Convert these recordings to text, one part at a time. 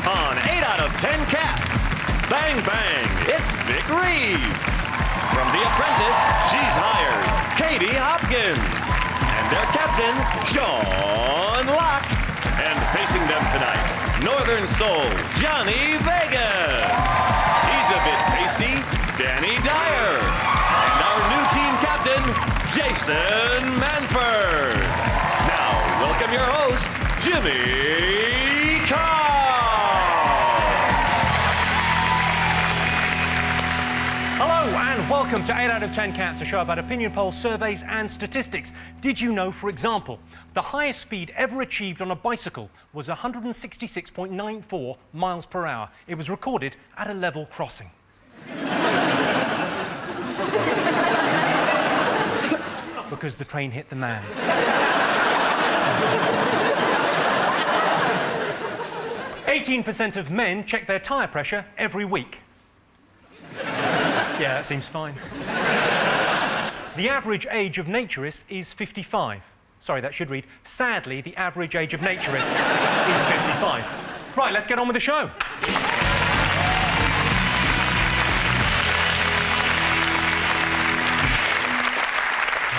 On 8 out of 10 Cats, Bang Bang, it's Vic Reeves. From The Apprentice, she's hired Katie Hopkins. And their captain, Sean Locke. And facing them tonight, Northern Soul, Johnny Vegas. He's a bit pasty, Danny Dyer. And our new team captain, Jason Manford. Now, welcome your host, Jimmy Carr. Hello and welcome to 8 out of 10 Cats, a show about opinion polls, surveys and statistics. Did you know, for example, the highest speed ever achieved on a bicycle was 166.94 miles per hour. It was recorded at a level crossing. Because the train hit the man. 18% of men check their tyre pressure every week. Yeah, that seems fine. The average age of naturists is 55. Sorry, that should read, sadly, the average age of naturists is 55. Right, let's get on with the show.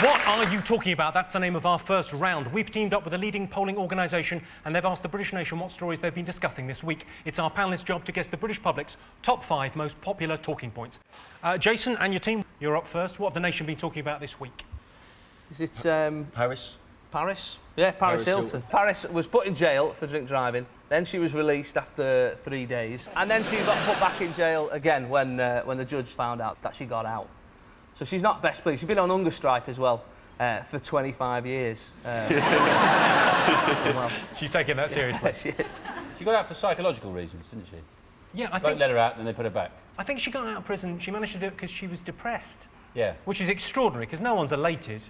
What are you talking about? That's the name of our first round. We've teamed up with a leading polling organisation and they've asked the British nation what stories they've been discussing this week. It's our panellists' job to guess the British public's top 5 most popular talking points. Jason and your team, you're up first. What have the nation been talking about this week? Is it, Paris. Paris? Yeah, Paris Hilton. Paris was put in jail for drink driving. Then she was released after 3 days. And then she got put back in jail again when the judge found out that she got out. So she's not best pleased. She's been on hunger strike as well for 25 years. Well, she's taking that seriously. Yes, she is. She got out for psychological reasons, didn't she? Yeah, I Won't think... let her out, then they put her back. I think she got out of prison, she managed to do it because she was depressed. Yeah. Which is extraordinary, because no one's elated.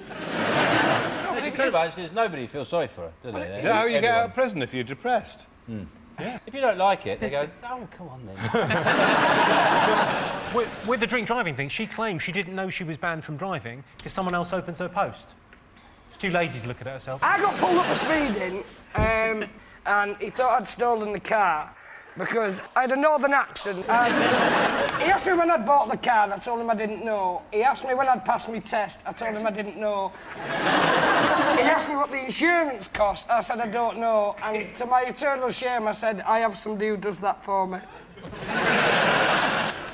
It's incredible, there's nobody who feels sorry for her, do they? Is that how you get out of prison, if you're depressed? Mm. Yeah. If you don't like it, they go, oh, come on then. With the drink driving thing, she claimed she didn't know she was banned from driving because someone else opens her post. She's too lazy to look at it herself. I got pulled up for speeding, and he thought I'd stolen the car because I had a northern accent. And he asked me when I'd bought the car, and I told him I didn't know. He asked me when I'd passed my test, I told him I didn't know. He asked me what the insurance cost, I said I don't know, and to my eternal shame I said I have somebody who does that for me.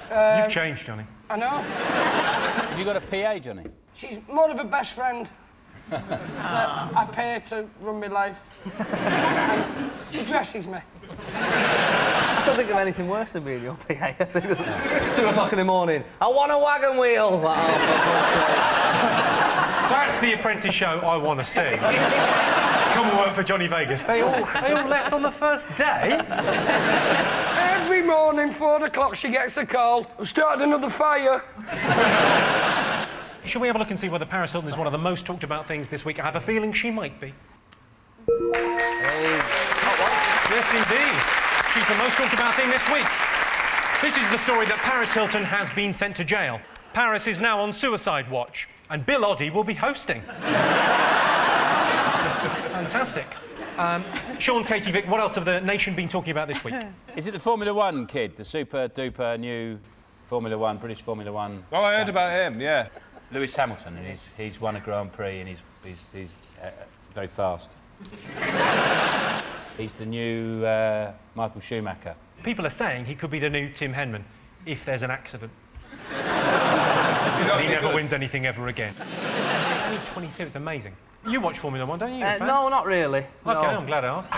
You've changed, Johnny. I know. Have you got a PA, Johnny? She's more of a best friend that I pay to run my life. And she dresses me. I don't think of anything worse than being your PA. 2 o'clock in the morning. I want a wagon wheel. Like, oh, that's the Apprentice show I want to see. Come and work for Johnny Vegas. They all left on the first day. Every morning, 4 o'clock, she gets a call. I've started another fire. Shall we have a look and see whether Paris Hilton is one of the most talked about things this week? I have a feeling she might be. Hey. Yes, indeed. She's the most talked about thing this week. This is the story that Paris Hilton has been sent to jail. Paris is now on suicide watch, and Bill Oddie will be hosting. Fantastic. Sean, Katie, Vic, what else have the nation been talking about this week? Is it the Formula One kid, the super-duper new Formula One, British Formula One? Oh, I heard about him, yeah. Lewis Hamilton, and he's won a Grand Prix and he's very fast. He's the new Michael Schumacher. People are saying he could be the new Tim Henman if there's an accident. He never wins anything ever again. He's only 22, it's amazing. You watch Formula One, don't you? No, not really. OK, no. I'm glad I asked.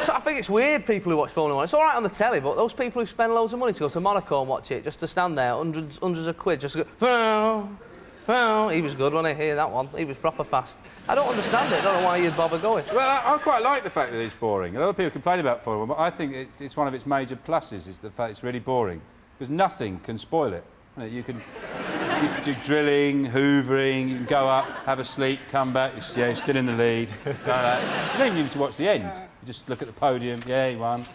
I think it's weird, people who watch Formula One. It's all right on the telly, but those people who spend loads of money to go to Monaco and watch it, just to stand there, hundreds of quid, just to go... Well, he was good when I hear that one. He was proper fast. I don't understand it. I don't know why you'd bother going. Well, I quite like the fact that it's boring. A lot of people complain about Formula One, but I think it's one of its major pluses is the fact it's really boring. Because nothing can spoil it. You can do drilling, hoovering, you can go up, have a sleep, come back, you're still in the lead. You don't even need to watch the end. You just look at the podium, yeah, he won.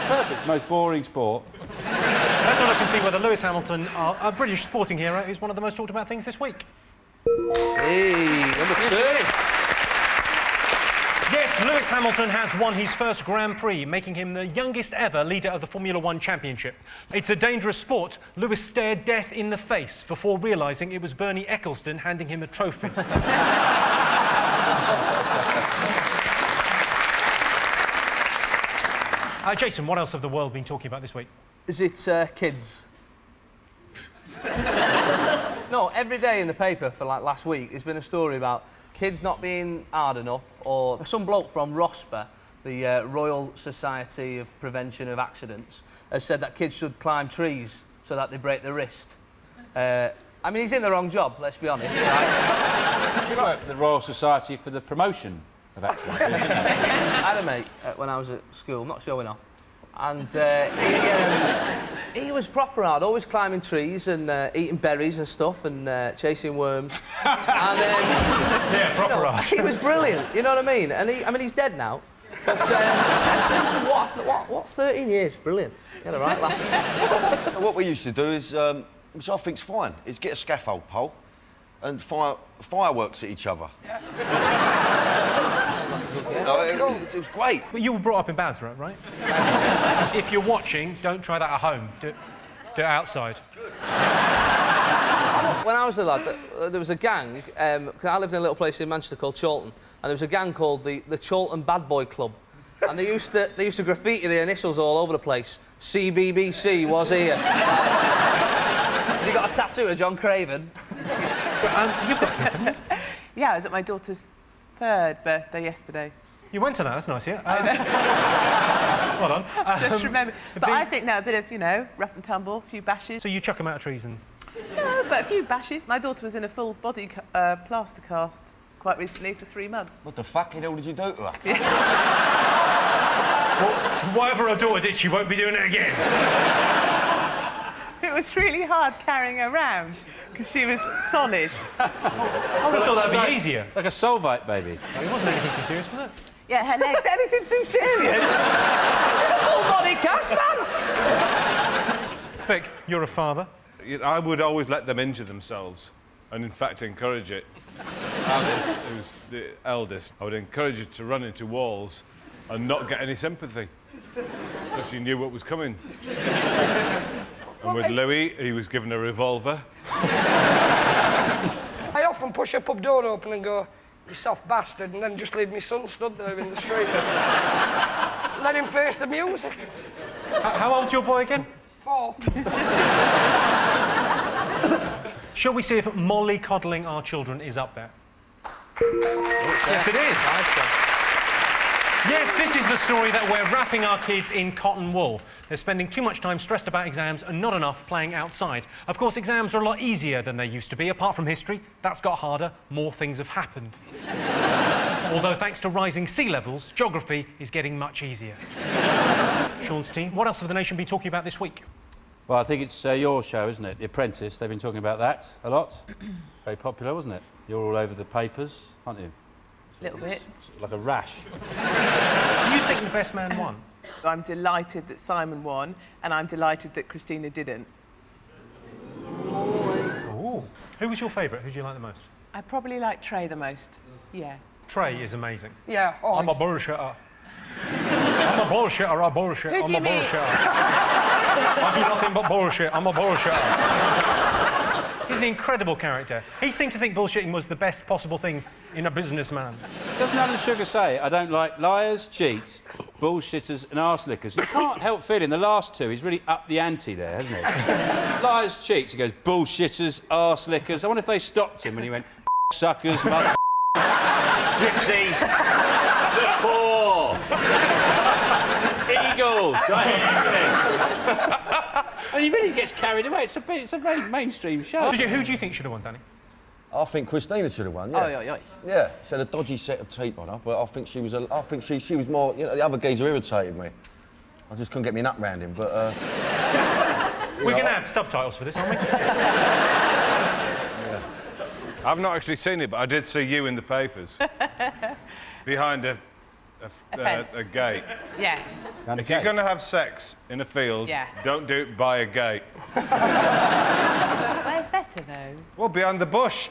Perfect, it's the most boring sport. Let's have a look and see whether Lewis Hamilton, a British sporting hero, is one of the most talked about things this week. Hey, number 2. Yes, Yes, Lewis Hamilton has won his first Grand Prix, making him the youngest ever leader of the Formula One Championship. It's a dangerous sport. Lewis stared death in the face before realising it was Bernie Ecclestone handing him a trophy. Jason, what else have the world been talking about this week? Is it kids? No, every day in the paper for like last week, there's been a story about kids not being hard enough, or some bloke from ROSPA, the Royal Society of Prevention of Accidents, has said that kids should climb trees so that they break their wrist. I mean, he's in the wrong job, let's be honest. Right? She worked for the Royal Society for the Promotion of Accidents. I had a mate when I was at school, not showing off, and he was proper hard, always climbing trees and eating berries and stuff and chasing worms. And yeah, proper hard. He was brilliant, you know what I mean? And he's dead now. But what 13 years, brilliant. You had a right laugh. What we used to do is, which I think's fine, is get a scaffold pole and fire fireworks at each other. You know, it was great. But you were brought up in Basra, right? If you're watching, don't try that at home. Do it outside. When I was a lad, there was a gang, 'cause I lived in a little place in Manchester called Chorlton, and there was a gang called the Chorlton Bad Boy Club. And they used to graffiti the initials all over the place. CBBC was here. You got a tattoo of John Craven. You've got kids, haven't you? Yeah, I was at my daughter's 3rd birthday yesterday. You went to that, that's nice, yeah. Well done. Just remember. But I think, no, a bit of, you know, rough and tumble, a few bashes. So you chuck them out of trees and... No, but a few bashes. My daughter was in a full body plaster cast quite recently for 3 months. What the fucking hell did you do to her? Well, whatever her daughter did, she won't be doing it again. It was really hard carrying her around because she was solid. I would have thought that'd be easier. Like a Solvite baby. It wasn't anything too serious, was it? Yeah, her leg. Anything too serious? She's a full body cast, man! Vic, you're a father. I would always let them injure themselves and, in fact, encourage it. Alice, who's the eldest, I would encourage her to run into walls and not get any sympathy. So she knew what was coming. And with Louis, he was given a revolver. I often push a pub door open and go, "You soft bastard," and then just leave my son stood there in the street. Let him face the music. How old's your boy again? 4. Shall we see if mollycoddling our children is up there? Yes, it is. Yes, this is the story that we're wrapping our kids in cotton wool. They're spending too much time stressed about exams and not enough playing outside. Of course, exams are a lot easier than they used to be. Apart from history, that's got harder. More things have happened. Although, thanks to rising sea levels, geography is getting much easier. Sean's team, what else have the nation been talking about this week? Well, I think it's your show, isn't it? The Apprentice. They've been talking about that a lot. Very popular, wasn't it? You're all over the papers, aren't you? A little bit. It's like a rash. Do you think the best man won? I'm delighted that Simon won, and I'm delighted that Christina didn't. Ooh. Who was your favourite? Who do you like the most? I probably like Trey the most. Yeah. Trey is amazing. Yeah, I'm a bullshitter. I'm a bullshitter, I bullshit. Who do you I'm a mean? bullshitter. I do nothing but bullshit. I'm a bullshitter. He's an incredible character. He seemed to think bullshitting was the best possible thing in a businessman. Doesn't Alan Sugar say, I don't like liars, cheats, bullshitters and arse-lickers? You can't help feeling the last two, he's really upped the ante there, hasn't he? Liars, cheats, he goes, bullshitters, arse-lickers. I wonder if they stopped him when he went, suckers, mother gypsies, the poor, eagles. And he really gets carried away. It's a very mainstream show. Who do you think should have won, Danny? I think Christina should have won, yeah. Oh. Yeah, she had a dodgy set of teeth on her, but I think she was she was more, you know, the other geezer irritated me. I just couldn't get me nut round him, but... We're going to have subtitles for this, aren't we? Yeah. I've not actually seen it, but I did see you in the papers. Behind a gate. Yes. If you're going to have sex in a field, don't do it by a gate. Where's better, though? Well, behind the bush.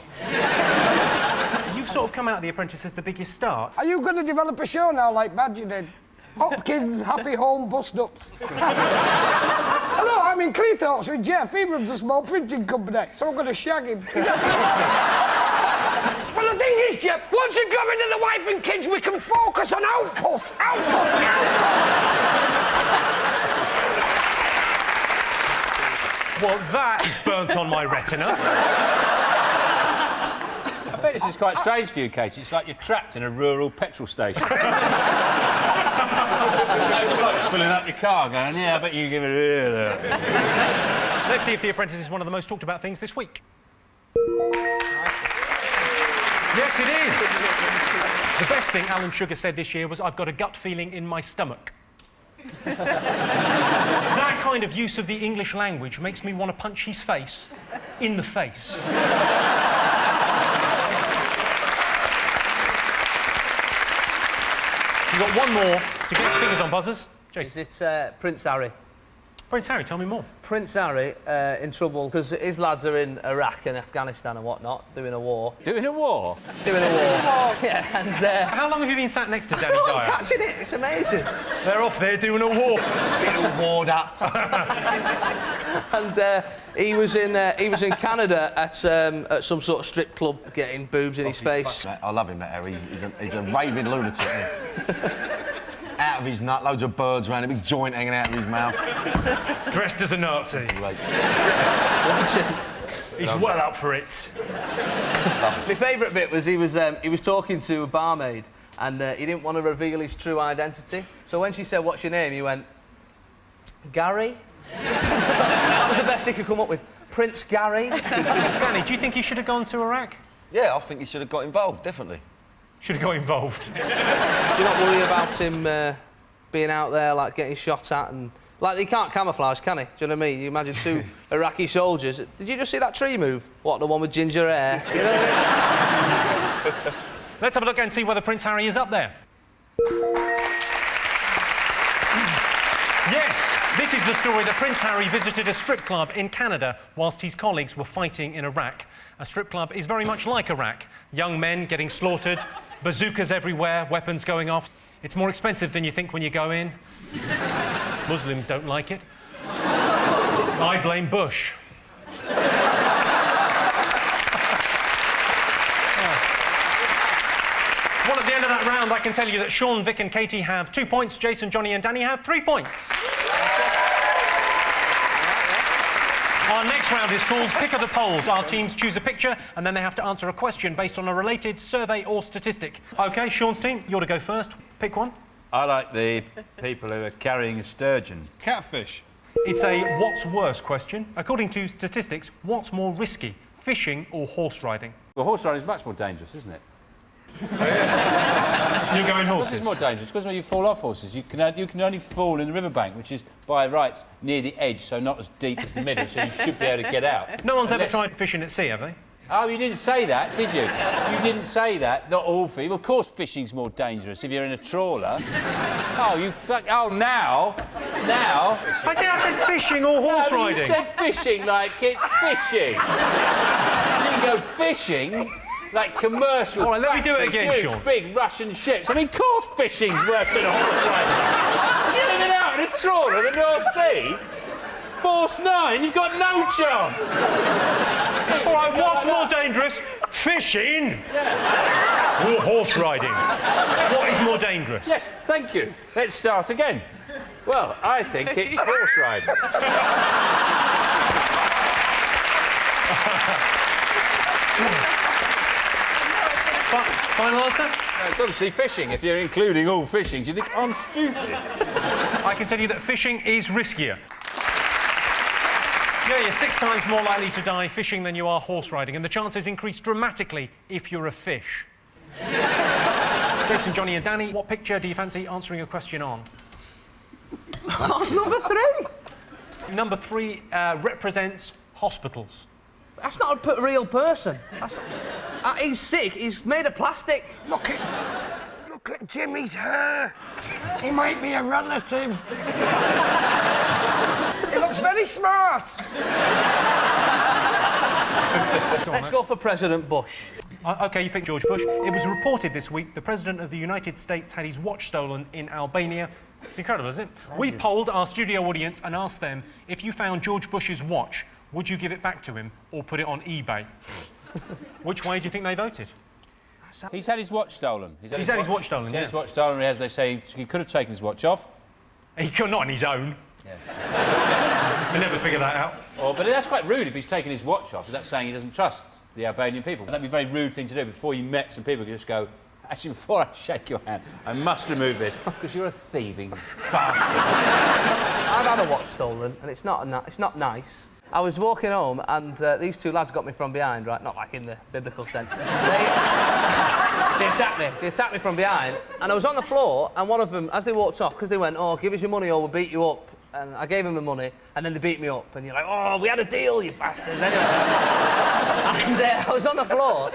You you've sort of come out of The Apprentice as the biggest star. Are you going to develop a show now like Badger did? Hopkins, Happy Home, Bust-Ups. Hello, I'm in Cleethorpes with Jeff. He runs a small printing company, so I'm going to shag him. Well, the thing is, Jeff, once you got rid of the wife and kids, we can focus on output. Well, that is burnt on my retina. I bet this is quite strange for you, Katie. It's like you're trapped in a rural petrol station. No blokes filling up your car going, yeah, I bet you give it a... Let's see if The Apprentice is one of the most talked about things this week. Yes, it is. The best thing Alan Sugar said this year was, I've got a gut feeling in my stomach. That kind of use of the English language makes me want to punch his face in the face. You've got one more to get your fingers on buzzers. Jason. It's Prince Harry. Prince Harry, tell me more. Prince Harry in trouble because his lads are in Iraq and Afghanistan and whatnot, doing a war. Doing a war? Doing a war. Yeah, and... How long have you been sat next to Danny Dyer? I'm catching it, it's amazing. They're off there doing a war. Get all warmed up. And he was in Canada at some sort of strip club getting boobs in his face. I love him, that Harry. He's a raving lunatic. Out of his nut, loads of birds around, a big joint hanging out of his mouth. Dressed as a Nazi. Legend. He's well up for it. My favourite bit was he was talking to a barmaid and he didn't want to reveal his true identity. So when she said, "What's your name?" he went, "Gary." That was the best he could come up with. Prince Gary. Danny, do you think he should have gone to Iraq? Yeah, I think he should have got involved, definitely. Should have got involved. Do you not worry about him being out there, like, getting shot at and... Like, he can't camouflage, can he? Do you know what I mean? You imagine two Iraqi soldiers. Did you just see that tree move? What, the one with ginger hair? You know what I mean? Let's have a look and see whether Prince Harry is up there. Yes, this is the story that Prince Harry visited a strip club in Canada whilst his colleagues were fighting in Iraq. A strip club is very much like Iraq. Young men getting slaughtered, bazookas everywhere, weapons going off. It's more expensive than you think when you go in. Muslims don't like it. I blame Bush. Well, at the end of that round, I can tell you that Sean, Vic and Katie have 2 points, Jason, Johnny and Danny have 3 points. Our next round is called Pick of the Polls. Our teams choose a picture and then they have to answer a question based on a related survey or statistic. OK, Sean's team, you're to go first. Pick one. I like the people who are carrying a sturgeon. Catfish. It's a what's worse question. According to statistics, what's more risky, fishing or horse riding? Well, horse riding is much more dangerous, isn't it? You're going This horses? is more dangerous because when you fall off horses, you can only fall in the riverbank, which is by rights near the edge, so not as deep as the middle, so you should be able to get out. No one's ever tried fishing at sea, have they? Oh, you didn't say that, did you? You didn't say that. Not all fishing. Of course, fishing's more dangerous if you're in a trawler. Now. I think I said fishing or horse No, riding. You said fishing like it's fishing. You didn't go fishing. Like commercial. All right, let me do it again, huge, Sean. big Russian ships. I mean, of course fishing's worse than horse riding. You're living out in a trawler in the North Sea. Force 9, you've got no chance. All right, what's more dangerous, fishing or horse riding? What is more dangerous? Yes, thank you. Let's start again. Well, I think it's horse riding. Final answer? No, it's obviously fishing. If you're including all fishing, do you think I'm stupid? I can tell you that fishing is riskier. Yeah, you're 6 times more likely to die fishing than you are horse riding, and the chances increase dramatically if you're a fish. Jason, Johnny and Danny, what picture do you fancy answering a question on? That's number 3. Number 3 represents hospitals. That's not a real person. He's sick. He's made of plastic. Look at Jimmy's hair. He might be a relative. He looks very smart. Let's go for President Bush. OK, you picked George Bush. It was reported this week the President of the United States had his watch stolen in Albania. It's incredible, isn't it? Legend. We polled our studio audience and asked them, if you found George Bush's watch, would you give it back to him or put it on eBay? Which way do you think they voted? He's had his watch stolen. He's had his watch stolen, He's had his watch stolen, as they say, he could have taken his watch off. He could not on his own. Yeah. We'll never figure that out. But that's quite rude if he's taken his watch off. Is that saying he doesn't trust the Albanian people? That'd be a very rude thing to do. Before you met some people, you could just go, actually, before I shake your hand, I must remove this, because you're a thieving bastard. I've had a watch stolen, and it's not nice. I was walking home, and these two lads got me from behind, right? Not like in the biblical sense. They attacked me. They attacked me from behind, and I was on the floor, and one of them, as they walked off, because they went, "Oh, give us your money or we'll beat you up," and I gave them the money, and then they beat me up, and you're like, "Oh, we had a deal, you bastards." Anyway, and I was on the floor,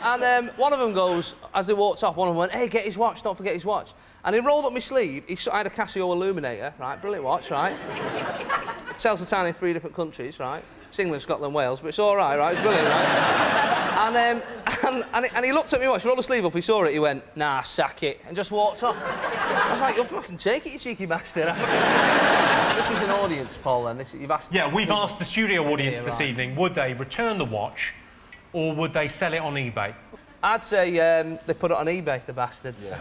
and one of them goes, as they walked off, one of them went, "Hey, get his watch, don't forget his watch." And he rolled up my sleeve. I had a Casio Illuminator, right? Brilliant watch, right? It sells the time in 3 different countries, right? It's England, Scotland, Wales, but it's all right, right? It's brilliant, right? And he looked at me watch, rolled the sleeve up, he saw it, he went, "Nah, sack it," and just walked off. I was like, "You'll fucking take it, you cheeky bastard." This is an audience poll, then. You've asked... Yeah, we've asked the studio audience this evening, would they return the watch or would they sell it on eBay? I'd say they put it on eBay, the bastards. Yeah.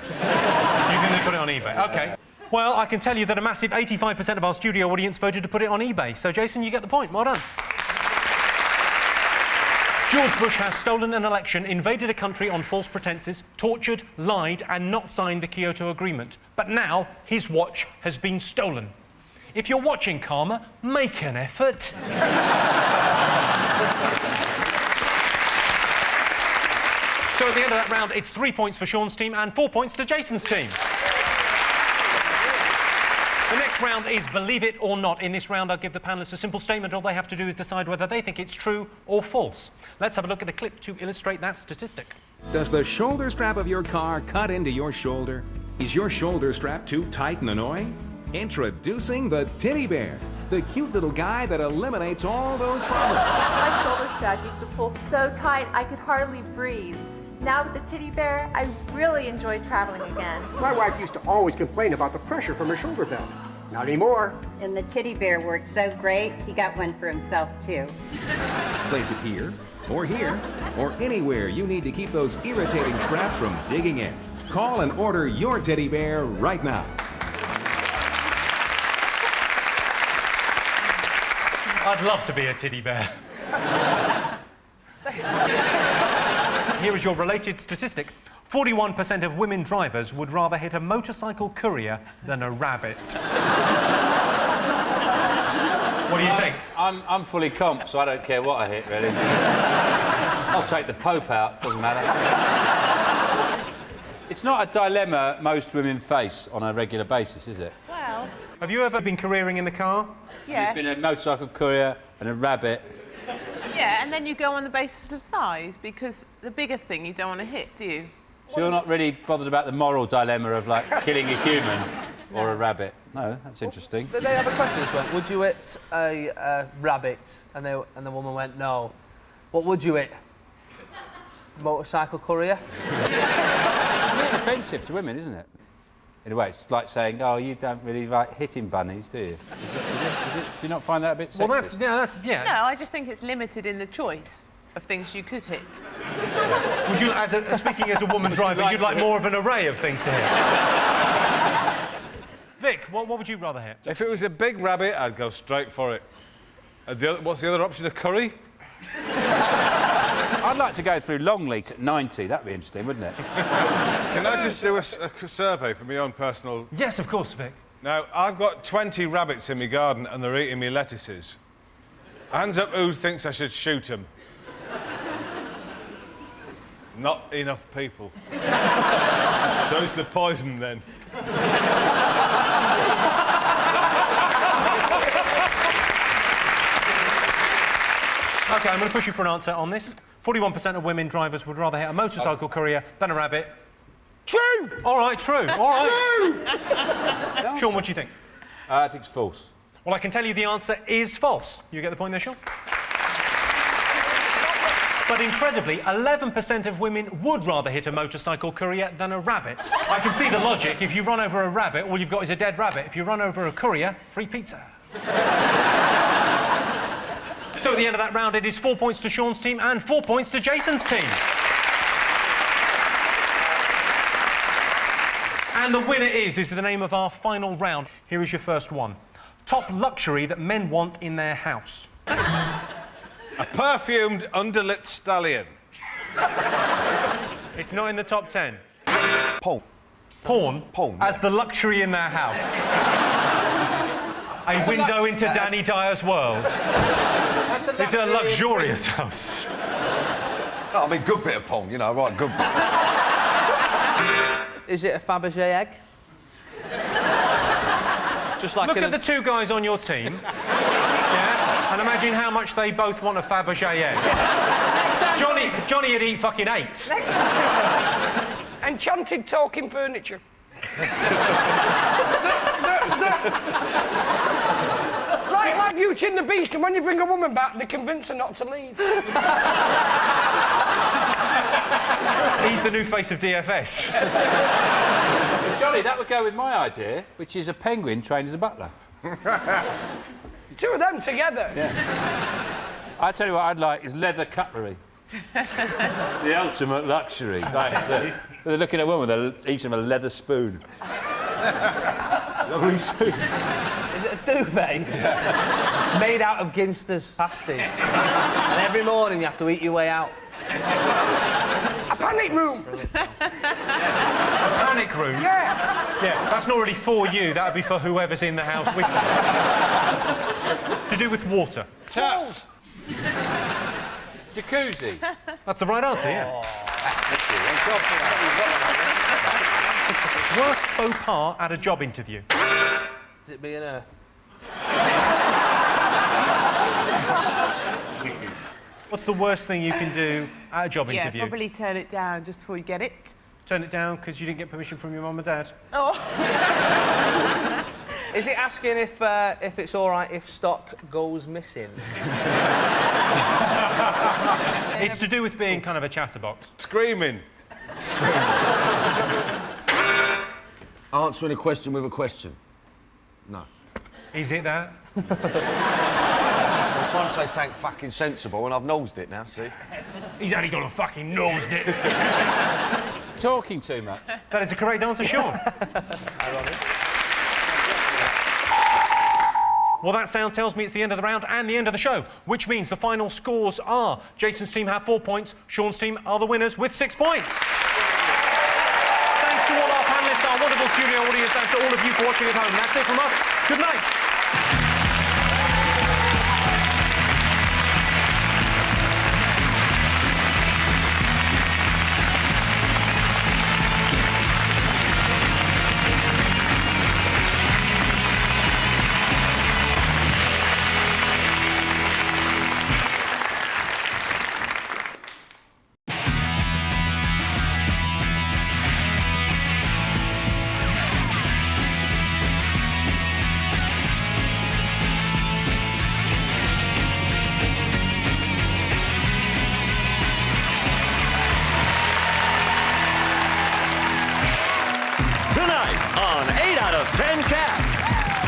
You think they put it on eBay? OK. Well, I can tell you that a massive 85% of our studio audience voted to put it on eBay. So, Jason, you get the point. Well done. George Bush has stolen an election, invaded a country on false pretences, tortured, lied and not signed the Kyoto Agreement. But now his watch has been stolen. If you're watching Karma, make an effort. So at the end of that round, it's 3 points for Sean's team and 4 points to Jason's team. The next round is Believe It or Not. In this round, I'll give the panellists a simple statement. All they have to do is decide whether they think it's true or false. Let's have a look at a clip to illustrate that statistic. Does the shoulder strap of your car cut into your shoulder? Is your shoulder strap too tight and annoying? Introducing the Teddy Bear, the cute little guy that eliminates all those problems. My shoulder strap used to pull so tight I could hardly breathe. Now with the Teddy Bear, I really enjoy traveling again. My wife used to always complain about the pressure from her shoulder belt. Not anymore. And the Teddy Bear worked so great, he got one for himself, too. Place it here, or anywhere you need to keep those irritating straps from digging in. Call and order your Teddy Bear right now. I'd love to be a Teddy Bear. Here is your related statistic. 41% of women drivers would rather hit a motorcycle courier than a rabbit. What do you think? I'm fully comp, so I don't care what I hit, really. I'll take the Pope out, doesn't matter. It's not a dilemma most women face on a regular basis, is it? Well... Have you ever been careering in the car? Yeah. You've been a motorcycle courier and a rabbit. Yeah, and then you go on the basis of size, because the bigger thing you don't want to hit, do you? So you're not really bothered about the moral dilemma of, like, killing a human or a rabbit? No, that's interesting. Did they have a question as well? Would you hit a rabbit? And the woman went, no. What would you hit? Motorcycle courier? It's a bit offensive to women, isn't it? In a way, it's like saying, oh, you don't really like hitting bunnies, do you? Is it? Do you not find that a bit sexist? Well, yeah. No, I just think it's limited in the choice of things you could hit. Would you, speaking as a woman driver, you'd like more of an array of things to hit? Vic, what would you rather hit? If it was a big rabbit, I'd go straight for it. What's the other option? A curry? I'd like to go through Longleat at 90. That'd be interesting, wouldn't it? Can I just do a survey for my own personal... Yes, of course, Vic. Now, I've got 20 rabbits in my garden and they're eating me lettuces. Hands up who thinks I should shoot them. Not enough people. So it's the poison, then. OK, I'm going to push you for an answer on this. 41% of women drivers would rather hit a motorcycle courier than a rabbit. True! All right, true. All right. True! Sean, what do you think? I think it's false. Well, I can tell you the answer is false. You get the point there, Sean? But incredibly, 11% of women would rather hit a motorcycle courier than a rabbit. I can see the logic. If you run over a rabbit, all you've got is a dead rabbit. If you run over a courier, free pizza. So at the end of that round, it is 4 points to Sean's team and 4 points to Jason's team. And the winner is the name of our final round. Here is your first one. Top luxury that men want in their house. A perfumed, underlit stallion. It's not in the top 10. Porn. Porn? Porn. As the luxury in their house. A window into Danny Dyer's world. It's a luxurious house. No, I mean, good bit of porn, you know, right, good bit. Is it a Fabergé egg? Just like Look at the two guys on your team. Yeah? And imagine how much they both want a Fabergé egg. Johnny would eat fucking 8. Next time. Enchanted talking furniture. Like Beauty and the Beast, and when you bring a woman back, they convince her not to leave. He's the new face of DFS. Johnny, that would go with my idea, which is a penguin trained as a butler. Two of them together. Yeah. I tell you what I'd like is leather cutlery. The ultimate luxury. Like, they're looking at a woman, they're eating a leather spoon. Lovely spoon. Is it a duvet? Yeah. Made out of Ginster's pasties. And every morning you have to eat your way out. A panic room. A panic room? Yeah. Yeah, that's not really for you, that would be for whoever's in the house with you. To do with water. Taps. Jacuzzi. That's the right answer, yeah. That's Worst faux pas at a job interview. Is it being a... What's the worst thing you can do at a job interview? Yeah, probably turn it down just before you get it. Turn it down because you didn't get permission from your mum and dad? Oh. Is it asking if it's all right if stock goes missing? It's to do with being kind of a chatterbox. Screaming. Answering a question with a question. No. Is it that? I'm trying to say something fucking sensible and I've nosed it now, see? He's only got a fucking nosed it. Talking too much. That is a correct answer, Sean. Well, that sound tells me it's the end of the round and the end of the show, which means the final scores are Jason's team have 4 points, Sean's team are the winners with 6 points. Thanks to all our panellists, our wonderful studio audience, and to all of you for watching at home. That's it from us. Good night.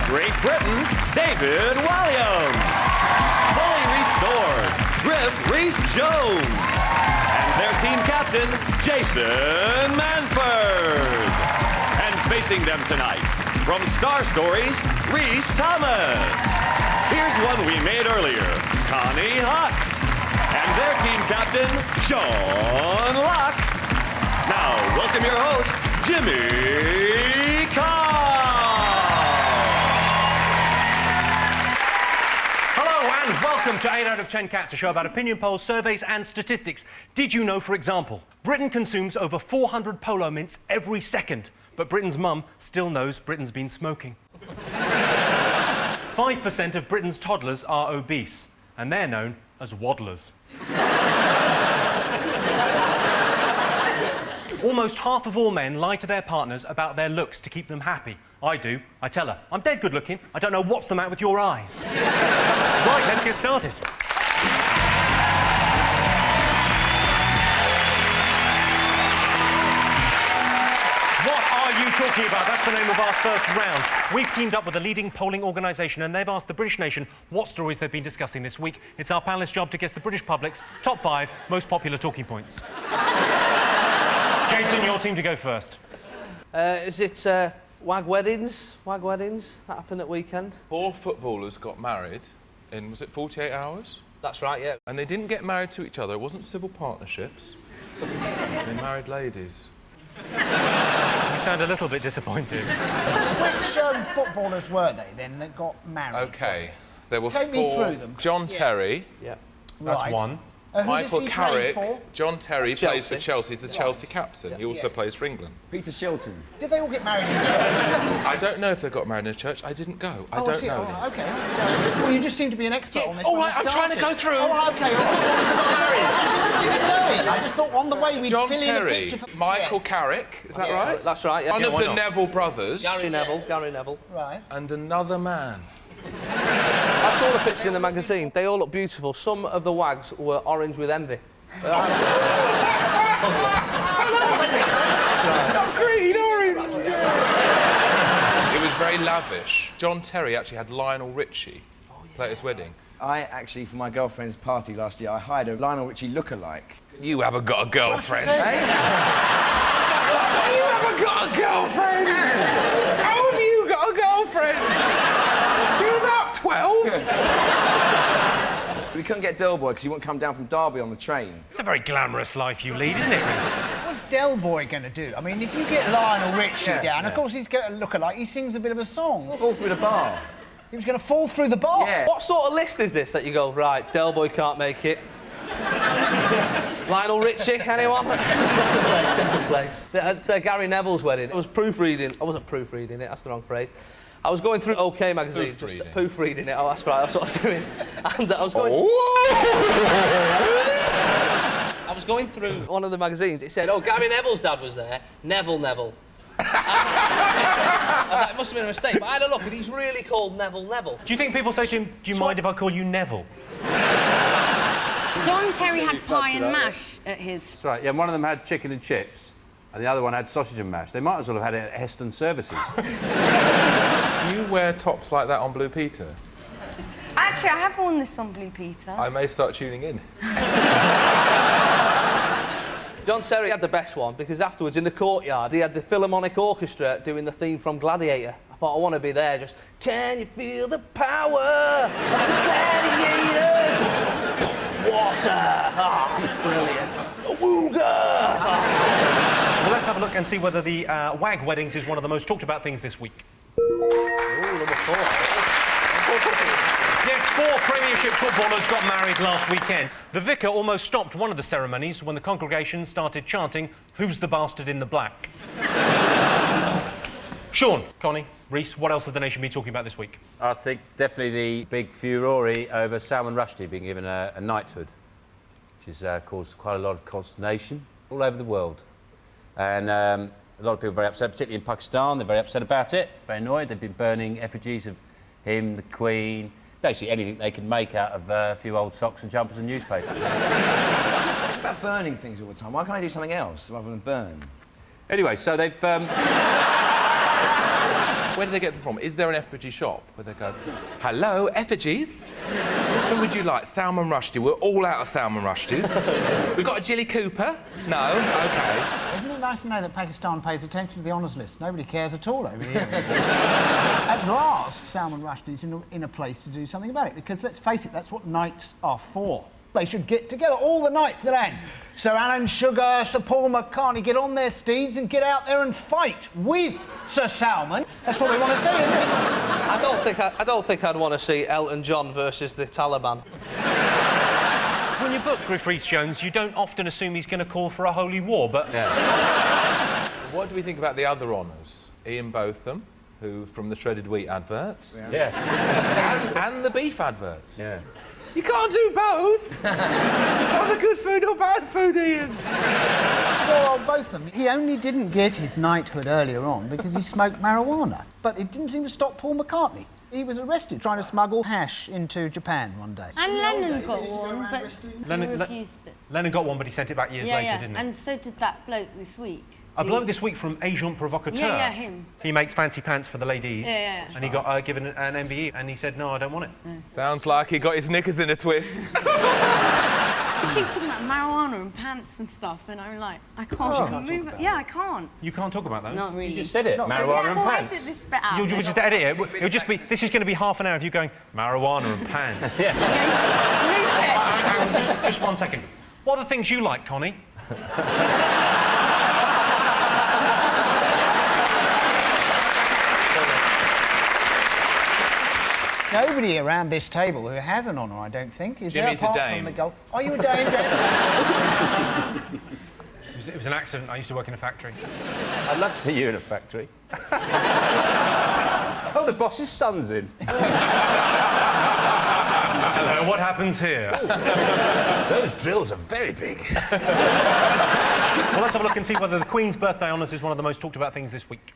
Great Britain, David Walliam. Fully restored, Griff Rhys-Jones. And their team captain, Jason Manford. And facing them tonight, from Star Stories, Rhys Thomas. Here's one we made earlier, Connie Huck. And their team captain, Sean Locke. Now, welcome your host, Jimmy Carr. Welcome to 8 out of 10 Cats, a show about opinion polls, surveys and statistics. Did you know, for example, Britain consumes over 400 Polo mints every second, but Britain's mum still knows Britain's been smoking. 5% of Britain's toddlers are obese, and they're known as waddlers. Almost half of all men lie to their partners about their looks to keep them happy. I do. I tell her, I'm dead good looking. I don't know what's the matter with your eyes. Right, let's get started. Talking About? That's the name of our first round. We've teamed up with a leading polling organisation and they've asked the British nation what stories they've been discussing this week. It's our panellists' job to guess the British public's top 5 most popular talking points. Jason, your team to go first. Is it wag weddings? Wag weddings that happened at weekend? 4 footballers got married in, was it 48 hours? That's right, yeah. And they didn't get married to each other. It wasn't civil partnerships. They married ladies. You sound a little bit disappointed. Which footballers were they then that got married? OK, there were Take 4. me through them. John Terry. Yeah. That's Right. one. Who does Michael he play Carrick. for? John Terry That's plays for Chelsea. Chelsea. He's the Chelsea captain. He also plays for England. Peter Shilton. Did they all get married in church? I don't know if they got married in a church. I didn't go. I don't know. Oh, OK. Well, you just seem to be an expert on this. all when right, you I'm trying to started. go through. Oh, OK. The footballers that got married. I didn't know it. I just thought on the way we'd John fill in a Terry, picture for... Michael Yes. Carrick, is that Yeah. right? That's right, yeah. One Yeah, of why the not? Neville brothers. Gary Neville. Right. And another man. I saw the pictures in the magazine. They all look beautiful. Some of the wags were orange with envy. Not green, orange. It was very lavish. John Terry actually had Lionel Richie play at his wedding. I actually, for my girlfriend's party last year, I hired a Lionel Richie lookalike. You haven't got a girlfriend. Hey? You haven't got a girlfriend. How have you got a girlfriend? You're about 12. We couldn't get Del Boy because he wouldn't come down from Derby on the train. It's a very glamorous life you lead, isn't it, Rhys? What's Del Boy going to do? I mean, if you get Lionel Richie down, of course he's going to look alike. He sings a bit of a song. Fall through the bar. He was going to fall through the bar? Yeah. What sort of list is this that you go, right, Del Boy can't make it? Lionel Richie, anyone? Second place. At Gary Neville's wedding, I was proofreading. I wasn't proofreading it, that's the wrong phrase. I was going through OK magazine, proofreading it. Oh, that's right, that's what I was doing. And I was going... I was going through one of the magazines. It said, oh, Gary Neville's dad was there. Neville. I was like, it must have been a mistake. But I had a look, and he's really called Neville. Do you think people say to him, do you mind if I call you Neville? John Terry had pie and mash at his... That's right, yeah, one of them had chicken and chips, and the other one had sausage and mash. They might as well have had it at Heston Services. Do you wear tops like that on Blue Peter? Actually, I have worn this on Blue Peter. I may start tuning in. John Terry had the best one because afterwards in the courtyard he had the Philharmonic Orchestra doing the theme from Gladiator. I thought I want to be there just, can you feel the power of the gladiators? Water! Ah, brilliant. Awooga! Well, let's have a look and see whether the wag weddings is one of the most talked about things this week. Ooh, number 4. Yes, 4 Premiership footballers got married last weekend. The vicar almost stopped one of the ceremonies when the congregation started chanting, "Who's the bastard in the black?" Sean, Connie, Rhys, what else have the nation been talking about this week? I think definitely the big furore over Salman Rushdie being given a knighthood, which has caused quite a lot of consternation all over the world. And a lot of people are very upset, particularly in Pakistan. They're very upset about it, very annoyed. They've been burning effigies of him, the Queen, basically anything they can make out of a few old socks and jumpers and newspapers. It's about burning things all the time. Why can't I do something else rather than burn? Anyway, so they've... Where do they get them from? Is there an effigy shop where they go, hello, effigies? Who would you like? Salman Rushdie. We're all out of Salman Rushdies. We've got a Jilly Cooper? No? OK. Isn't it nice to know that Pakistan pays attention to the honours list? Nobody cares at all over here. At last, Salman Rushdie's in a place to do something about it, because let's face it, that's what knights are for. They should get together, all the knights of the land. Sir Alan Sugar, Sir Paul McCartney, get on their steeds and get out there and fight with Sir Salman. That's what we want to see, isn't it? I don't think I'd want to see Elton John versus the Taliban. When you book Griff Rhys-Jones, you don't often assume he's going to call for a holy war, but... Yeah. What do we think about the other honours? Ian Botham, who from the shredded wheat adverts. Yeah. And the beef adverts. Yeah. You can't do both. Either good food or bad food, Ian. Poor old Botham. He only didn't get his knighthood earlier on because he smoked marijuana. But it didn't seem to stop Paul McCartney. He was arrested trying to smuggle hash into Japan one day. And Lennon got one, but he refused it. Lennon got one, but he sent it back years later, didn't he? And so did that bloke this week. A bloke this week from Agent Provocateur. Yeah, him. He makes fancy pants for the ladies. Yeah. And he got given an MBE, and he said, no, I don't want it. Sounds like he got his knickers in a twist. You keep talking about marijuana and pants and stuff, and I'm like, I can't move it. Yeah, I can't. You can't talk about those? Not really. You just said it, marijuana and pants. Edit this bit out. You'll just edit it. It'll just be, this is going to be half an hour of you going, marijuana and pants. Loop it. Hang on, just 1 second. What are the things you like, Connie? Nobody around this table who has an honour, I don't think. Is Jimmy's there, a apart dame. from the goal? Are you a dame, It was an accident. I used to work in a factory. I'd love to see you in a factory. Oh, the boss's son's in. Hello, what happens here? Those drills are very big. Well, let's have a look and see whether the Queen's birthday honours is one of the most talked about things this week.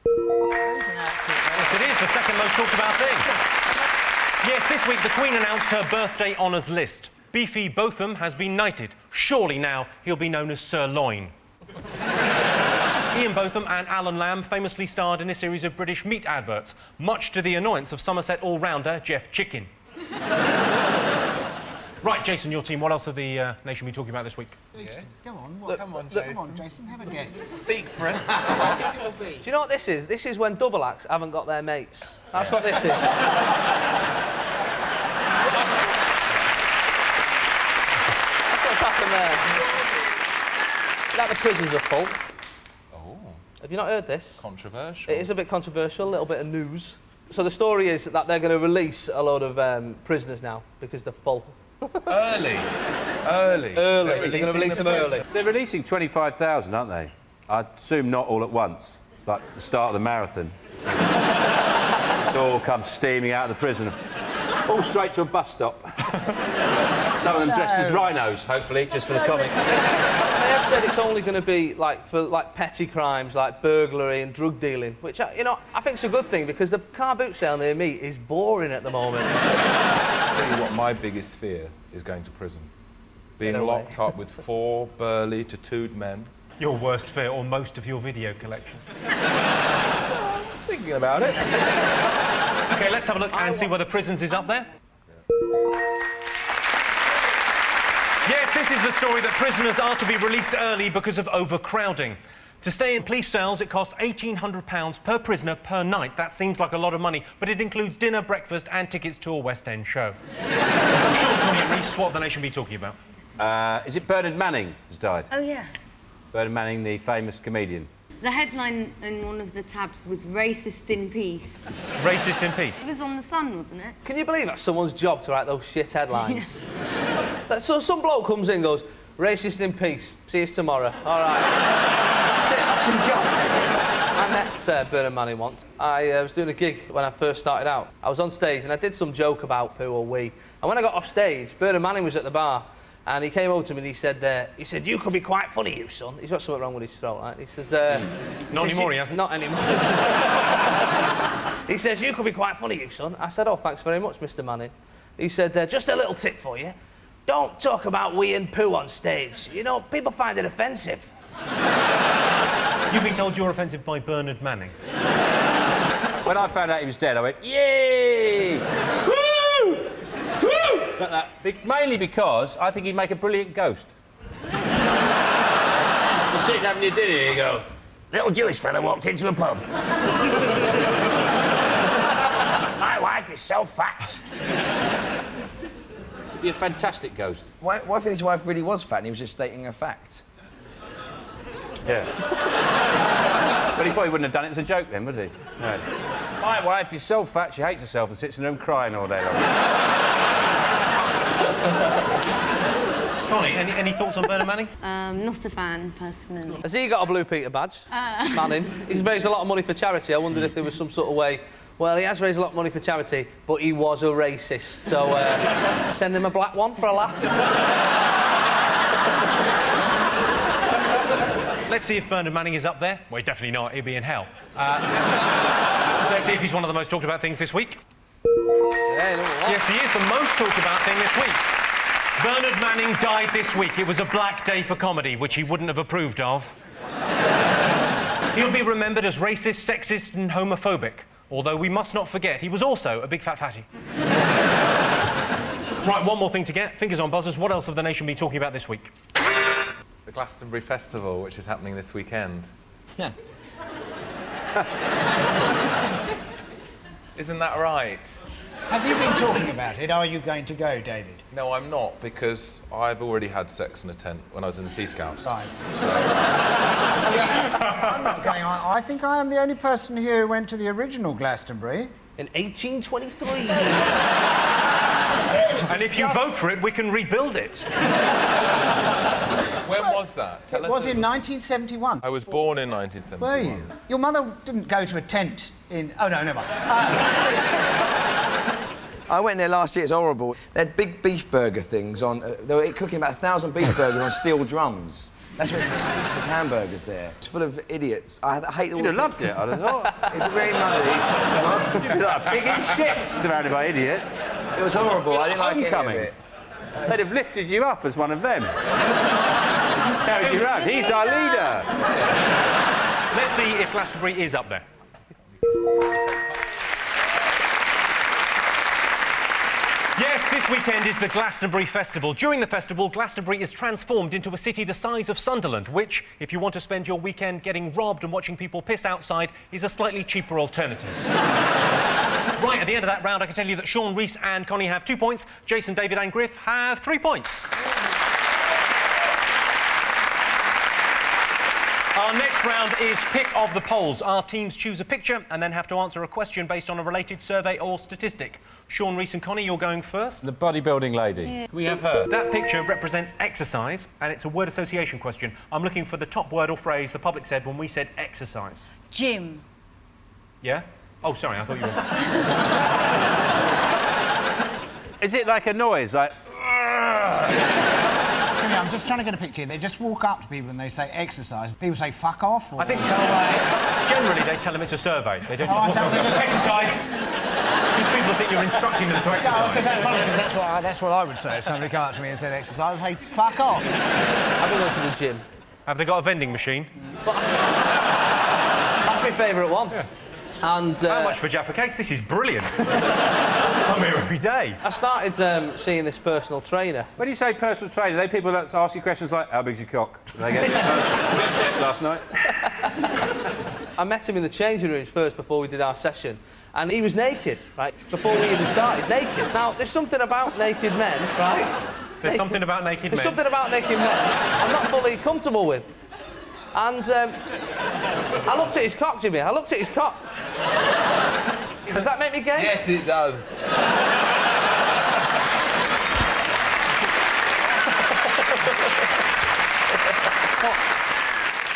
Yes, it is the second most talked about thing. Yes, this week the Queen announced her birthday honours list. Beefy Botham has been knighted. Surely now he'll be known as Sir Loin. Ian Botham and Alan Lamb famously starred in a series of British meat adverts, much to the annoyance of Somerset all-rounder Jeff Chicken. Right, Jason, your team, what else have the nation been talking about this week? Come on, Come on, Come on, Jason, have a guess. Speak for it. Do you know what this is? This is when double acts haven't got their mates. That's what this is. That's what's happened there. Now the prisons are full. Oh. Have you not heard this? Controversial. It is a bit controversial, a little bit of news. So the story is that they're going to release a load of prisoners now because they're full. Early. They're going to release them early. They're releasing 25,000, aren't they? I assume not all at once. It's like the start of the marathon. It all comes steaming out of the prison. All straight to a bus stop. Some of them dressed as rhinos, hopefully, just for the comic. They have said it's only going to be for petty crimes like burglary and drug dealing, which I think is a good thing because the car boot sale near me is boring at the moment. I'll tell you what my biggest fear is going to prison. Being locked up with 4 burly, tattooed men. Your worst fear, or most of your video collection. Thinking about it. OK, let's have a look and see whether Prisons is up there. Yes, this is the story that prisoners are to be released early because of overcrowding. To stay in police cells, it costs £1,800 per prisoner per night. That seems like a lot of money, but it includes dinner, breakfast and tickets to a West End show. Sean, Connie and Reece, what have the nation been talking about? Is it Bernard Manning has died? Oh, yeah. Bernard Manning, the famous comedian. The headline in one of the tabs was Racist in Peace. Racist in Peace? It was on The Sun, wasn't it? Can you believe that's someone's job to write those shit headlines? So some bloke comes in and goes, racist in peace, see you tomorrow. All right. That's it, that's his job. I met Bernard Manning once. I was doing a gig when I first started out. I was on stage and I did some joke about poo or wee. And when I got off stage, Bernard Manning was at the bar and he came over to me and he said, you could be quite funny, you son. He's got something wrong with his throat, right? He says, Not anymore, he hasn't. Not anymore. He says, you could be quite funny, you son. I said, oh, thanks very much, Mr. Manning. He said, just a little tip for you. Don't talk about wee and poo on stage. You know, people find it offensive. You've been told you're offensive by Bernard Manning. When I found out he was dead, I went, yay! Woo! Woo! Like that. Mainly because I think he'd make a brilliant ghost. You're sitting having your dinner and you go, little Jewish fella walked into a pub. My wife is so fat. Be a fantastic ghost. Why do you think his wife really was fat and he was just stating a fact? Yeah. But he probably wouldn't have done it as a joke then, would he? No. My wife is so fat she hates herself and sits in her room crying all day long. Connie, any thoughts on Bernard Manning? Not a fan, personally. Has he got a Blue Peter badge? Manning. He's raised a lot of money for charity. I wondered if there was some sort of way... Well, he has raised a lot of money for charity, but he was a racist, so send him a black one for a laugh. Let's see if Bernard Manning is up there. Well, he's definitely not. He'd be in hell. Let's see if he's one of the most talked about things this week. Yes, he is the most talked about thing this week. Bernard Manning died this week. It was a black day for comedy, which he wouldn't have approved of. He'll be remembered as racist, sexist and homophobic, although we must not forget he was also a big fat fatty. Right, one more thing to get. Fingers on buzzers. What else have the nation been talking about this week? The Glastonbury Festival, which is happening this weekend. Yeah. Isn't that right? Have you been talking about it? Are you going to go, David? No, I'm not, because I've already had sex in a tent when I was in the Sea Scouts. Right. I'm not going on. I think I am the only person here who went to the original Glastonbury. In 1823. And if you vote for it, we can rebuild it. When was that? It was in 1971. I was born in 1971. Were you? Your mother didn't go to a tent in... Oh, no, never mind. I went there last year, it's horrible. They had big beef burger things on... they were cooking about 1,000 beef burgers on steel drums. That's what sticks of hamburgers there. It's full of idiots. I hate all You'd have loved it, I'd have thought. It's really muddy. You'd be like a pig in shit surrounded by idiots. It was horrible. I didn't like any of it. They'd have lifted you up as one of them. Carried you around. He's our leader. Let's see if Glastonbury is up there. Yes, this weekend is the Glastonbury Festival. During the festival, Glastonbury is transformed into a city the size of Sunderland, which, if you want to spend your weekend getting robbed and watching people piss outside, is a slightly cheaper alternative. Right, at the end of that round, I can tell you that Sean, Reese and Connie have 2 points. Jason, David and Griff have 3 points. Our next round is Pick of the Polls. Our teams choose a picture and then have to answer a question based on a related survey or statistic. Sean, Reese and Connie, you're going first. The bodybuilding lady. Yeah. Can we have her? That picture represents exercise, and it's a word association question. I'm looking for the top word or phrase the public said when we said exercise. Gym. Yeah? Oh, sorry, I thought you were... Is it like a noise, like... Jimmy, I'm just trying to get a picture. They just walk up to people and they say exercise. People say fuck off or I think go away. Generally, they tell them it's a survey. They don't Oh, just I don't think- exercise. Because people think you're instructing them to No, exercise. because that's funny, because that's what I would say if somebody came up to me and said exercise. I'd say fuck off. I've been going to the gym. Have they got a vending machine? That's my favourite one. Yeah. And how much for Jaffa Cakes? This is brilliant. I'm here every day. I started seeing this personal trainer. When you say personal trainer, are they people that ask you questions like, how big's your cock? Did they get sex last night? I met him in the changing rooms first before we did our session, and he was naked, right? Before we even started, naked. Now, there's something about naked men, right? There's something about naked men. There's something about naked men I'm not fully comfortable with. And I looked at his cock, Jimmy. I looked at his cock. Does that make me gay? Yes, it does.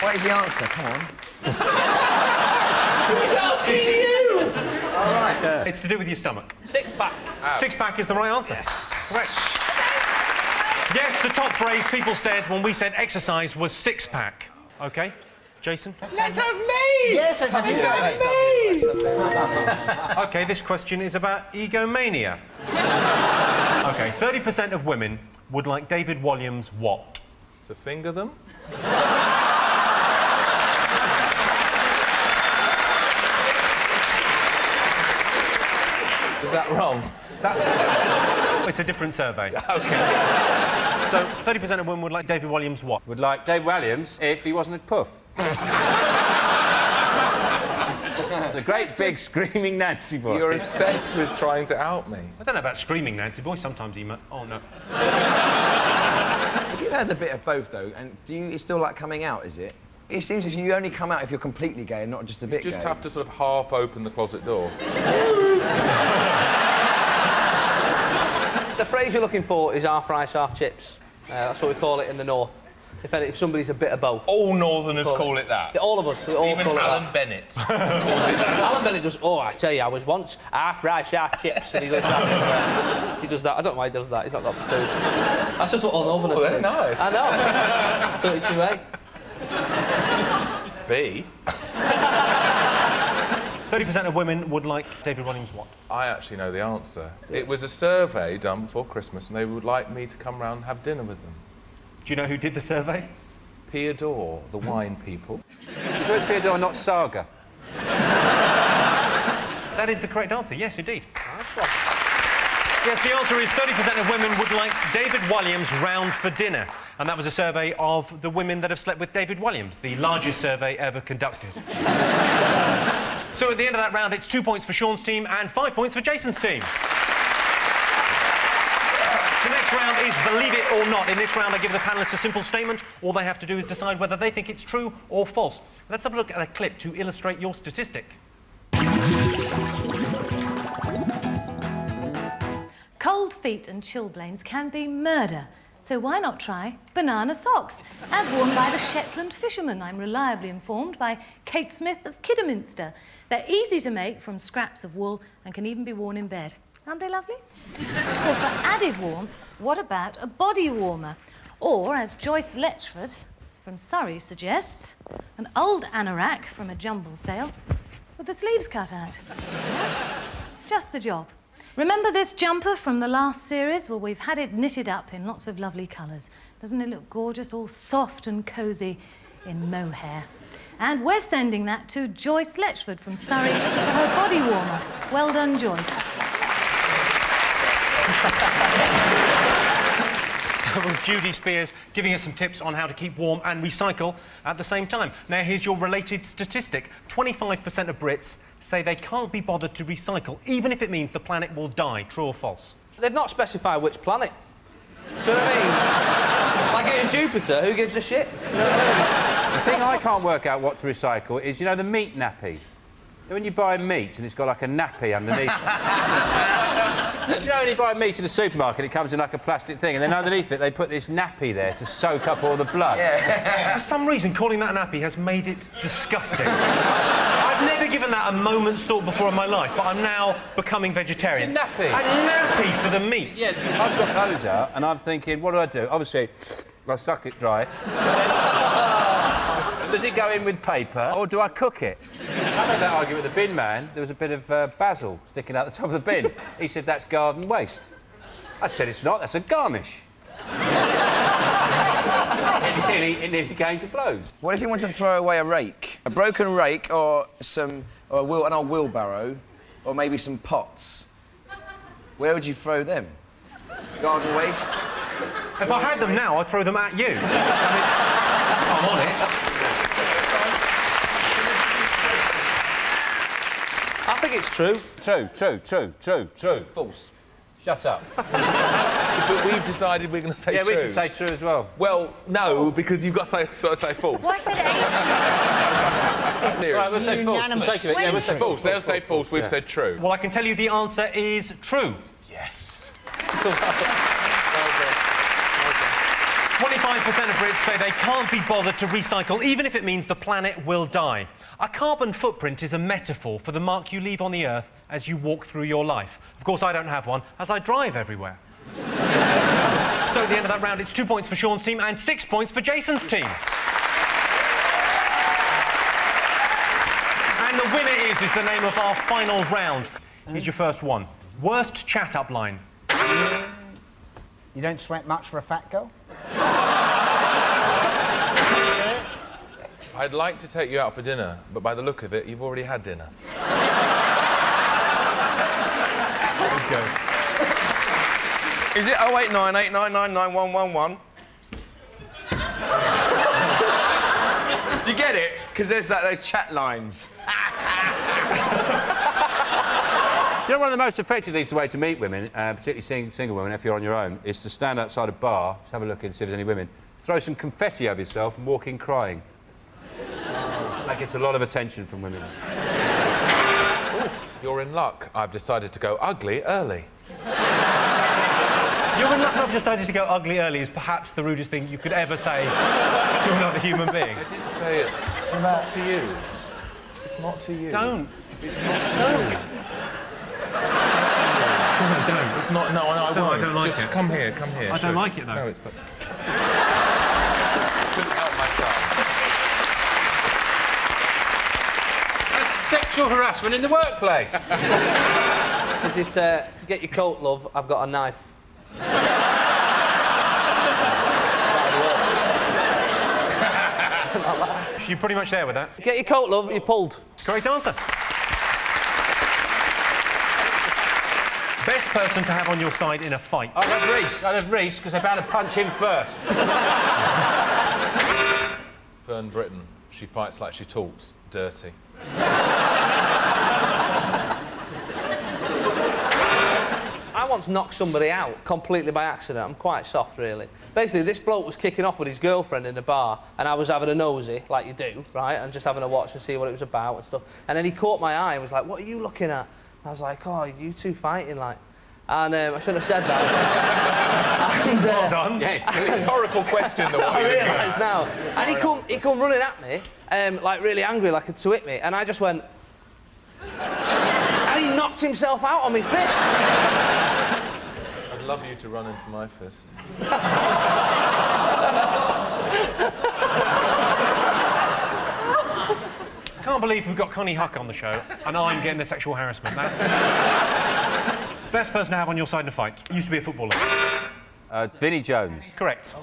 What is the answer? Come on. He's asking you! All right. It's to do with your stomach. Six-pack. Six-pack is the right answer. Yes. Correct. Yes, the top phrase people said when we said exercise was six-pack. OK. Jason? Let's have me! Yes, let's have you. OK, this question is about egomania. OK, 30% of women would like David Walliams what? To finger them? Is that wrong? It's a different survey. OK. So, 30% of women would like David Walliams what? Would like Dave Williams if he wasn't a puff. The great big screaming Nancy boy. You're obsessed with trying to out me. I don't know about screaming Nancy boy. Sometimes he... Oh, no. If you've had a bit of both, though, and it's still like coming out, is it? It seems as if you only come out if you're completely gay and not just a bit gay. You just have to sort of half open the closet door. The phrase you're looking for is half rice, half chips. That's what we call it in the north. If somebody's a bit of both. All Northerners call it that. Yeah, all of us. We all Even call Alan it that. Bennett. Alan Bennett does. Oh, I tell you, I was once half rice, half chips, and he does that. He does that. I don't know why he does that. He's not got food. That's just what all Northerners do. They're nice. I know. 32A. B. 30% of women would like David Williams what? I actually know the answer. It was a survey done before Christmas, and they would like me to come round and have dinner with them. Do you know who did the survey? Pia Dor, the wine people. You sure it's Pia Dor, not Saga? That is the correct answer, yes, indeed. Yes, the answer is 30% of women would like David Williams round for dinner. And that was a survey of the women that have slept with David Williams, the largest survey ever conducted. So at the end of that round, it's 2 points for Sean's team and 5 points for Jason's team. The next round is Believe It or Not. In this round, I give the panellists a simple statement. All they have to do is decide whether they think it's true or false. Let's have a look at a clip to illustrate your statistic. Cold feet and chilblains can be murder. So why not try banana socks, as worn by the Shetland fishermen, I'm reliably informed by Kate Smith of Kidderminster. They're easy to make from scraps of wool and can even be worn in bed. Aren't they lovely? Or for added warmth, what about a body warmer? Or, as Joyce Letchford from Surrey suggests, an old anorak from a jumble sale with the sleeves cut out. Just the job. Remember this jumper from the last series? Well, we've had it knitted up in lots of lovely colours. Doesn't it look gorgeous, all soft and cosy in mohair? And we're sending that to Joyce Letchford from Surrey for her body warmer. Well done, Joyce. That was Judy Spears giving us some tips on how to keep warm and recycle at the same time. Now, here's your related statistic. 25% of Brits say they can't be bothered to recycle, even if it means the planet will die. True or false? They've not specified which planet. Do you know what I mean? Like it was Jupiter, who gives a shit? You know what I mean? The thing I can't work out what to recycle is, you know, the meat nappy. You know, when you buy meat and it's got like a nappy underneath it. You know, when you buy meat in the supermarket, it comes in like a plastic thing, and then underneath it they put this nappy there to soak up all the blood. Yeah. For some reason, calling that a nappy has made it disgusting. I've never given that a moment's thought before in my life, but I'm now becoming vegetarian. It's a nappy. A nappy for the meat. Yes, I've got those out, and I'm thinking, what do I do? Obviously, I suck it dry. Does it go in with paper, or do I cook it? I had that argument with the bin man. There was a bit of basil sticking out the top of the bin. He said, that's garden waste. I said, it's not, that's a garnish. It nearly came to blows. What if you wanted to throw away a rake? A broken rake or an old wheelbarrow, or maybe some pots? Where would you throw them? Garden waste? If I had them now, I'd throw them at you. I mean, I'm honest. I think it's true. True. False. Shut up. But we've decided we're going to say true. Yeah, we can say true as well. Well, no, because you've got to say false. Why said it? Right, we'll say false. For the sake of it, yeah, we'll say false. They'll say false. We've said true. Well, I can tell you the answer is true. Yes. 25% of Brits say they can't be bothered to recycle, even if it means the planet will die. A carbon footprint is a metaphor for the mark you leave on the Earth as you walk through your life. Of course, I don't have one, as I drive everywhere. So at the end of that round, it's 2 points for Sean's team and 6 points for Jason's team. And the winner is the name of our finals round. Here's your first one. Worst chat-up line. You don't sweat much for a fat girl? I'd like to take you out for dinner, but by the look of it, you've already had dinner. Go. Is it 08989999111? Do you get it? Because there's those chat lines. Do you know one of the most effective things, the way to meet women, particularly single women, if you're on your own, is to stand outside a bar, just have a look and see if there's any women, throw some confetti over yourself and walk in crying. That gets a lot of attention from women. You're in luck. I've decided to go ugly early. You're in luck I've decided to go ugly early is perhaps the rudest thing you could ever say to another human being. I didn't say it. Not to you. It's not to you. Don't. It's not to Don't. you. No, don't. It's not. No, I won't. I don't like Just it. come here. Come here. I don't like it though. No, it's. Couldn't help myself. Sexual harassment in the workplace. Is it, get your coat, love, I've got a knife. You're pretty much there with that. Get your coat, love, you pulled. Correct answer. Best person to have on your side in a fight. I'd have Reese, because I'm bound to punch him first. Fern Britton. She fights like she talks. Dirty. I once knocked somebody out completely by accident. I'm quite soft, really. Basically, this bloke was kicking off with his girlfriend in a bar, and I was having a nosy, like you do, right, and just having a watch and see what it was about and stuff. And then he caught my eye and was like, "What are you looking at?" I was like, "Oh, you two fighting, like." And I shouldn't have said that. And, well done. Yeah, it's a rhetorical question. I realise now. And he come running at me, like really angry, like to hit me, and I just went. And he knocked himself out on my fist. I'd love you to run into my fist. I can't believe we've got Connie Huck on the show, and I'm getting the sexual harassment. Best person to have on your side in a fight. Used to be a footballer. Vinnie Jones. Correct.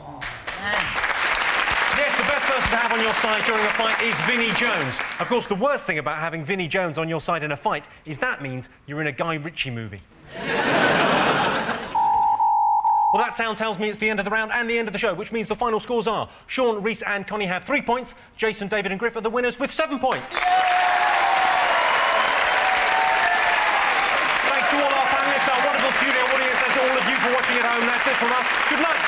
Yes, the best person to have on your side during a fight is Vinnie Jones. Of course, the worst thing about having Vinnie Jones on your side in a fight is that means you're in a Guy Ritchie movie. Well, that sound tells me it's the end of the round and the end of the show, which means the final scores are Sean, Reese and Connie have 3 points. Jason, David and Griff are the winners with 7 points. Thanks to all our panellists, our wonderful studio audience, and to all of you for watching at home. That's it from us. Good night.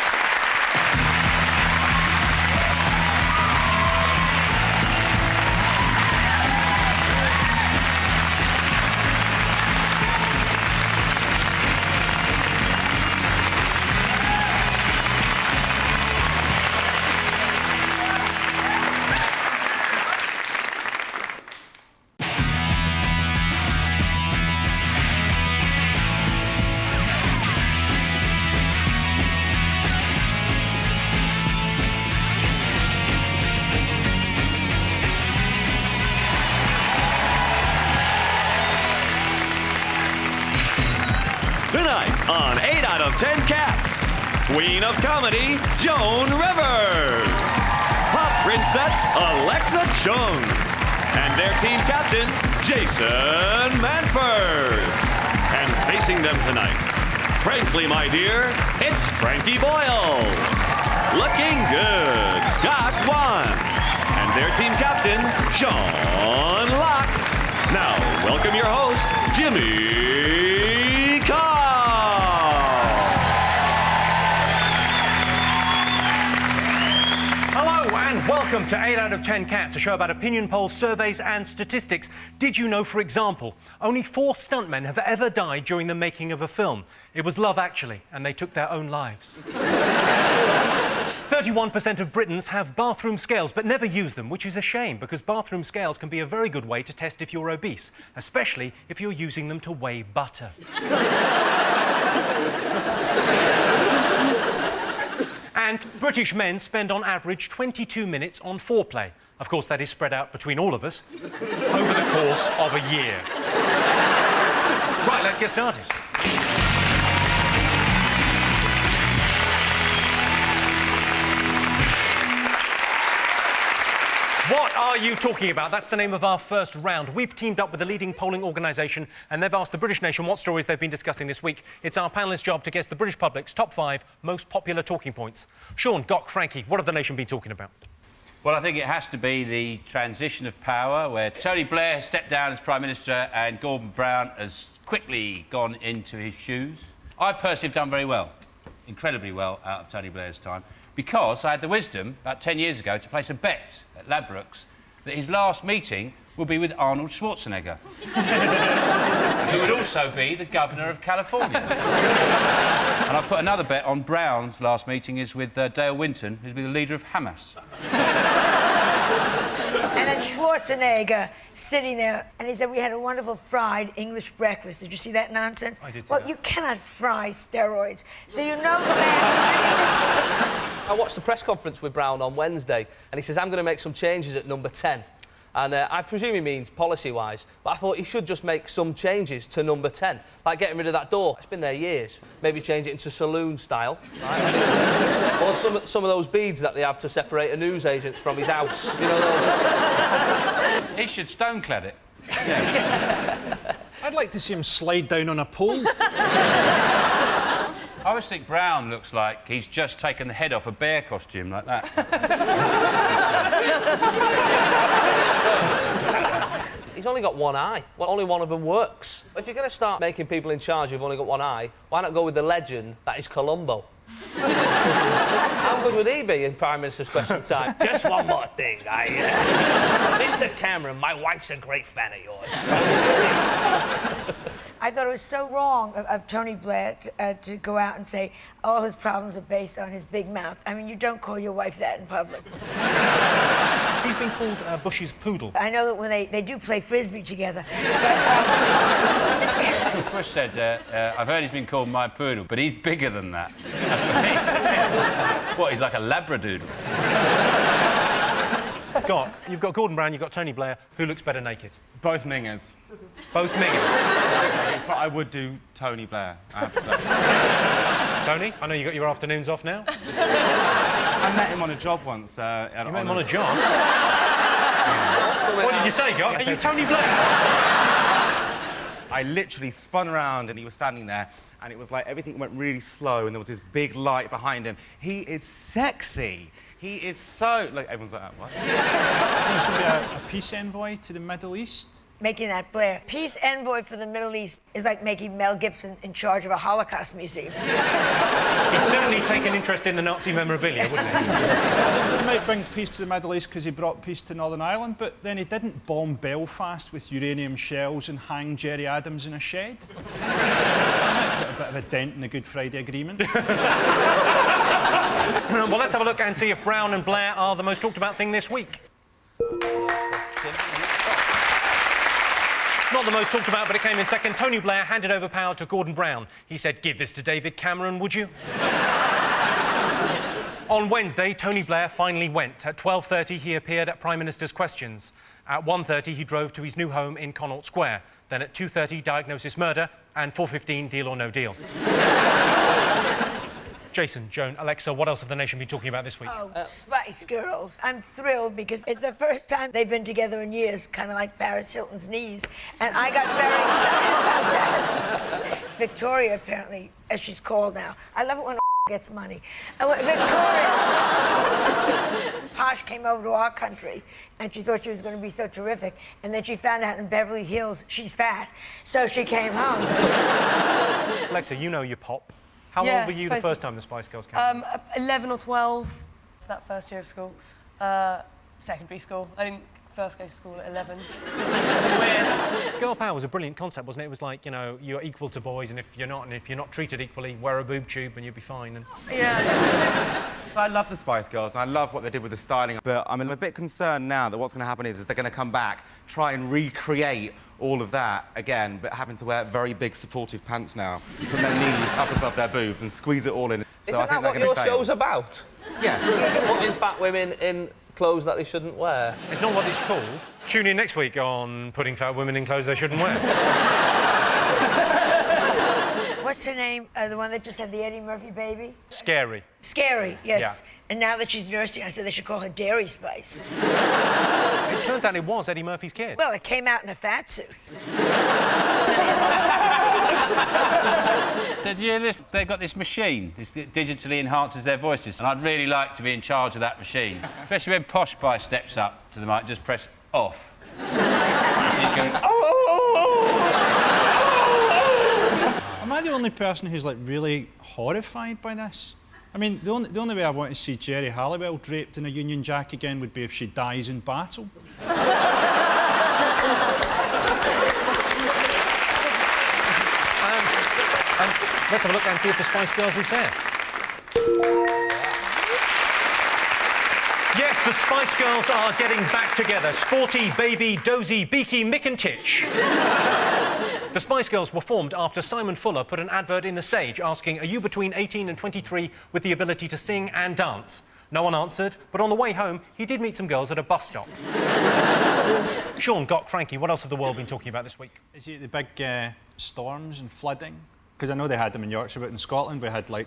Tonight on 8 out of 10 Cats, Queen of Comedy, Joan Rivers, Pop Princess, Alexa Chung, and their team captain, Jason Manford. And facing them tonight, frankly, my dear, it's Frankie Boyle. Looking good, got one. And their team captain, Sean Locke. Now, welcome your host, Jimmy Carr. Hello and welcome to 8 out of 10 Cats, a show about opinion polls, surveys and statistics. Did you know, for example, only 4 stuntmen have ever died during the making of a film? It was Love Actually, and they took their own lives. 31% of Britons have bathroom scales but never use them, which is a shame because bathroom scales can be a very good way to test if you're obese, especially if you're using them to weigh butter. And British men spend on average 22 minutes on foreplay. Of course, that is spread out between all of us over the course of a year. Right, let's get started. What are you talking about? That's the name of our first round. We've teamed up with a leading polling organisation and they've asked the British nation what stories they've been discussing this week. It's our panellists' job to guess the British public's top 5 most popular talking points. Sean, Gock, Frankie, what have the nation been talking about? Well, I think it has to be the transition of power, where Tony Blair has stepped down as Prime Minister and Gordon Brown has quickly gone into his shoes. I personally have done very well, incredibly well, out of Tony Blair's time, because I had the wisdom, about 10 years ago, to place a bet at Ladbrokes that his last meeting will be with Arnold Schwarzenegger, who would also be the Governor of California. And I put another bet on Brown's last meeting is with Dale Winton, who'll be the leader of Hamas. And then Schwarzenegger sitting there, and he said, we had a wonderful fried English breakfast. Did you see that nonsense? I did see Well, that. you cannot fry steroids. So you know the man... I watched the press conference with Brown on Wednesday, and he says, I'm going to make some changes at number 10. And I presume he means policy-wise, but I thought he should just make some changes to number 10, like getting rid of that door. It's been there years. Maybe change it into saloon style, right? Or some of those beads that they have to separate a newsagents from his house. You know those? He should stoneclad it. I'd like to see him slide down on a pole. I always think Brown looks like he's just taken the head off a bear costume like that. He's only got one eye. Well, only one of them works. If you're going to start making people in charge who've only got one eye, why not go with the legend that is Columbo? How good would he be in Prime Minister's Question Time? Just one more thing. Mr. Cameron, my wife's a great fan of yours. I thought it was so wrong of Tony Blair to go out and say all his problems are based on his big mouth. I mean, you don't call your wife that in public. He's been called Bush's poodle. I know that when they do play Frisbee together. But, Bush said, I've heard he's been called my poodle, but he's bigger than that. That's what What, he's like a labradoodle? You've got Gordon Brown, you've got Tony Blair. Who looks better naked? Both mingers. Both mingers? But I would do Tony Blair, I have to say. Tony, I know you got your afternoons off now. I met him on a job once. You met him on a job? What did you say, Gok? Are you Tony Blair? I literally spun around and he was standing there and it was like everything went really slow and there was this big light behind him. He is sexy. He is so... Like, everyone's like, what? He's going to be a peace envoy to the Middle East. making that Blair. Peace envoy for the Middle East is like making Mel Gibson in charge of a Holocaust museum. He'd certainly take an interest in the Nazi memorabilia, wouldn't he? He might bring peace to the Middle East because he brought peace to Northern Ireland, but then he didn't bomb Belfast with uranium shells and hang Gerry Adams in a shed. He might put a bit of a dent in the Good Friday Agreement. Well, let's have a look and see if Brown and Blair are the most talked about thing this week. Not the most talked about, but it came in second. Tony Blair handed over power to Gordon Brown. He said, "Give this to David Cameron, would you?" On Wednesday, Tony Blair finally went. At 12:30, he appeared at Prime Minister's Questions. At 1:30, he drove to his new home in Connaught Square. Then at 2:30, diagnosis murder, and 4:15, deal or no deal. Jason, Joan, Alexa, what else have the nation been talking about this week? Oh, Spice Girls. I'm thrilled because it's the first time they've been together in years, kind of like Paris Hilton's knees, and I got very excited about that. Victoria, apparently, as she's called now. I love it when gets money. And when Victoria... Posh came over to our country, and she thought she was going to be so terrific, and then she found out in Beverly Hills she's fat, so she came home. Alexa, you know your pop. How Yeah, old were you the first time the Spice Girls came? 11 or 12, for that first year of school. Secondary school. I didn't first go to school at 11. Weird. Girl power was a brilliant concept, wasn't it? It was like, you know, you're equal to boys, and if you're not treated equally, wear a boob tube and you'll be fine. And... Yeah. I love the Spice Girls, and I love what they did with the styling, but I'm a bit concerned now that what's going to happen is they're going to come back, try and recreate all of that again, but having to wear very big supportive pants now, put their knees up above their boobs and squeeze it all in. Isn't that what your show's about? Yeah. Putting fat women in clothes that they shouldn't wear. It's not what it's called. Tune in next week on putting fat women in clothes they shouldn't wear. What's her name? The one that just had the Eddie Murphy baby? Scary. Scary, yes. Yeah. And now that she's nursing, I said they should call her Dairy Spice. It turns out it was Eddie Murphy's kid. Well, it came out in a fat suit. Did you listen? They've got this machine. This digitally enhances their voices. And I'd really like to be in charge of that machine. Especially when Posh Pie steps up to the mic, just press off. He's going, Am I the only person who's, like, really horrified by this? I mean, the only way I want to see Jerry Halliwell draped in a Union Jack again would be if she dies in battle. Let's have a look and see if the Spice Girls is there. Yes, the Spice Girls are getting back together. Sporty, Baby, Dozy, Beaky, Mick and Titch. The Spice Girls were formed after Simon Fuller put an advert in The Stage asking, "Are you between 18 and 23 with the ability to sing and dance?" No one answered, but on the way home, he did meet some girls at a bus stop. Sean, Doc, Frankie, what else have the world been talking about this week? Is it the big storms and flooding? Because I know they had them in Yorkshire, but in Scotland we had, like,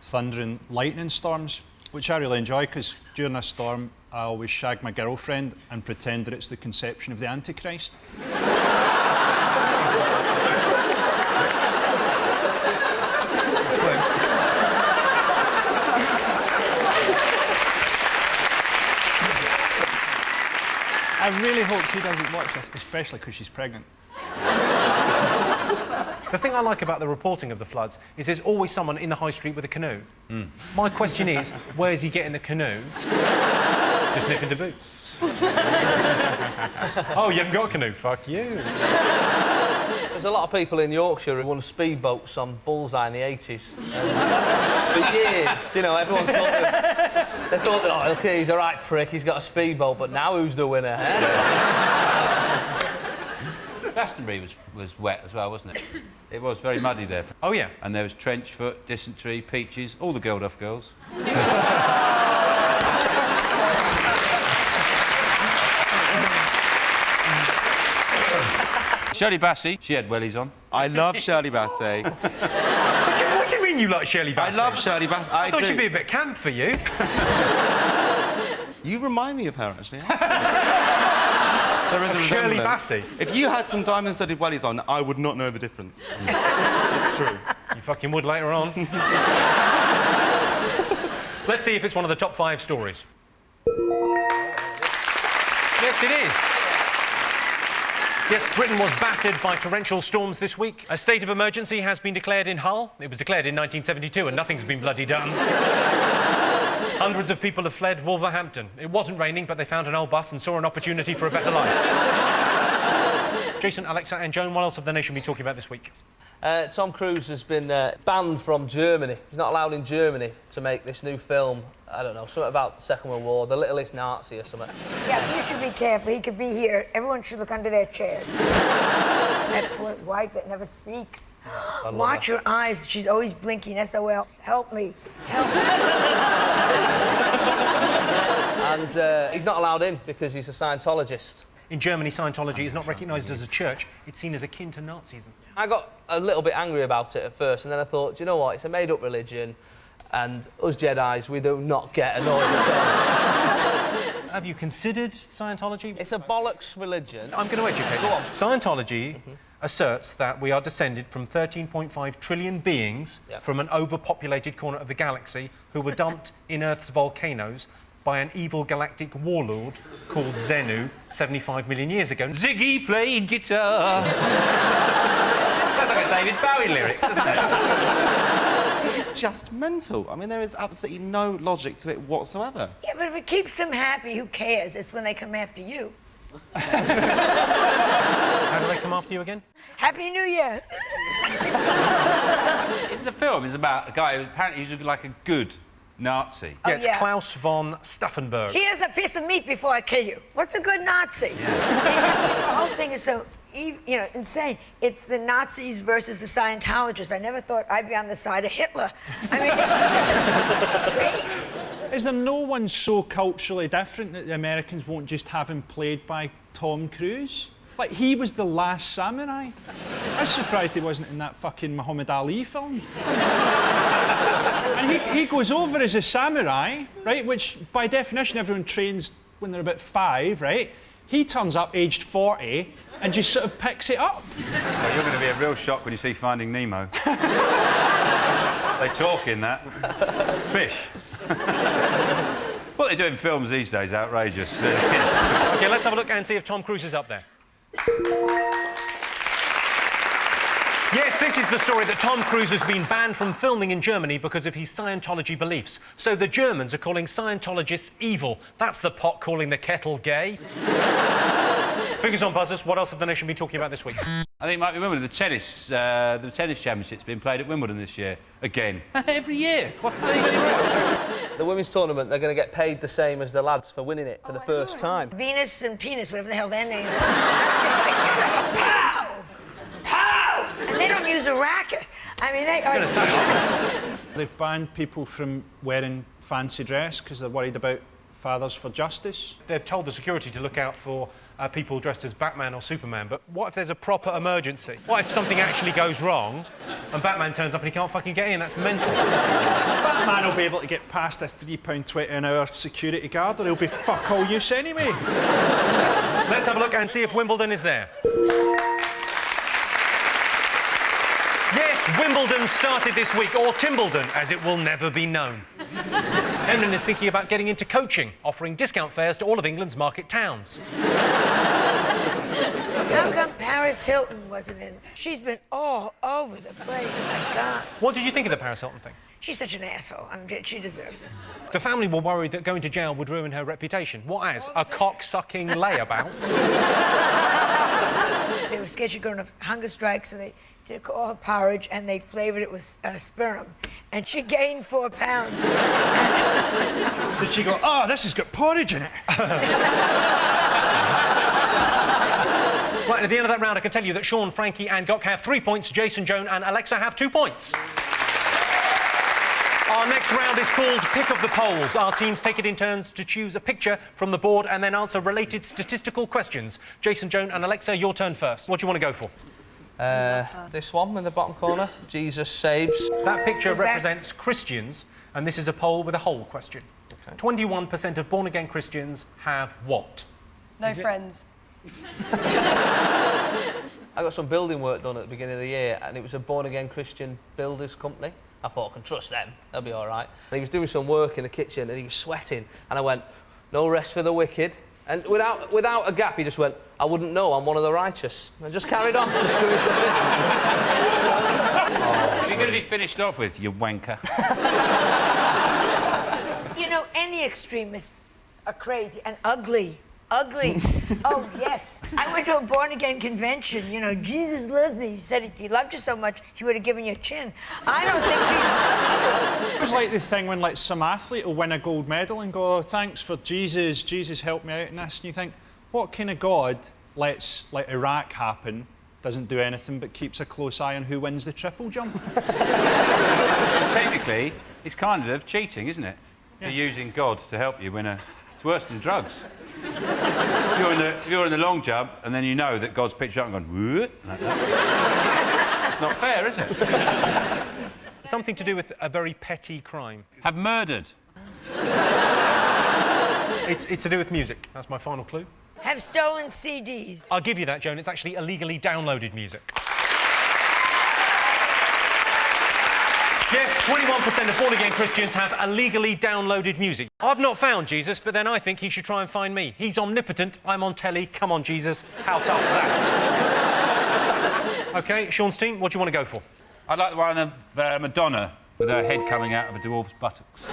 thunder and lightning storms, which I really enjoy, because during a storm, I always shag my girlfriend and pretend that it's the conception of the Antichrist. I really hope she doesn't watch this, especially because she's pregnant. The thing I like about the reporting of the floods is there's always someone in the high street with a canoe. My question is, where's he getting the canoe? Just nipping the boots. Oh, you haven't got a canoe? Fuck you. There's a lot of people in Yorkshire who won speedboats on Bullseye in the 80s. For years, you know, everyone thought they thought that, oh, OK, he's a right prick, he's got a speedboat, but now who's the winner, Glastonbury was wet as well, wasn't it? It was very muddy there. Oh, yeah. And there was Trenchfoot, Dysentery, Peaches, all the Geldof girls. Shirley Bassey, she had wellies on. I love Shirley Bassey. What do you mean you like Shirley Bassey? I love Shirley Bassey. I thought she'd be a bit camp for you. You remind me of her, actually. There is a Shirley resemblance. Bassey? If you had some diamond-studded wellies on, I would not know the difference. It's true. You fucking would later on. Let's see if it's one of the top 5 stories. Yes, it is. Yes, Britain was battered by torrential storms this week. A state of emergency has been declared in Hull. It was declared in 1972 and nothing's been bloody done. Hundreds of people have fled Wolverhampton. It wasn't raining, but they found an old bus and saw an opportunity for a better life. Jason, Alexa and Joan, what else have the nation been talking about this week? Tom Cruise has been banned from Germany. He's not allowed in Germany to make this new film. I don't know, something about the Second World War, the littlest Nazi or something. Yeah, you should be careful. He could be here. Everyone should look under their chairs. That poor wife that never speaks. Watch her eyes. She's always blinking. SOL. Help me. Help me. And he's not allowed in because he's a Scientologist. In Germany, Scientology is not recognised as a church. It's seen as akin to Nazism. I got a little bit angry about it at first, and then I thought, do you know what? It's a made-up religion, and us Jedis, we do not get annoyed at all. Have you considered Scientology? It's a bollocks religion. I'm going to educate you. Go on. Scientology asserts that we are descended from 13.5 trillion beings from an overpopulated corner of the galaxy who were dumped in Earth's volcanoes by an evil galactic warlord called Xenu 75 million years ago. Ziggy playing guitar. Sounds like a David Bowie lyric, doesn't it? It's just mental. I mean, there is absolutely no logic to it whatsoever. Yeah, but if it keeps them happy, who cares? It's when they come after you. How do they come after you again? Happy New Year. It's a film. It's about a guy who apparently was like a good Nazi. Yeah, it's Klaus von Stauffenberg. Here's a piece of meat before I kill you. What's a good Nazi? The whole thing is so, insane. It's the Nazis versus the Scientologists. I never thought I'd be on the side of Hitler. I mean, it's crazy. Is there no one so culturally different that the Americans won't just have him played by Tom Cruise? Like, he was the last samurai. I was surprised he wasn't in that fucking Muhammad Ali film. And he goes over as a samurai, right, which, by definition, everyone trains when they're about 5, right? He turns up aged 40 and just sort of picks it up. Well, you're going to be a real shock when you see Finding Nemo. They talk in that. Fish. What they do in films these days, outrageous. OK, let's have a look and see if Tom Cruise is up there. Yes, this is the story that Tom Cruise has been banned from filming in Germany because of his Scientology beliefs. So the Germans are calling Scientologists evil. That's the pot calling the kettle gay. Fingers on buzzers, what else have the nation been talking about this week? I think you might remember the tennis championship's been played at Wimbledon this year. Again. Every year. What are they going to do? The women's tournament, they're going to get paid the same as the lads for winning it for the first time. Venus and Penis, whatever the hell their names are. Pow! Pow! And they don't use use a racket. I mean, they are... They've banned people from wearing fancy dress because they're worried about Fathers for Justice. They've told the security to look out for people dressed as Batman or Superman, but what if there's a proper emergency? What if something actually goes wrong and Batman turns up and he can't fucking get in? That's mental. Batman will be able to get past a £3.20 an hour security guard, or he'll be fuck all use anyway. Let's have a look and see if Wimbledon is there. Yes, Wimbledon started this week, or Timbledon, as it will never be known. Emlyn is thinking about getting into coaching, offering discount fares to all of England's market towns. How come Paris Hilton wasn't in? She's been all over the place, my God. What did you think of the Paris Hilton thing? She's such an asshole. I mean, she deserves it. The family were worried that going to jail would ruin her reputation. What as? A cock-sucking layabout? They were scared she'd go on a hunger strike, so they took all her porridge and they flavoured it with sperm. And she gained 4 pounds. Did she go, oh, this has got porridge in it? Right, at the end of that round, I can tell you that Sean, Frankie and Gok have 3 points, Jason, Joan and Alexa have 2 points. Our next round is called Pick of the Polls. Our teams take it in turns to choose a picture from the board and then answer related statistical questions. Jason, Joan and Alexa, your turn first. What do you want to go for? This one in the bottom corner. Jesus saves. That picture represents Christians, and this is a poll with a whole question. Okay. 21% of born-again Christians have what? No friends. I got some building work done at the beginning of the year, and it was a born-again Christian builders company. I thought I can trust them, they'll be all right. And he was doing some work in the kitchen, and he was sweating, and I went, no rest for the wicked. And without a gap, he just went, I wouldn't know, I'm one of the righteous. And just carried on, just screwing stuff in. Oh. You're going to be finished off with, you wanker. You know, any extremists are crazy and ugly. Ugly. Oh, yes. I went to a born-again convention. You know, Jesus loves me. He said if he loved you so much, he would have given you a chin. I don't think Jesus loves you. It was like the thing when, like, some athlete will win a gold medal and go, oh, thanks for Jesus, Jesus helped me out in this. And you think, what kind of God lets, like, Iraq happen, doesn't do anything but keeps a close eye on who wins the triple jump? Technically, it's kind of cheating, isn't it? Yeah. You're using God to help you win a... It's worse than drugs. You're in the long jump, and then you know that God's picked you up and gone, whoop, like that. It's not fair, is it? Something to do with a very petty crime. Have murdered. It's to do with music. That's my final clue. Have stolen CDs. I'll give you that, Joan. It's actually illegally downloaded music. Yes, 21% of born-again Christians have illegally downloaded music. I've not found Jesus, but then I think he should try and find me. He's omnipotent, I'm on telly. Come on, Jesus, how tough's that? OK, Sean's team, what do you want to go for? I'd like the one of Madonna, with her head coming out of a dwarf's buttocks.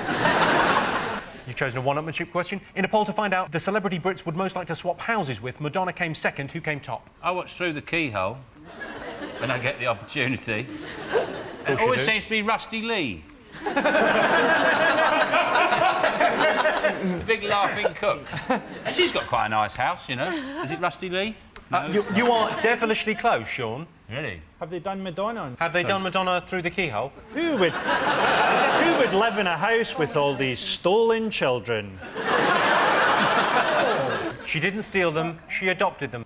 You've chosen a one-upmanship question. In a poll to find out the celebrity Brits would most like to swap houses with, Madonna came second. Who came top? I watch Through the Keyhole when I get the opportunity. It always seems to be Rusty Lee. The big laughing cook. And she's got quite a nice house, you know. Is it Rusty Lee? No. You are devilishly close, Sean. Really? Have they done Madonna? Have they done Madonna Through the Keyhole? Who would live in a house with all these stolen children? She didn't steal them, she adopted them.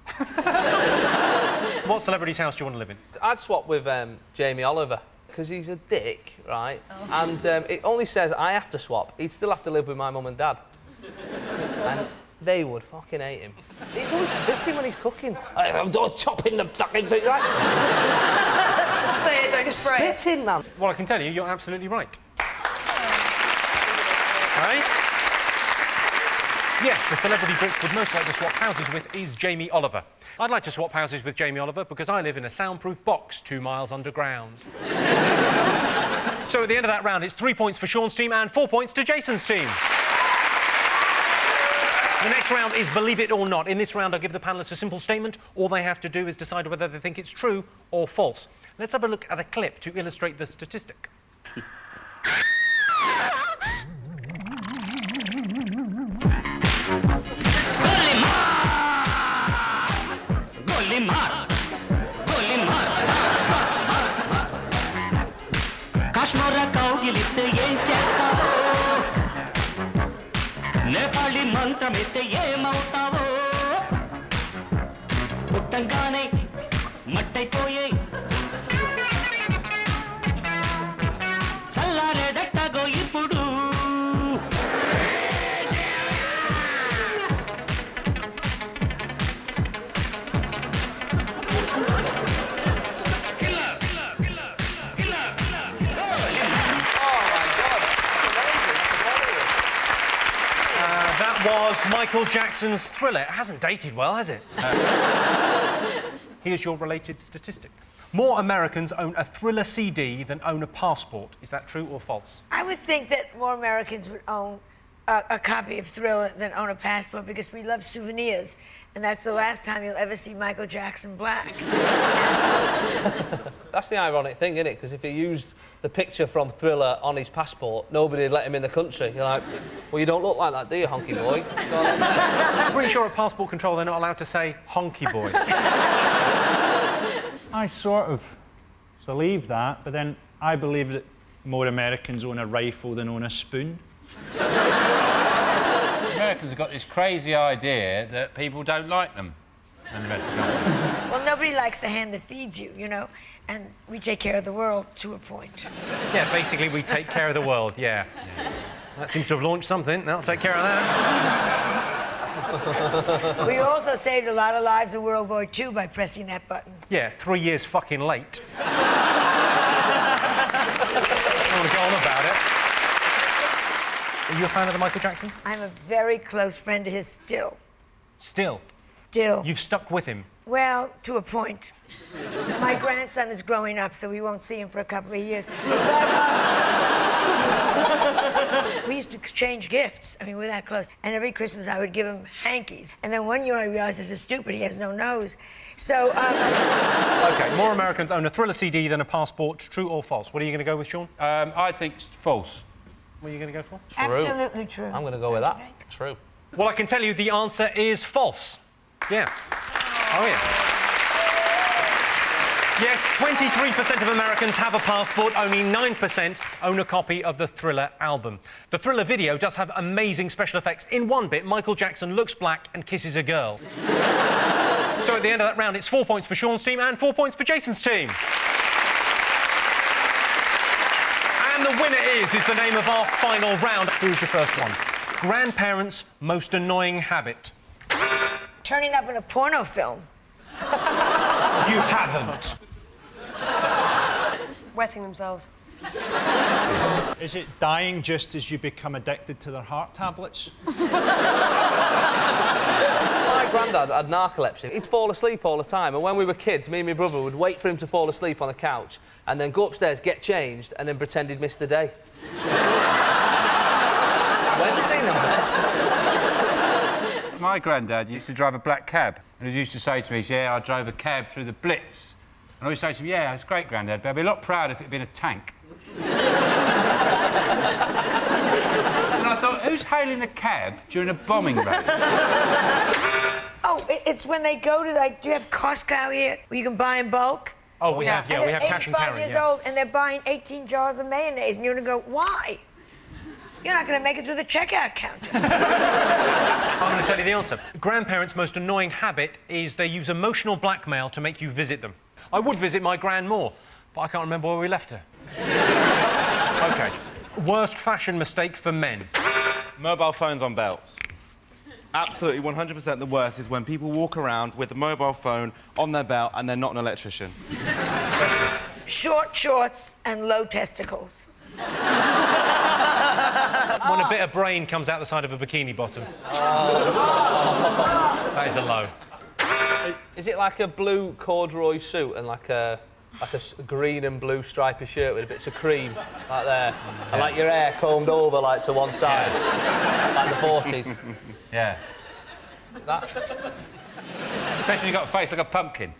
What celebrity's house do you want to live in? I'd swap with Jamie Oliver, because he's a dick, right? Oh. And it only says I have to swap. He'd still have to live with my mum and dad. And they would fucking hate him. He's always spitting when he's cooking. I'm chopping the fucking thing. Like... Say it, don't spray it. Spitting, man. Well, I can tell you, you're absolutely right. Right? Yes, the celebrity Brits would most like to swap houses with is Jamie Oliver. I'd like to swap houses with Jamie Oliver because I live in a soundproof box 2 miles underground. So at the end of that round, it's 3 points for Sean's team and 4 points to Jason's team. The next round is Believe It or Not. In this round, I'll give the panellists a simple statement. All they have to do is decide whether they think it's true or false. Let's have a look at a clip to illustrate the statistic. మంత్రమిస్తే ఏమవుతావో పుట్టంగానే మట్టైపోయే చల్లారేదట్టగో ఇప్పుడు That was Michael Jackson's Thriller. It hasn't dated well, has it? Here's your related statistic. More Americans own a Thriller CD than own a passport. Is that true or false? I would think that more Americans would own a copy of Thriller than own a passport because we love souvenirs, and that's the last time you'll ever see Michael Jackson black. That's the ironic thing, isn't it? Because if he used the picture from Thriller on his passport, nobody would let him in the country. You're like, well, you don't look like that, do you, honky boy? I'm pretty sure at passport control they're not allowed to say honky boy. I sort of believe that, but then I believe that more Americans own a rifle than own a spoon. Americans have got this crazy idea that people don't like them. And the rest of them. Well, nobody likes the hand that feeds you, you know, and we take care of the world to a point. Yeah, basically we take care of the world, yeah. That seems to have launched something. I'll take care of that. We also saved a lot of lives in World War II by pressing that button. Yeah, 3 years fucking late. I don't want to go on about it. Are you a fan of the Michael Jackson? I'm a very close friend of his still. Still? Still. You've stuck with him? Well, to a point. My grandson is growing up, so we won't see him for a couple of years. But we used to exchange gifts. I mean, we're that close. And every Christmas I would give him hankies. And then one year I realized this is stupid. He has no nose. So, OK, more Americans own a Thriller CD than a passport. True or false? What are you going to go with, Sean? I think it's false. What are you going to go for? True. Absolutely true. I'm going to go with that. True. Well, I can tell you the answer is false. Yeah. Oh, yeah. Yes, 23% of Americans have a passport, only 9% own a copy of the Thriller album. The Thriller video does have amazing special effects. In one bit, Michael Jackson looks black and kisses a girl. So at the end of that round, it's 4 points for Sean's team and 4 points for Jason's team. And the winner is the name of our final round. Who's your first one? Grandparents' most annoying habit. turning up in a porno film. You haven't. Wetting themselves. Is it dying just as you become addicted to their heart tablets? My granddad had narcolepsy. He'd fall asleep all the time, and when we were kids, me and my brother would wait for him to fall asleep on the couch and then go upstairs, get changed, and then pretend he'd missed the day. Wednesday night. My granddad used to drive a black cab, and he used to say to me, yeah, I drove a cab through the Blitz. And I always say to him, yeah, it's great, Grandad, but I'd be a lot prouder if it had been a tank. And I thought, who's hailing a cab during a bombing raid? Oh, it's when they go to, like, do you have Costco here where you can buy in bulk? Oh, we have, yeah, we have cash and carry. They're 85 years old and they're buying 18 jars of mayonnaise, and you're going to go, why? You're not going to make it through the checkout counter. I'm going to tell you the answer. Grandparents' most annoying habit is they use emotional blackmail to make you visit them. I would visit my gran more, but I can't remember where we left her. OK. Worst fashion mistake for men. Mobile phones on belts. Absolutely 100% the worst is when people walk around with a mobile phone on their belt and they're not an electrician. Short shorts and low testicles. When a bit of brain comes out the side of a bikini bottom. That is a low. Is it like a blue corduroy suit and like a green and blue stripy shirt with bits of cream, like there, and like your hair combed over like to one side, like the 40s? Yeah. That? Especially you've got a face like a pumpkin.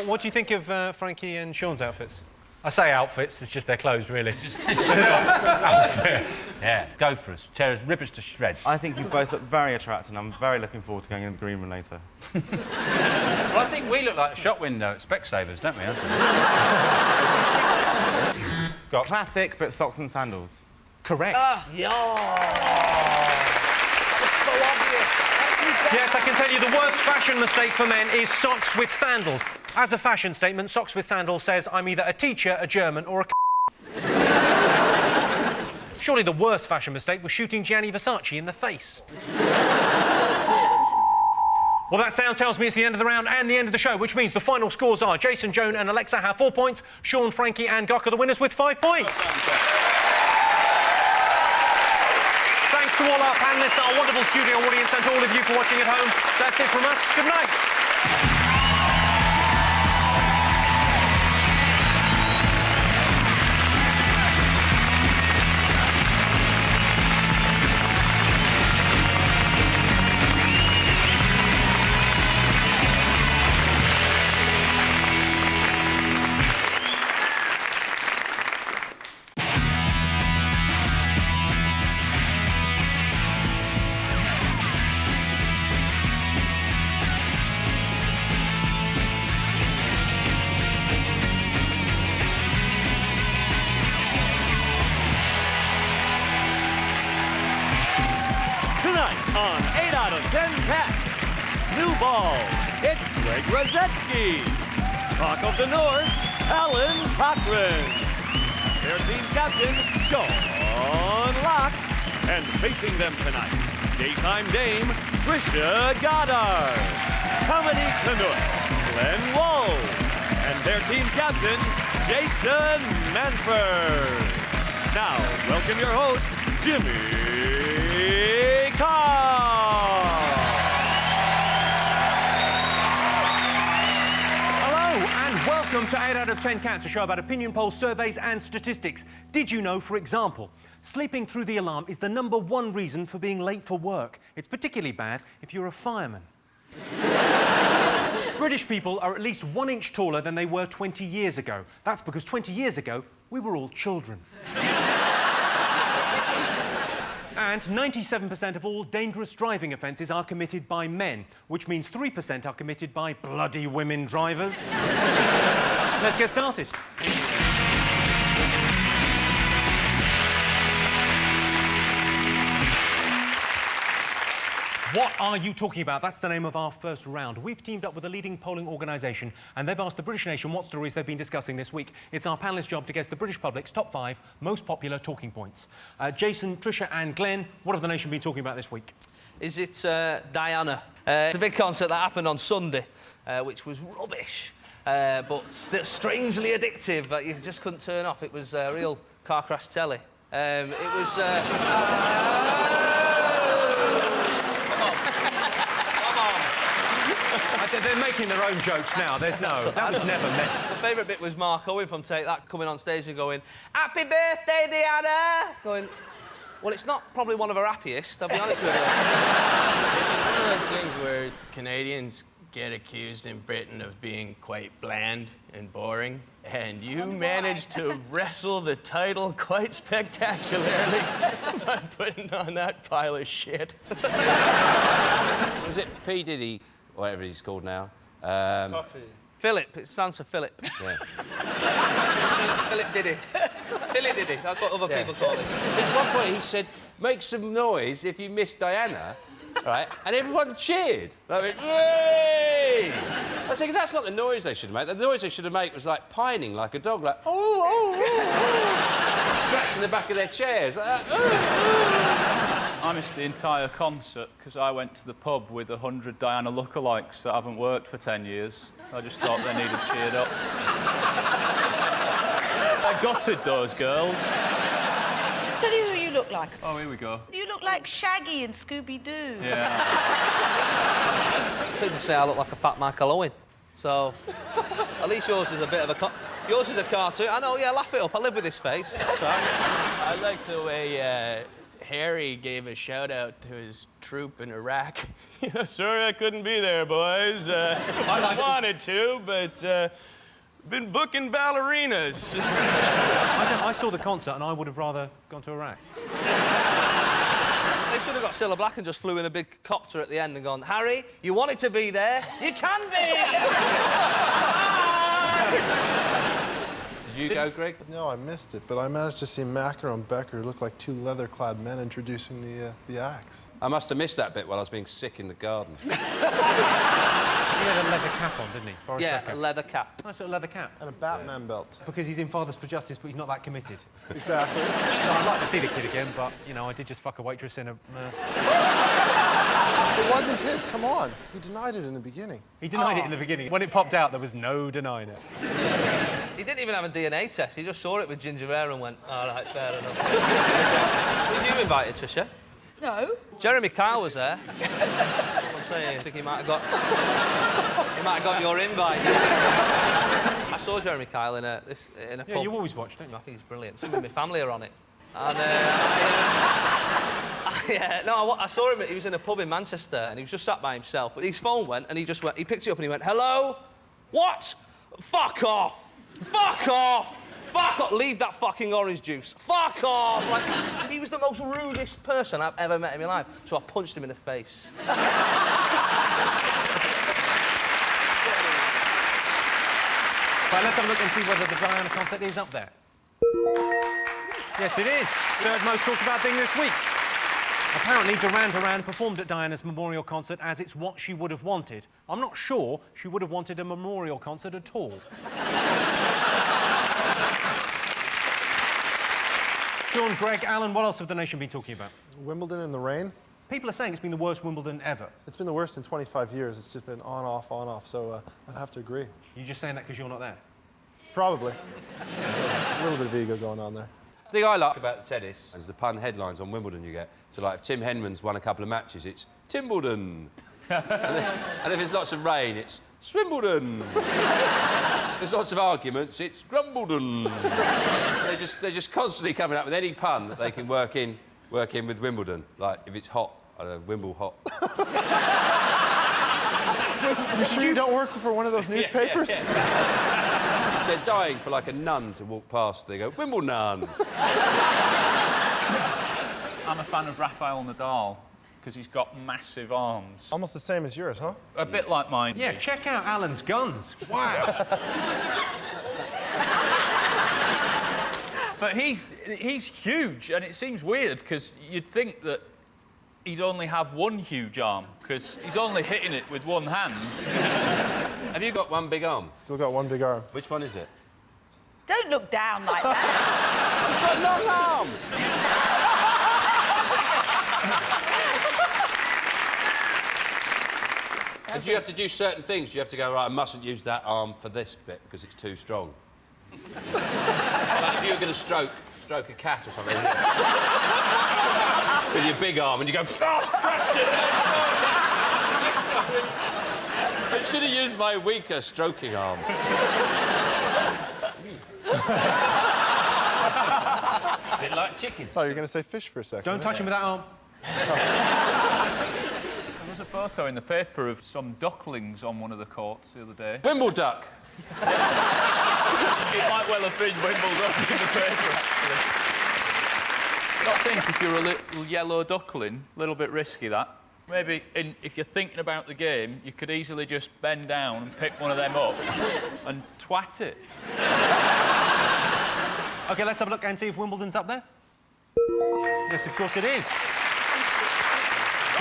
What do you think of Frankie and Sean's outfits? I say outfits, it's just their clothes, really. Outfit. Yeah, go for us. Tear us, rip us to shreds. I think you both look very attractive, and I'm very looking forward to going in the green room later. Well, I think we look like a shop window at Specsavers, don't we? Got classic, but socks and sandals. Correct. Yeah. That was so obvious. Yes, I can tell you the worst fashion mistake for men is socks with sandals. As a fashion statement, socks with sandals says I'm either a teacher, a German, or a Surely the worst fashion mistake was shooting Gianni Versace in the face. Well, that sound tells me it's the end of the round and the end of the show, which means the final scores are Jason, Joan and Alexa have 4 points, Sean, Frankie and Gok are the winners with 5 points. Thanks to all our panellists, our wonderful studio audience and to all of you for watching at home. That's it from us. Good night. On 8 out of 10 Cats, new ball, it's Greg Rosetsky. Talk of the North, Alan Cochran. Their team captain, Sean Locke. And facing them tonight, daytime dame, Trisha Goddard. Comedy Canuck, Glenn Wool. And their team captain, Jason Manford. Now, welcome your host, Jimmy Carr. Hello and welcome to 8 out of 10 Cats, a show about opinion polls, surveys and statistics. Did you know, for example, sleeping through the alarm is the #1 reason for being late for work? It's particularly bad if you're a fireman. British people are at least 1 inch taller than they were 20 years ago. That's because 20 years ago, we were all children. And 97% of all dangerous driving offences are committed by men, which means 3% are committed by bloody women drivers. Let's get started. What are you talking about? That's the name of our first round. We've teamed up with a leading polling organisation and they've asked the British nation what stories they've been discussing this week. It's our panellist job to guess the British public's top 5 most popular talking points. Jason, Trisha and Glenn, what have the nation been talking about this week? Is it Diana? It's a big concert that happened on Sunday, which was rubbish, but strangely addictive that you just couldn't turn off. It was real car crash telly. It was... They're making their own jokes now. There's no... That was never meant. My favourite bit was Mark Owen from Take That coming on stage and going, "Happy birthday, Diana!" Going, well, it's not probably one of her happiest, I'll be honest with you. One of those things where Canadians get accused in Britain of being quite bland and boring, and you managed to wrestle the title quite spectacularly by putting on that pile of shit. Was it P. Diddy, whatever he's called now? Puffy. Philip, it stands for Philip. Yeah. Philip Diddy. Philly Diddy, that's what other people call it. At one point he said, "Make some noise if you miss Diana," right? And everyone cheered. They went, "Yay!" I was thinking, that's not the noise they should have made. The noise they should have made was like pining like a dog, like, "Oh, oh, oh, oh." Scratching the back of their chairs, like that. "Oh, oh." I missed the entire concert because I went to the pub with 100 Diana lookalikes that haven't worked for 10 years. I just thought they needed cheered up. I gutted those girls. I'll tell you who you look like. Oh, here we go. You look like Shaggy and Scooby-Doo. Yeah. People say I look like a fat Michael Owen. So, at least yours is a bit of a... Yours is a cartoon. I know, yeah, laugh it up. I live with this face. That's right. I like the way Harry gave a shout-out to his troop in Iraq. Sorry I couldn't be there, boys. I wanted to, but Been booking ballerinas. I saw the concert and I would have rather gone to Iraq. They should have got Cilla Black and just flew in a big copter at the end and gone, Harry, you wanted to be there, you can be! Did you go, Greg? No, I missed it, but I managed to see Macker and Becker look like two leather-clad men introducing the acts. I must have missed that bit while I was being sick in the garden. He had a leather cap on, didn't he? Boris Yeah, Becker. a leather cap. Nice little leather cap. And a Batman belt. Because he's in Fathers for Justice, but he's not that committed. Exactly. No, I'd like to see the kid again, but, you know, I did just fuck a waitress in a... It wasn't his, come on. He denied it in the beginning. He denied it in the beginning. When it popped out, there was no denying it. He didn't even have a DNA test. He just saw it with ginger hair and went, all right, fair enough. Was you invited, Tricia? No. Jeremy Kyle was there. That's what I'm saying. I think he might have got your invite. I saw Jeremy Kyle in a Yeah, pub. you always watch, don't you? I think he's brilliant. Some of my family are on it. And, I saw him. He was in a pub in Manchester, and he was just sat by himself. But his phone went, and he picked it up, and he went, "Hello, what? Fuck off! Fuck off! Fuck off! Leave that fucking orange juice! Fuck off!" Like, he was the most rudest person I've ever met in my life. So I punched him in the face. Right, let's have a look and see whether the Diana concert is up there. Yes, it is. Third most talked about thing this week. Apparently, Duran Duran performed at Diana's memorial concert as it's what she would have wanted. I'm not sure she would have wanted a memorial concert at all. Sean, Greg, Alan, what else have the nation been talking about? Wimbledon in the rain. People are saying it's been the worst Wimbledon ever. It's been the worst in 25 years. It's just been on, off, so I'd have to agree. You're just saying that because you're not there? Probably. A little bit of ego going on there. The thing I like about the tennis is the pun headlines on Wimbledon you get. So, like, if Tim Henman's won a couple of matches, it's Timbledon. and if there's lots of rain, it's Swimbledon. There's lots of arguments, it's Grumbledon. They're just constantly coming up with any pun that they can work in with Wimbledon. Like, if it's hot, I don't know, Wimble hot. You sure you don't work for one of those newspapers? Yeah. They're dying for, like, a nun to walk past. They go, Wimbledon. I'm a fan of Rafael Nadal because he's got massive arms. Almost the same as yours, huh? A bit like mine. Yeah, check out Alan's guns. Wow. But he's huge, and it seems weird because you'd think that he'd only have one huge arm because he's only hitting it with one hand. Have you got one big arm? Still got one big arm. Which one is it? Don't look down like that. He's got long arms. And do you have to do certain things? Do you have to go, right, I mustn't use that arm for this bit because it's too strong? Like if you were going to stroke a cat or something with your big arm and you go, oh, crushed it! I should have used my weaker stroking arm. A bit like chicken. Oh, you're going to say fish for a second. Don't touch him with that arm. There was a photo in the paper of some ducklings on one of the courts the other day. Wimbleduck. It might well have been Wimbledon in the paper, actually. I think if you're a little yellow duckling, a little bit risky, that. Maybe if you're thinking about the game, you could easily just bend down and pick one of them up and twat it. OK, let's have a look and see if Wimbledon's up there. Yes, of course it is.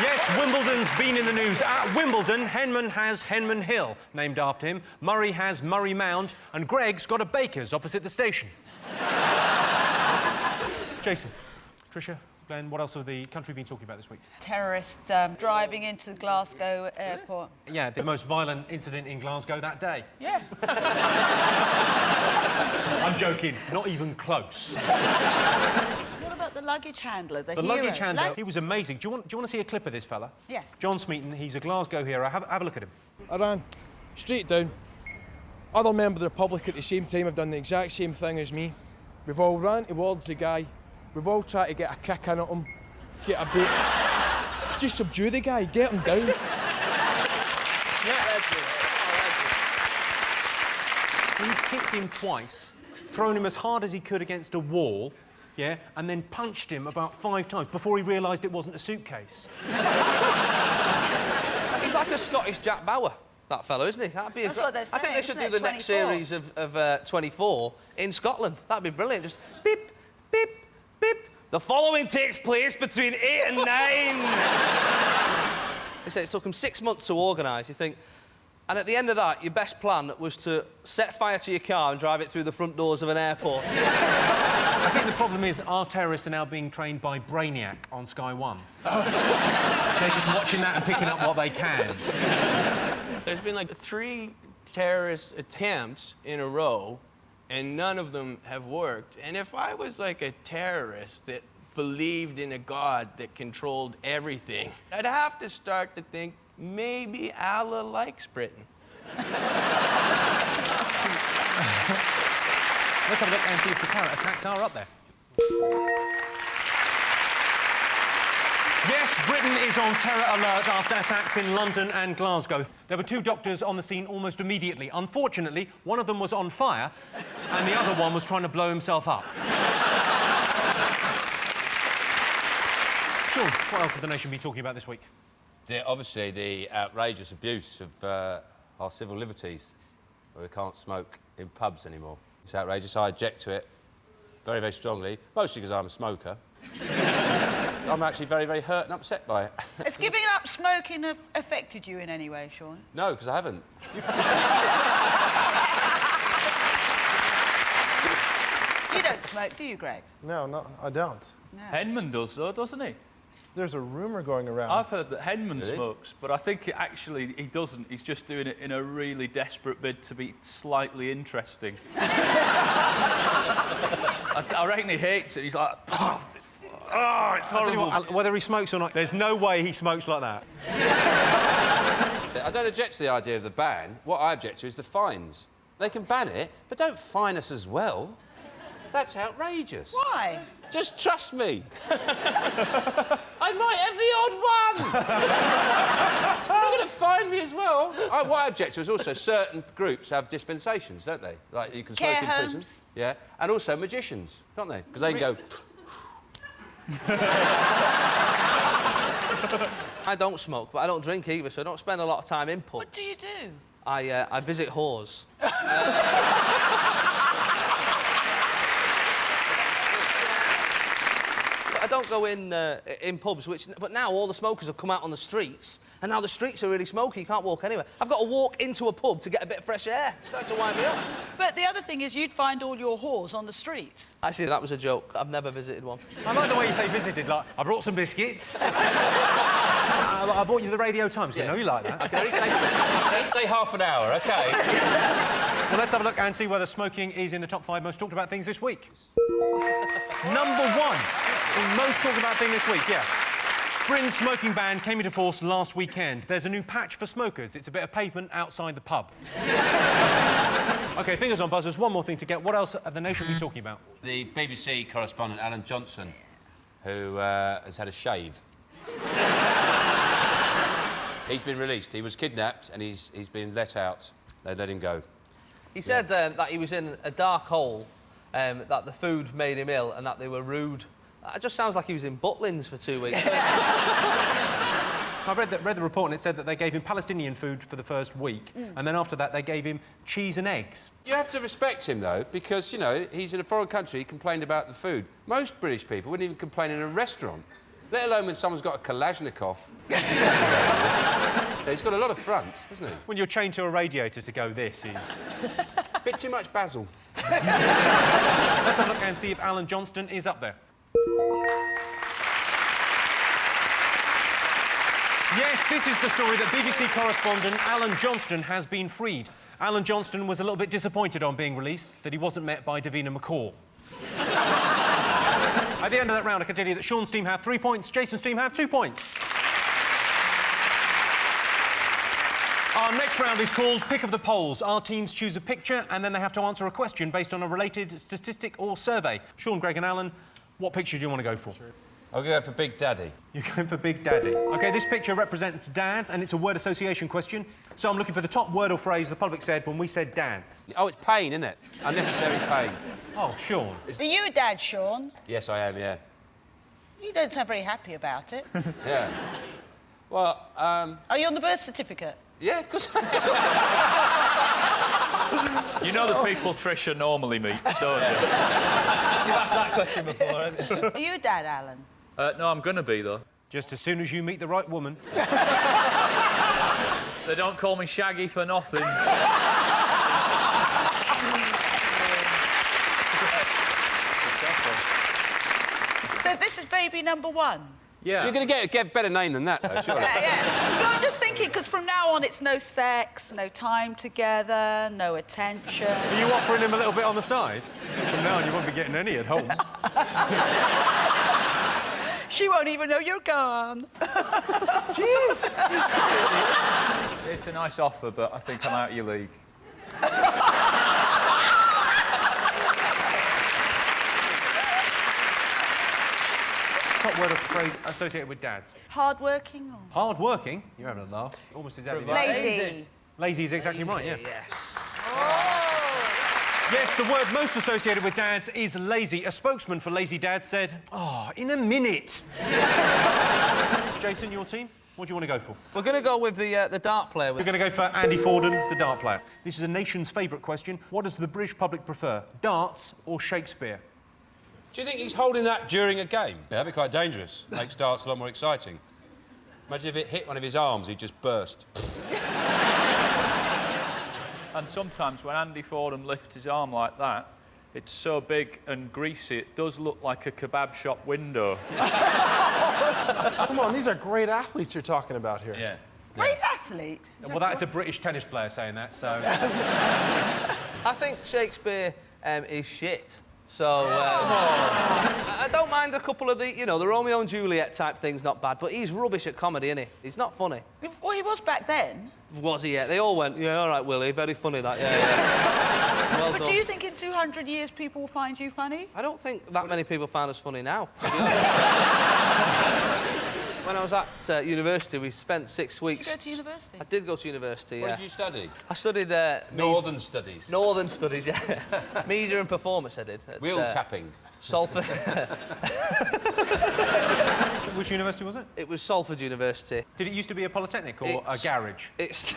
Yes, Wimbledon's been in the news. At Wimbledon, Henman has Henman Hill, named after him. Murray has Murray Mound. And Greg's got a baker's opposite the station. Jason, Tricia, Glenn, what else have the country been talking about this week? Terrorists driving into Glasgow airport. Yeah, the most violent incident in Glasgow that day. Yeah. I'm joking, not even close. What about the luggage handler, the The hero? luggage handler, he was amazing. Do you want to see a clip of this fella? Yeah. John Smeaton, he's a Glasgow hero. Have a look at him. I ran straight down. Other members of the public at the same time have done the exact same thing as me. We've all ran towards the guy. We've all tried to get a kick in at him, get a boot. Just subdue the guy, get him down. He kicked him twice, thrown him as hard as he could against a wall, yeah, and then punched him about 5 times before he realised it wasn't a suitcase. He's like a Scottish Jack Bauer, that fellow, isn't he? That'd be That's what they're I think they should do saying, the isn't it? next 24. series of 24 in Scotland. That'd be brilliant. Just beep, beep, beep. The following takes place between 8 and 9. They say it took them 6 months to organise, you think. And at the end of that, your best plan was to set fire to your car and drive it through the front doors of an airport. I think the problem is our terrorists are now being trained by Brainiac on Sky One. They're just watching that and picking up what they can. There's been like 3 terrorist attempts in a row, and none of them have worked. And if I was like a terrorist that believed in a god that controlled everything, I'd have to start to think maybe Allah likes Britain. Let's have a look and see if the terror attacks are up there. Yes, Britain is on terror alert after attacks in London and Glasgow. There were 2 doctors on the scene almost immediately. Unfortunately, one of them was on fire and the other one was trying to blow himself up. Sean, what else have the nation been talking about this week? Obviously, the outrageous abuse of our civil liberties, where we can't smoke in pubs anymore. It's outrageous. I object to it very, very strongly, mostly because I'm a smoker. I'm actually very, very hurt and upset by it. Has giving up smoking affected you in any way, Sean? No, because I haven't. You don't smoke, do you, Greg? No, I don't. No. Henman does, though, doesn't he? There's a rumour going around. I've heard that Henman Really? smokes, but I think he doesn't. He's just doing it in a really desperate bid to be slightly interesting. I reckon he hates it. He's like, oh, it's horrible. What, whether he smokes or not, there's no way he smokes like that. I don't object to the idea of the ban. What I object to is the fines. They can ban it, but don't fine us as well. That's outrageous. Why? Just trust me. I might have the odd one. You're not going to fine me as well. What I object to is also certain groups have dispensations, don't they? Like you can smoke Care in homes. prison. Yeah, and also magicians, can't they? Because they can go. I don't smoke, but I don't drink either, so I don't spend a lot of time in pubs. What do you do? I visit whores. I don't go in pubs, but now all the smokers have come out on the streets, and now the streets are really smoky, you can't walk anywhere. I've got to walk into a pub to get a bit of fresh air. It's starting to wind me up. But the other thing is you'd find all your whores on the streets. Actually, that was a joke. I've never visited one. I like the way you say visited, like, I brought some biscuits. I bought you the Radio Times, didn't know you like that. Okay, stay half an hour, OK? Well, let's have a look and see whether smoking is in the top 5 most talked about things this week. Number 1, the most talked about thing this week, yeah. Britain's smoking ban came into force last weekend. There's a new patch for smokers. It's a bit of pavement outside the pub. OK, fingers on buzzers. One more thing to get. What else have the nation been talking about? The BBC correspondent, Alan Johnson, who has had a shave. He's been released. He was kidnapped and he's been let out. They let him go. He said that he was in a dark hole, that the food made him ill and that they were rude. It just sounds like he was in Butlins for 2 weeks. I read the report and it said that they gave him Palestinian food for the first week, and then after that they gave him cheese and eggs. You have to respect him, though, because, you know, he's in a foreign country, he complained about the food. Most British people wouldn't even complain in a restaurant, let alone when someone's got a Kalashnikov. He's got a lot of front, hasn't he? When you're chained to a radiator to go, this is... Bit too much basil. Let's have a look and see if Alan Johnston is up there. Yes, this is the story that BBC correspondent Alan Johnston has been freed. Alan Johnston was a little bit disappointed on being released that he wasn't met by Davina McCall. At the end of that round, I can tell you that Sean's team have 3 points, Jason's team have 2 points. Our next round is called Pick of the Polls. Our teams choose a picture and then they have to answer a question based on a related statistic or survey. Sean, Greg and Alan, what picture do you want to go for? Sure. I'll go for Big Daddy. You're going for Big Daddy. OK, this picture represents dads, and it's a word association question. So I'm looking for the top word or phrase the public said when we said dads. Oh, it's pain, isn't it? Unnecessary pain. Oh, Sean. Are you a dad, Sean? Yes, I am, yeah. You don't sound very happy about it. Yeah. Well, Are you on the birth certificate? Yeah, of course I am. You know the people Trisha normally meets, don't you? You've asked that question before, haven't you? Are you a dad, Alan? No, I'm gonna be, though. Just as soon as you meet the right woman. They don't call me Shaggy for nothing. So this is baby number 1? Yeah. You're going to get a better name than that, though, surely. Yeah. No, I'm just thinking, because from now on it's no sex, no time together, no attention. Are you offering him a little bit on the side? From now on, you won't be getting any at home. She won't even know you're gone. Jeez! It's a nice offer, but I think I'm out of your league. Top word or phrase associated with dads. Hard-working? Or... Hard-working? You're having a laugh. Almost exactly. Lazy. Lazy is exactly right, yeah. Yes. Yes, the word most associated with dads is lazy. A spokesman for lazy dads said, "Oh, in a minute." Jason, your team? What do you want to go for? We're going to go with the dart player. We're going to go for Andy Forden, the dart player. This is a nation's favourite question. What does the British public prefer, darts or Shakespeare? Do you think he's holding that during a game? Yeah, that'd be quite dangerous. Makes darts a lot more exciting. Imagine if it hit one of his arms, he'd just burst. And sometimes when Andy Fordham lifts his arm like that, it's so big and greasy, it does look like a kebab shop window. Come on, these are great athletes you're talking about here. Yeah. Great athlete. Well, that's a British tennis player saying that, so... I think Shakespeare is shit. So, I don't mind a couple of the, you know, the Romeo and Juliet type things, not bad, but he's rubbish at comedy, isn't he? He's not funny. Well, he was back then. Was he, yeah? They all went, yeah, all right, Willie, very funny, that, yeah. Well But done. do you think in 200 years people will find you funny? I don't think that many people find us funny now. When I was at university, we spent 6 weeks... Did you go to university? I did go to university, What yeah. did you study? I studied... Northern Studies. Northern Studies, yeah. Media and performance, I did. At, Wheel tapping. Salford. Which university was it? It was Salford University. Did it used to be a polytechnic or a garage? It's...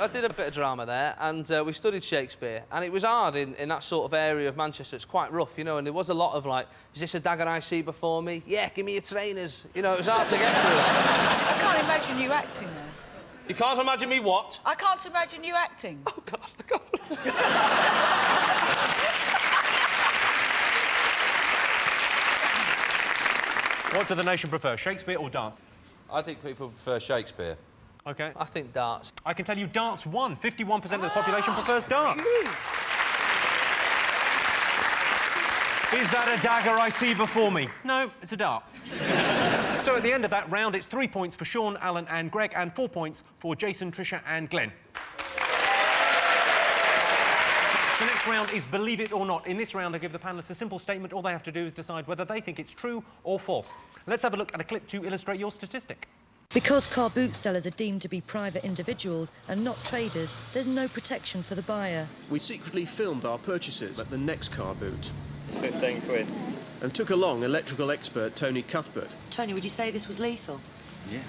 I did a bit of drama there, and we studied Shakespeare, and it was hard in that sort of area of Manchester. It's quite rough, you know, and there was a lot of, like, is this a dagger I see before me? Yeah, give me your trainers. You know, it was hard to get through. I can't imagine you acting there. You can't imagine me what? I can't imagine you acting. Oh, God, I can't... What do the nation prefer, Shakespeare or darts? I think people prefer Shakespeare. OK. I think darts. I can tell you darts won. 51% of the population prefers darts. Is that a dagger I see before me? No, it's a dart. So at the end of that round, it's 3 points for Sean, Alan and Greg, and 4 points for Jason, Trisha and Glenn. The next round is Believe It or Not. In this round, I give the panellists a simple statement. All they have to do is decide whether they think it's true or false. Let's have a look at a clip to illustrate your statistic. Because car boot sellers are deemed to be private individuals and not traders, there's no protection for the buyer. We secretly filmed our purchases at the next car boot. £15. And took along electrical expert Tony Cuthbert. Tony, would you say this was lethal? Yes.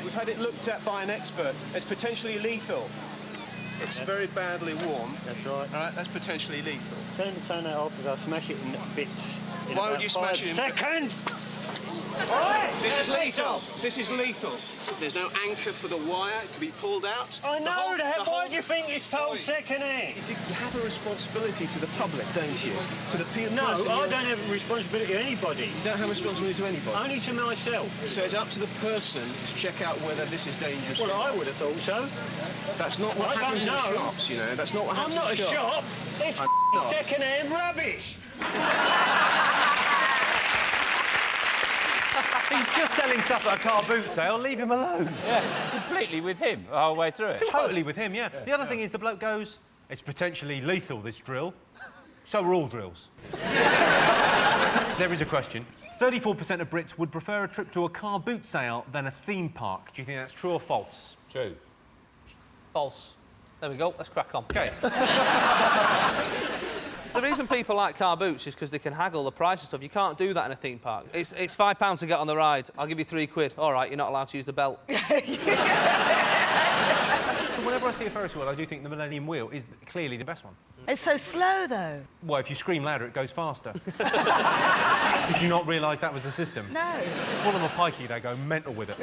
We've had it looked at by an expert as potentially lethal. It's very badly worn. That's right. All right, that's potentially lethal. Turn that off as I'll smash it in bits. Why would you smash it in seconds? This is lethal. This is lethal. There's no anchor for the wire. It can be pulled out. I know that. Why do you think it's told second-hand? You have a responsibility to the public, don't you? To the people. No, I don't have a responsibility to anybody. You don't have a responsibility to anybody? Only to myself. So it's up to the person to check out whether this is dangerous. Well, I would have thought so. That's not what happens in shops, you know. That's not what happens in shops. I'm not a shop. It's second-hand rubbish. He's just selling stuff at a car boot sale. Leave him alone. Yeah, completely with him the whole way through it. Totally with him, yeah. The other thing is the bloke goes, it's potentially lethal, this drill. So are all drills. There is a question. 34% of Brits would prefer a trip to a car boot sale than a theme park. Do you think that's true or false? True. False. There we go, let's crack on. OK. The reason people like car boots is because they can haggle the price and stuff. You can't do that in a theme park. It's £5 to get on the ride. I'll give you £3. All right, you're not allowed to use the belt. Whenever I see a Ferris wheel, I do think the Millennium Wheel is clearly the best one. It's so slow, though. Well, if you scream louder, it goes faster. Did you not realise that was the system? No. Call them a pikey, they go mental with it.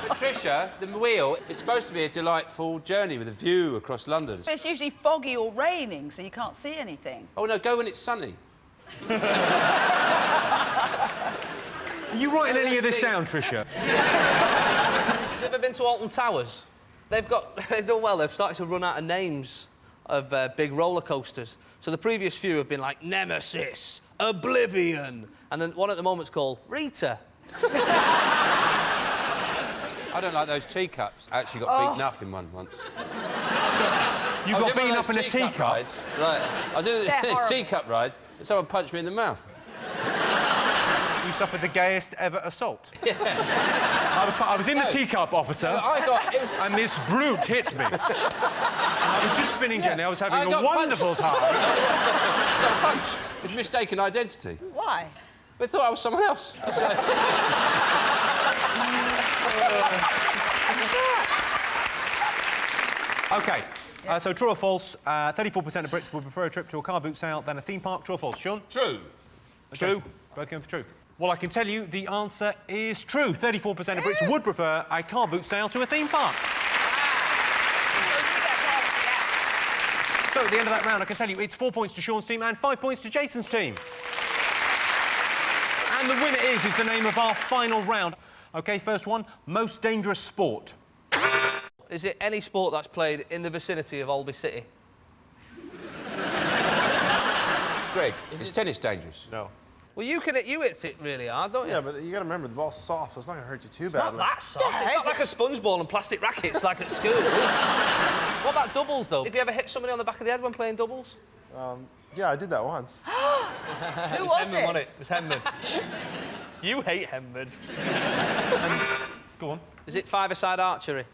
Patricia, the wheel, it's supposed to be a delightful journey with a view across London. But it's usually foggy or raining, so you can't see anything. Oh, no, go when it's sunny. Are you writing any of this down, Tricia? Have you ever been to Alton Towers? They've done well. They've started to run out of names of big roller coasters. So the previous few have been like Nemesis, Oblivion, and then one at the moment's called Rita. I don't like those teacups. I actually got beaten up in one once. You got beaten up in a teacup? Rides. Right. I was in this teacup rides and someone punched me in the mouth. You suffered the gayest ever assault. Yeah. I was in the teacup, officer, and this brute hit me. I was just spinning gently. I was having a wonderful time. I got punched. It was mistaken identity. Why? They thought I was someone else. OK, so true or false, 34% of Brits would prefer a trip to a car boot sale than a theme park. True or false? Sean? True. True. Both going for true. Well, I can tell you the answer is true. 34% of Brits would prefer a car boot sale to a theme park. So at the end of that round, I can tell you it's 4 points to Sean's team and 5 points to Jason's team. And the winner is the name of our final round. OK, first one, most dangerous sport. Is it any sport that's played in the vicinity of Alby City? Greg, is tennis dangerous? No. Well, you hit it really hard, don't you? Yeah, but you got to remember, the ball's soft, so it's not going to hurt you too It's badly. not that soft. It's not like a sponge ball and plastic rackets like at school. What about doubles, though? Have you ever hit somebody on the back of the head when playing doubles? Yeah, I did that once. Who was Henman, wasn't it? It was Henman. You hate Henman. Go on. Is it five-a-side archery?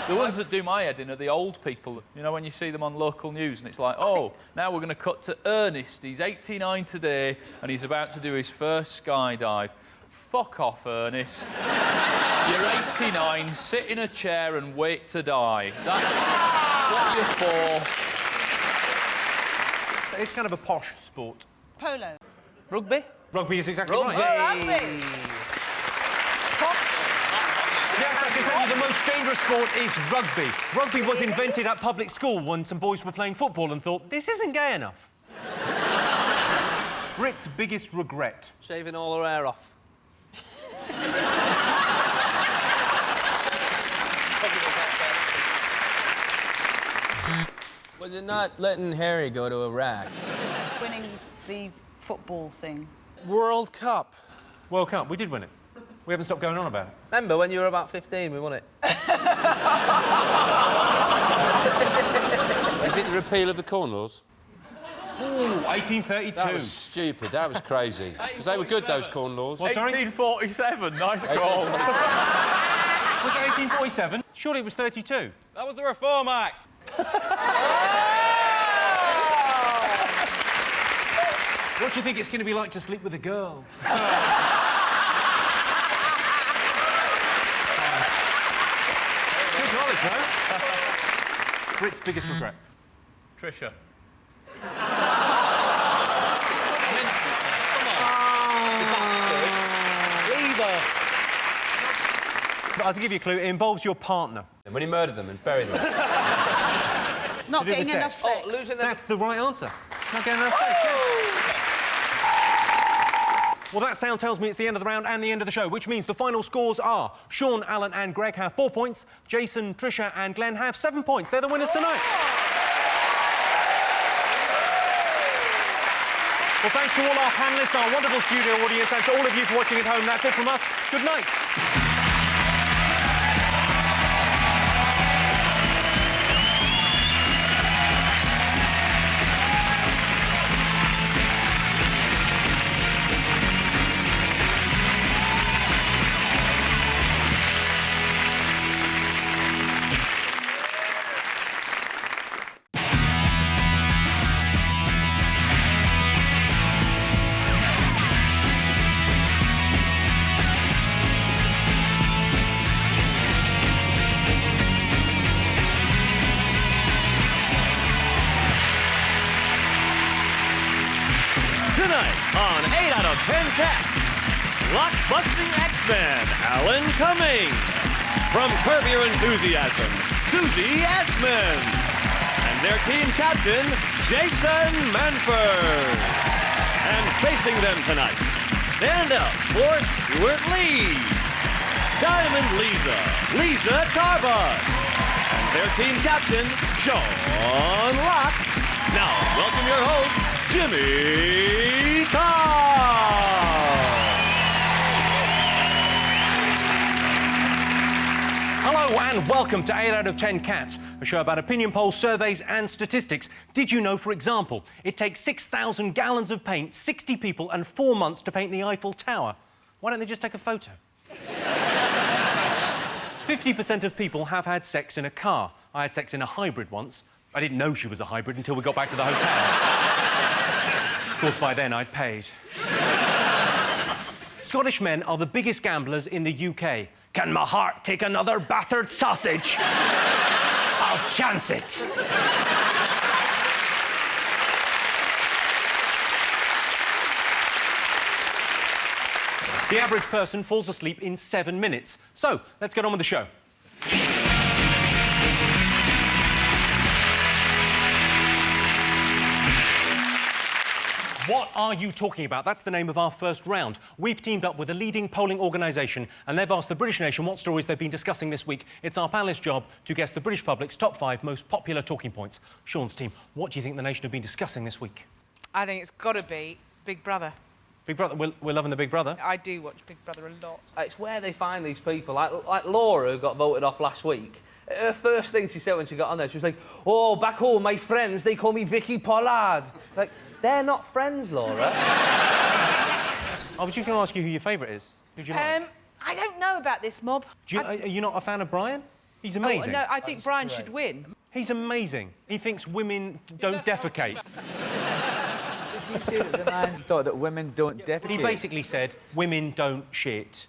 The ones that do my head in are the old people. You know, when you see them on local news and it's like, oh, now we're going to cut to Ernest. He's 89 today and he's about to do his first skydive. Fuck off, Ernest. You're 89, sit in a chair and wait to die. That's what you're for. It's kind of a posh sport. Polo. Rugby? Rugby is exactly Rugby. right. Rugby. Yes, I can tell you the most dangerous sport is rugby. Rugby was invented at public school when some boys were playing football and thought, this isn't gay enough. Brit's biggest regret. Shaving all her hair off. Was it not letting Harry go to Iraq? Winning the football thing. World Cup. World Cup, we did win it. We haven't stopped going on about it. Remember when you were about 15, we won it? Is it the repeal of the Corn Laws? Ooh, 1832. That was stupid. That was crazy. Because they were good, those Corn Laws. What, sorry? 1847, nice call. Was it 1847? Surely it was 32. That was the Reform Act. What do you think it's going to be like to sleep with a girl? Good knowledge, though. Brit's biggest regret. Tricia. I'll give you a clue. It involves your partner. And when he murdered them and buried them. Not getting enough sex. Oh, losing That's the right answer. Not getting enough sex. Well, that sound tells me it's the end of the round and the end of the show, which means the final scores are Sean, Alan and Greg have 4 points, Jason, Tricia and Glenn have 7 points. They're the winners tonight. Well, thanks to all our panellists, our wonderful studio audience, and to all of you for watching at home. That's it from us. Good night. Tonight on 8 out of 10 Cats, blockbusting X-Men, Alan Cumming. From Curb Your Enthusiasm, Susie Essman. And their team captain, Jason Manford. And facing them tonight, stand up for Stuart Lee, Diamond Lisa Tarbus. And their team captain, Sean Locke. Now, welcome your host, Jimmy Carr. Hello and welcome to 8 out of 10 Cats, a show about opinion polls, surveys and statistics. Did you know, for example, it takes 6,000 gallons of paint, 60 people and 4 months to paint the Eiffel Tower? Why don't they just take a photo? 50% of people have had sex in a car. I had sex in a hybrid once. I didn't know she was a hybrid until we got back to the hotel. Of course, by then I'd paid. Scottish men are the biggest gamblers in the UK. Can my heart take another battered sausage? I'll chance it. The average person falls asleep in 7 minutes. So, let's get on with the show. What are you talking about? That's the name of our first round. We've teamed up with a leading polling organisation and they've asked the British nation what stories they've been discussing this week. It's our panellists' job to guess the British public's top 5 most popular talking points. Sean's team, what do you think the nation have been discussing this week? I think it's got to be Big Brother. Big Brother? We're loving the Big Brother. I do watch Big Brother a lot. It's where they find these people. Like Laura, who got voted off last week. Her first thing she said when she got on there, she was like, "Oh, back home, my friends, they call me Vicky Pollard." Like, they're not friends, Laura. I was just going to ask you who your favourite is. Who do you like? I don't know about this mob. Are you not a fan of Brian? He's amazing. Oh, no, I think Brian should win. He's amazing. He thinks women don't defecate. Did you say that the man thought that women don't defecate? He basically said women don't shit.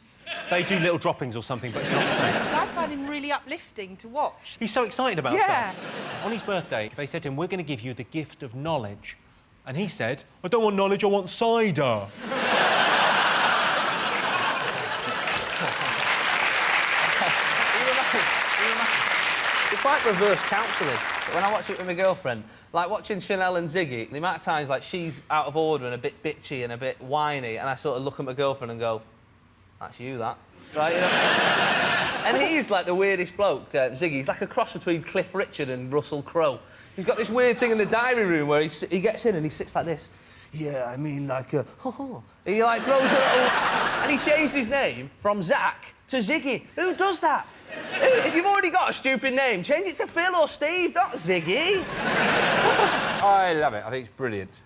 They do little droppings or something, but it's not the same. I find him really uplifting to watch. He's so excited about Yeah. stuff. On his birthday, they said to him, "We're going to give you the gift of knowledge." And he said, "I don't want knowledge, I want cider." It's like reverse counselling. When I watch it with my girlfriend, like watching Chanel and Ziggy, the amount of times like she's out of order and a bit bitchy and a bit whiny, and I sort of look at my girlfriend and go, "That's you, that." Right, you know? And he's like the weirdest bloke, Ziggy. He's like a cross between Cliff Richard and Russell Crowe. He's got this weird thing in the diary room where he gets in and he sits like this. "Yeah, I mean, like, He, like, throws a little... And he changed his name from Zach to Ziggy. Who does that? If you've already got a stupid name, change it to Phil or Steve, not Ziggy. I love it. I think it's brilliant.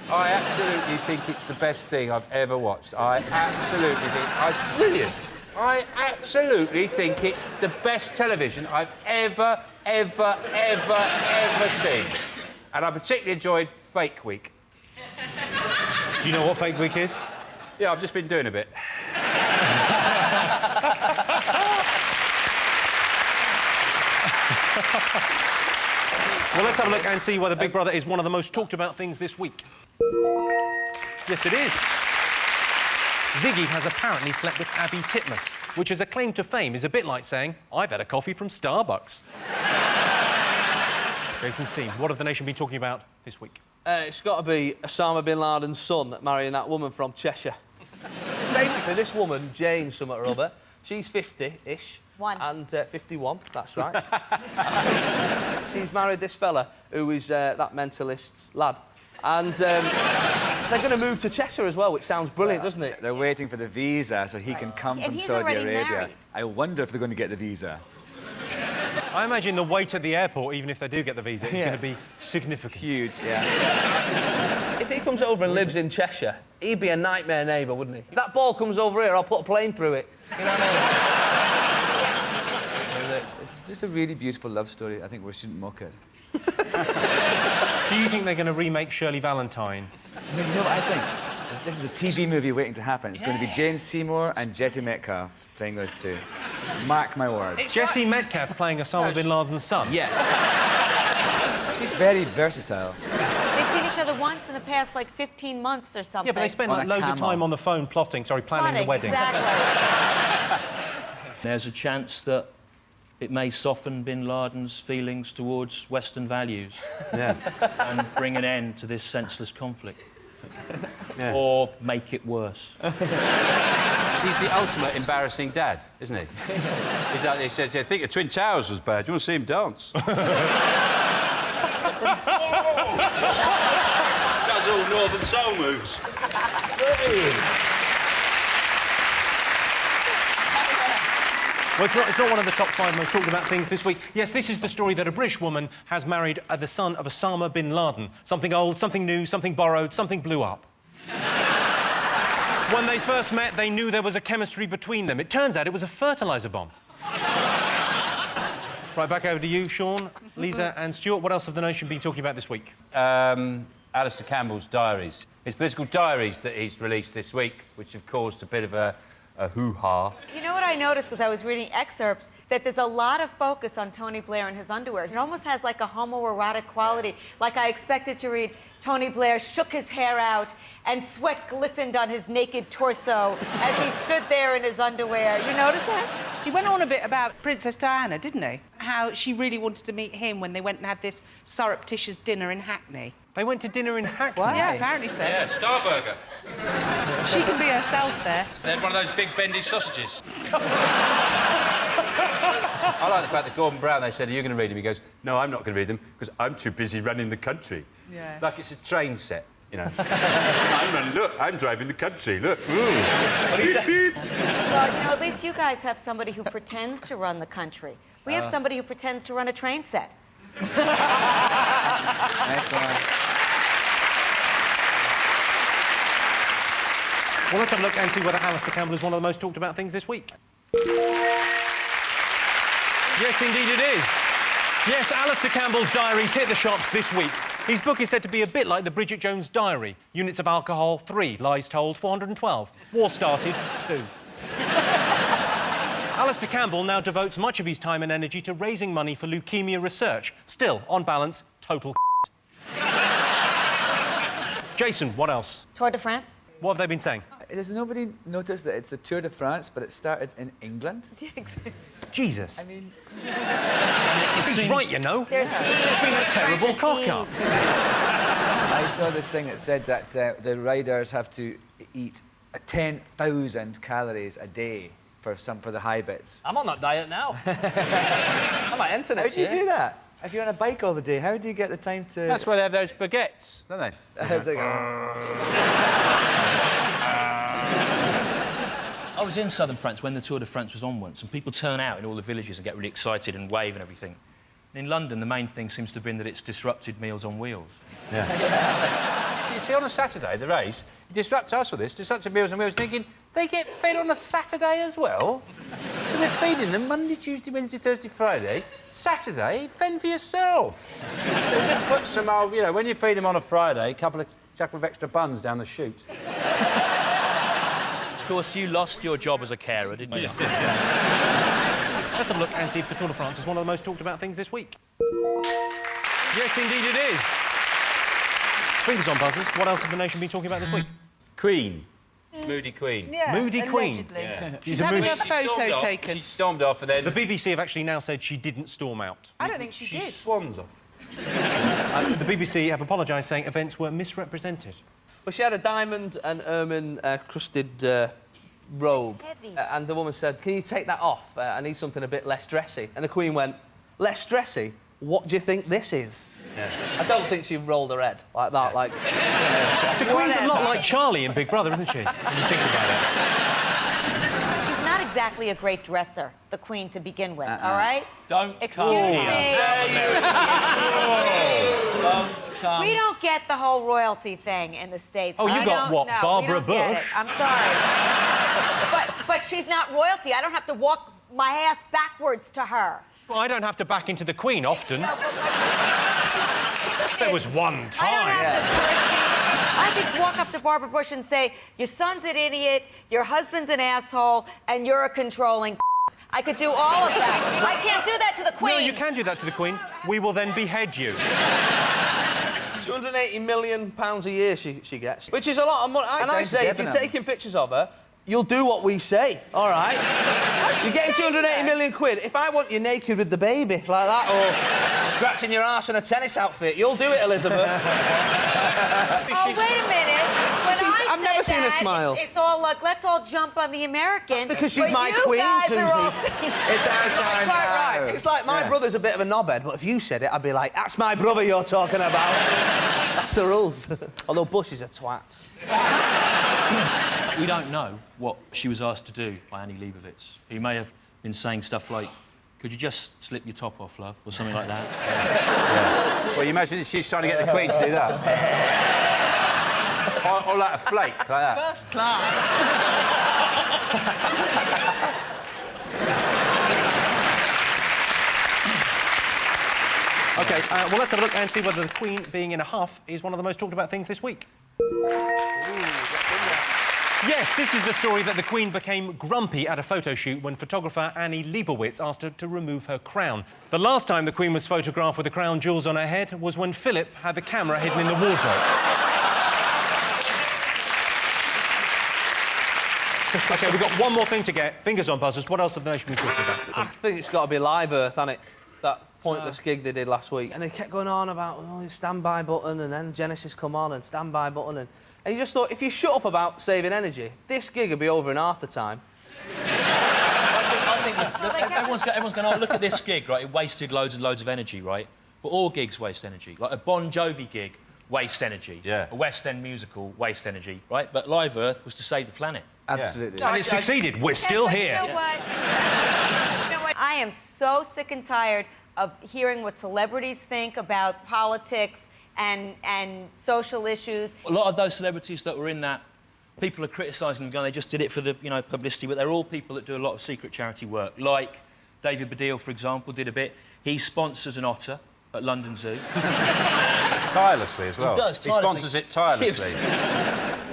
I absolutely think it's the best thing I've ever watched. I absolutely think it's brilliant. I absolutely think it's the best television I've ever seen. And I particularly enjoyed Fake Week. Do you know what Fake Week is? Yeah, I've just been doing a bit. Well, let's have a look and see whether Big Brother is one of the most talked about things this week. Yes, it is. Ziggy has apparently slept with Abby Titmus, which as a claim to fame is a bit like saying, "I've had a coffee from Starbucks." Jason's team, what have the nation been talking about this week? It's got to be Osama bin Laden's son marrying that woman from Cheshire. Basically, this woman, Jane something or other, she's 50-ish. And 51, that's right. She's married this fella who is that mentalist's lad. And they're going to move to Cheshire as well, which sounds brilliant, doesn't it? They're waiting for the visa so he can come from Saudi Arabia. Married. I wonder if they're going to get the visa. I imagine the wait at the airport, even if they do get the visa, is going to be significant. Huge, yeah. If he comes over and lives in Cheshire, he'd be a nightmare neighbour, wouldn't he? If that ball comes over here, I'll put a plane through it. You know what I mean? It's just a really beautiful love story. I think we shouldn't mock it. Do you think they're going to remake Shirley Valentine? No, you know what I think? This is a TV movie waiting to happen. It's going to be Jane Seymour and Jesse Metcalfe playing those two. Mark my words. It's Jesse Metcalfe playing Osama bin Laden's son? Yes. He's very versatile. They've seen each other once in the past, like, 15 months or something. Yeah, but they spend like, loads of time on the phone planning the wedding. Exactly. There's a chance that it may soften bin Laden's feelings towards Western values and bring an end to this senseless conflict. Or make it worse. He's the ultimate embarrassing dad, isn't he? He's out there, he says, I think the Twin Towers was bad. Do you want to see him dance? Does all Northern Soul moves. Well, it's not one of the top 5 most talked about things this week. Yes, this is the story that a British woman has married the son of Osama bin Laden. Something old, something new, something borrowed, something blew up. When they first met, they knew there was a chemistry between them. It turns out it was a fertiliser bomb. Right, back over to you, Sean, Lisa and Stuart. What else have the nation been talking about this week? Alistair Campbell's diaries. His political diaries that he's released this week, which have caused a bit of a hoo-ha. You know what I noticed, because I was reading excerpts, that there's a lot of focus on Tony Blair and his underwear. It almost has like a homoerotic quality. Like I expected to read, Tony Blair shook his hair out and sweat glistened on his naked torso as he stood there in his underwear. You notice that? He went on a bit about Princess Diana, didn't he? How she really wanted to meet him when they went and had this surreptitious dinner in Hackney. They went to dinner in Hackney? Yeah, apparently so. Yeah, Starburger. She can be herself there. They had one of those big bendy sausages. I like the fact that Gordon Brown, they said, are you going to read them? He goes, no, I'm not going to read them because I'm too busy running the country. Yeah. Like it's a train set, you know. I'm driving the country, look. Well, you know, at least you guys have somebody who pretends to run the country. We have somebody who pretends to run a train set. Excellent. Well, let's have a look and see whether Alistair Campbell is one of the most talked about things this week. Yes, indeed it is. Yes, Alistair Campbell's diaries hit the shops this week. His book is said to be a bit like the Bridget Jones Diary. Units of alcohol, 3. Lies told, 412. War started, 2. Alistair Campbell now devotes much of his time and energy to raising money for leukemia research. Still, on balance, total Jason, what else? Tour de France? What have they been saying? Does nobody notice that it's the Tour de France, but it started in England? Yeah, exactly. Jesus. I mean... He's right, you know. They're It's been a terrible cock-up. I saw this thing that said that the riders have to eat 10,000 calories a day for the high bits. I'm on that diet now. I might enter next year. How do you do that? If you're on a bike all the day, how do you get the time to... That's why they have those baguettes, don't they? I was in southern France when the Tour de France was on once, and people turn out in all the villages and get really excited and wave and everything. And in London, the main thing seems to have been that it's disrupted Meals on Wheels. Yeah. Do you see, on a Saturday, the race, it disrupts us with this, disrupts Meals on Wheels, thinking, they get fed on a Saturday as well? So we're feeding them Monday, Tuesday, Wednesday, Thursday, Friday. Saturday, fend for yourself. They just put some old, you know, when you feed them on a Friday, a couple of extra buns down the chute. Of course, you lost your job as a carer, didn't you? Let's have a look and see if the Tour de France is one of the most talked about things this week. Yes, indeed it is. Fingers on buzzers. What else have the nation been talking about this week? Queen. Moody Queen. Yeah, Moody Queen. allegedly. Yeah. She's having a photo taken. She stormed off and then... The BBC have actually now said she didn't storm out. I don't think she did. swans off. The BBC have apologised, saying events were misrepresented. Well, she had a diamond and ermine crusted robe. It's heavy. And the woman said, can you take that off? I need something a bit less dressy. And the Queen went, less dressy? What do you think this is? Yeah. I don't think she rolled her head like that, like... The Queen's a lot like Charlie in Big Brother, isn't she? When you think about it. She's not exactly a great dresser, the Queen, to begin with, all right? Don't Excuse me. We don't get the whole royalty thing in the States. Oh, you got what, Barbara we don't get Bush? it. I'm sorry. but she's not royalty. I don't have to walk my ass backwards to her. Well, I don't have to back into the Queen often. There was one time. I don't have to curtsy. I could walk up to Barbara Bush and say, your son's an idiot, your husband's an asshole, and you're a controlling I could do all of that. I can't do that to the Queen. No, you can do that to the Queen. We will then behead you. £280 million a year she gets, which is a lot of money. And I say, if you're taking pictures of her, you'll do what we say, all right? You're getting 280 million quid. If I want you naked with the baby, like that, or scratching your arse in a tennis outfit, you'll do it, Elizabeth. Oh, wait a minute. I've never seen her smile. It's all like, let's all jump on the American. Because she's my you queen, guys Susie. are all It's our sign. Quite right. It's like my brother's a bit of a knobhead, but if you said it, I'd be like, that's my brother you're talking about. That's the rules. Although Bush is a twat. We don't know what she was asked to do by Annie Leibovitz. He may have been saying stuff like, could you just slip your top off, love, or something like that. Yeah. Well, you imagine she's trying to get the Queen to do that. or like a flake, like that. First class. OK, well, let's have a look and see whether the Queen being in a huff is one of the most talked about things this week. Yes, this is the story that the Queen became grumpy at a photo shoot when photographer Annie Leibovitz asked her to remove her crown. The last time the Queen was photographed with the crown jewels on her head was when Philip had the camera hidden in the wardrobe. OK, we've got one more thing to get. Fingers on buzzers. What else have the nation been talking about? I think it's got to be Live Earth, hasn't it? That pointless gig they did last week. And they kept going on about, the standby button, and then Genesis come on, and standby button, and you just thought, if you shut up about saving energy, this gig would be over in half the time. I think everyone's going, oh, look at this gig, right? It wasted loads and loads of energy, right? But all gigs waste energy. Like a Bon Jovi gig wastes energy. Yeah. A West End musical wastes energy, right? But Live Earth was to save the planet. Absolutely. And it succeeded. We're still here. You know what? I am so sick and tired of hearing what celebrities think about politics and social issues. A lot of those celebrities that were in that, people are criticising them, going, they just did it for the, publicity, but they're all people that do a lot of secret charity work. Like David Baddiel, for example, did a bit. He sponsors an otter at London Zoo. Tirelessly as well. He does, tirelessly. He sponsors it tirelessly.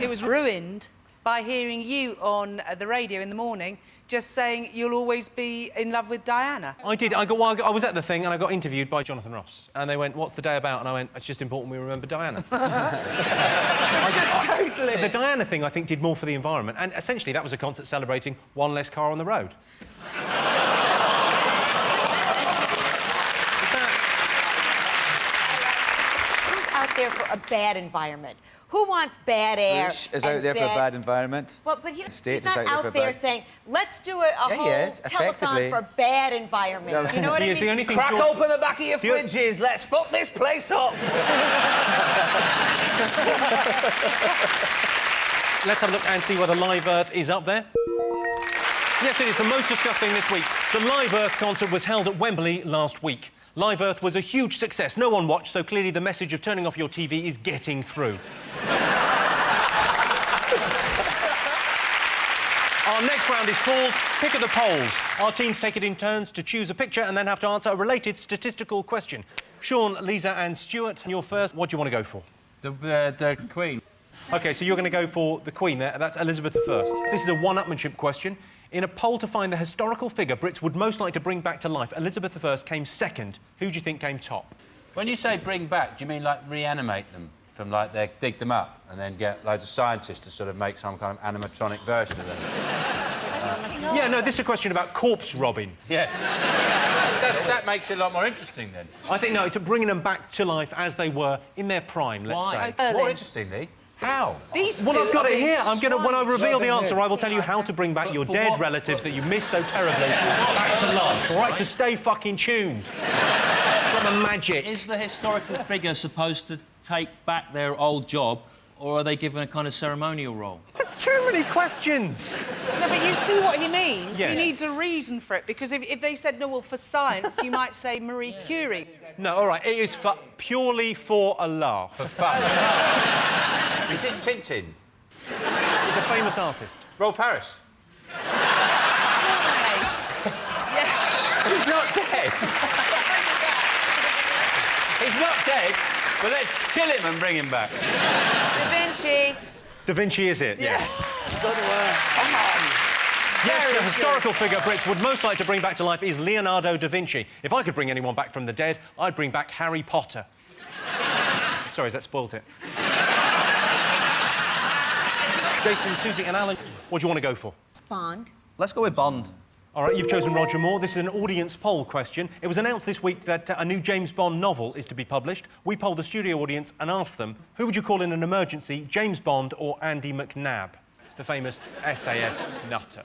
It was ruined by hearing you on the radio in the morning just saying you'll always be in love with Diana. I did. I was at the thing and I got interviewed by Jonathan Ross. And they went, what's the day about? And I went, it's just important we remember Diana. Totally. The Diana thing, I think, did more for the environment. And essentially, that was a concert celebrating one less car on the road. Who's out there for a bad environment? Who wants bad air? Bush is out there for a bad environment. Well, but he's States not out there saying, let's do a whole telethon for bad environment. No. You know what I mean? The only thing Crack open the back of your fridges. Let's fuck this place up. Let's have a look and see whether Live Earth is up there. Yes, it is the most discussed thing this week. The Live Earth concert was held at Wembley last week. Live Earth was a huge success. No one watched, so clearly the message of turning off your TV is getting through. Our next round is called Pick of the Polls. Our teams take it in turns to choose a picture and then have to answer a related statistical question. Sean, Lisa and Stuart, you're first. What do you want to go for? The Queen. OK, so you're going to go for the Queen there. That's Elizabeth I. This is a one-upmanship question. In a poll to find the historical figure Brits would most like to bring back to life, Elizabeth I came second. Who do you think came top? When you say bring back, do you mean, like, reanimate them from, like, dig them up and then get loads of scientists to sort of make some kind of animatronic version of them? Yeah, no, this is a question about corpse robbing. Yes. That makes it a lot more interesting, then. I think, no, it's bringing them back to life as they were in their prime, let's say. More interestingly, how? These Well, two I've got are it here. I'm going to, when I reveal the answer, I will tell you Yeah. how to bring back your for dead what? relatives that you miss so terribly back to life. All right, so stay fucking tuned. Got the magic. Is the historical figure supposed to take back their old job, or are they given a kind of ceremonial role? That's too many questions. No, but you see what he means? Yes. He needs a reason for it, because if they said, no, well, for science, you might say Marie Curie. No, all right, it is purely for a laugh. For fun. Is it Tintin? He's a famous artist. Rolf Harris? Yes. He's not dead. He's not dead, but let's kill him and bring him back. Da Vinci. Da Vinci is it? Yes. Good work. Come on. Yes, the historical figure Brits would most like to bring back to life is Leonardo da Vinci. If I could bring anyone back from the dead, I'd bring back Harry Potter. Sorry, has that spoilt it? Jason, Susie and Alan, what do you want to go for? Bond. Let's go with Bond. All right, you've chosen Roger Moore. This is an audience poll question. It was announced this week that a new James Bond novel is to be published. We polled the studio audience and asked them, who would you call in an emergency, James Bond or Andy McNab, the famous SAS nutter?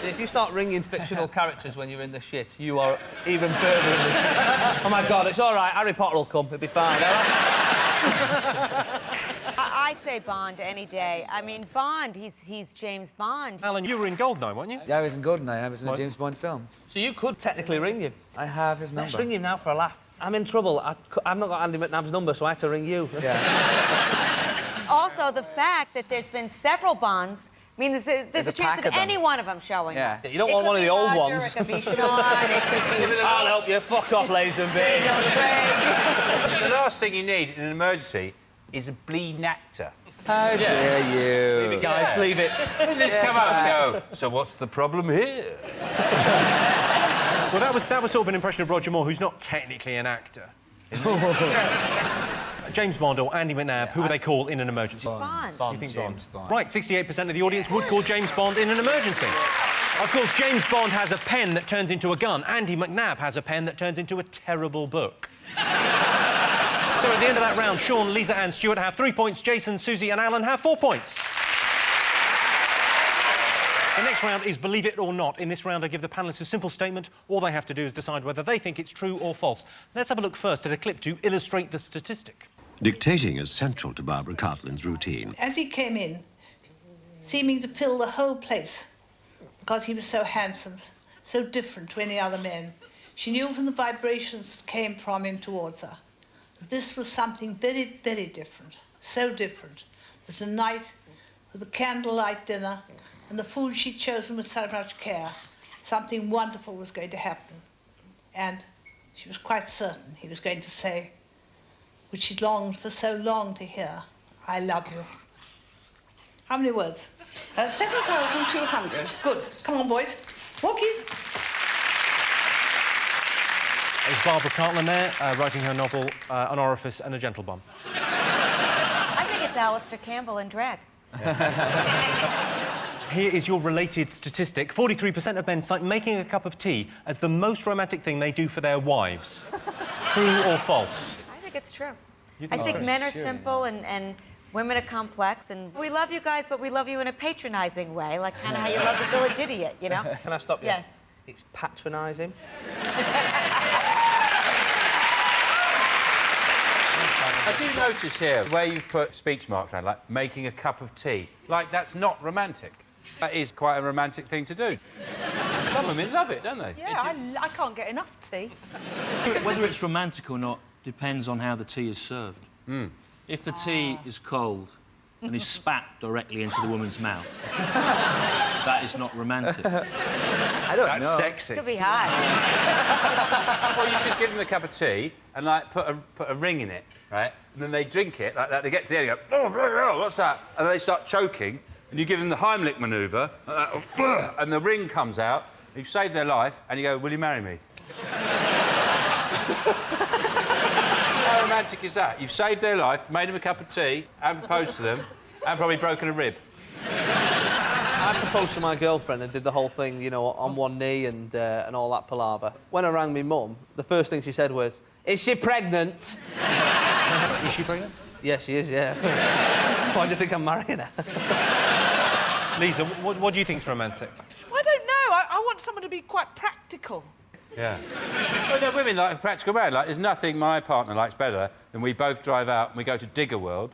If you start ringing fictional characters when you're in the shit, you are even further in the shit. Oh, my God, it's all right. Harry Potter will come. It'll be fine. I say Bond any day. I mean, Bond, he's James Bond. Alan, you were in Goldeneye, weren't you? Yeah, I was in Goldeneye. I was in a James Bond film. So you could technically ring him. I have his number. Let's ring him now for a laugh. I'm in trouble. I've not got Andy McNab's number, so I had to ring you. Yeah. Also, the fact that there's been several Bonds, I mean, there's a chance of any one of them showing up. You don't want one of the old Roger, ones. It could be Sean, it could be... I'll help you. Fuck off, Lazenby. The last thing you need in an emergency is a bleeding actor. How dare you? Leave it, guys, leave it. Let's come out and go, so what's the problem here? Well, that was sort of an impression of Roger Moore, who's not technically an actor. James Bond or Andy McNab, who would they call in an emergency? Bond. You think James Bond? Right, 68% of the audience would call James Bond in an emergency. Of course, James Bond has a pen that turns into a gun. Andy McNab has a pen that turns into a terrible book. So at the end of that round, Sean, Lisa and Stuart have 3 points. Jason, Susie and Alan have 4 points. The next round is Believe It or Not. In this round, I give the panellists a simple statement. All they have to do is decide whether they think it's true or false. Let's have a look first at a clip to illustrate the statistic. Dictating is central to Barbara Cartland's routine. As he came in, seeming to fill the whole place, because he was so handsome, so different to any other man, she knew from the vibrations that came from him towards her. This was something very, very different, so different. That the night with the candlelight dinner and the food she'd chosen with so much care, something wonderful was going to happen. And she was quite certain he was going to say, which she'd longed for so long to hear, I love you. How many words? 7,200. Good. Come on, boys. Walkies. There's Barbara Cartland there, writing her novel, An Orifice and a Gentle Bum. I think it's Alistair Campbell in drag. Here is your related statistic. 43% of men cite making a cup of tea as the most romantic thing they do for their wives. True or false? I think it's true. You I think think so? men are simple and women are complex, and we love you guys, but we love you in a patronising way, like kind of how you love the village idiot, you know? Can I stop you? Yes. It's patronising. I do notice here where you've put speech marks around, like making a cup of tea. Like, that's not romantic. That is quite a romantic thing to do. Some women love it, don't they? Yeah, I can't get enough tea. Whether it's romantic or not depends on how the tea is served. If the tea is cold and is spat directly into the woman's mouth, that is not romantic. I don't know. That's sexy. Could be hot. Well, you could give them a cup of tea and, like, put a ring in it, right? And then they drink it like that. They get to the end and go, oh, what's that? And then they start choking, and you give them the Heimlich manoeuvre, and the ring comes out. You've saved their life, and you go, will you marry me? How romantic is that? You've saved their life, made them a cup of tea, and proposed to them, and probably broken a rib. I proposed to my girlfriend and did the whole thing, you know, on one knee and all that palaver. When I rang me mum, the first thing she said was, is she pregnant? Is she pregnant? Yeah, she is, yeah. Why do you think I'm marrying her? Lisa, what do you think's romantic? I don't know. I want someone to be quite practical. Yeah. Well, no, women like a practical man. Like, there's nothing my partner likes better than we both drive out and we go to Digger World.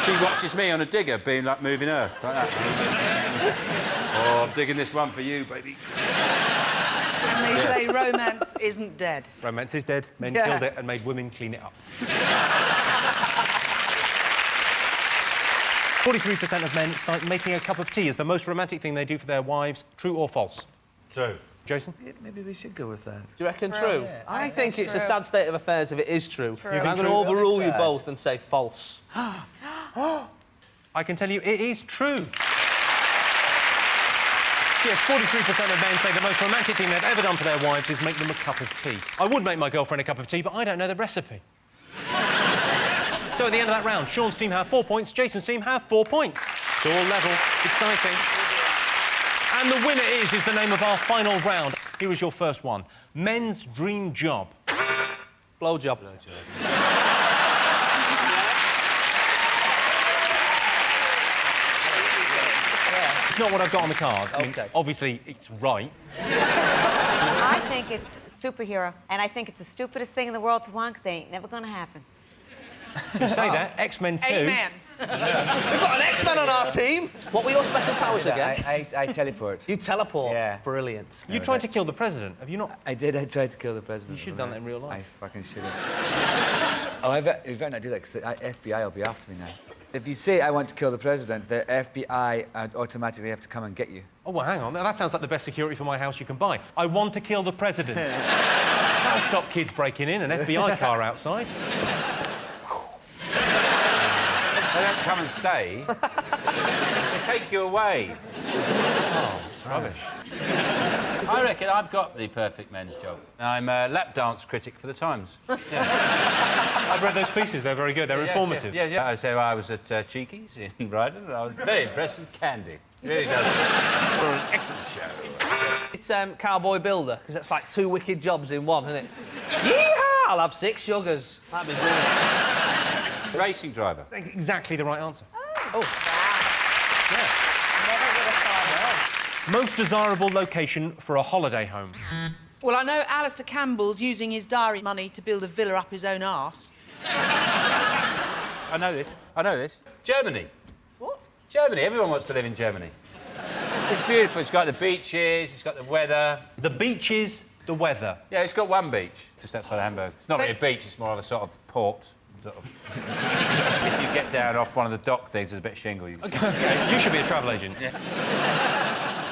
She watches me on a digger being like moving earth, like that. Oh, I'm digging this one for you, baby. And they say romance isn't dead. Romance is dead. Men Yeah. killed it and made women clean it up. 43% of men cite making a cup of tea as the most romantic thing they do for their wives. True or false? True. Jason? Yeah, maybe we should go with that. Do you reckon True. true? Yeah, I I think think it's a true. sad state of affairs if it is true. True. I'm You going think to true? overrule Really you sad. both and say false. I can tell you it is true. Yes, 43% of men say the most romantic thing they've ever done for their wives is make them a cup of tea. I would make my girlfriend a cup of tea, but I don't know the recipe. So at the end of that round, Sean's team have 4 points, Jason's team have 4 points. It's all level. It's exciting. And the winner is the name of our final round. Here is your first one. Men's dream job. Blowjob. It's not what I've got on the card. I mean, obviously, it's right. I think it's superhero, and I think it's the stupidest thing in the world to want, because it ain't never gonna happen. You say that. X-Men 2. Amen. We've got an X-Men on our team. What were your special powers again? I teleport. You teleport? Yeah. Brilliant. You tried to kill the president, have you not? I did. I tried to kill the president. You should have done that in real life. I fucking should have. Oh, I better not do that, because the FBI will be after me now. If you say I want to kill the president, the FBI automatically have to come and get you. Oh, well, hang on. Now, that sounds like the best security for my house you can buy. I want to kill the president. That'll stop kids breaking in, an FBI car outside. They don't come and stay. They take you away. Oh, it's rubbish. I reckon I've got the perfect men's job. I'm a lap dance critic for the Times. Yeah. I've read those pieces. They're very good. They're informative. Yeah. I say I was at Cheeky's in Brighton, and I was very impressed with Candy. It really does. For an excellent show. It's Cowboy Builder, because it's like 2 wicked jobs in one, isn't it? Yeehaw! I'll have 6 sugars. That'd be brilliant. Racing driver. Exactly the right answer. Oh. Most desirable location for a holiday home. Well, I know Alistair Campbell's using his diary money to build a villa up his own arse. I know this. Germany. What? Germany. Everyone wants to live in Germany. It's beautiful. It's got the beaches, it's got the weather. The beaches, the weather. Yeah, it's got one beach, just outside of Hamburg. It's not really a beach, it's more of a sort of port. Sort of. If you get down off one of the dock things, there's a bit of shingle. Okay. You should be a travel agent. Yeah.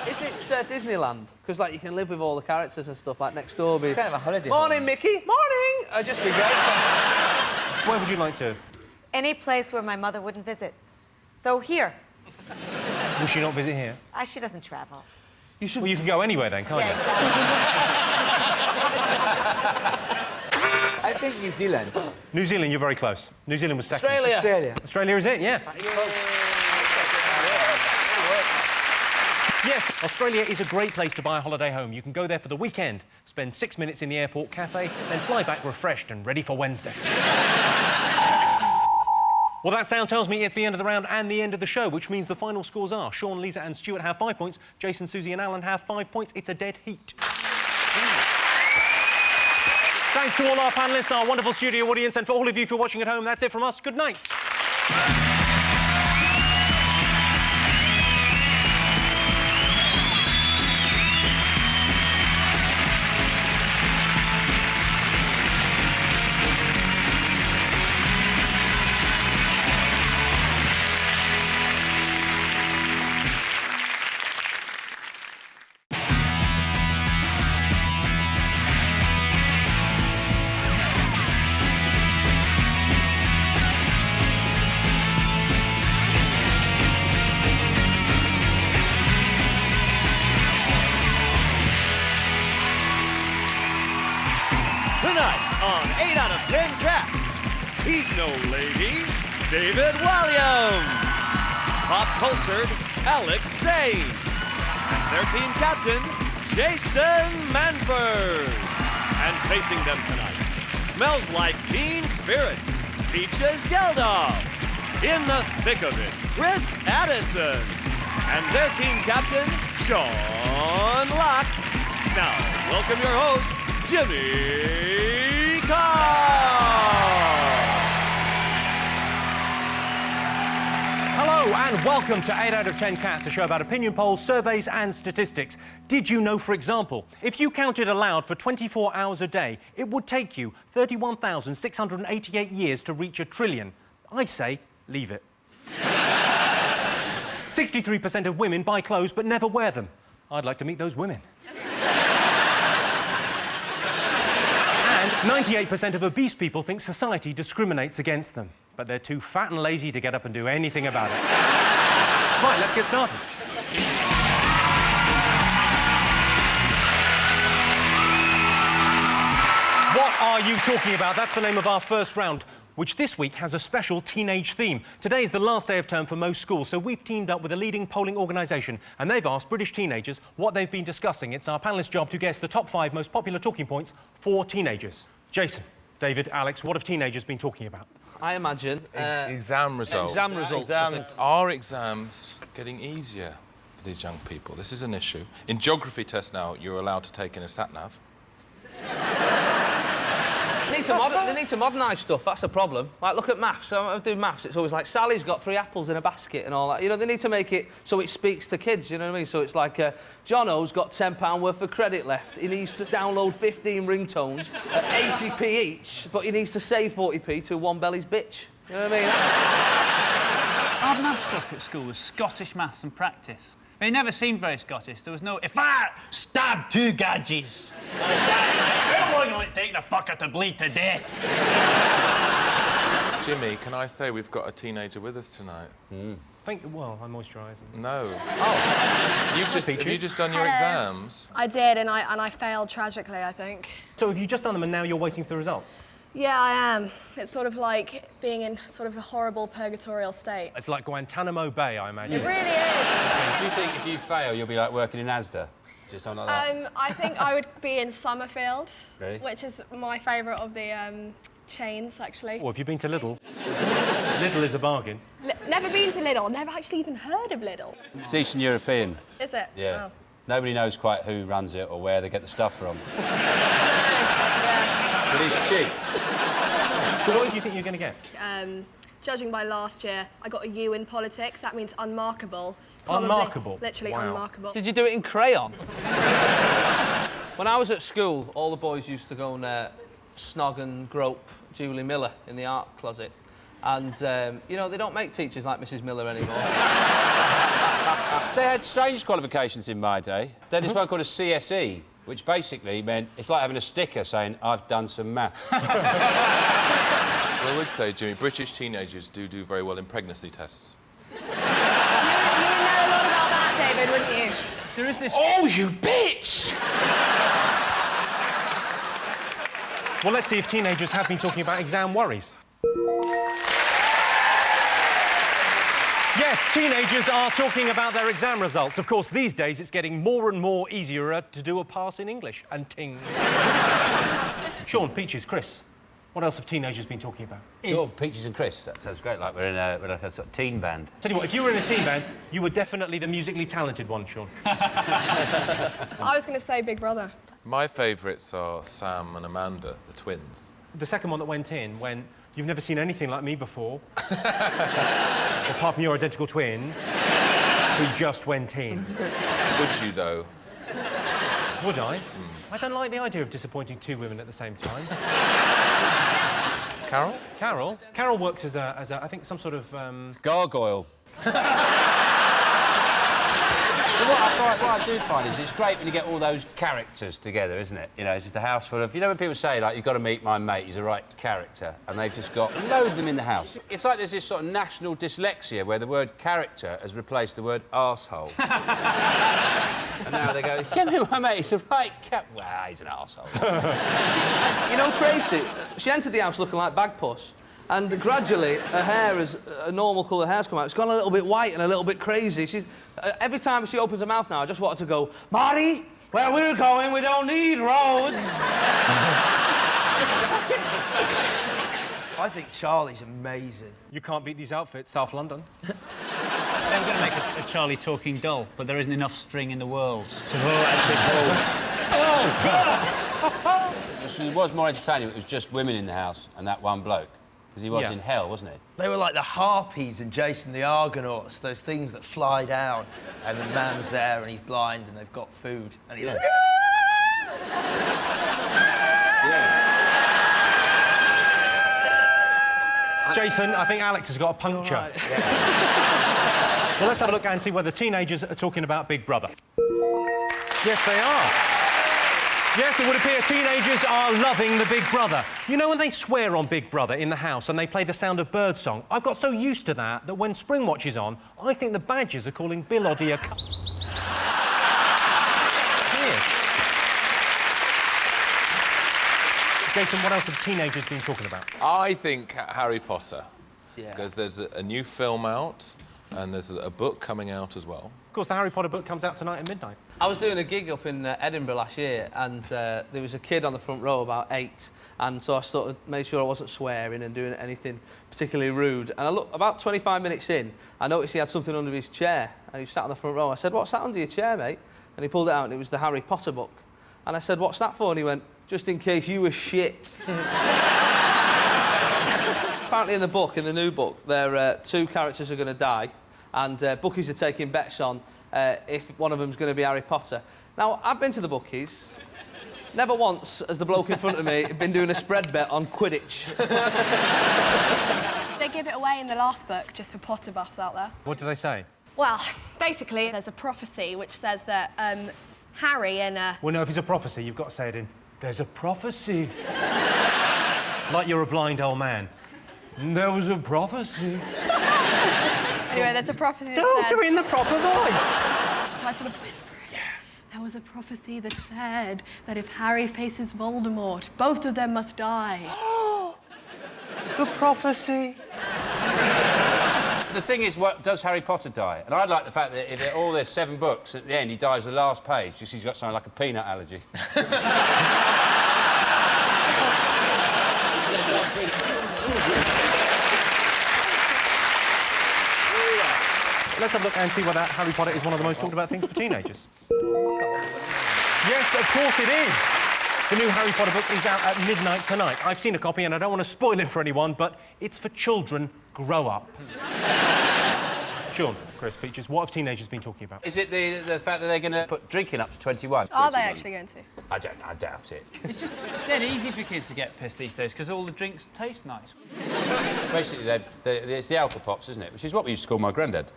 Is it Disneyland? Because, like, you can live with all the characters and stuff, like, next door be... Kind of a holiday. Morning, Mickey! Morning! I'd just be great. Where would you like to? Any place where my mother wouldn't visit. So here. Will she not visit here? She doesn't travel. You should. Well, you can go anywhere then, can't you? I think New Zealand. New Zealand, you're very close. New Zealand was second. Australia. Australia is it? Yeah. Yes, Australia is a great place to buy a holiday home. You can go there for the weekend, spend 6 minutes in the airport cafe, then fly back refreshed and ready for Wednesday. Well, that sound tells me it's the end of the round and the end of the show, which means the final scores are Sean, Lisa and Stuart have 5 points, Jason, Susie and Alan have 5 points. It's a dead heat. Thanks to all our panellists, our wonderful studio audience, and for all of you for watching at home, that's it from us. Good night. Tonight on 8 out of 10 Cats, he's no lady, David Walliam. Pop-cultured Alex Zane. And their team captain, Jason Manford. And facing them tonight, smells like teen spirit, Peaches Geldof. In the thick of it, Chris Addison. And their team captain, Sean Locke. Now, welcome your host, Jimmy Carr! Hello and welcome to 8 out of 10 Cats, a show about opinion polls, surveys and statistics. Did you know, for example, if you counted aloud for 24 hours a day, it would take you 31,688 years to reach 1 trillion? I say, leave it. 63% of women buy clothes but never wear them. I'd like to meet those women. And 98% of obese people think society discriminates against them, but they're too fat and lazy to get up and do anything about it. Right, let's get started. Are You Talking About? That's the name of our first round, which this week has a special teenage theme. Today is the last day of term for most schools, so we've teamed up with a leading polling organisation and they've asked British teenagers what they've been discussing. It's our panellists' job to guess the top 5 most popular talking points for teenagers. Jason, David, Alex, what have teenagers been talking about? I imagine... exam results. Exam results. Are exams getting easier for these young people? This is an issue. In geography tests now, you're allowed to take in a sat-nav. They need to modernise stuff, that's the problem. Like, look at maths. So I do maths, it's always like, Sally's got 3 apples in a basket and all that. You know, they need to make it so it speaks to kids, you know what I mean? So it's like, Jono's got £10 worth of credit left. He needs to download 15 ringtones at 80p each, but he needs to save 40p to One Belly's bitch. You know what I mean? Our maths book at school was Scottish maths and practice. They never seemed very Scottish. There was no, if I stab 2 gadgets, how long will it take the fucker to bleed to death? Jimmy, can I say we've got a teenager with us tonight? Well, I'm moisturising. No. Oh. Have you just done your exams? I did, and I failed tragically, I think. So have you just done them and now you're waiting for the results? Yeah, I am. It's sort of like being in sort of a horrible purgatorial state. It's like Guantanamo Bay, I imagine. It really is. Do you think if you fail, you'll be like working in Asda? Just something like that? I think I would be in Summerfield, Really? which is my favourite of the chains, actually. Well, have you been to Lidl? Lidl is a bargain. Never been to Lidl. Never actually even heard of Lidl. It's Eastern European. Is it? Yeah. Oh. Nobody knows quite who runs it or where they get the stuff from. But it's cheap. So what do you think you're going to get? Judging by last year, I got a U in politics. That means unmarkable. Probably, unmarkable? Literally unmarkable. Did you do it in crayon? When I was at school, all the boys used to go and snog and grope Julie Miller in the art closet. And, you know, they don't make teachers like Mrs Miller anymore. They had strange qualifications in my day. They had this one called a CSE, which basically meant it's like having a sticker saying, I've done some maths. Well, I would say, Jimmy, British teenagers do very well in pregnancy tests. You would know a lot about that, David, wouldn't you? There is this... Oh, you bitch! Well, let's see if teenagers have been talking about exam worries. Yes, teenagers are talking about their exam results. Of course, these days it's getting more and more easier to do a pass in English. And ting. Sean, Peaches, Chris, what else have teenagers been talking about? Sure, Peaches and Chris. That sounds great, like we're in a sort of teen band. Tell you what, if you were in a teen band, you were definitely the musically talented one, Sean. I was going to say Big Brother. My favourites are Sam and Amanda, the twins. The second one that went in, when you've never seen anything like me before, apart from your identical twin, who just went in. Would you, though? Would I? I don't like the idea of disappointing 2 women at the same time. Carol? Carol works as a I think, some sort of... Gargoyle. What I do find is it's great when you get all those characters together, isn't it? You know, it's just a house full of... You know when people say, like, you've got to meet my mate, he's a right character, and they've just got a load of them in the house. It's like there's this sort of national dyslexia where the word character has replaced the word arsehole. And now they go, yeah, my mate, he's a right Well, he's an arsehole. You know, Tracy, she entered the house looking like Bagpuss. And gradually, her hair, as a normal colour hair's come out, it's gone a little bit white and a little bit crazy. She's every time she opens her mouth now, I just want her to go, Marty, where we're going, we don't need roads. I think Charlie's amazing. You can't beat these outfits, South London. They were going to make a Charlie talking doll, but there isn't enough string in the world to actually hold. Oh, God! It was more entertaining if it was just women in the house and that one bloke. Because he was in hell, wasn't he? They were like the harpies in Jason the Argonauts, those things that fly down, and the man's there and he's blind and they've got food, and he's like... Jason, I think Alex has got a puncture. Right. Well, let's have a look and see whether teenagers are talking about Big Brother. Yes, they are. Yes, it would appear teenagers are loving the Big Brother. You know when they swear on Big Brother in the house and they play the Sound of Birdsong? I've got so used to that when Springwatch is on, I think the Badgers are calling Bill Oddie a Jason, what else have teenagers been talking about? I think Harry Potter. Yeah. Because there's a new film out, and there's a book coming out as well. Of course, the Harry Potter book comes out tonight at midnight. I was doing a gig up in Edinburgh last year, and there was a kid on the front row, about 8, and so I sort of made sure I wasn't swearing and doing anything particularly rude. And I looked, about 25 minutes in, I noticed he had something under his chair, and he was sat on the front row. I said, "What's that under your chair, mate?" And he pulled it out, and it was the Harry Potter book. And I said, "What's that for?" And he went, "Just in case you were shit." Apparently in the book, in the new book, there 2 characters are going to die, and bookies are taking bets on if one of them's going to be Harry Potter. Now, I've been to the bookies. Never once has the bloke in front of me been doing a spread bet on Quidditch. They give it away in the last book, just for Potter buffs out there. What do they say? Well, basically, there's a prophecy which says that Harry and... Well, no, if it's a prophecy, you've got to say it in, "There's a prophecy." Like you're a blind old man. "There was a prophecy." Anyway, there's a prophecy that Don't says... do it in the proper voice. Can I sort of whisper it? Yeah. There was a prophecy that said that if Harry faces Voldemort, both of them must die. The prophecy. The thing is, what does Harry Potter die? And I like the fact that if all there's 7 books, at the end he dies the last page because he's got something like a peanut allergy. Let's have a look and see whether Harry Potter is one of the most talked about things for teenagers. Yes, of course it is. The new Harry Potter book is out at midnight tonight. I've seen a copy and I don't want to spoil it for anyone, but it's for children. Grow up. Sean, Chris, Peaches, what have teenagers been talking about? Is it the fact that they're going to put drinking up to 21? Are they actually going to? I don't know, I doubt it. It's just dead easy for kids to get pissed these days because all the drinks taste nice. Basically, it's the alcohol pops, isn't it? Which is what we used to call my granddad.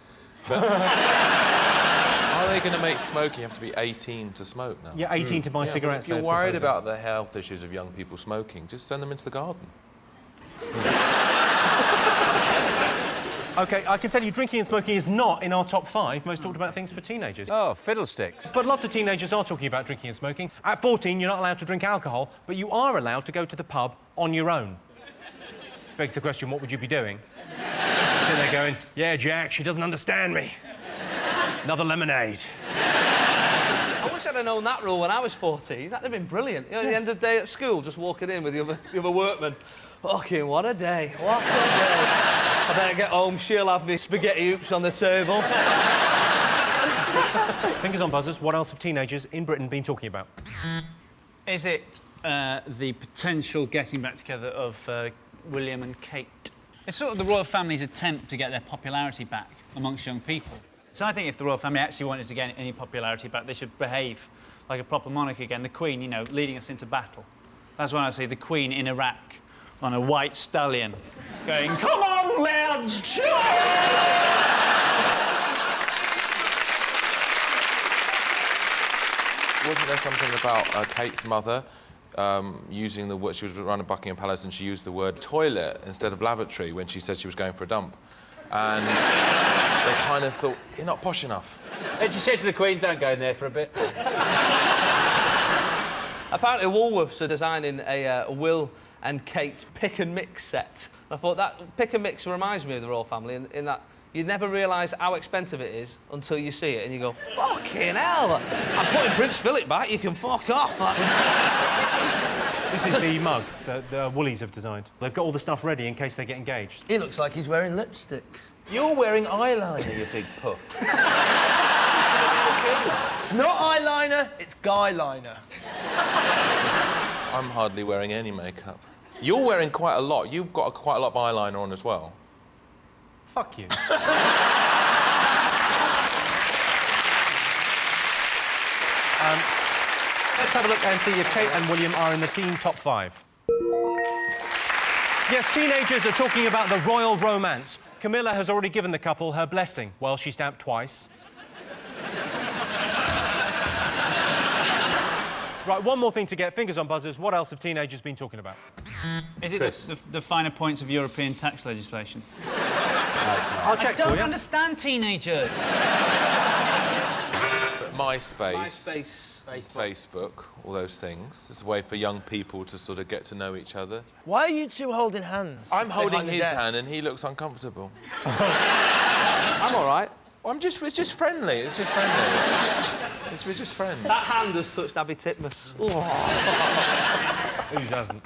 But... Are they going to make smoking? You have to be 18 to smoke now. Yeah, 18 to buy cigarettes. If you're worried about the health issues of young people smoking, just send them into the garden. OK, I can tell you drinking and smoking is not in our top 5 most talked about things for teenagers. Oh, fiddlesticks. But lots of teenagers are talking about drinking and smoking. At 14, you're not allowed to drink alcohol, but you are allowed to go to the pub on your own. Which begs the question, what would you be doing? Sitting there going, "Yeah, Jack, she doesn't understand me. Another lemonade." I wish I'd have known that rule when I was 14. That'd have been brilliant. You know, at the end of the day at school, just walking in with the other workmen. Fucking what a day. What a day. I better get home, she'll have me spaghetti hoops on the table. Fingers on buzzers, what else have teenagers in Britain been talking about? Is it the potential getting back together of William and Kate? It's sort of the royal family's attempt to get their popularity back amongst young people. So I think if the royal family actually wanted to get any popularity back, they should behave like a proper monarch again. The Queen, you know, leading us into battle. That's when I see the Queen in Iraq on a white stallion going, "Come on, lads, Wasn't there something about Kate's mother using the word... She was running Buckingham Palace and she used the word toilet instead of lavatory when she said she was going for a dump. And they kind of thought, "You're not posh enough." And she said to the Queen, "Don't go in there for a bit." Apparently Woolworths are designing a Will and Kate pick and mix set. I thought that pick and mix reminds me of the royal family in that you never realise how expensive it is until you see it and you go, "Fucking hell, I'm putting Prince Philip back, you can fuck off." This is the mug that the Woolies have designed. They've got all the stuff ready in case they get engaged. He looks like he's wearing lipstick. You're wearing eyeliner, you big puff. It's not eyeliner, it's guy-liner. I'm hardly wearing any makeup. You're wearing quite a lot. You've got quite a lot of eyeliner on as well. Fuck you. Let's have a look and see if Kate and William are in the teen top 5. Yes, teenagers are talking about the royal romance. Camilla has already given the couple her blessing. Well, she stamped twice. Right, one more thing to get. Fingers on buzzers. What else have teenagers been talking about? Is it the finer points of European tax legislation? I'll check for you. I don't understand teenagers. MySpace. MySpace. Facebook, all those things. It's a way for young people to sort of get to know each other. Why are you two holding hands? I'm holding behind the his desk? hand and he looks uncomfortable. I'm all right. It's just friendly. It's just friendly. We're just friends. That hand has touched Abby Titmus. Whose hasn't?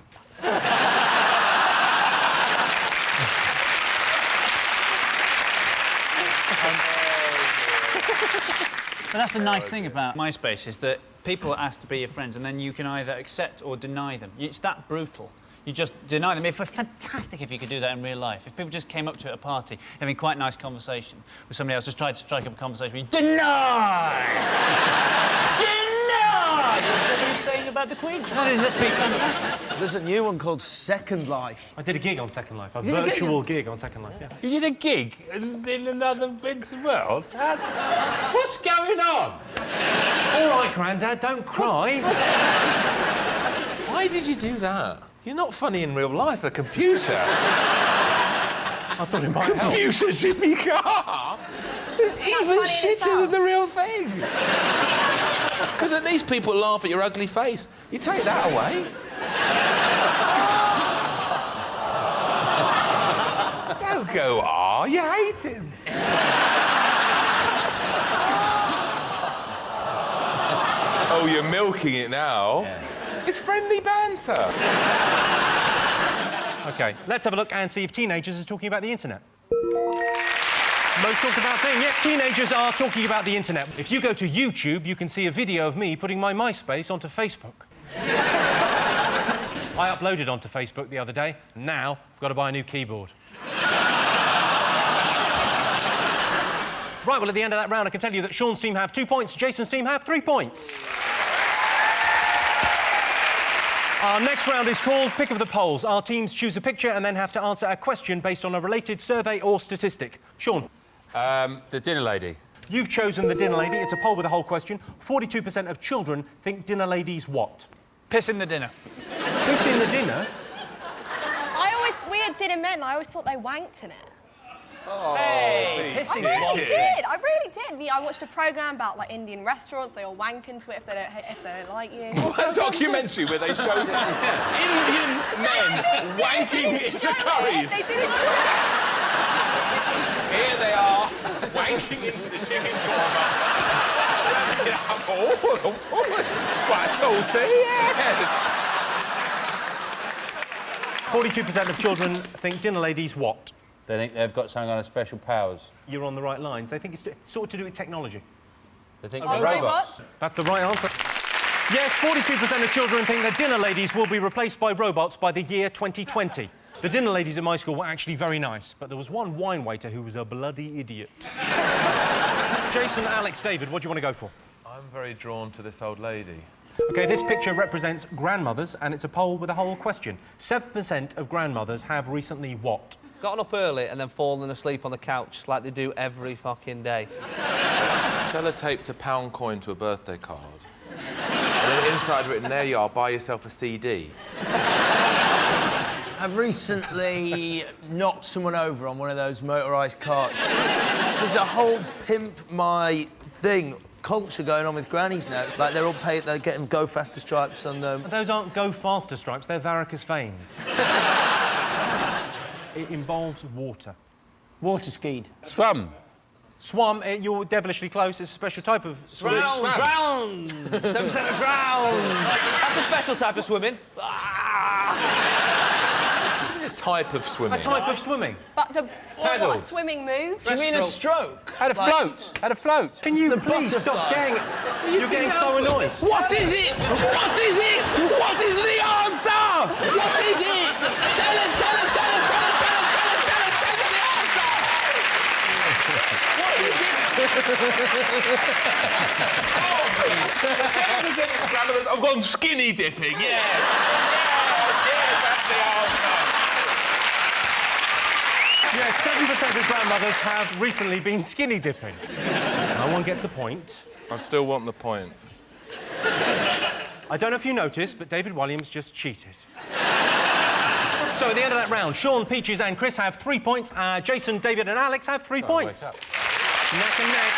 But that's the nice thing about MySpace, is that people are asked to be your friends and then you can either accept or deny them. It's that brutal. You just deny them. It's fantastic if you could do that in real life. If people just came up to you at a party, having quite a nice conversation with somebody else, just tried to strike up a conversation with you, deny! Deny! That's what you're saying about the Queen. That is just be fantastic. There's a new one called Second Life. I did a gig on Second Life, a virtual gig on Second Life, yeah. You did a gig in another big world? What's going on? All right, Grandad, don't cry. Why did you do that? You're not funny in real life, a computer. I thought it might help. Computer Jimmy Carr? Even shitter than the real thing. Because at least people laugh at your ugly face. You take that away. Don't go, you hate him. Oh, you're milking it now. Yeah. It's friendly banter. OK, let's have a look and see if teenagers are talking about the internet. Most talked about thing. Yes, teenagers are talking about the internet. If you go to YouTube, you can see a video of me putting my MySpace onto Facebook. I uploaded onto Facebook the other day, and now I've got to buy a new keyboard. Right, well, at the end of that round, I can tell you that Sean's team have 2 points, Jason's team have 3 points. Our next round is called Pick of the Polls. Our teams choose a picture and then have to answer a question based on a related survey or statistic. Sean? The dinner lady. You've chosen the dinner lady. It's a poll with a whole question. 42% of children think dinner ladies what? Piss in the dinner. Piss in the dinner? We had dinner men, I always thought they wanked in it. Oh, hey, pissing I really did. I really did. I watched a programme about like Indian restaurants. They all wank into it if they don't like you. A documentary where they showed Indian men wanking into curries. They did it. Here they are, wanking into the chicken korma. Quite salty, yes. 42% of children think dinner ladies what? They think they've got some kind of special powers. You're on the right lines. They think it's sort of to do with technology. They think they're robots. That's the right answer. Yes, 42% of children think that dinner ladies will be replaced by robots by the year 2020. The dinner ladies at my school were actually very nice, but there was one wine waiter who was a bloody idiot. Jason, Alex, David, what do you want to go for? I'm very drawn to this old lady. OK, this picture represents grandmothers, and it's a poll with a whole question. 7% of grandmothers have recently what? Gotten up early and then fallen asleep on the couch like they do every fucking day. Sellotaped a pound coin to a birthday card. And then inside written, there you are, buy yourself a CD. I've recently knocked someone over on one of those motorised carts. There's a whole pimp my thing culture going on with grannies now. Like, they're all paid, they're getting go faster stripes on them. Those aren't go faster stripes, they're varicose veins. It involves water. Water skied. Swum. Swum, you're devilishly close. It's a special type of swimming. Drown! 7% of drown! That's a special type of swimming. A type of swimming. A type of swimming. But what a swimming move. Do you mean a stroke? Had a float. Had a float. Can you please stop getting... You're getting so annoyed. What is it? What is it? What is the answer? What is it? Tell us, tell us, tell us, tell us, tell us, tell us, tell us, tell us the answer! What is it? I've gone skinny dipping, yes. Yes, that's the answer. Yes, 7% of grandmothers have recently been skinny dipping. No one gets a point. I still want the point. I don't know if you noticed, but David Williams just cheated. So at the end of that round, Sean, Peaches and Chris have 3 points. Jason, David and Alex have 3 points. Neck and neck.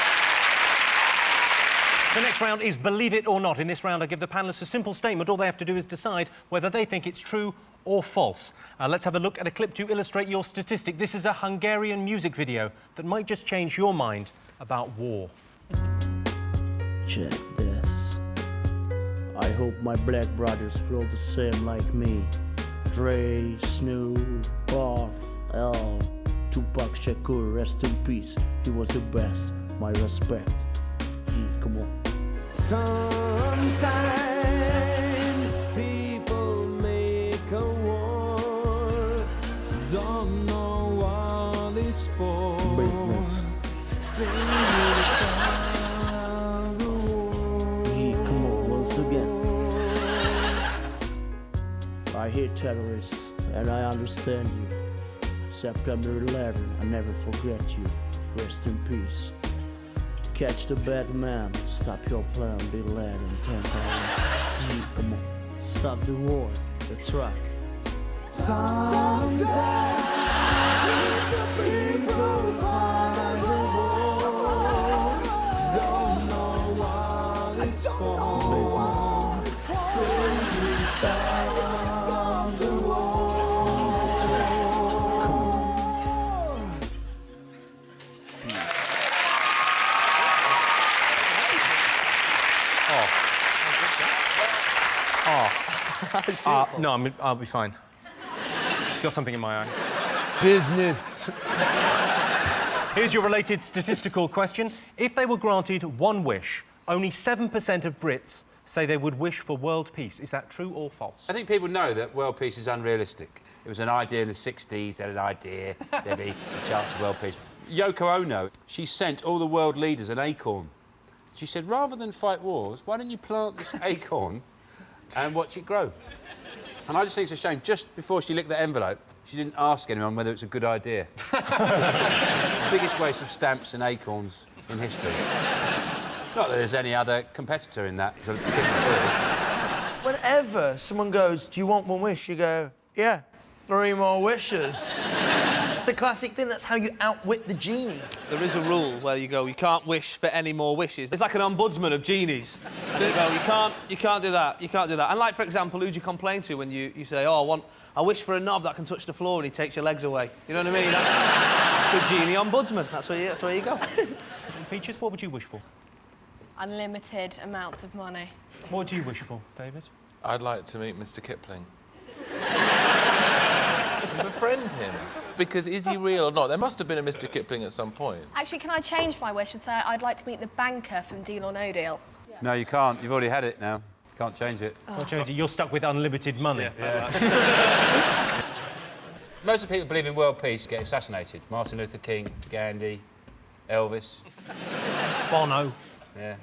The next round is Believe It or Not. In this round, I give the panellists a simple statement. All they have to do is decide whether they think it's true or false. Let's have a look at a clip to illustrate your statistic. This is a Hungarian music video that might just change your mind about war. Check this. I hope my black brothers feel the same like me. Dre, Snoop, Puff, L, Tupac Shakur, rest in peace. He was the best. My respect. Come on. Sometimes people make a war, don't know what it's for. Business. Come on, once again. I hate terrorists, and I understand you. September 11, I never forget you. Rest in peace. Catch the bad man, stop your plan, be led and temper. Come on, stop the war, that's right. Sometimes the people fight the war, don't know what it's for. Stop the war. That's right. No, I'll be fine. Just got something in my eye. Business. Here's your related statistical question. If they were granted one wish, only 7% of Brits say they would wish for world peace. Is that true or false? I think people know that world peace is unrealistic. It was an idea in the 60s, they had an idea, there'd be a chance of world peace. Yoko Ono, she sent all the world leaders an acorn. She said, rather than fight wars, why don't you plant this acorn and watch it grow? And I just think it's a shame, just before she licked the envelope, she didn't ask anyone whether it's a good idea. Biggest waste of stamps and acorns in history. Not that there's any other competitor in that particular field. Whenever someone goes, do you want one wish? You go, yeah, 3 more wishes. It's the classic thing, that's how you outwit the genie. There is a rule where you go, you can't wish for any more wishes. It's like an ombudsman of genies. And they go, you can't do that, you can't do that. And like, for example, who do you complain to when you say, oh, I wish for a knob that can touch the floor and he takes your legs away. You know what I mean? The genie ombudsman, that's where you go. Peaches, what would you wish for? Unlimited amounts of money. What do you wish for, David? I'd like to meet Mr. Kipling. Befriend him. Because is he real or not? There must have been a Mr. Kipling at some point. Actually, can I change my wish and say I'd like to meet the banker from Deal or No Deal? No, you can't. You've already had it now. Can't change it. Can't change it. You're stuck with unlimited money. Yeah. Most of the people who believe in world peace get assassinated. Martin Luther King, Gandhi, Elvis. Bono. Yeah.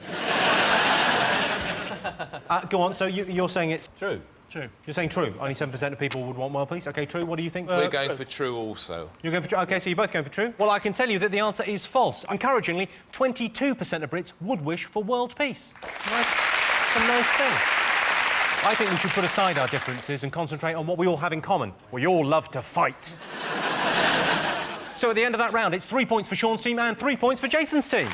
Go on, so you're saying it's... True. True. You're saying true. Only 7% of people would want world peace. OK, true. What do you think? We're going for true also. You're going for true? OK, so you're both going for true. Well, I can tell you that the answer is false. Encouragingly, 22% of Brits would wish for world peace. Nice. It's a nice thing. I think we should put aside our differences and concentrate on what we all have in common. We all love to fight. So at the end of that round, it's 3 points for Sean's team and 3 points for Jason's team.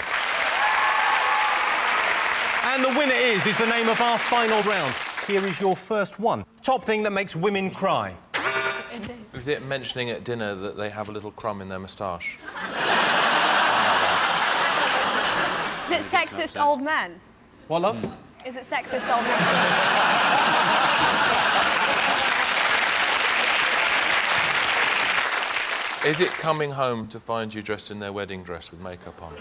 And the winner is the name of our final round. Here is your first one. Top thing that makes women cry. Is it mentioning at dinner that they have a little crumb in their moustache? Is it sexist old men? What, love? Is it sexist old men? Is it coming home to find you dressed in their wedding dress with makeup on?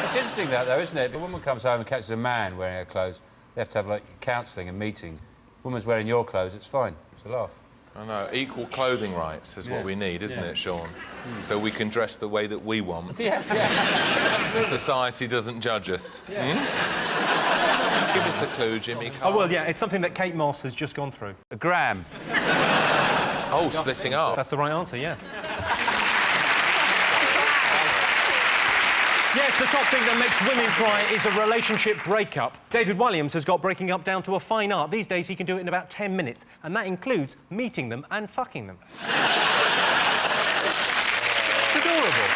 It's interesting that, though, isn't it? If a woman comes home and catches a man wearing her clothes, they have to have, like, counselling and meeting. Woman's wearing your clothes, it's fine. It's a laugh. I know. Equal clothing rights is what we need, isn't it, Sean? So we can dress the way that we want. Yeah. Society doesn't judge us. Yeah. Give us a clue, Jimmy. Oh, well, yeah, it's something that Kate Moss has just gone through. A gram. Oh, splitting up. That's the right answer, yeah. Yes, the top thing that makes women cry is a relationship breakup. David Williams has got breaking up down to a fine art. These days, he can do it in about 10 minutes, and that includes meeting them and fucking them. It's adorable.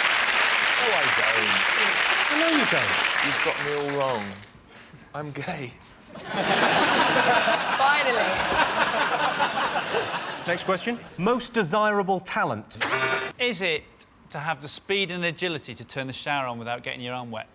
Oh, I don't. No, you don't. You've got me all wrong. I'm gay. Finally. Next question. Most desirable talent. Is it to have the speed and agility to turn the shower on without getting your arm wet?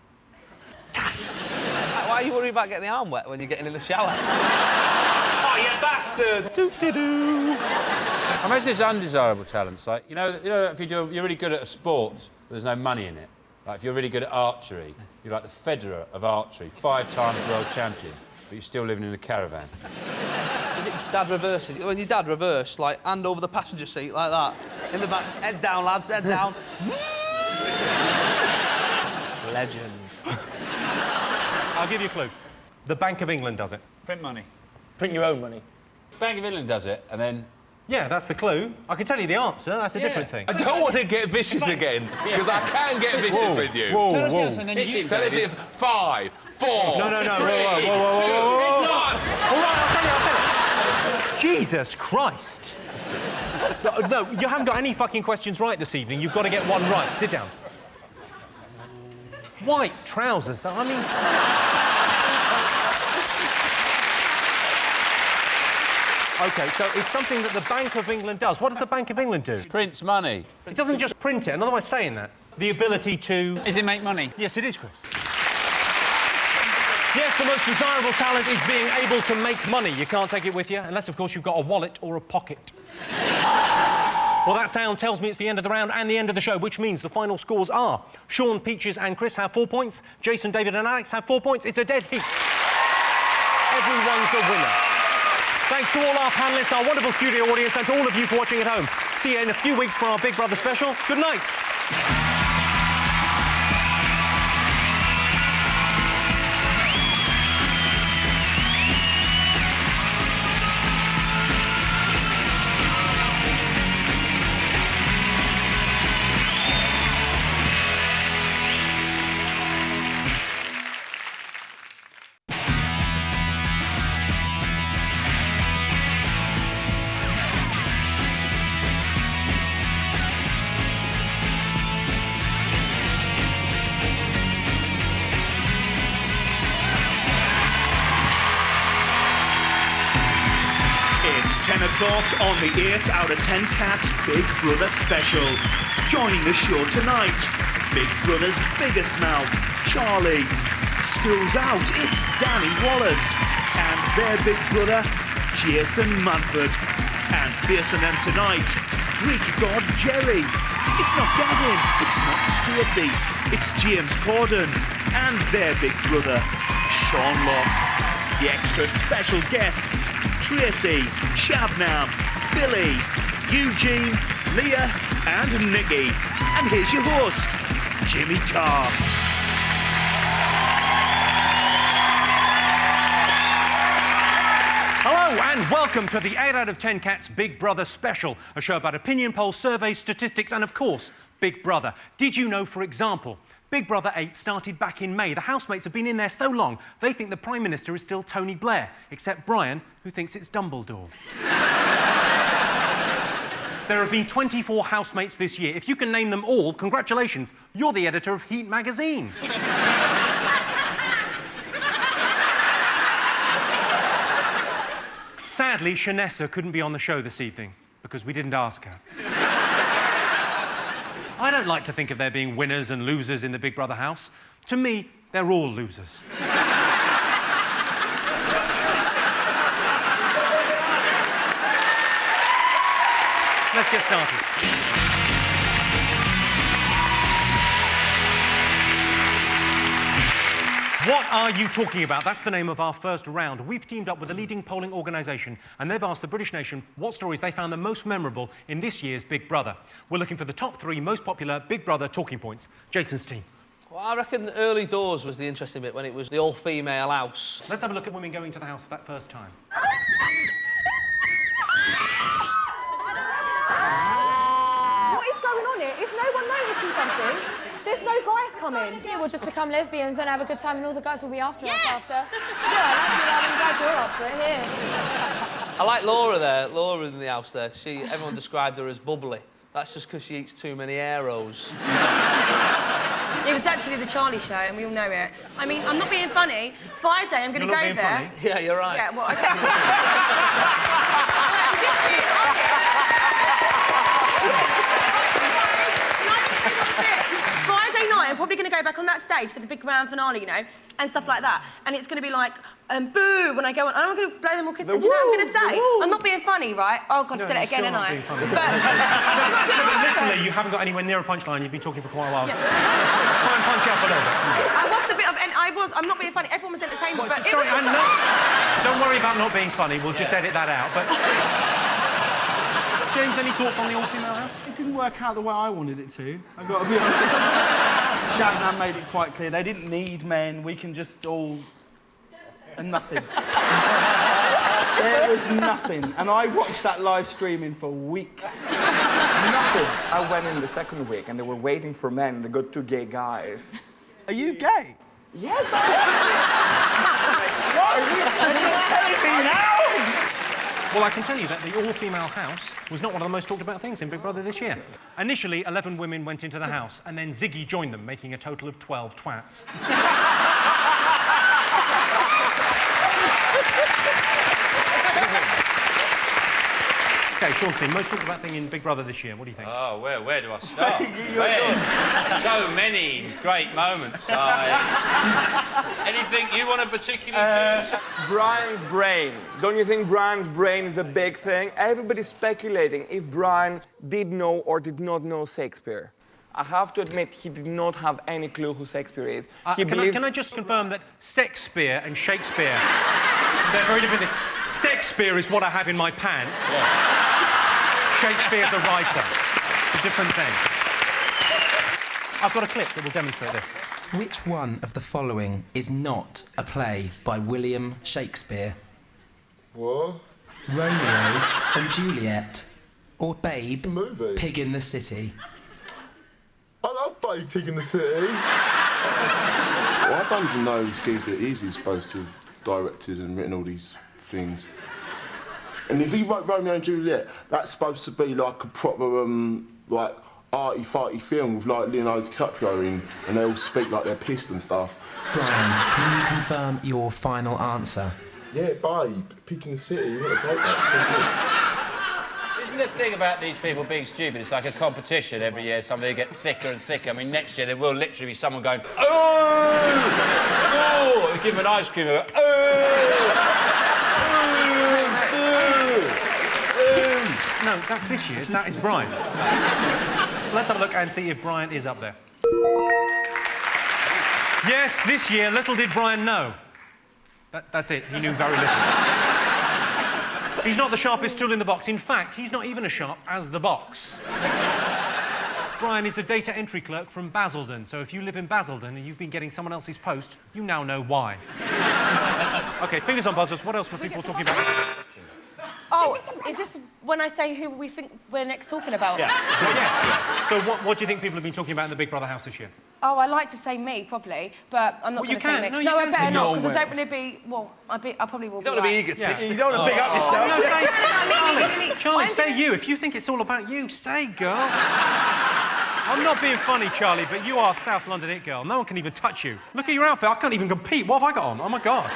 Why are you worried about getting the arm wet when you're getting in the shower? Oh, you bastard! Doo-dee-doo. I imagine there's undesirable talents. Like, you know, if you're really good at a sport, but there's no money in it. Like, if you're really good at archery, you're like the Federer of archery, 5-time world champion, but you're still living in a caravan. Is it dad reversing? When your dad reversed, like, hand over the passenger seat, like that. In the back, heads down, lads, head down. Legend. I'll give you a clue. The Bank of England does it. Print money. Print your own money. Bank of England does it, and then... Yeah, that's the clue. I can tell you the answer. That's a different thing. I don't want to get vicious again, because I can get vicious with you. Whoa, Tell us whoa. this and then you... Tell us it. 5, 4, No. 3, 2, 1. All right, I'll tell you. Jesus Christ. No, you haven't got any fucking questions right this evening. You've got to get one right. Sit down. White trousers, though. I mean... OK, so it's something that the Bank of England does. What does the Bank of England do? Prints money. It doesn't just print it. Another way of saying that. The ability to... Is it make money? Yes, it is, Chris. Yes, the most desirable talent is being able to make money. You can't take it with you, unless, of course, you've got a wallet or a pocket. Well, that sound tells me it's the end of the round and the end of the show, which means the final scores are Sean, Peaches and Chris have 4 points, Jason, David and Alex have 4 points. It's a dead heat. Everyone's a winner. Thanks to all our panellists, our wonderful studio audience, and to all of you for watching at home. See you in a few weeks for our Big Brother special. Good night. It's 10 o'clock on the 8 out of 10 Cats Big Brother special. Joining the show tonight, Big Brother's biggest mouth, Charlie. School's out, it's Danny Wallace. And their big brother, Jason Manford. And facing them tonight, Greek god Jerry. It's not Gavin, it's not Stacey, it's James Corden. And their big brother, Sean Locke. The extra special guests, Tracy, Shabnam, Billy, Eugene, Leah and Nikki. And here's your host, Jimmy Carr. Hello and welcome to the 8 out of 10 Cats Big Brother special, a show about opinion polls, surveys, statistics and, of course, Big Brother. Did you know, for example, Big Brother 8 started back in May. The housemates have been in there so long, they think the Prime Minister is still Tony Blair, except Brian, who thinks it's Dumbledore. There have been 24 housemates this year. If you can name them all, congratulations, you're the editor of Heat magazine. Sadly, Shanessa couldn't be on the show this evening, because we didn't ask her. I don't like to think of there being winners and losers in the Big Brother house. To me, they're all losers. Let's get started. What are you talking about? That's the name of our first round. We've teamed up with a leading polling organisation and they've asked the British nation what stories they found the most memorable in this year's Big Brother. We're looking for the top 3 most popular Big Brother talking points. Jason's team. Well, I reckon the early doors was the interesting bit, when it was the all-female house. Let's have a look at women going to the house for that first time. What is going on here? Is no one noticing something? There's no guys coming. Yeah, we'll just become lesbians and have a good time and all the guys will be after us after. Yeah, I'm glad you're up for it here. I like Laura there, Laura in the house there. Everyone described her as bubbly. That's just because she eats too many arrows. Yeah, It was actually the Charlie show, and we all know it. I mean, I'm not being funny. Friday, I'm going to go there. Yeah, you're right. Yeah, well, okay. Friday night, I'm probably going to go back on that stage for the big grand finale, you know, and stuff like that. And it's going to be like, boo, when I go on. And I'm going to blow them all kisses. And do you know what I'm going to say? I'm not being funny, right? Oh, God, I've said it again, ain't I? But literally, you haven't got anywhere near a punchline. You've been talking for quite a while. Yeah. Try and punch up a little bit. I was the bit of... I'm not being funny. Everyone was entertained, but... Sorry, don't worry about not being funny. We'll just edit that out, but... James, any thoughts on the all-female house? It didn't work out the way I wanted it to, I've got to be honest. Shannon made it quite clear they didn't need men, we can just all... and nothing. There was nothing, and I watched that live streaming for weeks. Nothing. I went in the second week and they were waiting for men, they got 2 gay guys. Are you gay? Yes, I am. What? Are you telling me now? Well, I can tell you that the all-female house was not one of the most talked about things in Big Brother this year. Initially, 11 women went into the house, and then Ziggy joined them, making a total of 12 twats. OK, Sean, most talked about thing in Big Brother this year. What do you think? Oh, where do I start? So many great moments. Anything you want to particularly choose? Brian's brain. Don't you think Brian's brain is the big thing? Everybody's speculating if Brian did know or did not know Shakespeare. I have to admit, he did not have any clue who Shakespeare is. Can I just confirm that Shakespeare and Shakespeare, they're very different things. Shakespeare is what I have in my pants. Yeah. Shakespeare's a writer. It's a different thing. I've got a clip that will demonstrate this. Which one of the following is not a play by William Shakespeare? What? Romeo and Juliet, or Babe, it's a movie. Pig in the City? I love Babe, Pig in the City. Well, I don't even know this geezer is supposed to have directed and written all these things. And if he wrote Romeo and Juliet, that's supposed to be like a proper, like, arty-farty film with, like, Leonardo DiCaprio in, and they all speak like they're pissed and stuff. Brian, can you confirm your final answer? Yeah, Babe, Pig in the City, what a vote, that's so good. Isn't the thing about these people being stupid, it's like a competition every year, somebody get thicker and thicker. I mean, next year there will literally be someone going, oh! Oh! They give them an ice cream, and go, oh! No, that's this year. That is Brian. Let's have a look and see if Brian is up there. Yes, this year, little did Brian know. That's it. He knew very little. He's not the sharpest tool in the box. In fact, he's not even as sharp as the box. Brian is a data entry clerk from Basildon, so if you live in Basildon and you've been getting someone else's post, you now know why. OK, fingers on buzzers. What else were people talking about? Oh, is this when I say who we think we're next talking about? Yeah. Yes. So what do you think people have been talking about in the Big Brother house this year? Oh, I like to say me, probably, but I'm not going to say me. No, you can I better say not, because I don't really be... Well, I probably will be. You don't want to be egotistic. You don't want to big up yourself. No, Charlie, say you. If you think it's all about you, say, girl. I'm not being funny, Charlie, but you are South London it girl. No one can even touch you. Look at your outfit. I can't even compete. What have I got on? Oh, my God.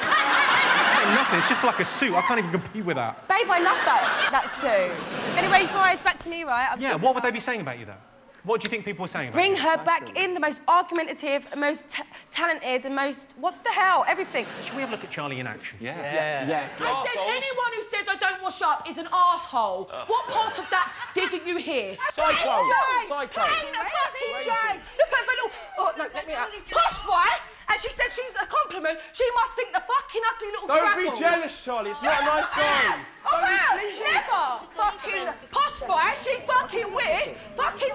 Nothing. It's just like a suit. I can't even compete with that. Babe, I love that suit. Anyway, guys, back to me, right? What would they be saying about you, though? What do you think people were saying about Bring you? her back in, the most argumentative, most talented, and most... What the hell? Everything. Should we have a look at Charlie in action? Yes. I said anyone who says I don't wash up is an arsehole. What part of that didn't you hear? Psycho. Plain a fucking Jane. Look over little... Oh, no, let me out. Posh wife, and she said she's a compliment. She must think the fucking ugly little Don't fraggle. be jealous, Charlie. It's not a nice sign. Oh, never. Fucking posh wife, she fucking wish. Fucking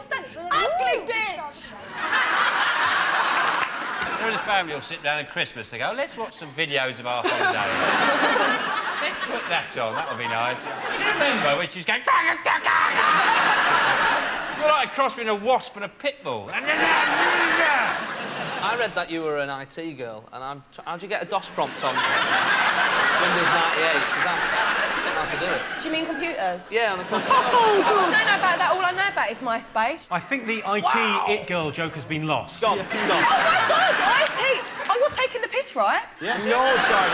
ugly bitch. Her and the family will sit down at Christmas. They go, let's watch some videos of our holiday. Let's put that on. That'll be nice. Do you remember when she was going... You're like a cross between a wasp and a pit bull. I read that you were an IT girl, and how'd you get a DOS prompt on Windows 98? That's to do it. Do you mean computers? Yeah, on the computer. I don't know about that. All I know about is MySpace. I think the IT it girl joke has been lost. Stop. Oh my God, IT! Oh, you're taking the piss, right? Yeah. No, sorry.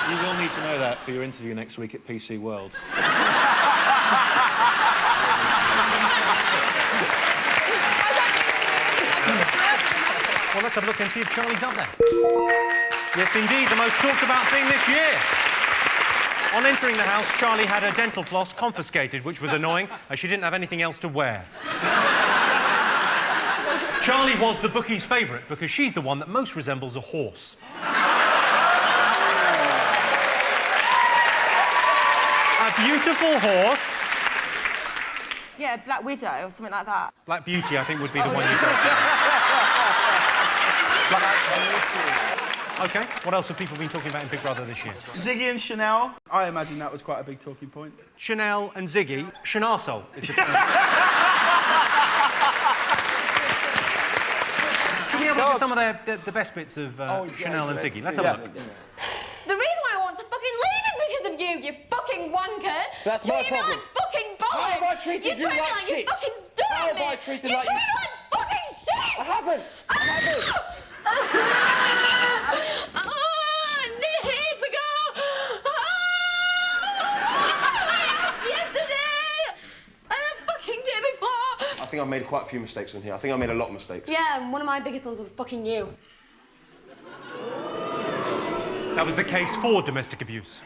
You will need to know that for your interview next week at PC World. Well, let's have a look and see if Charlie's up there. Yes, indeed, the most talked about thing this year. On entering the house, Charlie had her dental floss confiscated, which was annoying, as she didn't have anything else to wear. Charlie was the bookie's favourite because she's the one that most resembles a horse. A beautiful horse. Yeah, Black Widow or something like that. Black Beauty, I think, would be the one you'd go for. OK, what else have people been talking about in Big Brother this year? Ziggy and Chanel. I imagine that was quite a big talking point. Chanel and Ziggy. Shanarsole is the term. Should we have a look at some of the best bits of Chanel and Ziggy? Let's have a look. The reason why I want to fucking leave is because of you, you fucking wanker. So that's my problem. You treat me like fucking bollocks. How have I treated you like shit? You fucking stupid. How have I treated you like treat me like fucking shit. I haven't. I haven't. I need to go. I asked yesterday. I fucking did before. I think I've made quite a few mistakes on here. I think I made a lot of mistakes. Yeah, and one of my biggest ones was fucking you. That was the case for domestic abuse.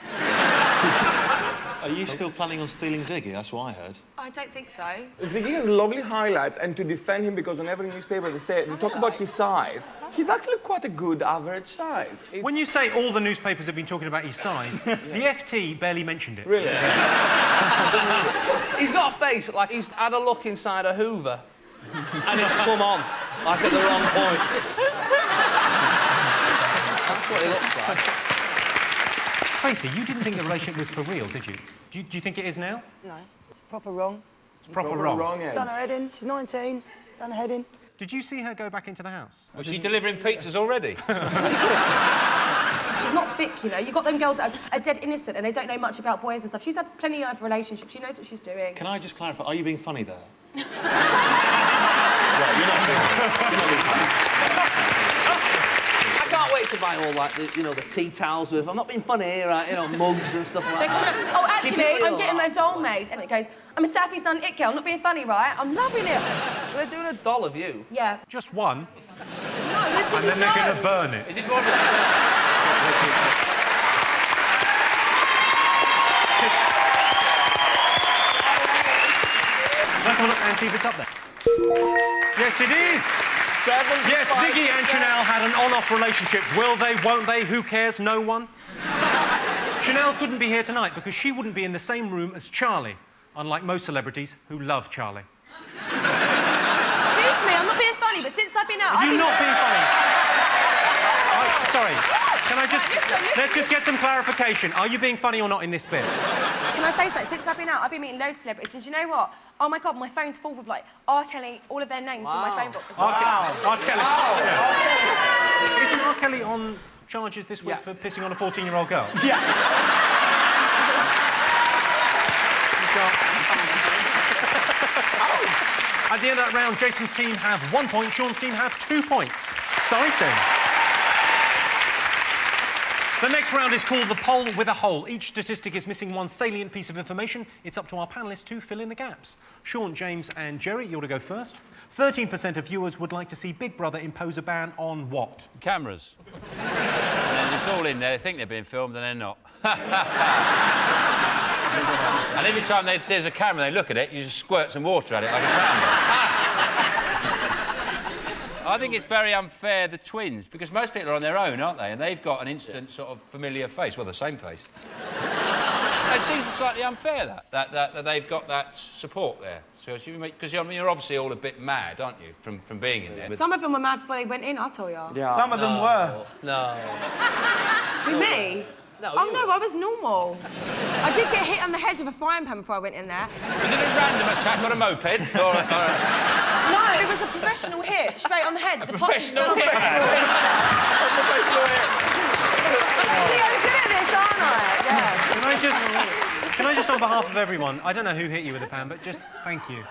Are you still planning on stealing Ziggy? That's what I heard. I don't think so. Ziggy has lovely highlights, and to defend him, because on every newspaper they talk about his size, he's actually quite a good average size. When you say all the newspapers have been talking about his size, the FT barely mentioned it. Really? He's got a face like he's had a look inside a Hoover, and it's come on, like at the wrong point. That's what he looks like. Tracy, you didn't think the relationship was for real, did you? Do you think it is now? No, it's proper wrong. It's proper wrong. Done her head in. She's 19. Done her head in. Did you see her go back into the house? Was she delivering pizzas already? She's not thick, you know. You've got them girls that are dead innocent and they don't know much about boys and stuff. She's had plenty of relationships. She knows what she's doing. Can I just clarify? Are you being funny there? Right, you're not being funny. I can't wait to buy all like the tea towels with. I'm not being funny here, right? Mugs and stuff like that. Oh, actually, I'm getting a doll made, and it goes, I'm a South East London it girl, not being funny, right? I'm loving it. They're doing a doll of you. Yeah. Just one. No, and then they're going to burn it. Is it more of Let's have a look and see if it's up there. Yes, it is. Yes, Ziggy and Chanel had an on-off relationship. Will they, won't they, who cares, no one? Chanel couldn't be here tonight because she wouldn't be in the same room as Charlie, unlike most celebrities who love Charlie. Excuse me, I'm not being funny, but since I've been out... Are you not being funny? Sorry, can I just... Let's just get some clarification. Are you being funny or not in this bit? Can I say something? Since I've been out, I've been meeting loads of celebrities. And do you know what? Oh my God, my phone's full with like R. Kelly, all of their names in my phone book. R. Kelly. Yeah. Isn't R. Kelly on charges this week for pissing on a 14-year-old girl? Yeah. At the end of that round, Jason's team have 1 point, Sean's team have 2 points. Exciting. The next round is called the poll with a hole. Each statistic is missing one salient piece of information. It's up to our panellists to fill in the gaps. Sean, James and Jerry, you ought to go first. 13% of viewers would like to see Big Brother impose a ban on what? Cameras. And then it's all in there. They think they're being filmed and they're not. And every time there's a camera, they look at it, you just squirt some water at it like a fountain. I think it's very unfair, the twins, because most people are on their own, aren't they? And they've got an instant sort of familiar face. Well, the same face. It seems slightly unfair, that they've got that support there. So, because you're obviously all a bit mad, aren't you, from being in there? Some of them were mad before they went in, I'll tell you. Yeah. Some of them were. No. Who, me? No, oh, no, I was normal. I did get hit on the head with a frying pan before I went in there. Was it a random attack on a moped? No, it was a professional hit, straight on the head. Professional hit? I'm good at this, aren't I? Yeah. Can I I just, on behalf of everyone, I don't know who hit you with a pan, but just thank you.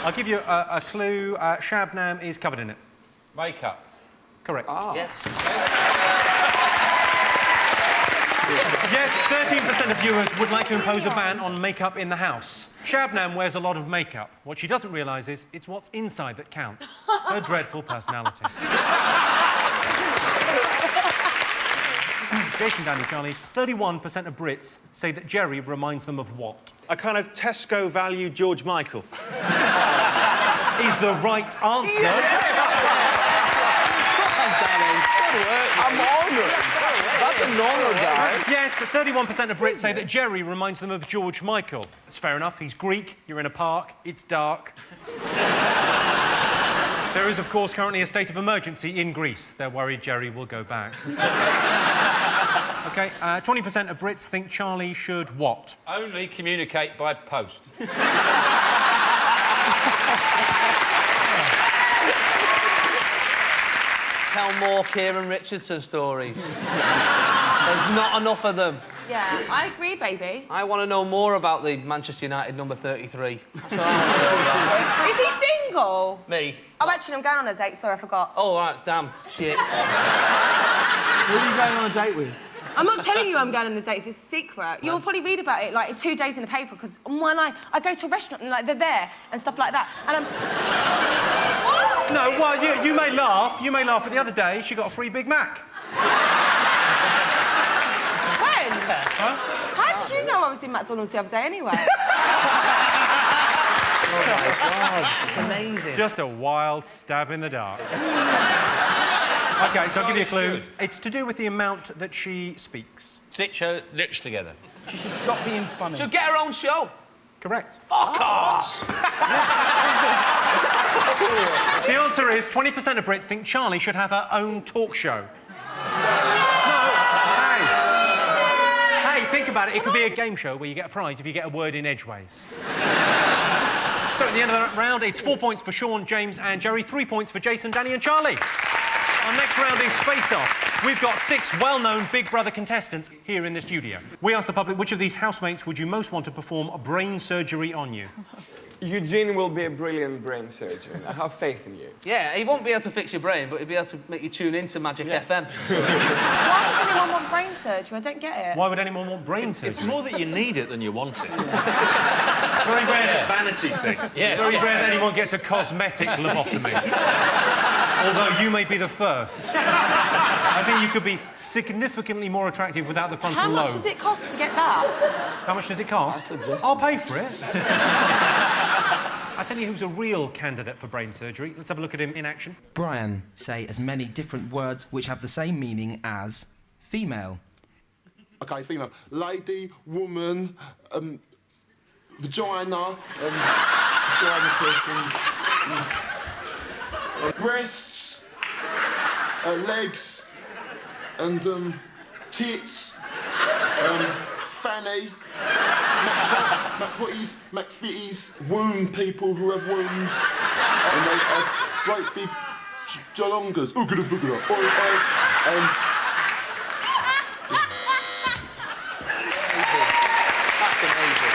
I'll give you a clue. Shabnam is covered in it. Makeup. Correct. Yes. Yes, 13% of viewers would like to impose a ban on makeup in the house. Shabnam wears a lot of makeup. What she doesn't realise is it's what's inside that counts. Her dreadful personality. Jason, Danny, Charlie, 31% of Brits say that Jerry reminds them of what? A kind of Tesco value George Michael. Is the right answer. Yeah. I'm honoured. That's an honour, guys. Yes, 31% of Brits say that Jerry reminds them of George Michael. That's fair enough. He's Greek, you're in a park, it's dark. There is, of course, currently a state of emergency in Greece. They're worried Jerry will go back. OK, 20% of Brits think Charlie should what? Only communicate by post. Tell more Kieran Richardson stories. There's not enough of them. Yeah, I agree, baby. I want to know more about the Manchester United number 33. Is he single? Me. Oh, actually, I'm going on a date. Sorry, I forgot. Oh, right, damn. Shit. Who are you going on a date with? I'm not telling you I'm going on a date if it's a secret. You'll probably read about it, like, in 2 days in the paper, because on my life, I go to a restaurant and, like, they're there and stuff like that, and I'm... No, well, you may laugh, but the other day, she got a free Big Mac. When? Huh? How did you know I was in McDonald's the other day, anyway? Oh, my God. It's amazing. Just a wild stab in the dark. OK, so I'll give you a clue. It's to do with the amount that she speaks. Stitch her lips together. She should stop being funny. She'll get her own show. Correct. Fuck off! The answer is 20% of Brits think Charlie should have her own talk show. Hey, think about it. It could be a game show where you get a prize if you get a word in edgeways. So at the end of that round, it's 4 points for Sean, James and Jerry, 3 points for Jason, Danny and Charlie. Our next round is Face Off. We've got 6 well-known Big Brother contestants here in the studio. We asked the public which of these housemates would you most want to perform brain surgery on you? Eugene will be a brilliant brain surgeon. I have faith in you. Yeah, he won't be able to fix your brain, but he'll be able to make you tune into Magic FM. Why would anyone want brain surgery? I don't get it. Why would anyone want brain surgery? It's more that you need it than you want it. It's very rare, vanity thing. Yes. Very rare that anyone gets a cosmetic lobotomy. Although you may be the first. I think you could be significantly more attractive without the frontal lobe. How much does it cost to get that? How much does it cost? I'll pay for it. I'll tell you who's a real candidate for brain surgery. Let's have a look at him in action. Brian, say as many different words which have the same meaning as female. OK, female. Lady, woman, vagina, vagina person, breasts, legs, and tits, fanny, McHotties, McFitties, womb people who have wombs, and they have great big jalongas, oogada boogada, oi oi, and... That's amazing.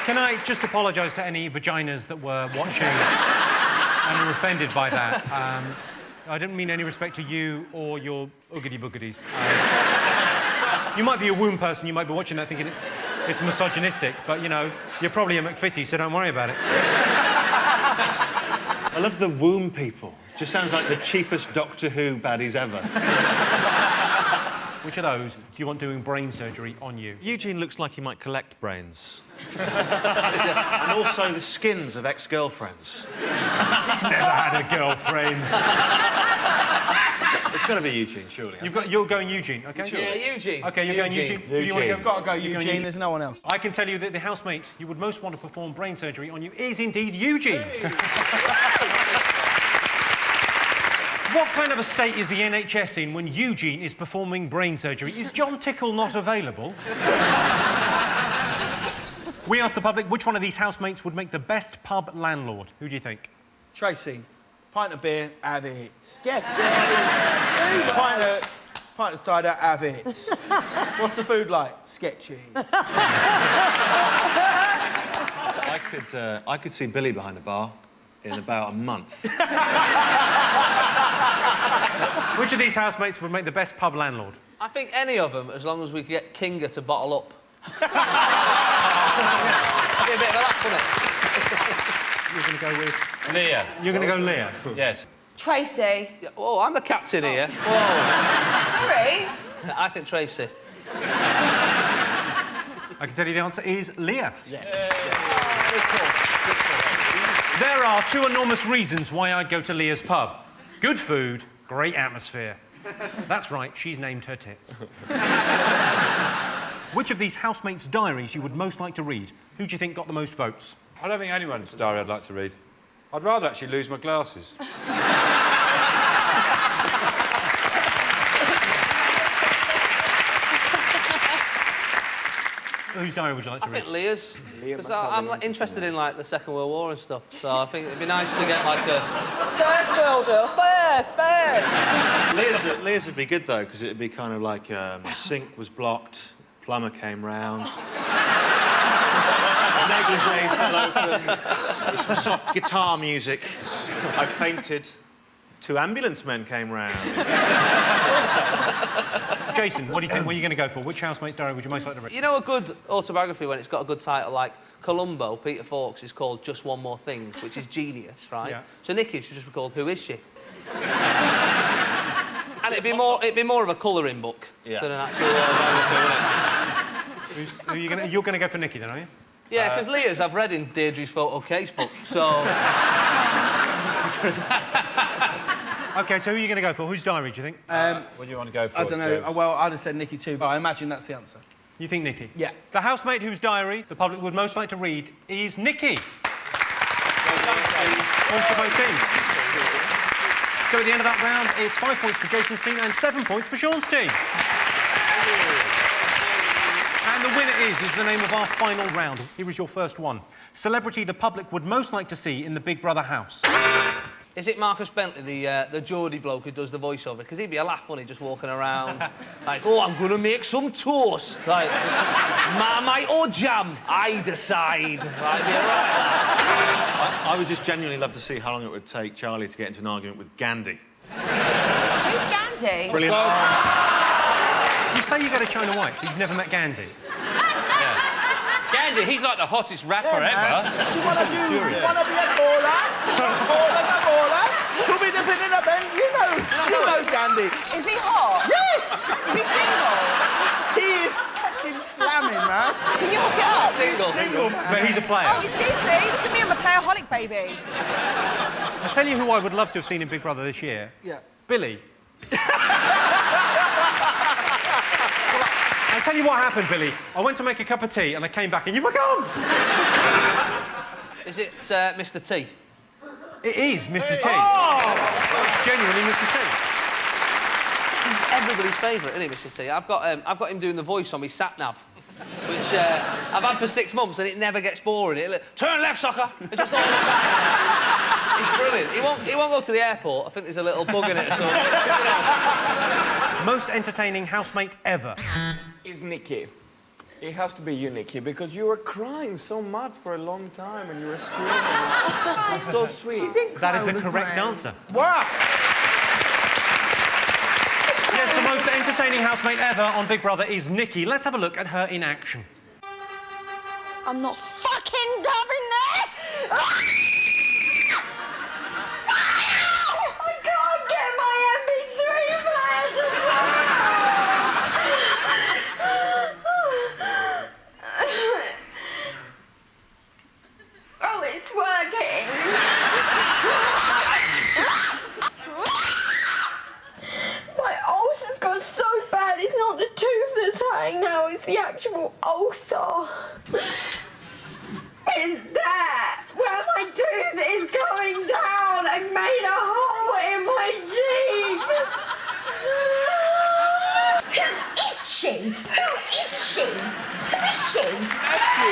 Can I just apologise to any vaginas that were watching and are offended by that? I didn't mean any respect to you or your oogady boogadys. You might be a womb person, you might be watching that thinking it's misogynistic, but, you know, you're probably a McFitty, so don't worry about it. I love the womb people. It just sounds like the cheapest Doctor Who baddies ever. Which of those do you want doing brain surgery on you? Eugene looks like he might collect brains. And also the skins of ex-girlfriends. He's never had a girlfriend. It's got to be Eugene, surely. You're going Eugene, OK? Sure. Yeah, Eugene. OK, you're going Eugene. Who do you want to go? Got to go Eugene. There's no one else. I can tell you that the housemate you would most want to perform brain surgery on you is indeed Eugene. What kind of a state is the NHS in when Eugene is performing brain surgery? Is John Tickle not available? We asked the public which one of these housemates would make the best pub landlord. Who do you think? Tracy, pint of beer, have it. Get it. Pint of cider, have it. What's the food like? Sketchy. I could see Billy behind the bar in about a month. Which of these housemates would make the best pub landlord? I think any of them, as long as we could get Kinga to bottle up. That'd be a bit of a laugh, wouldn't it? You're going to go with... Leah. You're going to go Leah? Yes. Tracy. Yeah, oh, I'm the captain here. Whoa. Sorry. I think Tracy. I can tell you the answer is Leah. Yeah. There are two enormous reasons why I'd go to Leah's pub. Good food, great atmosphere. That's right, she's named her tits. Which of these housemates' diaries you would most like to read? Who do you think got the most votes? I don't think anyone's diary I'd like to read. I'd rather actually lose my glasses. Whose diary would you like to read? I think Leah's. Because I'm like, interested in like the Second World War and stuff. So I think it'd be nice to get like a... First World War. First. Leah's would be good, though, because it'd be kind of like sink was blocked, plumber came round, negligee fell open, with some soft guitar music. I fainted. 2 ambulance men came round. Jason, what do you think? What are you going to go for? Which housemate's diary would you most like to read? You know a good autobiography when it's got a good title like Columbo, Peter Fawkes, is called Just One More Thing, which is genius, right? Yeah. So Nikki should just be called Who Is She? And it'd be more of a colouring book than an actual autobiography, wouldn't it? You're going to go for Nikki then, are you? Yeah, because Leah's I've read in Deirdre's photo casebook, so... OK, so who are you going to go for? Whose diary, do you think? What do you want to go for? I don't know. James? Well, I'd have said Nikki too, but I imagine that's the answer. You think Nikki? Yeah. The housemate whose diary the public would most like to read is Nikki. Points for both teams. So at the end of that round, it's 5 points for Jason's team and 7 points for Sean's team. And the winner is the name of our final round. Here is your first one. Celebrity the public would most like to see in the Big Brother house. Is it Marcus Bentley, the Geordie bloke who does the voiceover? Because he'd be a laugh, wouldn't he, just walking around, like, oh, I'm going to make some toast. Like, Marmite or jam, I decide. Like, be right. I would just genuinely love to see how long it would take Charlie to get into an argument with Gandhi. Who's Gandhi? Brilliant. You say you go to China White, but you've never met Gandhi. Gandhi, he's like the hottest rapper ever. Do you want to be a baller? Ballers. You'll be dipping in a pen. You know Gandhi. Is he hot? Yes! Is he single? He is fucking slamming, man. Can you hook it up? Single, man. But he's a player. Oh, excuse me. Look at me, I'm a playaholic, baby. I'll tell you who I would love to have seen in Big Brother this year. Yeah. Billy. I'll tell you what happened, Billy. I went to make a cup of tea and I came back and you were gone. Is it Mr. T? It is Mr. T. Oh! Genuinely Mr. T. He's everybody's favourite, isn't he, Mr. T? I've got him doing the voice on my sat-nav, which I've had for 6 months and it never gets boring. Turn left, sucker! Just all the time. He's brilliant. He won't go to the airport. I think there's a little bug in it or something. Most entertaining housemate ever. Is Nikki. It has to be you, Nikki, because you were crying so much for a long time and you were screaming. It's so sweet. That is the correct answer. Wow! Yes, the most entertaining housemate ever on Big Brother is Nikki. Let's have a look at her in action. I'm not fucking coming there! I can't get my MP3 player to Oh, it's working. My ulcer's got so bad, it's not the tooth that's hurting now, it's the actual ulcer. It's that! Where my tooth is going down! I made a hole in my cheek! Who is she? Who is she? Who is she? That's you.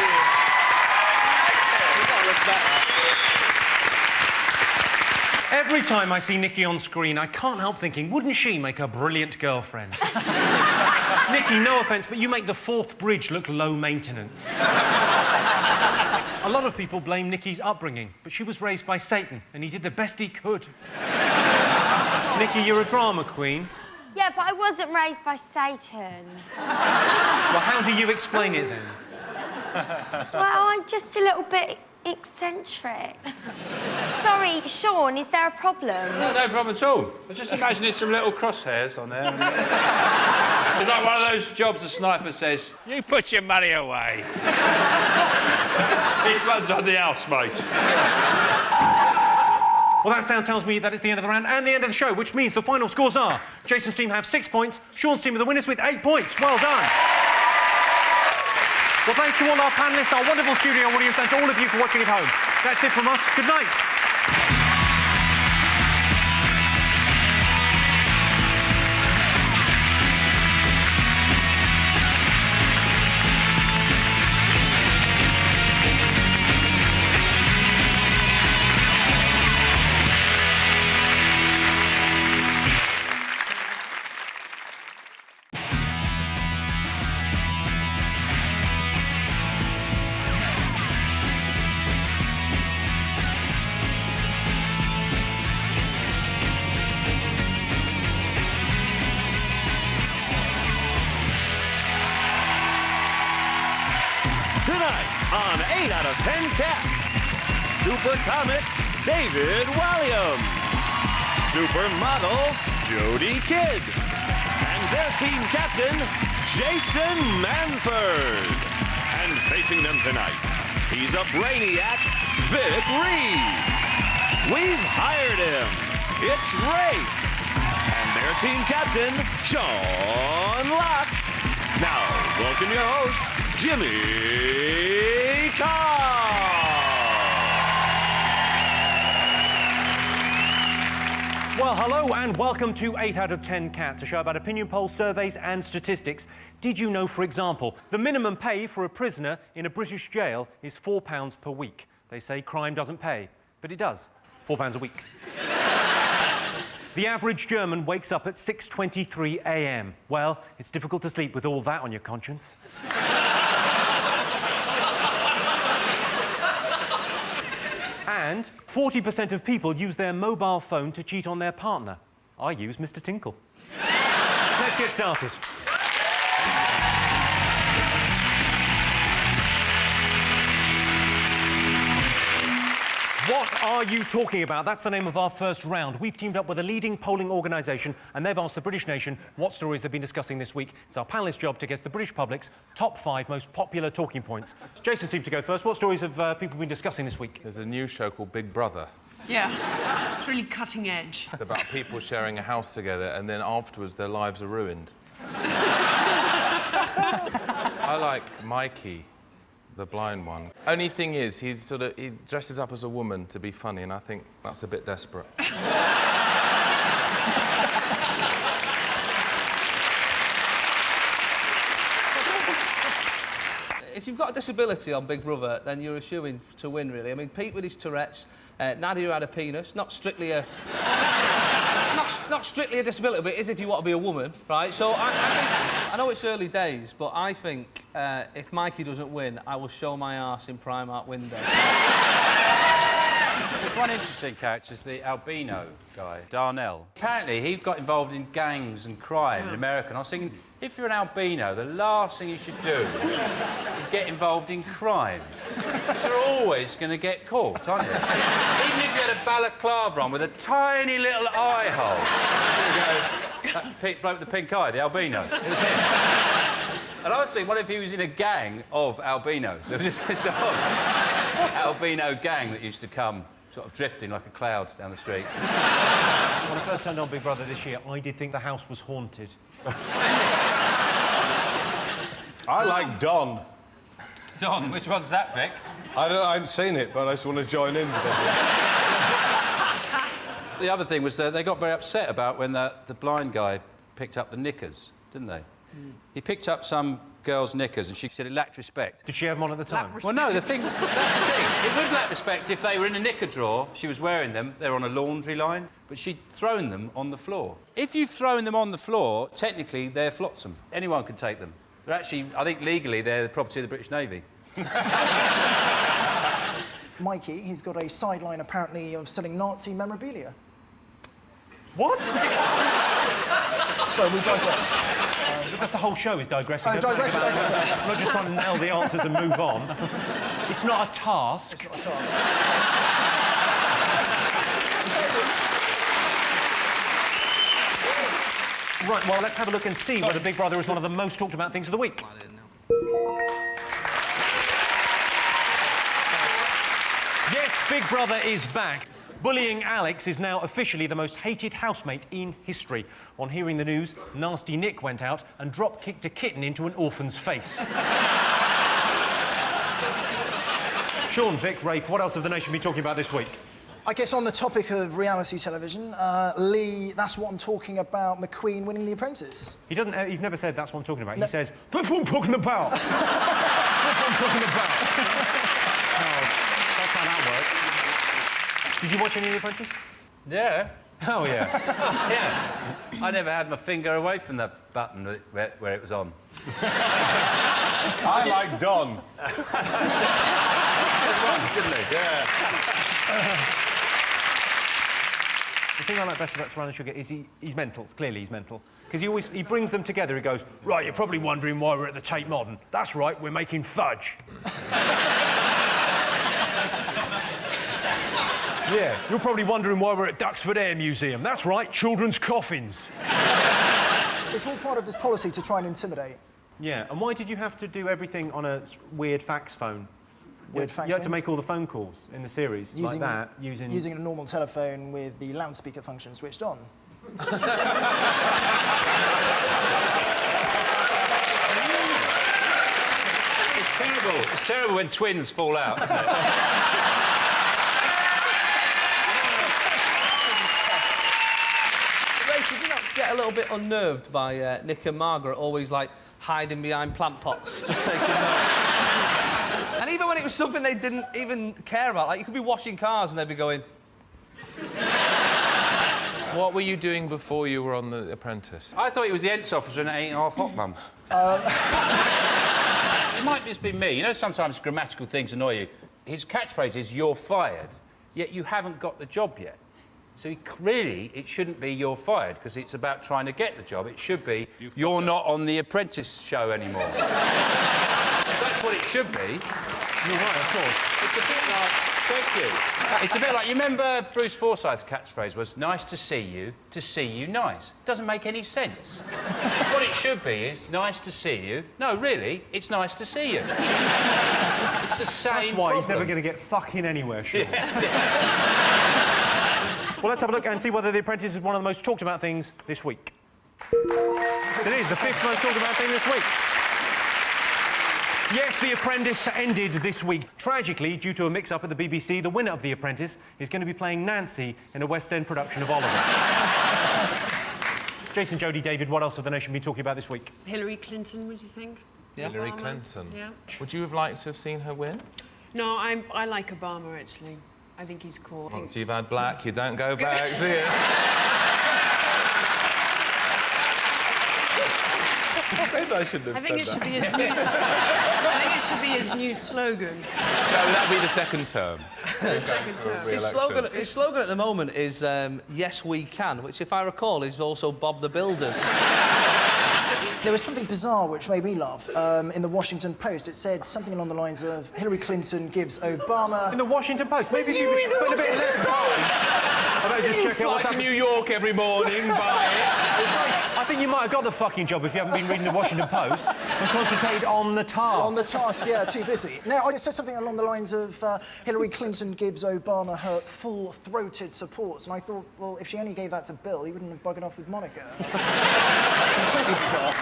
You've got to respect that. Every time I see Nikki on screen, I can't help thinking, wouldn't she make a brilliant girlfriend? Nikki, no offence, but you make the Forth Bridge look low maintenance. A lot of people blame Nikki's upbringing, but she was raised by Satan, and he did the best he could. Nikki, you're a drama queen. Yeah, but I wasn't raised by Satan. Well, how do you explain it, then? Well, I'm just a little bit eccentric. Sorry, Sean, is there a problem? No problem at all. I was just imagining some little crosshairs on there. It's like one of those jobs the sniper says, "You put your money away." This one's on the house, mate. Well, that sound tells me that it's the end of the round and the end of the show, which means the final scores are Jason's team have 6 points, Sean's team are the winners with 8 points. Well done. Well, thanks to all our panellists, our wonderful studio audience, and to all of you for watching at home. That's it from us. Good night. Tonight on 8 out of 10 Cats, super comic David Walliam, supermodel Jodie Kidd, and their team captain Jason Manford. And facing them tonight, he's a brainiac, Vic Reeves. We've hired him. It's Rafe. And their team captain, Sean Locke. Now, welcome your host, Jimmy Carr. Well, hello and welcome to 8 out of 10 Cats, a show about opinion polls, surveys and statistics. Did you know, for example, the minimum pay for a prisoner in a British jail is £4 per week? They say crime doesn't pay, but it does. £4 a week. The average German wakes up at 6:23 a.m. Well, it's difficult to sleep with all that on your conscience. And 40% of people use their mobile phone to cheat on their partner. I use Mr. Tinkle. Let's get started. What are you talking about? That's the name of our first round. We've teamed up with a leading polling organisation and they've asked the British nation what stories they've been discussing this week. It's our panellists' job to guess the British public's top 5 most popular talking points. Jason's team to go first. What stories have people been discussing this week? There's a new show called Big Brother. Yeah, it's really cutting edge. It's about people sharing a house together and then afterwards their lives are ruined. I like Mikey, the blind one. Only thing is, he dresses up as a woman to be funny, and I think that's a bit desperate. If you've got a disability on Big Brother, then you're a shoo-in to win, really. I mean, Pete with his Tourette's, Nadia had a penis, not strictly a disability, but it is if you want to be a woman, right? So I know it's early days, but I think if Mikey doesn't win, I will show my arse in Primark window. There's one interesting character, is the albino guy, Darnell. Apparently, he got involved in gangs and crime in America, and I was thinking, if you're an albino, the last thing you should do is get involved in crime. Because you're always going to get caught, aren't you? Even if you had a balaclava on with a tiny little eye hole. There you go, that bloke with the pink eye, the albino. It was him. And I was thinking, what if he was in a gang of albinos? There was this albino gang that used to come sort of drifting like a cloud down the street. When I first turned on Big Brother this year, I did think the house was haunted. I like Don. Don? Which one's that, Vic? I haven't seen it, but I just want to join in. The other thing was that they got very upset about when the blind guy picked up the knickers, didn't they? He picked up some girl's knickers and she said it lacked respect. Did she have them on at the time? Well, no, that's the thing. It would lack respect if they were in a knicker drawer, she was wearing them, they're on a laundry line, but she'd thrown them on the floor. If you've thrown them on the floor, technically they're flotsam. Anyone can take them. They're actually, I think legally, they're the property of the British Navy. Mikey, he's got a sideline apparently of selling Nazi memorabilia. What? So we digress. That's the whole show, is digressing. Oh, digressing. I'm not just trying to nail the answers and move on. It's not a task. It's not a task. Right, well, let's have a look and see whether Big Brother is one of the most talked about things of the week. Yes, Big Brother is back. Bullying Alex is now officially the most hated housemate in history. On hearing the news, Nasty Nick went out and drop-kicked a kitten into an orphan's face. Sean, Vic, Rafe, what else have the nation been talking about this week? I guess on the topic of reality television, Lee, that's what I'm talking about, McQueen winning The Apprentice. He doesn't. He's never said that's what I'm talking about. No. He says, that's what I'm talking about. That's what I'm talking about. Oh, that's how that works. Did you watch any of The Apprentice? Yeah. Oh, yeah. Yeah. I never had my finger away from the button where it was on. I like Don. Didn't he? Yeah. The thing I like best about Surrounding Sugar is he's mental. Clearly, he's mental. Because he brings them together. He goes, right, you're probably wondering why we're at the Tate Modern. That's right, we're making fudge. Yeah, you're probably wondering why we're at Duxford Air Museum. That's right, children's coffins. It's all part of his policy to try and intimidate. Yeah, and why did you have to do everything on a weird fax phone? Weird fax You had phone? to make all the phone calls in the series like that, using a normal telephone with the loudspeaker function switched on. It's terrible. It's terrible when twins fall out, isn't it? Rafe, did you not get a little bit unnerved by Nick and Margaret always, like, hiding behind plant pots, just taking notes? And even when it was something they didn't even care about, like, you could be washing cars and they'd be going... What were you doing before you were on The Apprentice? I thought he was the Ents officer in 8.5 Hot Mum. It might just be me. You know, sometimes grammatical things annoy you. His catchphrase is, you're fired, yet you haven't got the job yet. So really, it shouldn't be you're fired, because it's about trying to get the job. It should be, you're not on The Apprentice show anymore. That's what it should be. You're right, of course. It's a bit like... Thank you. It's a bit like, you remember Bruce Forsyth's catchphrase was, nice to see you nice. It doesn't make any sense. What it should be is, nice to see you. No, really, it's nice to see you. It's the same That's why he's problem. never going to get fucking anywhere, Sean. Yeah. Well, let's have a look and see whether The Apprentice is one of the most talked about things this week. Yes, it is the 5th most talked about thing this week. Yes, The Apprentice ended this week. Tragically, due to a mix-up at the BBC, the winner of The Apprentice is going to be playing Nancy in a West End production of Oliver. Jason, Jodie, David, what else have the nation been talking about this week? Hillary Clinton, what do you think? Yeah. Hillary Clinton? Yeah. Would you have liked to have seen her win? No, I like Obama, actually. I think he's cool. Once you've had black, you don't go back, do you? Maybe I shouldn't have I think said it should that. be his new... I think it should be his new slogan. No, that'd be the second term. The second term. His slogan at the moment is Yes We Can, which, if I recall, is also Bob the Builder's. There was something bizarre which made me laugh. In the Washington Post, it said something along the lines of Hillary Clinton gives Obama... In the Washington Post? Maybe if you could spend a bit less time... I better just check out what's happening. New York every morning, buy it. I think you might have got the fucking job if you haven't been reading the Washington Post and concentrated on the task. On the task, yeah, too busy. Now, I just said something along the lines of Hillary Clinton gives Obama her full-throated support, and I thought, well, if she only gave that to Bill, he wouldn't have buggered off with Monica. Completely bizarre.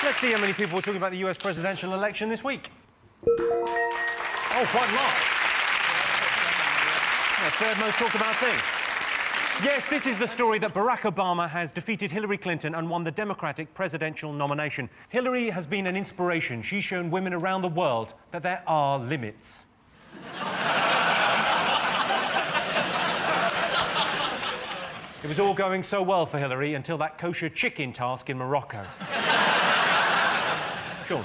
Let's see how many people were talking about the US presidential election this week. Oh, quite a lot. Yeah, third most talked about thing. Yes, this is the story that Barack Obama has defeated Hillary Clinton and won the Democratic presidential nomination. Hillary has been an inspiration. She's shown women around the world that there are limits. It was all going so well for Hillary until that kosher chicken task in Morocco. Sean,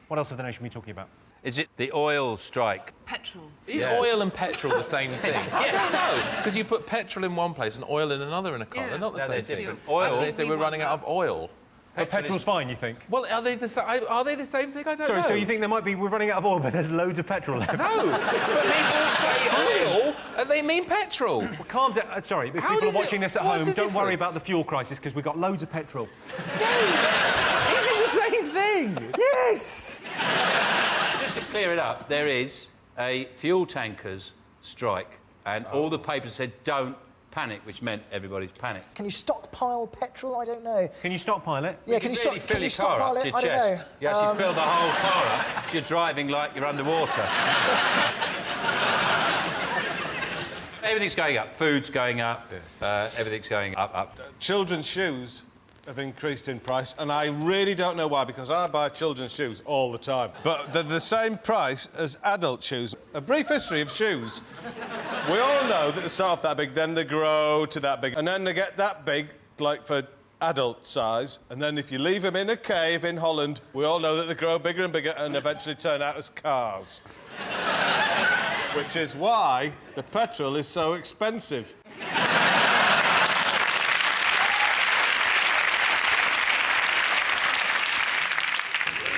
what else have the nation been talking about? Is it the oil strike? Petrol. Is oil and petrol the same thing? I don't know, because you put petrol in one place and oil in another in a car. Yeah. They're not the same thing. Different. Oil. They say we're running out of oil. But petrol's fine, you think? Well, are they the same thing? I don't know. Sorry, so you think there might be... We're running out of oil, but there's loads of petrol left? No, but people say oil and they mean petrol. Well, calm down. Sorry, if How people are does it- watching this at what's home, the don't worry difference? about the fuel crisis, because we've got loads of petrol. Is it the same thing? Yes! Just to clear it up, there is a fuel tankers strike, and all the papers said don't panic, which meant everybody's panicked. Can you stockpile petrol? I don't know. Can you stockpile it? Yeah, You can you really fill your car stockpile up to it? your I don't chest. know. You actually fill the whole car up, so you're driving like you're underwater. Everything's going up. Food's going up. Everything's going up. Children's shoes have increased in price, and I really don't know why, because I buy children's shoes all the time. But they're the same price as adult shoes. A brief history of shoes. We all know that they start off that big, then they grow to that big, and then they get that big, like for adult size, and then if you leave them in a cave in Holland, we all know that they grow bigger and bigger and eventually turn out as cars. Which is why the petrol is so expensive.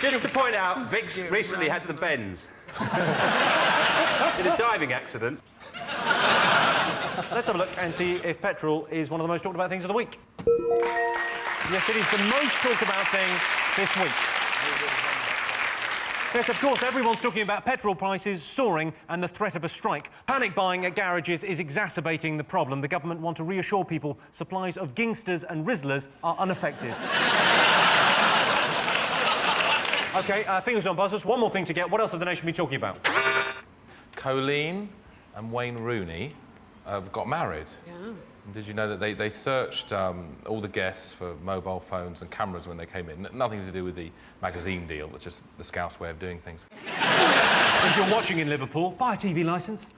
Just to point out, Vic's recently had the bends. In a diving accident. Let's have a look and see if petrol is one of the most talked about things of the week. Yes, it is the most talked about thing this week. Yes, of course, everyone's talking about petrol prices soaring and the threat of a strike. Panic buying at garages is exacerbating the problem. The government want to reassure people supplies of Gingsters and Rizzlers are unaffected. OK, fingers on buzzers. One more thing to get. What else have the nation been talking about? Colleen and Wayne Rooney have got married. Yeah. Did you know that they searched all the guests for mobile phones and cameras when they came in? Nothing to do with the magazine deal, but just the Scouse way of doing things. If you're watching in Liverpool, buy a TV licence.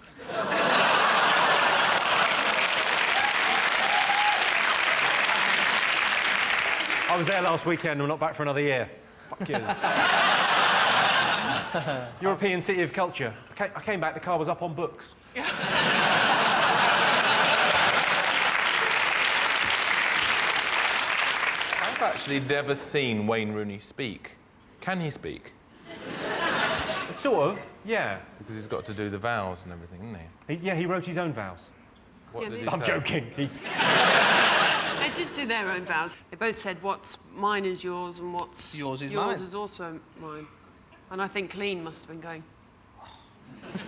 I was there last weekend and we're not back for another year. Fuck yous. European City of Culture. I came back, the car was up on books. I've actually never seen Wayne Rooney speak. Can he speak? Sort of, yeah. Because he's got to do the vows and everything, isn't he? Yeah, he wrote his own vows. What did he I'm say? joking. They did do their own vows. They both said what's mine is yours and what's Yours is yours mine. is also mine. And I think Colleen must have been going...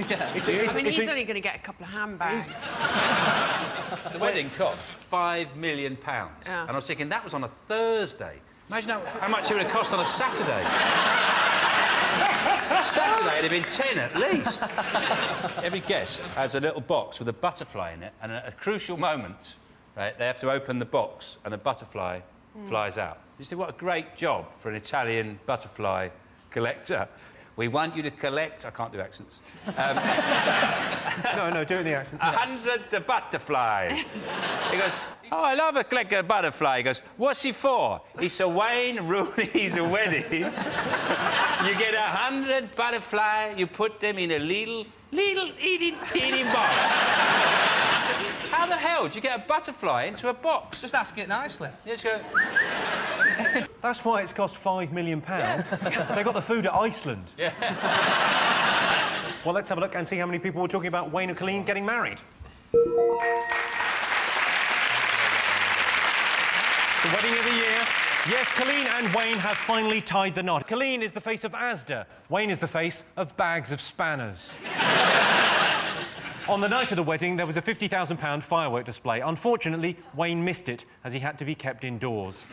Yeah. I mean, he's only going to get a couple of handbags. The wedding cost £5 million. Yeah. And I was thinking, that was on a Thursday. Imagine how much it would have cost on a Saturday. Saturday, it'd have been 10 at least. Every guest has a little box with a butterfly in it, and at a crucial moment, right, they have to open the box and a butterfly flies out. You see, what a great job for an Italian butterfly collector. We want you to collect... I can't do accents. No, do it in the accent. 100 butterflies. He goes, oh, I love a collect a butterfly. He goes, what's he for? It's a Wayne Rooney's wedding. You get 100 butterfly, you put them in a little teeny box. How the hell do you get a butterfly into a box? Just ask it nicely. Just go... That's why it's cost £5 million. They got the food at Iceland. Yeah. Well, let's have a look and see how many people were talking about Wayne and Colleen getting married. It's the wedding of the year. Yes, Colleen and Wayne have finally tied the knot. Colleen is the face of Asda. Wayne is the face of bags of spanners. On the night of the wedding, there was a £50,000 firework display. Unfortunately, Wayne missed it, as he had to be kept indoors.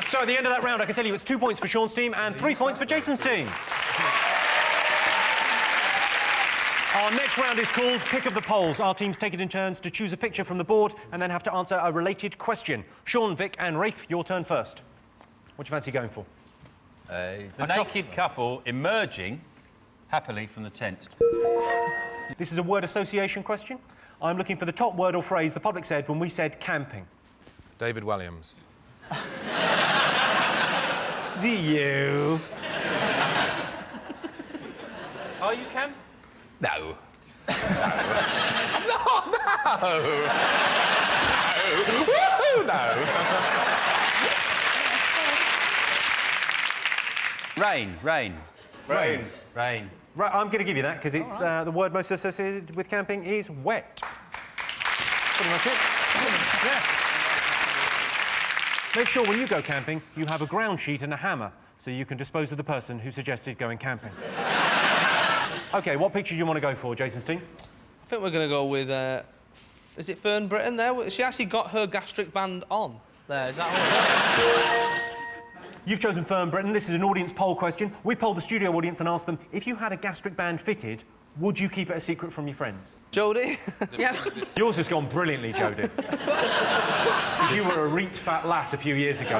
So, at the end of that round, I can tell you it's 2 points for Sean's team and 3 points for Jason's team. Our next round is called Pick of the Polls. Our teams take it in turns to choose a picture from the board and then have to answer a related question. Sean, Vic and Rafe, your turn first. What do you fancy going for? The naked couple emerging happily from the tent. This is a word association question. I'm looking for the top word or phrase the public said when we said camping. David Williams. The you. Are you Cam? No. No. No. Rain. Rain. Right, I'm going to give you that because it's the word most associated with camping is wet. Pretty much it. Yeah. Make sure when you go camping, you have a ground sheet and a hammer so you can dispose of the person who suggested going camping. OK, what picture do you want to go for, Jason's team? I think we're going to go with... is it Fern Britton there? She actually got her gastric band on there. Is that what You've chosen Fern Britton. This is an audience poll question. We polled the studio audience and asked them, if you had a gastric band fitted, would you keep it a secret from your friends? Jodie? Yeah. Yours has gone brilliantly, Jodie. Because you were a reet fat lass a few years ago.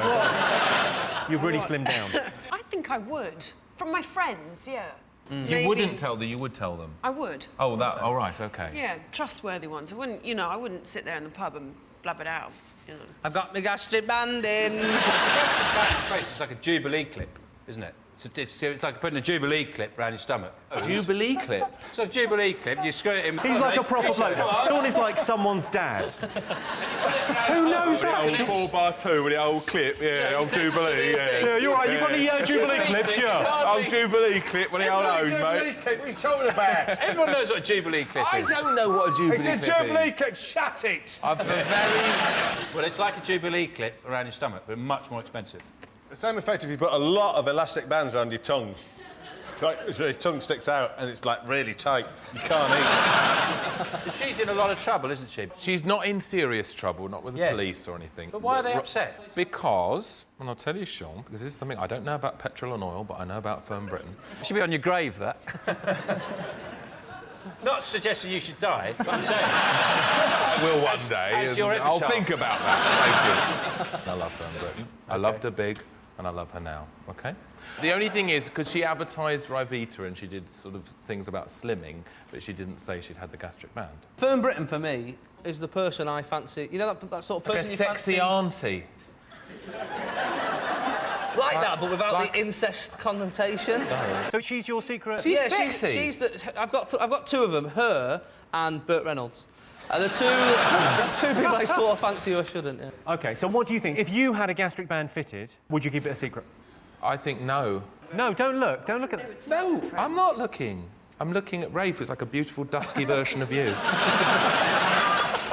You've really slimmed down. I think I would. From my friends, yeah. You wouldn't tell them, you would tell them? I would. Oh, that... Oh, right, OK. Yeah, trustworthy ones. I wouldn't, you know, I wouldn't sit there in the pub and blab it out, you know. I've got my gastric band in. It's like a Jubilee clip, isn't it? It's like putting a Jubilee clip around your stomach. Jubilee clip? It's a Jubilee clip, you screw it in... He's like a proper bloke. Dawn is like someone's dad. Who knows that? Old 4x2 with the old clip, yeah, old Jubilee, yeah. Yeah, you're right, you've got any Jubilee clips, yeah. Old Jubilee clip with the old hose, mate. Jubilee clip, what are you talking about? Everyone knows what a Jubilee clip is. I don't know what a Jubilee clip is. It's a Jubilee clip, shut it! Well, it's like a Jubilee clip around your stomach, but much more expensive. The same effect if you put a lot of elastic bands around your tongue. Like, your tongue sticks out and it's, like, really tight. You can't eat. She's in a lot of trouble, isn't she? She's not in serious trouble, not with the police or anything. But why are they upset? Because, and I'll tell you, Sean, because this is something I don't know about petrol and oil, but I know about Fern Britton. It should be on your grave, that. Not suggesting you should die, but I'm saying... I will one day. As your I'll epitaph. think about that. Thank you. I love Fern Britton. I loved her big, and I love her now, OK? The only thing is, because she advertised Rivita and she did sort of things about slimming, but she didn't say she'd had the gastric band. Fern Britton, for me, is the person I fancy. You know that sort of person like a you sexy fancy? auntie. Like that, but without the incest connotation. So she's your secret... She's sexy. She's the... I've got two of them, her and Burt Reynolds. And the two people I sort of fancy or shouldn't, yeah. OK, so what do you think? If you had a gastric band fitted, would you keep it a secret? I think no. No, don't look. Don't look at... No, I'm not looking. I'm looking at Rafe, who's like a beautiful, dusky version of you.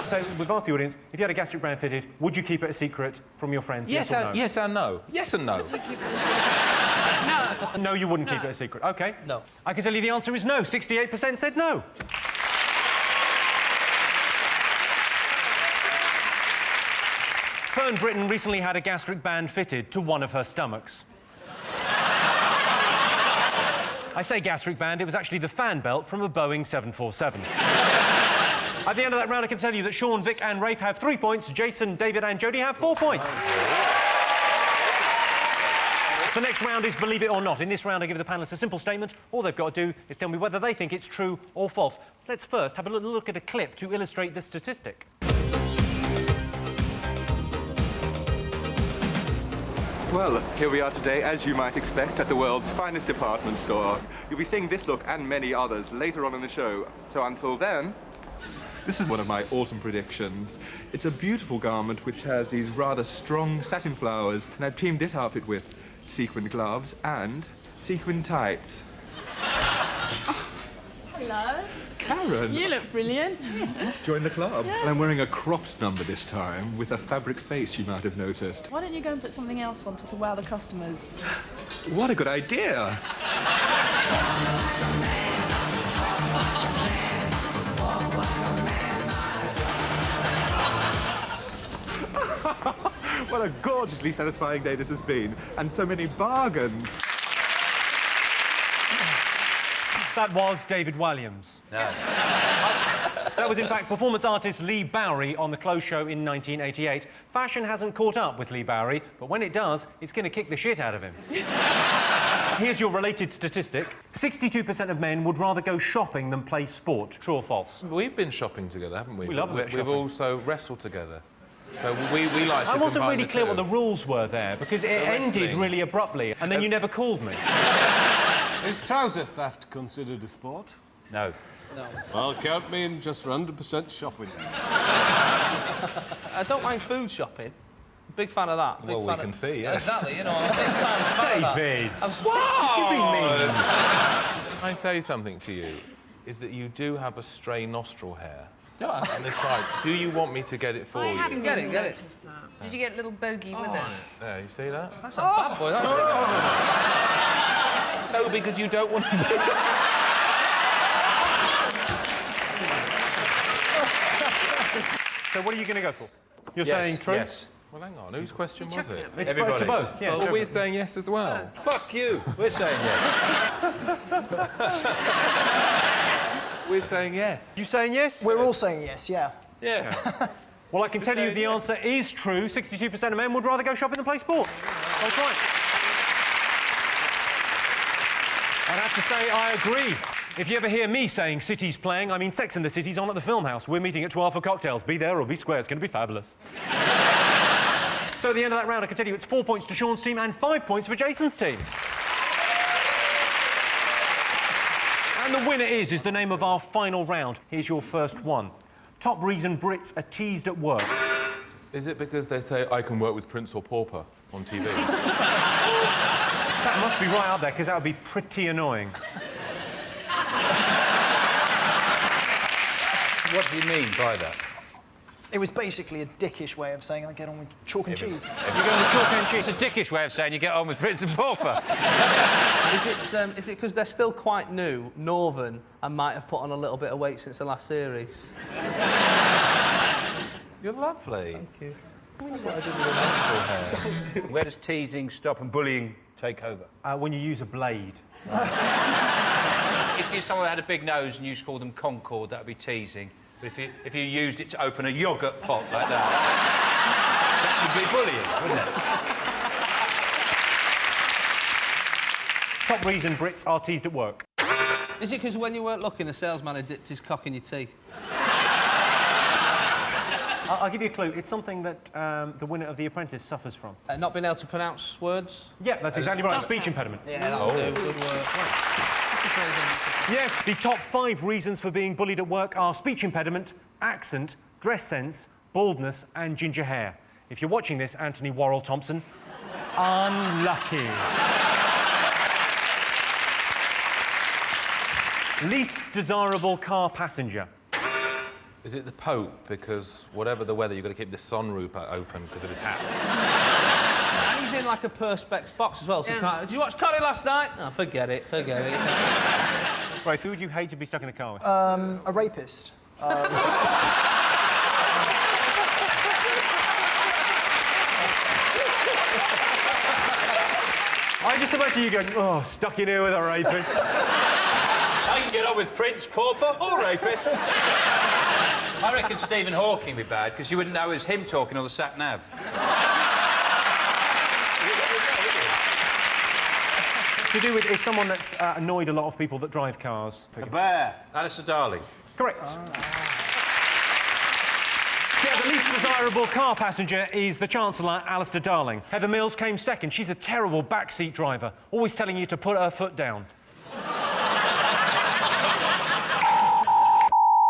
So, we've asked the audience, if you had a gastric band fitted, would you keep it a secret from your friends, yes or no? Yes and no. Yes and no. No. No, you wouldn't keep it a secret. OK. No. I can tell you the answer is no. 68% said no. Fern Britton recently had a gastric band fitted to one of her stomachs. I say gastric band, it was actually the fan belt from a Boeing 747. At the end of that round, I can tell you that Sean, Vic and Rafe have 3 points, Jason, David and Jodie have 4 points. The next round is Believe It or Not. In this round, I give the panellists a simple statement. All they've got to do is tell me whether they think it's true or false. Let's first have a little look at a clip to illustrate this statistic. Well, here we are today, as you might expect, at the world's finest department store. You'll be seeing this look and many others later on in the show. So until then... This is one of my autumn predictions. It's a beautiful garment which has these rather strong satin flowers, and I've teamed this outfit with sequin gloves and sequin tights. Hello. Karen! You look brilliant. Join the club. Yeah. And I'm wearing a cropped number this time, with a fabric face you might have noticed. Why don't you go and put something else on to wow the customers? What a good idea! What a gorgeously satisfying day this has been, and so many bargains. That was David Walliams. No. That was, in fact, performance artist Lee Bowery on The Clothes Show in 1988. Fashion hasn't caught up with Lee Bowery, but when it does, it's going to kick the shit out of him. Here's your related statistic. 62% of men would rather go shopping than play sport. True or false? We've been shopping together, haven't we? We love a bit of shopping. We've also wrestled together. So we like to I wasn't combine really the clear two. what the rules were there, because it ended wrestling. really abruptly, and then you never called me. Is trouser theft considered a sport? No. No. Well, count me in just for 100% shopping. I don't mind food shopping. Big fan of that. Big Well, fan we can of... see, yes. Exactly, you know, I'm a big fan of David! that. Can I say something to you? Is that you do have a stray nostril hair. Yeah. And it's like, do you want me to get it for I you? haven't Get it, even get it. noticed that. Did you get a little bogey with it? There, you see that? That's a bad boy, that's No, because you don't want to... So what are you going to go for? You're Yes, saying true? Yes. Well, hang on, whose question was it? It's Everybody. to both. Yeah, Well, we're saying yes as well. Fuck you. We're saying yes. We're saying yes. You saying yes? We're all saying yes, yeah. Yeah. Well, I can tell you the answer is true. 62% of men would rather go shopping than play sports. That's right. I'd have to say I agree. If you ever hear me saying City's playing, I mean Sex and the City's on at the Film House. We're meeting at 12 for cocktails. Be there or be square. It's going to be fabulous. So at the end of that round, I can tell you it's 4 points to Sean's team and 5 points for Jason's team. And the winner is the name of our final round. Here's your first one. Top reason Brits are teased at work. Is it because they say, I can work with Prince or Pauper on TV? That must be right up there, because that would be pretty annoying. What do you mean by that? It was basically a dickish way of saying I get on with chalk and cheese. You're going with chalk and cheese. It's a dickish way of saying you get on with Prince and Pauper. Is it because they're still quite new, northern, and might have put on a little bit of weight since the last series? You're lovely. Thank you. Where does teasing stop and bullying take over? When you use a blade. If someone had a big nose and you just called them Concord, that would be teasing. But if you used it to open a yoghurt pot like that, that would be bullying, wouldn't it? Top reason Brits are teased at work. Is it because when you weren't looking, the salesman had dipped his cock in your tea? I'll give you a clue. It's something that the winner of The Apprentice suffers from. Not being able to pronounce words? Yeah, that's exactly right. Speech impediment. Yeah, that'll do. Good work. Yes, the top 5 reasons for being bullied at work are speech impediment, accent, dress sense, baldness and ginger hair. If you're watching this, Anthony Worrell Thompson, unlucky. Least desirable car passenger. Is it the Pope? Because whatever the weather, you've got to keep the sunroof open because of his hat. And he's in like a perspex box as well, so you can't... Did you watch Carr last night? Oh, forget it. Right, who would you hate to be stuck in a car with? A rapist. I just imagine you going, oh, stuck in here with a rapist. I can get on with Prince, Pauper or rapist. I reckon Stephen Hawking would be bad, because you wouldn't know it was him talking on the sat-nav. It's to do with... It's someone that's annoyed a lot of people that drive cars. A bear. Alistair Darling. Correct. Yeah, the least desirable car passenger is the Chancellor, Alistair Darling. Heather Mills came second. She's a terrible backseat driver, always telling you to put her foot down.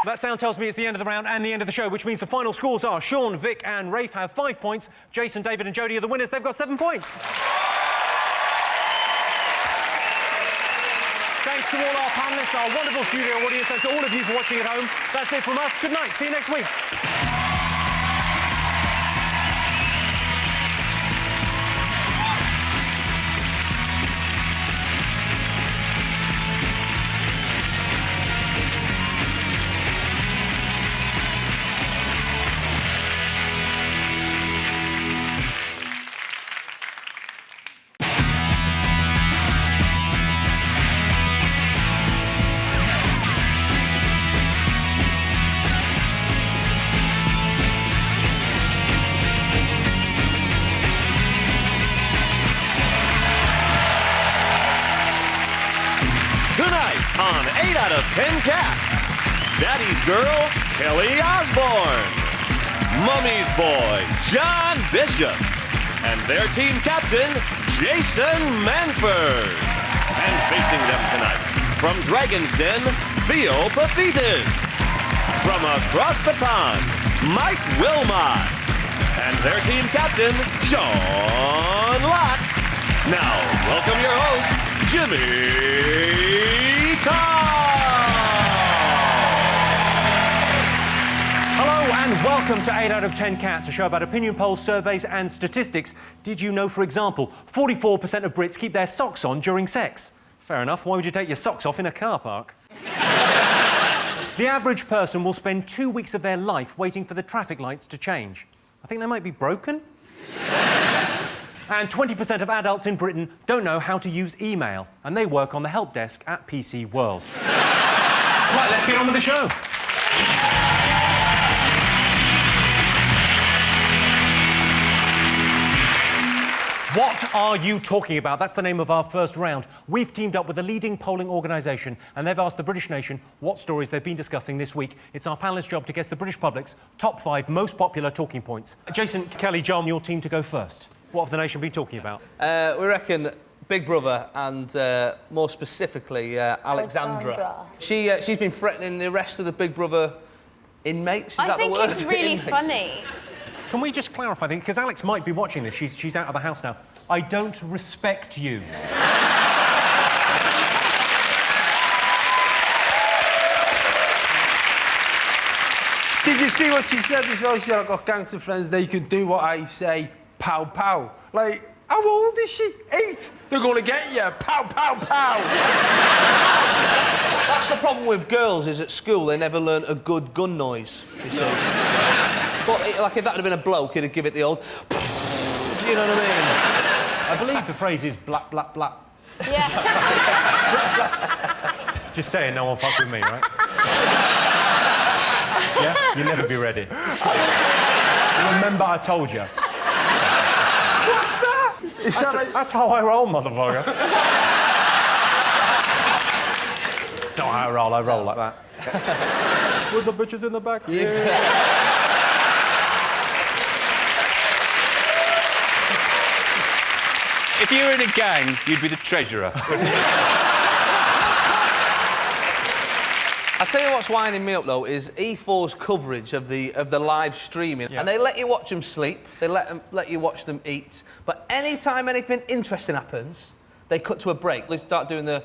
That sound tells me it's the end of the round and the end of the show, which means the final scores are Sean, Vic and Rafe have 5 points. Jason, David and Jodie are the winners. They've got 7 points. Thanks to all our panellists, our wonderful studio audience, and to all of you for watching at home. That's it from us. Good night. See you next week. On 8 out of 10 Cats, Daddy's Girl, Kelly Osbourne. Mummy's Boy, John Bishop. And their team captain, Jason Manford. And facing them tonight, from Dragon's Den, Theo Pafitis. From across the pond, Mike Wilmot. And their team captain, Sean Locke. Now, welcome your host, Jimmy Carr. Hello and welcome to 8 out of 10 Cats, a show about opinion polls, surveys and statistics. Did you know, for example, 44% of Brits keep their socks on during sex? Fair enough. Why would you take your socks off in a car park? The average person will spend 2 weeks of their life waiting for the traffic lights to change. I think they might be broken. And 20% of adults in Britain don't know how to use email, and they work on the help desk at PC World. Right, let's get on with the show. What are you talking about? That's the name of our first round. We've teamed up with a leading polling organisation and they've asked the British nation what stories they've been discussing this week. It's our panellists' job to guess the British public's top 5 most popular talking points. Jason, Kelly, John, your team to go first. What have the nation been talking about? We reckon Big Brother and, more specifically, Alexandra. She's been threatening the rest of the Big Brother inmates, is that the word? I think it's really Inmates. funny. Can we just clarify things? Because Alex might be watching this. She's out of the house now. I don't respect you. Did you see what she said as well? She said, I've got gangster friends, they could do what I say, pow, pow. Like, how old is she? 8. They're going to get you, pow, pow, pow. That's the problem with girls, is at school they never learn a good gun noise, you see. But, like, if that had been a bloke, he'd give it the old... You know what I mean? I believe the phrase is blap, blap, blap. Yeah. Just saying, no one fuck with me, right? Yeah? You'll never be ready. Remember I told you. What's that? That's how I roll, motherfucker. It's not how I roll like that. With the bitches in the back. Yeah. If you were in a gang, you'd be the treasurer. I'll tell you what's winding me up, though, is E4's coverage of the live streaming. Yeah. And they let you watch them sleep, they let you watch them eat, but any time anything interesting happens, they cut to a break. They start doing the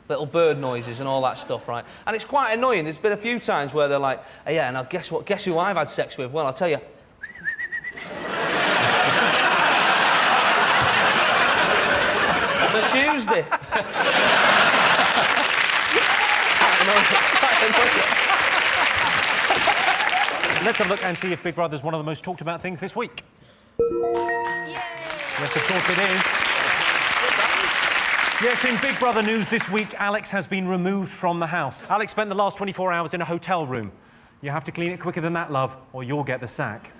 little bird noises and all that stuff, right? And it's quite annoying. There's been a few times where they're like, hey, yeah, now guess what? Guess who I've had sex with? Well, I'll tell you. On a Tuesday. Let's have a look and see if Big Brother's one of the most talked about things this week. Yay. Yes, of course it is. Yes, in Big Brother news this week, Alex has been removed from the house. Alex spent the last 24 hours in a hotel room. You have to clean it quicker than that, love, or you'll get the sack.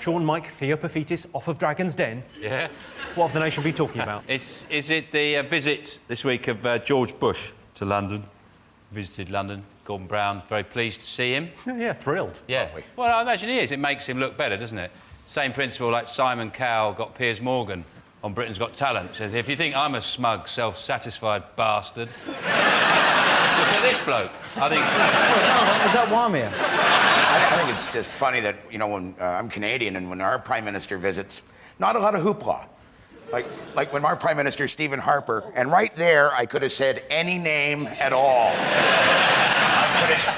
Sean, Mike, Theo Pafitis off of Dragon's Den. Yeah. What have the nation been talking about? Is it the visit this week of George Bush to London? Visited London. Gordon Brown, very pleased to see him. Yeah, thrilled. Yeah. Well, I imagine he is. It makes him look better, doesn't it? Same principle like Simon Cowell got Piers Morgan on Britain's Got Talent. Says, if you think I'm a smug, self-satisfied bastard, look at this bloke. I think... Is that Wamia? I think it's just funny that, you know, when I'm Canadian and when our Prime Minister visits, not a lot of hoopla. Like when our Prime Minister, Stephen Harper, and right there, I could have said any name at all.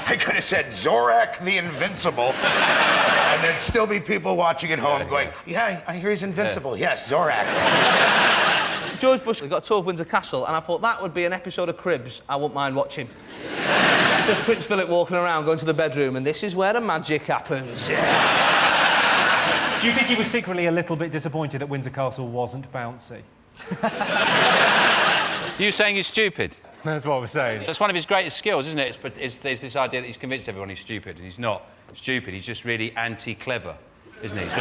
I could have said Zorak the Invincible, and there'd still be people watching at home going, yeah, I hear he's invincible. Yeah. Yes, Zorak. George Bush got a tour of Windsor Castle, and I thought that would be an episode of Cribs I wouldn't mind watching. Just Prince Philip walking around, going to the bedroom, and this is where the magic happens. Yeah. Do you think he was secretly a little bit disappointed that Windsor Castle wasn't bouncy? You saying he's stupid? That's what we're saying. That's one of his greatest skills, isn't it? It's this idea that he's convinced everyone he's stupid, and he's not stupid. He's just really anti-clever, isn't he? So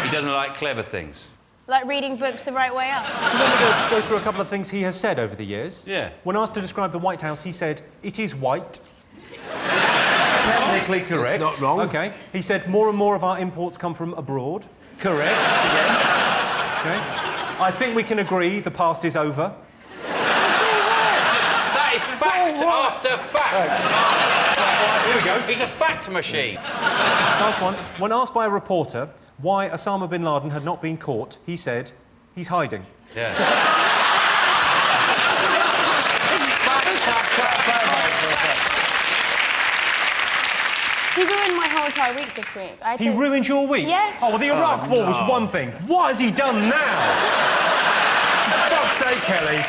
he doesn't like clever things. Like reading books the right way up. Let me go through a couple of things he has said over the years. Yeah. When asked to describe the White House, he said, "It is white." Technically correct. It's not wrong. OK. He said, "More and more of our imports come from abroad." Correct, yeah. OK. "I think we can agree the past is over." That is fact after fact. Here we go. He's a fact machine. Last one. When asked by a reporter why Osama bin Laden had not been caught, he said, "He's hiding." Yeah. He ruined my whole entire week this week. He ruined your week? Yes. Oh, well, the Iraq War was one thing. What has he done now? For fuck's sake, Kelly.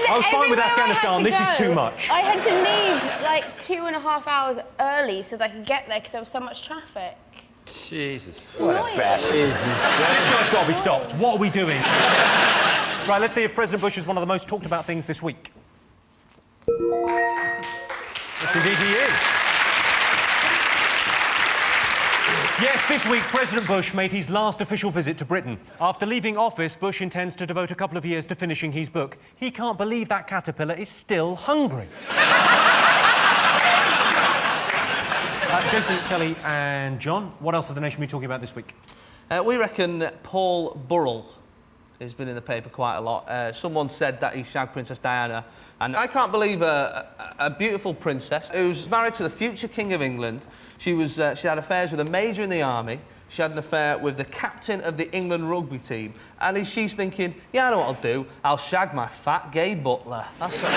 I was fine with Afghanistan. This is too much. I had to leave like 2.5 hours early so that I could get there because there was so much traffic. Jesus. What a bastard. This guy's got to be stopped. What are we doing? Right, let's see if President Bush is one of the most talked about things this week. Yes, indeed he is. Yes, this week, President Bush made his last official visit to Britain. After leaving office, Bush intends to devote a couple of years to finishing his book. He can't believe that caterpillar is still hungry. Jason, Kelly and John, what else have the nation been talking about this week? We reckon Paul Burrell has been in the paper quite a lot. Someone said that he shagged Princess Diana, and I can't believe a beautiful princess who's married to the future King of England. She had affairs with a major in the army. She had an affair with the captain of the England rugby team, and she's thinking, yeah, I know what I'll do. I'll shag my fat gay butler. That's what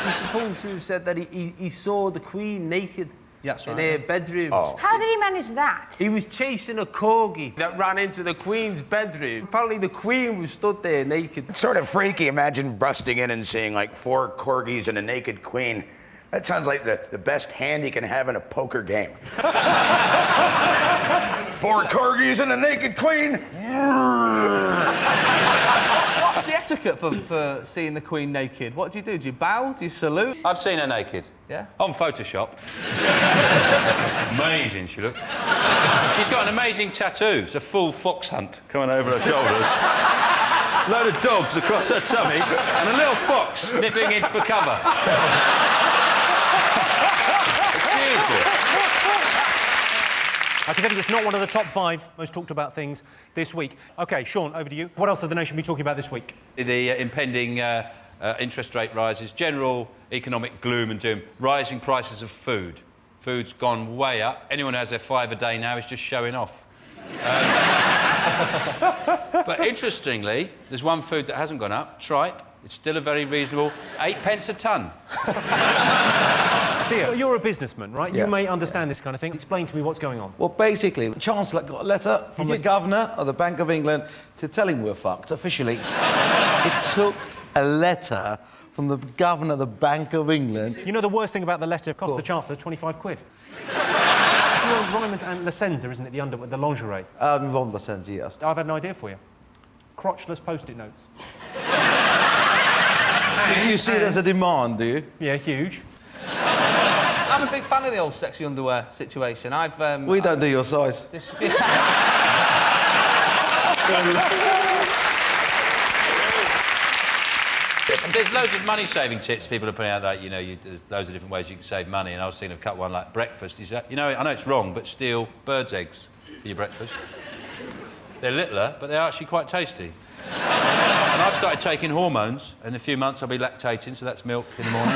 He's supposed to have said that he saw the Queen naked in her bedroom. How did he manage that? He was chasing a corgi that ran into the Queen's bedroom. Apparently the Queen was stood there naked. It's sort of freaky. Imagine busting in and seeing like 4 corgis and a naked queen. That sounds like the best hand you can have in a poker game. 4 corgis and a naked queen. What's the etiquette for seeing the Queen naked? What do you do? Do you bow? Do you salute? I've seen her naked. Yeah? On Photoshop. Amazing she looks. She's got an amazing tattoo. It's a full fox hunt coming over her shoulders. Load of dogs across her tummy and a little fox nipping in for cover. I can tell you it's not one of the top 5 most talked about things this week. OK, Sean, over to you. What else have the nation been talking about this week? The impending interest rate rises, general economic gloom and doom, rising prices of food. Food's gone way up. Anyone who has their 5 a day now is just showing off. But interestingly, there's one food that hasn't gone up, tripe. It's still a very reasonable 8p a tonne. Theo, you're a businessman, right? Yeah. You may understand this kind of thing. Explain to me what's going on. Well, basically, the Chancellor got a letter from the Governor of the Bank of England to tell him we're fucked, officially. It took a letter from the Governor of the Bank of England. You know the worst thing about the letter? It cost the Chancellor 25 quid. It's Ryman's and La Senza, isn't it? The lingerie. Von La Senza, yes. I've had an idea for you. Crotchless Post-it notes. You see there's a demand, do you? Yeah, huge. I'm a big fan of the old sexy underwear situation. We don't do your size. There's loads of money-saving tips people are putting out that, you know, there's loads of different ways you can save money, and I was thinking of cut one like breakfast. You know, I know it's wrong, but steal birds' eggs for your breakfast. They're littler, but they're actually quite tasty. And I've started taking hormones. In a few months I'll be lactating, so that's milk in the morning.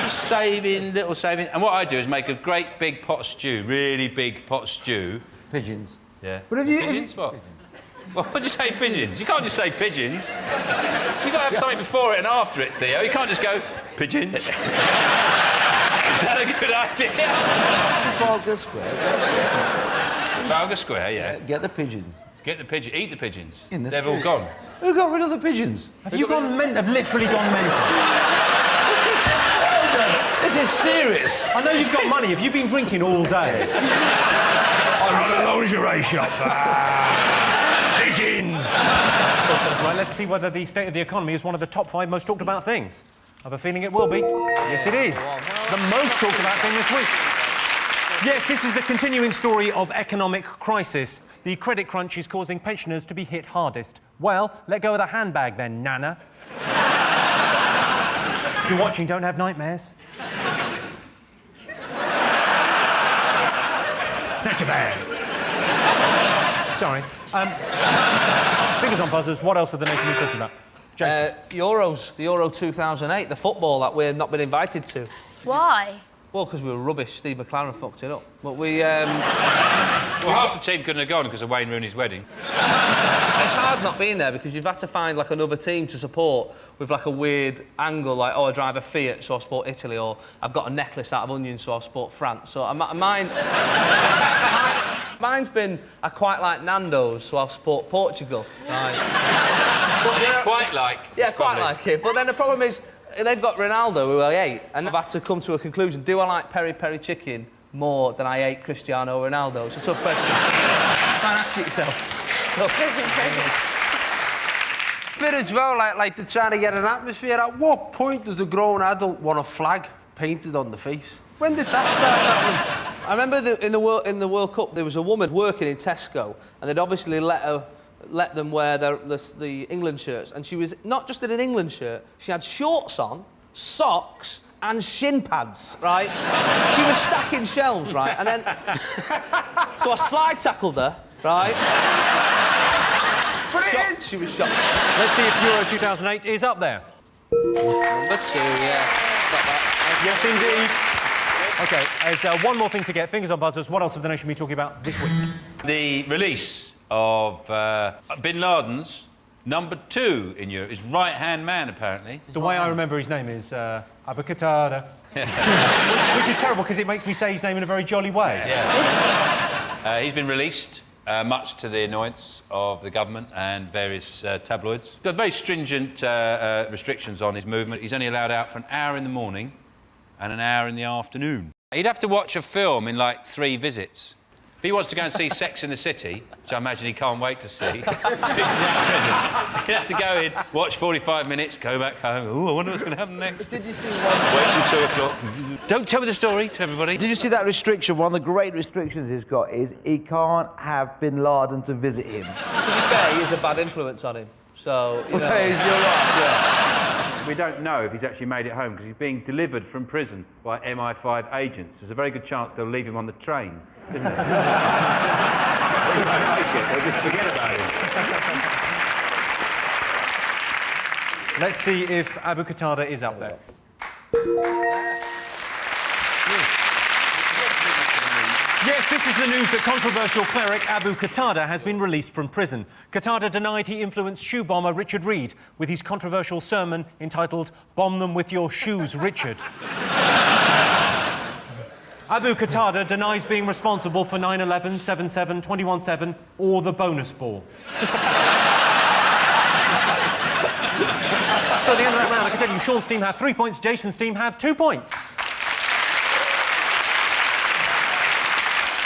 Just saving, little saving. And what I do is make a great big pot of stew, really big pot of stew. Pigeons. Yeah. But if you... Pigeons, what? What would you say pigeons? You can't just say pigeons. You've got to have something before it and after it, Theo. You can't just go, pigeons. Is that a good idea? Trafalgar Square. Trafalgar Square, yeah. Get the pigeons. Get the pigeon. Eat the pigeons. The They've all gone. Who got rid of the pigeons? Have literally gone mental? This is serious. I know you've got money. Have you been drinking all day? I run a lingerie shop. Pigeons! Right, let's see whether the state of the economy is one of the top 5 most talked about things. I have a feeling it will be. Yes, it is. The most talked about thing this week. Yes, this is the continuing story of economic crisis. The credit crunch is causing pensioners to be hit hardest. Well, let go of the handbag then, Nana. If you're watching, don't have nightmares. Snatch a bag. Sorry. Fingers on buzzers, what else have the nation been talking about? Jason. Euros, the Euro 2008, the football that we've not been invited to. Why? Well, because we were rubbish. Steve McLaren fucked it up. But we... Well, half the team couldn't have gone because of Wayne Rooney's wedding. It's hard not being there because you've had to find, like, another team to support with, like, a weird angle, like, oh, I drive a Fiat, so I support Italy, or I've got a necklace out of onions, so I support France. So mine's been, I quite like Nando's, so I'll support Portugal. Right. But quite like. Yeah, quite like it. But then the problem is, they've got Ronaldo, who I hate, and I've had to come to a conclusion. Do I like peri-peri chicken more than I hate Cristiano Ronaldo? It's a tough question. Try and ask it yourself. Bit as well, like they're trying to get an atmosphere. At what point does a grown adult want a flag painted on the face? When did that start happening? I remember in the World Cup, there was a woman working in Tesco, and they'd obviously let them wear the England shirts, and she was not just in an England shirt, she had shorts on, socks, and shin pads, right? She was stacking shelves, right? And then... so I slide tackled her, right? She was shocked. Let's see if Euro 2008 is up there. Number 2, yeah. Got that. Yes, indeed. OK, there's one more thing to get. Fingers on buzzers. What else have the nation been talking about this week? The release of Bin Laden's number 2 in Europe, his right-hand man, apparently. The way I remember his name is Abu Qatada. which is terrible, because it makes me say his name in a very jolly way. Yeah. He's been released, much to the annoyance of the government and various tabloids. He's got very stringent restrictions on his movement. He's only allowed out for an hour in the morning and an hour in the afternoon. He'd have to watch a film in, like, 3 visits. If he wants to go and see Sex in the City, which I imagine he can't wait to see, he'd have to go in, watch 45 minutes, go back home. Ooh, I wonder what's going to happen next. Did you see Wait till 2 o'clock. Don't tell me the story to everybody. Did you see that restriction? One of the great restrictions he's got is he can't have Bin Laden to visit him. To be fair, he has a bad influence on him. So, you know... You're right, yeah. We don't know if he's actually made it home because he's being delivered from prison by MI5 agents. There's a very good chance they'll leave him on the train, isn't there? They won't make it. They'll just forget about him. Let's see if Abu Qatada is up there. Yes, this is the news that controversial cleric Abu Qatada has been released from prison. Qatada denied he influenced shoe bomber Richard Reed with his controversial sermon entitled "Bomb Them With Your Shoes, Richard." Abu Qatada denies being responsible for 9/11, 7/7, 21/7 or the bonus ball. So at the end of that round, I can tell you Sean's team have 3 points, Jason's team have 2 points.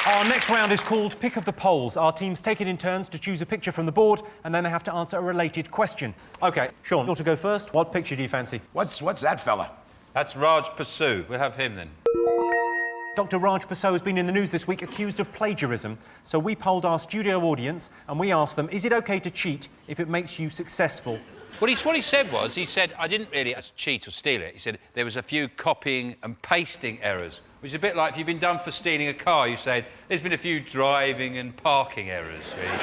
Our next round is called Pick of the Polls. Our teams take it in turns to choose a picture from the board, and then they have to answer a related question. OK, Sean, you want to go first? What picture do you fancy? What's that fella? That's Raj Pasu. We'll have him then. Dr. Raj Pasu has been in the news this week accused of plagiarism. So we polled our studio audience, and we asked them, is it OK to cheat if it makes you successful? What he said was, he said, I didn't really cheat or steal it. He said there was a few copying and pasting errors, which is a bit like if you've been done for stealing a car, you say there's been a few driving and parking errors, really.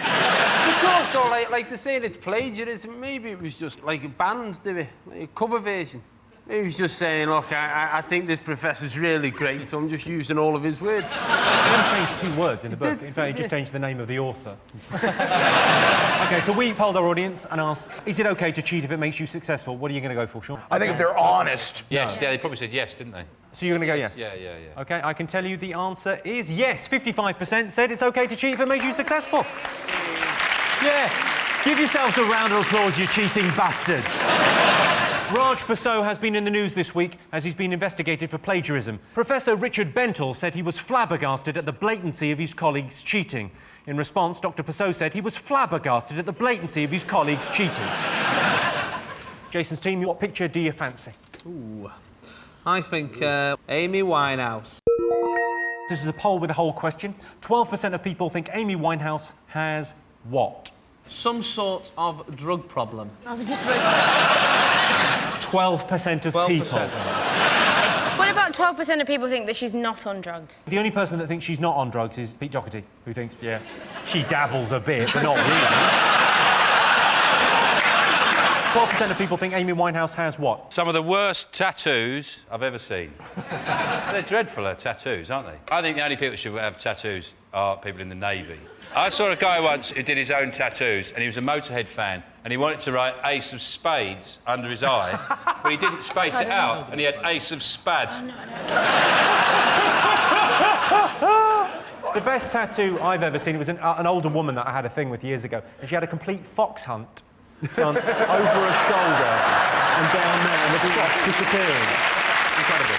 It's also like they're saying it's plagiarism. Maybe it was just like bands do it, like a cover version. Maybe he was just saying, look, I think this professor's really great, so I'm just using all of his words. He only changed 2 words in the book. In fact, he just changed the name of the author. OK, so we polled our audience and asked, is it OK to cheat if it makes you successful? What are you going to go for, Sean? I think if they're honest. Yes, yeah, they probably said yes, didn't they? So you're going to go yes? Yeah. OK, I can tell you the answer is yes. 55% said it's OK to cheat if it makes you successful. Yeah. Give yourselves a round of applause, you cheating bastards. Raj Pasu has been in the news this week as he's been investigated for plagiarism. Professor Richard Bentle said he was flabbergasted at the blatancy of his colleagues cheating. In response, Dr. Pasu said he was flabbergasted at the blatancy of his colleagues cheating. Jason's team, what picture do you fancy? Ooh. I think Amy Winehouse. This is a poll with a whole question. 12% of people think Amy Winehouse has what? Some sort of drug problem. I was just 12% of people. What about 12% of people think that she's not on drugs? The only person that thinks she's not on drugs is Pete Doherty, who thinks, yeah, she dabbles a bit, but not really. 12% of people think Amy Winehouse has what? Some of the worst tattoos I've ever seen. They're dreadful, her tattoos, aren't they? I think the only people who should have tattoos are people in the Navy. I saw a guy once who did his own tattoos, and he was a Motorhead fan, and he wanted to write Ace of Spades under his eye, but he didn't space it out, and he had Ace of Spad. The best tattoo I've ever seen, it was an older woman that I had a thing with years ago, and she had a complete fox hunt done over her shoulder and down there, and the fox disappearing. Incredible.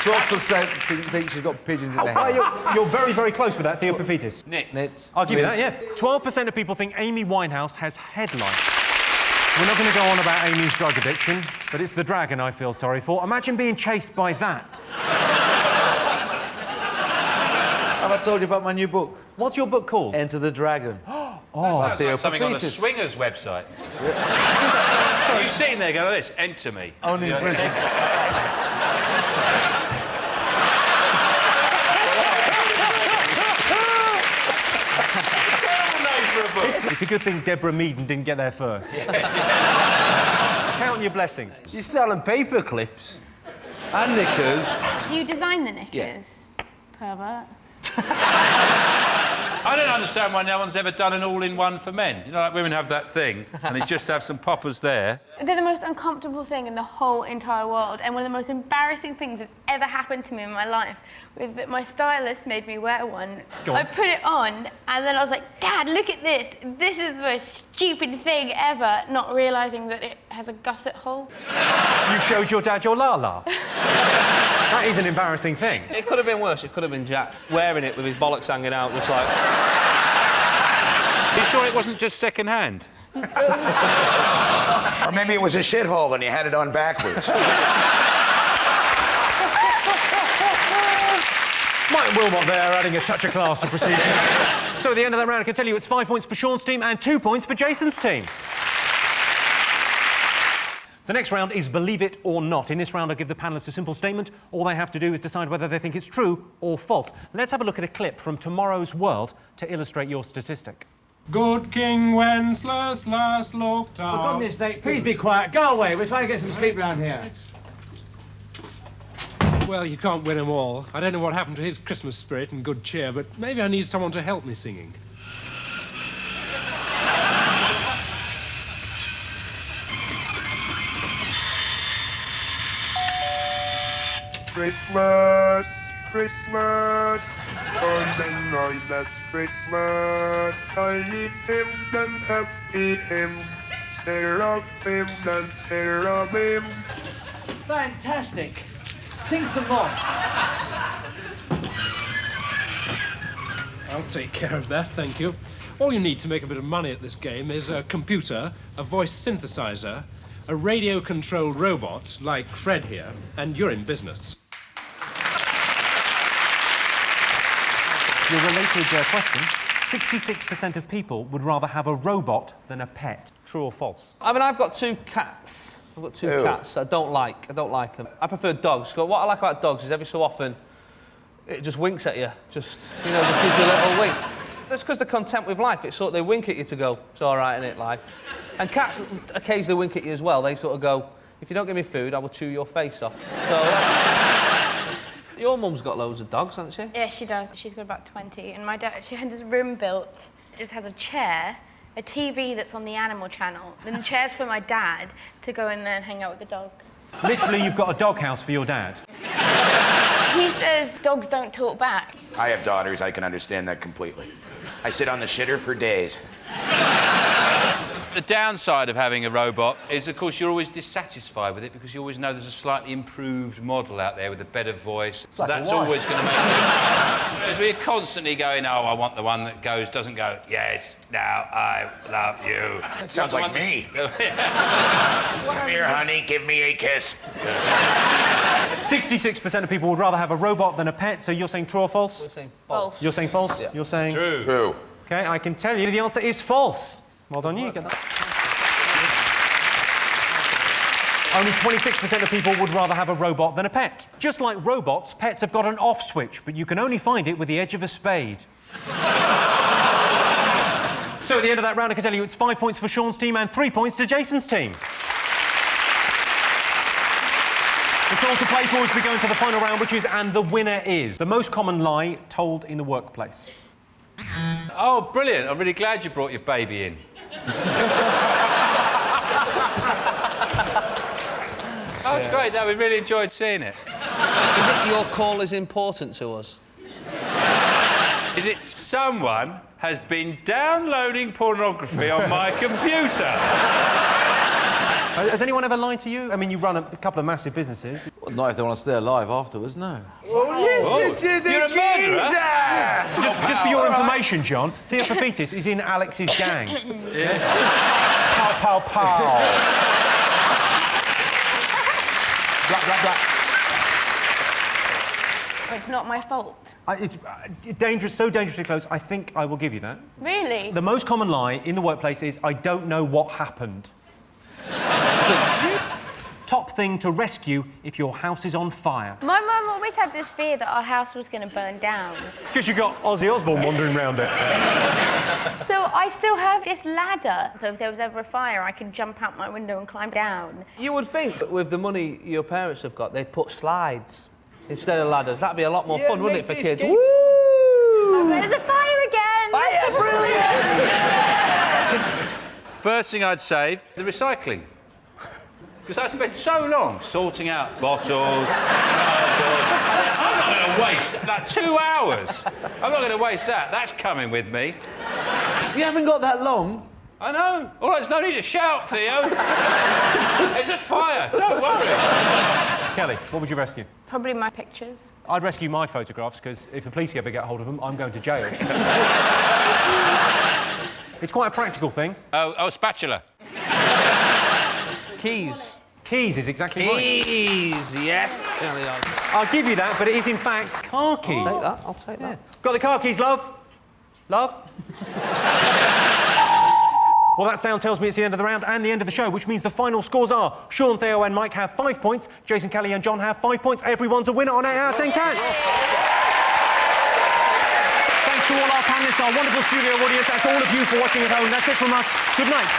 12% think she's got pigeons in the head. You're very, very close with that, Theopophitis. Nits. I'll give you that, yeah. 12% of people think Amy Winehouse has head lice. We're not going to go on about Amy's drug addiction, but it's the dragon I feel sorry for. Imagine being chased by that. Have I told you about my new book? What's your book called? Enter the Dragon. Sounds like something on the Swingers website. So you sitting there going like this, enter me. Only in Britain. It's a good thing Deborah Meaden didn't get there first. Count your blessings. You're selling paper clips. And knickers. Do you design the knickers? Yeah. Pervert. I don't understand why no one's ever done an all-in-one for men. You know, like women have that thing, and they just have some poppers there. They're the most uncomfortable thing in the whole entire world, and one of the most embarrassing things that's ever happened to me in my life was that my stylist made me wear one. I put it on, and then I was like, Dad, look at this. This is the most stupid thing ever, not realising that it has a gusset hole. You showed your dad your la-la. That is an embarrassing thing. It could have been worse. It could have been Jack wearing it with his bollocks hanging out, just like... Are you sure it wasn't just second-hand? Or maybe it was a shithole and you had it on backwards. Mike Wilmot there, adding a touch of class to proceedings. So at the end of that round, I can tell you it's 5 points for Sean's team and 2 points for Jason's team. The next round is Believe It or Not. In this round, I'll give the panellists a simple statement. All they have to do is decide whether they think it's true or false. Let's have a look at a clip from Tomorrow's World to illustrate your statistic. Good King Wenceslas last looked out. For goodness sake, please be quiet. Go away. We're trying to get some sleep round here. Well, you can't win them all. I don't know what happened to his Christmas spirit and good cheer, but maybe I need someone to help me singing. Christmas, Christmas, on the night that's Christmas. I need hymns and happy hymns, seraphim and cherubim. Fantastic. Sing some more. I'll take care of that, thank you. All you need to make a bit of money at this game is a computer, a voice synthesizer, a radio-controlled robot like Fred here, and you're in business. Your related question, 66% of people would rather have a robot than a pet. True or false? I mean, I've got 2 cats. I've got 2 cats I don't like. I don't like them. I prefer dogs. But what I like about dogs is every so often it just winks at you. Just, you know, just gives you a little wink. That's because they're content with life. It's sort of, they wink at you to go, it's all right, innit, life? And cats occasionally wink at you as well. They sort of go, if you don't give me food, I will chew your face off. So that's... Your mum's got loads of dogs, hasn't she? Yeah, she does. She's got about 20. And my dad, she had this room built. It just has a chair, a TV that's on the Animal Channel, and chairs for my dad to go in there and hang out with the dogs. Literally, you've got a doghouse for your dad. He says dogs don't talk back. I have daughters, I can understand that completely. I sit on the shitter for days. The downside of having a robot is, of course, you're always dissatisfied with it because you always know there's a slightly improved model out there with a better voice. So like that's always going to make it. Because we're constantly going, oh, I want the one that doesn't go, yes, now I love you. That sounds like me. Come here, honey, give me a kiss. 66% of people would rather have a robot than a pet, so you're saying true or false? We're saying false. You're saying false? Yeah. You're saying... True. True. OK, I can tell you the answer is false. Well done, you. Get that. Only 26% of people would rather have a robot than a pet. Just like robots, pets have got an off switch, but you can only find it with the edge of a spade. So at the end of that round, I can tell you it's 5 points for Sean's team and 3 points to Jason's team. It's all to play for as we go into the final round, which is and the winner is the most common lie told in the workplace. Oh, brilliant. I'm really glad you brought your baby in. Oh, it's great. No, we really enjoyed seeing it. Is it your call is important to us? Is it someone has been downloading pornography on my computer? Has anyone ever lied to you? I mean, you run a couple of massive businesses. Well, not if they want to stay alive afterwards, no. Oh, listen to the You're a murderer? Just for your information, John, Theoprophetus is in Alex's gang. Yeah. Pow, pow, pow. Blah, blah, blah. It's not my fault. It's dangerous, so dangerously close, I think I will give you that. Really? The most common lie in the workplace is, I don't know what happened. Top thing to rescue if your house is on fire. My mum always had this fear that our house was going to burn down. It's because you got Ozzy Osbourne wandering around it. So I still have this ladder. So if there was ever a fire, I could jump out my window and climb down. You would think that with the money your parents have got, they'd put slides instead of ladders. That'd be a lot more fun, wouldn't it, for kids? Woo! Oh, there's a fire again! Fire, brilliant! First thing I'd save, the recycling. Because I spent so long sorting out bottles, I'm not going to waste that 2 hours. I'm not going to waste that. That's coming with me. You haven't got that long. I know. All right, there's no need to shout, Theo. There's a fire. Don't worry. Kelly, what would you rescue? Probably my pictures. I'd rescue my photographs, because if the police ever get hold of them, I'm going to jail. It's quite a practical thing. Oh, spatula. Keys. Keys is exactly right. Keys, yes, Kelly. I'll give you that, but it is in fact car keys. I'll take that. Got the car keys, love? Love? Well, that sound tells me it's the end of the round and the end of the show, which means the final scores are Sean, Theo and Mike have 5 points, Jason, Kelly and John have 5 points. Everyone's a winner on 8 out of 10 cats. Thanks to all our panellists, our wonderful studio audience, and to all of you for watching at home. That's it from us. Good night.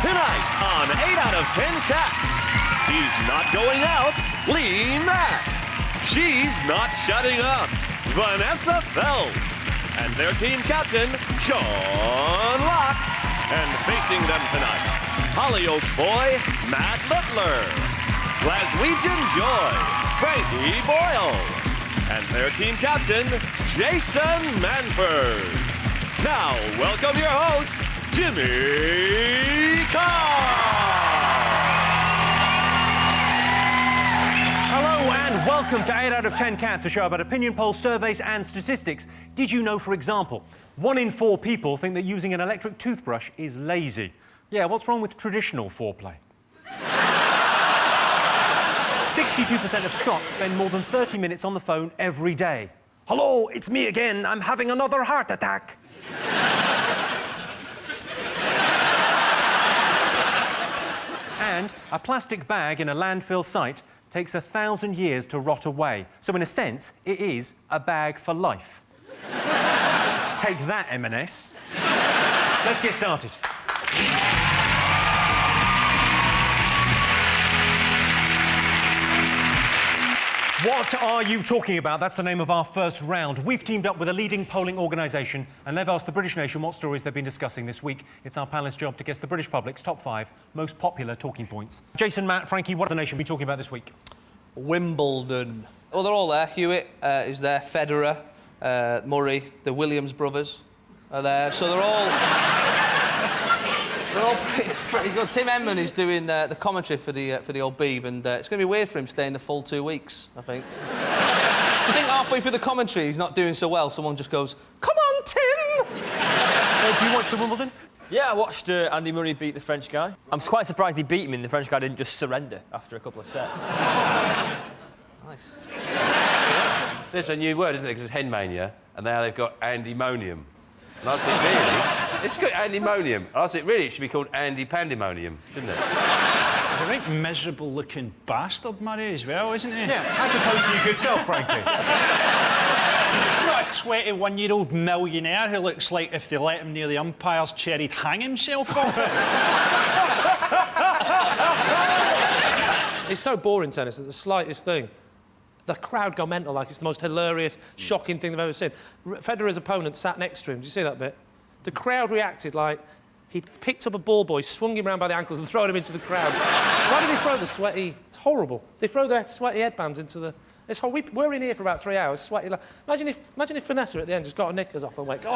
Tonight on 8 out of 10 Cats, he's not going out, Lee Mack. She's not shutting up, Vanessa Phelps. And their team captain, Sean Locke. And facing them tonight, Hollyoaks boy, Matt Butler. Glaswegian Joy, Frankie Boyle. And their team captain, Jason Manford. Now, welcome your host, Jimmy Carr! Hello and welcome to 8 out of 10 Cats, a show about opinion polls, surveys and statistics. Did you know, for example, 1 in 4 people think that using an electric toothbrush is lazy? Yeah, what's wrong with traditional foreplay? 62% of Scots spend more than 30 minutes on the phone every day. Hello, it's me again. I'm having another heart attack. And a plastic bag in a landfill site takes 1,000 years to rot away. So in a sense, it is a bag for life. Take that, M&S. Let's get started. What are you talking about? That's the name of our first round. We've teamed up with a leading polling organisation and they've asked the British nation what stories they've been discussing this week. It's our panellists' job to guess the British public's top 5 most popular talking points. Jason, Matt, Frankie, what have the nation been talking about this week? Wimbledon. Oh, they're all there. Hewitt is there, Federer, Murray, the Williams brothers are there. So they're all... it's pretty good. Tim Henman is doing the commentary for the old Beeb, and it's going to be weird for him staying the full 2 weeks, I think. Do you think halfway through the commentary he's not doing so well, someone just goes, "Come on, Tim!" Do you watch the Wimbledon? Yeah, I watched Andy Murray beat the French guy. I'm quite surprised he beat him and the French guy didn't just surrender after a couple of sets. Nice. There's a new word, isn't it? Because it's henmania, and now they've got andymonium. And I think, really, it's got andymonium. I think, really, it should be called Andy Pandemonium, shouldn't it? He's a right miserable-looking bastard, Murray, as well, isn't he? Yeah, as opposed to your good self, Frankie. Not a 21-year-old millionaire who looks like if they let him near the umpire's chair, he'd hang himself off it. It's so boring, tennis, that the slightest thing, the crowd go mental, like it's the most hilarious, shocking thing they've ever seen. Federer's opponent sat next to him. Did you see that bit? The crowd reacted like he picked up a ball boy, swung him round by the ankles and thrown him into the crowd. Why do they throw the sweaty... It's horrible. They throw their sweaty headbands into the... It's horrible. We're in here for about 3 hours, sweaty... Like... Imagine if Vanessa at the end just got her knickers off and went, The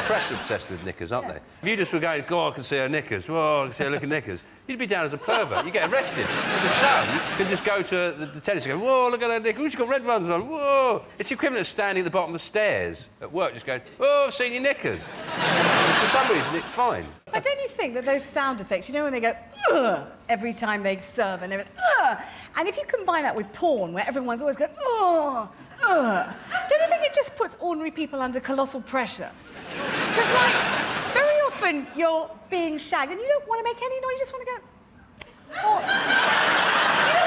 press are obsessed with knickers, aren't they? If you just were going, God, I can see her knickers, whoa, I can see her looking knickers, you'd be down as a pervert, you get arrested. But the Sun can just go to the tennis and go, whoa, look at her knickers, she's got red ones on, whoa. It's the equivalent of standing at the bottom of the stairs at work just going, oh, I've seen your knickers. For some reason, it's fine. But don't you think that those sound effects, you know when they go, ugh, every time they serve and everything, ugh, and if you combine that with porn, where everyone's always going, ugh, ugh, don't you think it just puts ordinary people under colossal pressure? Because, like, very often you're being shagged and you don't want to make any noise, you just want to go... Or, you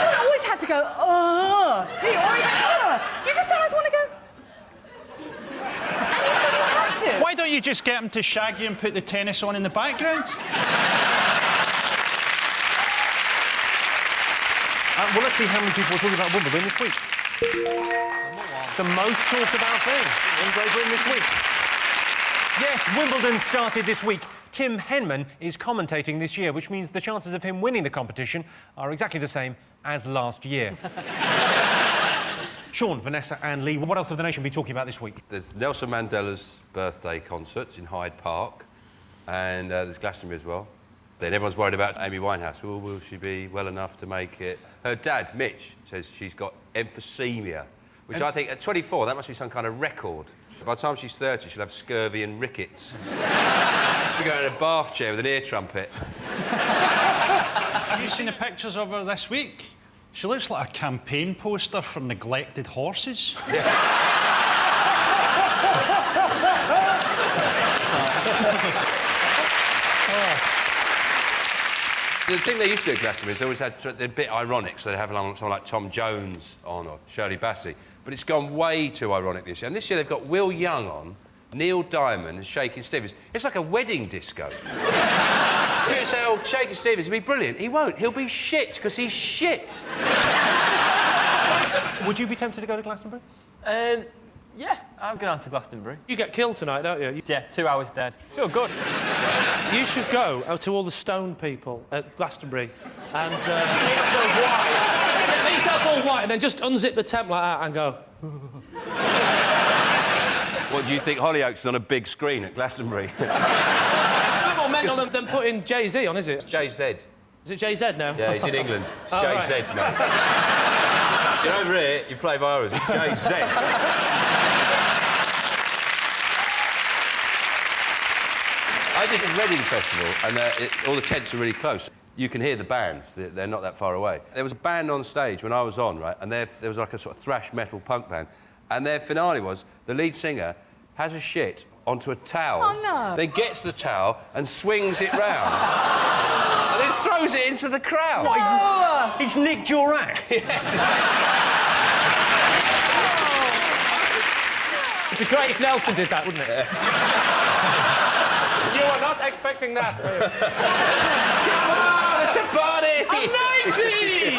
don't always have to go, ugh, do you? Or you go, ugh. You just sometimes want to go... And you really have to. Why don't you just get him to shag you and put the tennis on in the background? Well, let's see how many people are talking about Wimbledon this week. It's the most talked about thing in Great Britain this week. Yes, Wimbledon started this week. Tim Henman is commentating this year, which means the chances of him winning the competition are exactly the same as last year. Sean, Vanessa and Lee, what else have the nation been talking about this week? There's Nelson Mandela's birthday concerts in Hyde Park, and there's Glastonbury as well. Then everyone's worried about Amy Winehouse. Oh, will she be well enough to make it? Her dad, Mitch, says she's got emphysema, which I think, at 24, that must be some kind of record. By the time she's 30, she'll have scurvy and rickets. She'll go in a bath chair with an ear trumpet. Have you seen the pictures of her this week? She looks like a campaign poster for neglected horses. The thing they used to do at Glastonbury is they always had... They're a bit ironic, so they'd have someone like Tom Jones on or Shirley Bassey. But it's gone way too ironic this year. And this year they've got Will Young on, Neil Diamond and Shakin' Stevens. It's like a wedding disco. People say, oh, Shakin' Stevens will be brilliant. He won't. He'll be shit, because he's shit. Would you be tempted to go to Glastonbury? Yeah, I'm going to Glastonbury. You get killed tonight, don't you? Yeah, 2 hours dead. Feel good. You should go to all the stone people at Glastonbury and make yourself white. Make yourself all white and then just unzip the tent like that and go... What, do you think Hollyoaks is on a big screen at Glastonbury? It's a bit more mental than putting Jay-Z on, is it? It's Jay-Z. Is it Jay-Z now? Yeah, he's in England. It's Oh, Jay-Z, right. mate. You're over here, you play virus. It's Jay-Z. I did a Reading festival, and all the tents are really close. You can hear the bands, they're not that far away. There was a band on stage when I was on, right, and there was like a sort of thrash metal punk band, and their finale was the lead singer has a shit onto a towel, Oh, no. then gets the towel and swings it round, and then throws it into the crowd. What, he's nicked your act? It'd be great if Nelson did that, wouldn't it? You were not expecting that, were you? What a party! I'm 90!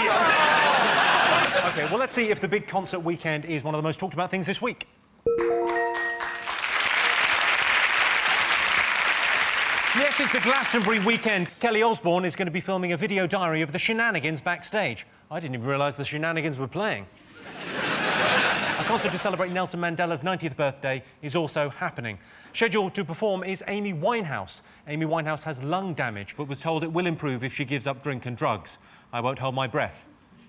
OK, well, let's see if the big concert weekend is one of the most talked about things this week. Yes, it's the Glastonbury weekend. Kelly Osbourne is going to be filming a video diary of the shenanigans backstage. I didn't even realise the shenanigans were playing. A concert to celebrate Nelson Mandela's 90th birthday is also happening. Scheduled to perform is Amy Winehouse. Amy Winehouse has lung damage, but was told it will improve if she gives up drink and drugs. I won't hold my breath.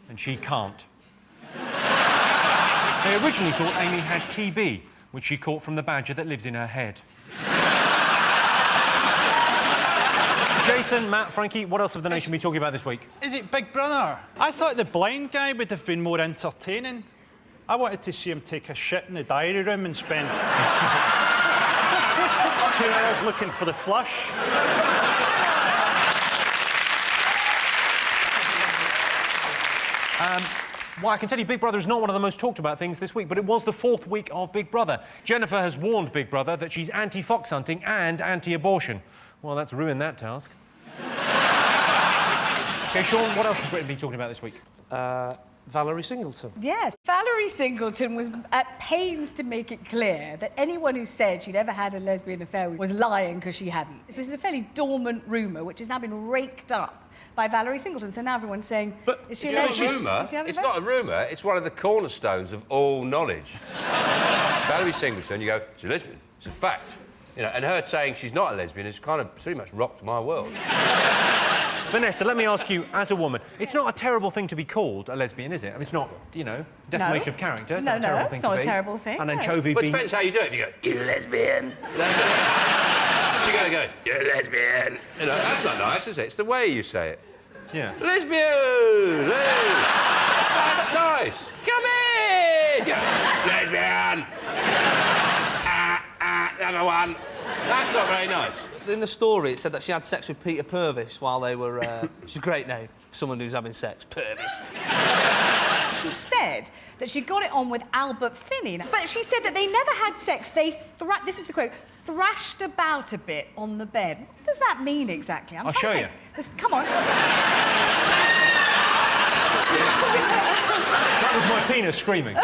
And she can't. They originally thought Amy had TB, which she caught from the badger that lives in her head. Jason, Matt, Frankie, what else have the nation been talking about this week? Is it Big Brother? I thought the blind guy would have been more entertaining. I wanted to see him take a shit in the diary room and spend 2 hours looking for the flush. Well, I can tell you Big Brother is not one of the most talked about things this week, but it was the 4th week of Big Brother. Jennifer has warned Big Brother that she's anti-fox hunting and anti-abortion. Well, that's ruined that task. OK, Sean, what else has Britain been talking about this week? Valerie Singleton. Yes, Valerie Singleton was at pains to make it clear that anyone who said she'd ever had a lesbian affair was lying because she hadn't. This is a fairly dormant rumour which has now been raked up by Valerie Singleton. So now everyone's saying, is she a lesbian? It's not a rumour, it's one of the cornerstones of all knowledge. Valerie Singleton, you go, she's a lesbian, it's a fact. You know, and her saying she's not a lesbian has kind of pretty much rocked my world. Vanessa, let me ask you, as a woman, it's not a terrible thing to be called a lesbian, is it? I mean, it's not, you know, defamation of character. It's not a terrible thing it's not to a be. terrible thing. And anchovy Well, it depends how you do it. If you go, you're a lesbian. That's you go, you're a lesbian. You know, that's not nice, is it? It's the way you say it. Yeah. Lesbian! Hey. That's nice. Come in! Yeah. Lesbian! Another one. That's not very nice. In the story, it said that she had sex with Peter Purvis while they were... It's a great name, someone who's having sex. Purvis. She said that she got it on with Albert Finney. But she said that they never had sex. They, this is the quote, thrashed about a bit on the bed. What does that mean exactly? I'll show you. Come on. That was my penis screaming.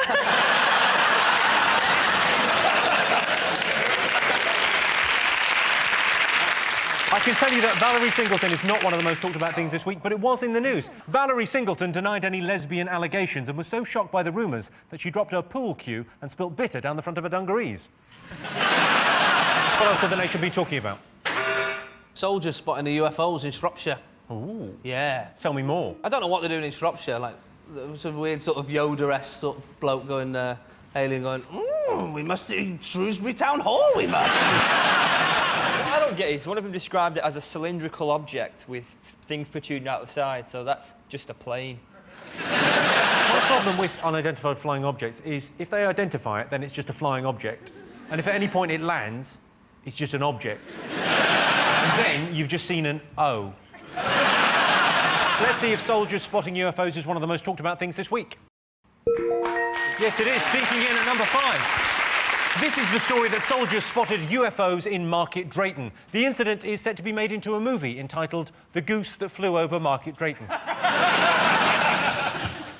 I can tell you that Valerie Singleton is not one of the most talked about things this week, but it was in the news. Valerie Singleton denied any lesbian allegations and was so shocked by the rumours that she dropped her pool cue and spilt bitter down the front of her dungarees. What else have the nation been talking about? Soldiers spotting the UFOs in Shropshire. Ooh. Yeah. Tell me more. I don't know what they're doing in Shropshire. Like, there was a weird sort of Yoda-esque sort of bloke going, alien going, we must see Shrewsbury Town Hall, we must. What I don't get is one of them described it as a cylindrical object with things protruding out the side, so that's just a plane. The problem with unidentified flying objects is if they identify it, then it's just a flying object. And if at any point it lands, it's just an object. And then you've just seen an O. Let's see if soldiers spotting UFOs is one of the most talked about things this week. Yes, it is. Sneaking in at number 5. This is the story that soldiers spotted UFOs in Market Drayton. The incident is set to be made into a movie entitled The Goose That Flew Over Market Drayton.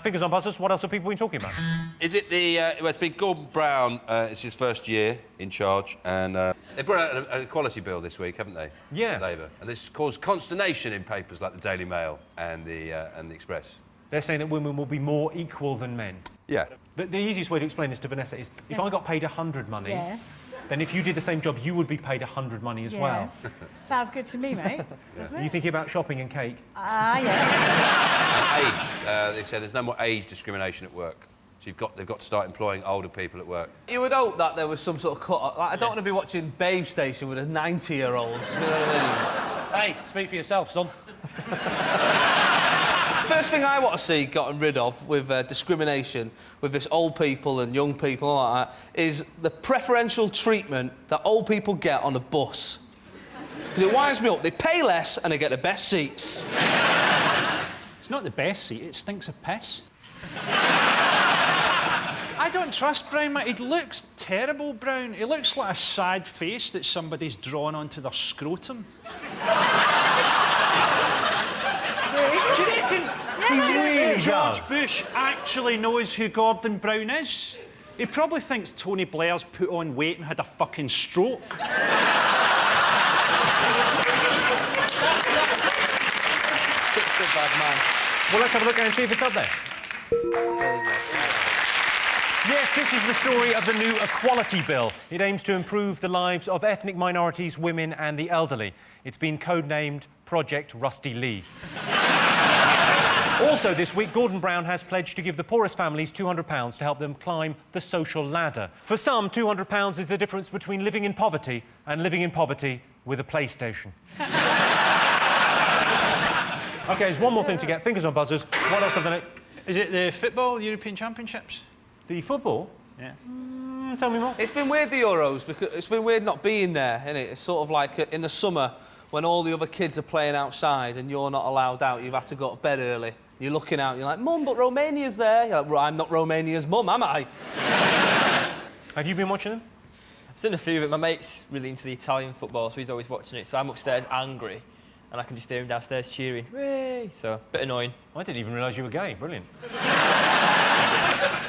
Fingers on buzzers, what else have people been talking about? Is it the... well, it's been Gordon Brown, it's his first year in charge, and they brought out an equality bill this week, haven't they? Yeah. Labour. And this caused consternation in papers like the Daily Mail and the Express. They're saying that women will be more equal than men. Yeah. The easiest way to explain this to Vanessa is, if I got paid 100 money, then if you did the same job, you would be paid 100 money as well. Sounds good to me, mate. Doesn't Are it? you thinking about shopping and cake? Yes. Age. They said there's no more age discrimination at work. So they've got to start employing older people at work. You would hope that there was some sort of cut. Like, I don't want to be watching Babe Station with a 90-year-old. You know what I mean? Hey, speak for yourself, son. First thing I want to see gotten rid of with discrimination, with this old people and young people and all like that, is the preferential treatment that old people get on a bus. Because it winds me up. They pay less and they get the best seats. It's not the best seat, it stinks of piss. I don't trust Brown, mate. He looks terrible, Brown. He looks like a sad face that somebody's drawn onto their scrotum. It's true. think George Bush actually knows who Gordon Brown is? He probably thinks Tony Blair's put on weight and had a fucking stroke. Such a bad man. Well, let's have a look and see if it's up there. Yes, this is the story of the new Equality Bill. It aims to improve the lives of ethnic minorities, women and the elderly. It's been codenamed Project Rusty Lee. Also this week, Gordon Brown has pledged to give the poorest families £200 to help them climb the social ladder. For some, £200 is the difference between living in poverty and living in poverty with a PlayStation. OK, there's one more thing to get. Fingers on buzzers. What else have they... Is it the football European Championships? The football? Yeah. Tell me more. It's been weird, the Euros, because it's been weird not being there, isn't it? It's sort of like in the summer when all the other kids are playing outside and you're not allowed out, you've had to go to bed early. You're looking out, you're like, Mum, but Romania's there. You're like, well, I'm not Romania's mum, am I? Have you been watching them? I've seen a few of it. My mate's really into the Italian football, so he's always watching it. So I'm upstairs angry, and I can just hear him downstairs cheering. Hooray! So, a bit annoying. I didn't even realise you were gay. Brilliant.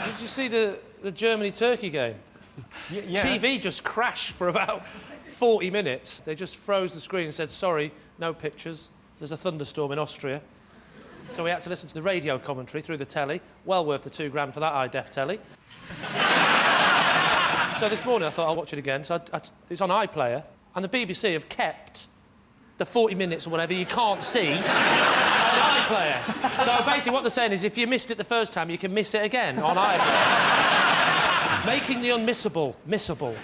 Did you see the Germany-Turkey game? Yeah. TV just crashed for about 40 minutes. They just froze the screen and said, sorry, no pictures. There's a thunderstorm in Austria. So we had to listen to the radio commentary through the telly. Well worth the £2 for that high-def telly. So this morning I thought I'll watch it again. So it's on iPlayer. And the BBC have kept the 40 minutes or whatever you can't see on iPlayer. So basically what they're saying is if you missed it the first time, you can miss it again on iPlayer. Making the unmissable missable.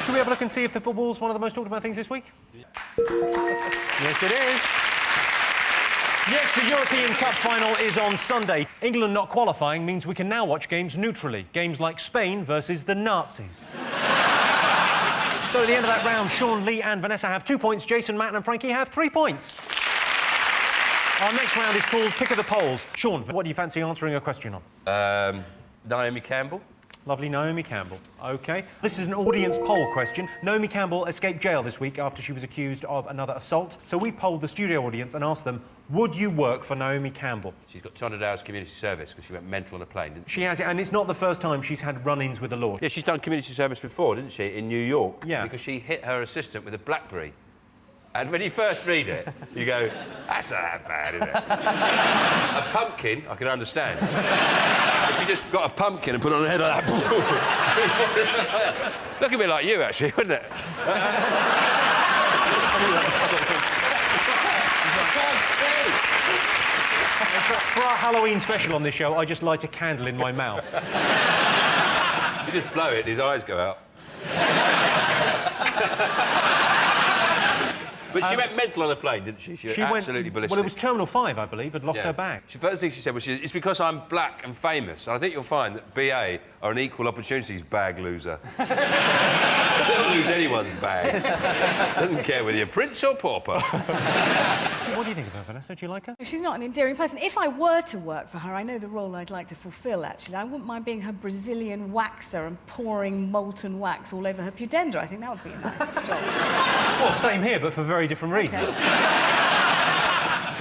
Should we have a look and see if the football's one of the most talked about things this week? Yes, it is. Yes, the European Cup final is on Sunday. England not qualifying means we can now watch games neutrally. Games like Spain versus the Nazis. So at the end of that round, Sean, Lee and Vanessa have 2 points. Jason, Matt and Frankie have 3 points. Our next round is called Pick of the Polls. Sean, what do you fancy answering a question on? Naomi Campbell. Lovely Naomi Campbell. OK. This is an audience poll question. Naomi Campbell escaped jail this week after she was accused of another assault. So we polled the studio audience and asked them, would you work for Naomi Campbell? She's got 200 hours community service because she went mental on a plane, didn't she? She has, and it's not the first time she's had run-ins with the law. Yeah, she's done community service before, didn't she, in New York? Yeah. Because she hit her assistant with a BlackBerry. And when you first read it, you go, that's not that bad, is it? A pumpkin, I can understand. But she just got a pumpkin and put it on her head like that. Look a bit like you, actually, wouldn't it? For our Halloween special on this show, I just light a candle in my mouth. You just blow it and his eyes go out. But she went mental on a plane, didn't she? She went absolutely ballistic. Well, it was Terminal 5, I believe, had lost her bag. The first thing she said was, it's because I'm black and famous. And I think you'll find that BA are an equal opportunities bag loser. They don't lose anyone's bags. Doesn't care whether you're prince or pauper. What do you think of her, Vanessa? Do you like her? She's not an endearing person. If I were to work for her, I know the role I'd like to fulfil, actually. I wouldn't mind being her Brazilian waxer and pouring molten wax all over her pudenda. I think that would be a nice job. Well, same here, but for very different reasons. Okay.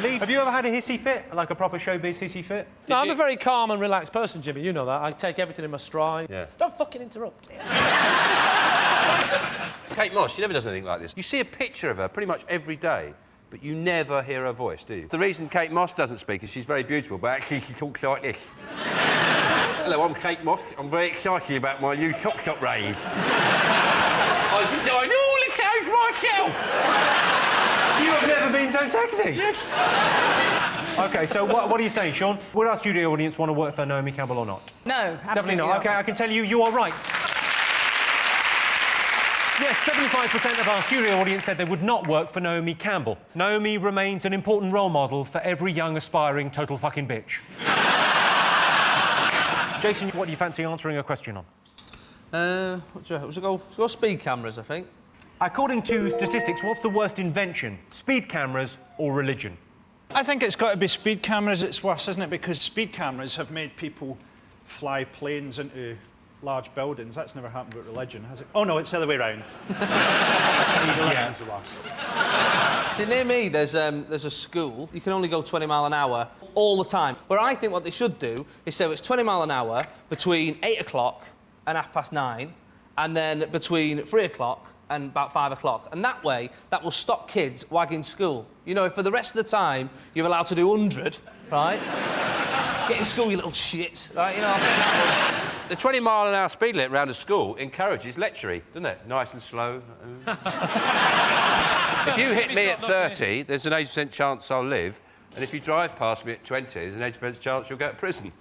Lee, have you ever had a hissy fit? Like a proper showbiz hissy fit? No, I'm a very calm and relaxed person, Jimmy. You know that. I take everything in my stride. Yeah. Don't fucking interrupt. Kate Moss, she never does anything like this. You see a picture of her pretty much every day, but you never hear her voice, do you? The reason Kate Moss doesn't speak is she's very beautiful, but actually she talks like this. Hello, I'm Kate Moss. I'm very excited about my new Top Shop range. I designed all the clothes myself. You have never been so sexy. Yes. OK, so what are you saying, Sean? Would our studio audience want to work for Naomi Campbell or not? No, Definitely not. OK, I can tell you, you are right. Yes, 75% of our studio audience said they would not work for Naomi Campbell. Naomi remains an important role model for every young, aspiring, total fucking bitch. Jason, what do you fancy answering a question on? We'll go speed cameras, I think. According to statistics, what's the worst invention? Speed cameras or religion? I think it's got to be speed cameras. It's worse, isn't it? Because speed cameras have made people fly planes into large buildings. That's never happened with religion, has it? Oh, no, it's the other way round. Religion's the worst. See, near me, there's a school. You can only go 20 mile an hour all the time. But I think what they should do is say it's 20 mile an hour between 8 o'clock and 9:30, and then between 3 o'clock and about 5 o'clock. And that way, that will stop kids wagging school. You know, if for the rest of the time you're allowed to do 100, right? Get in school, you little shit, right? You know. The 20-mile-an-hour speed limit around a school encourages lechery, doesn't it? Nice and slow. If you hit me at 30, there's an 80% chance I'll live, and if you drive past me at 20, there's an 80% chance you'll go to prison.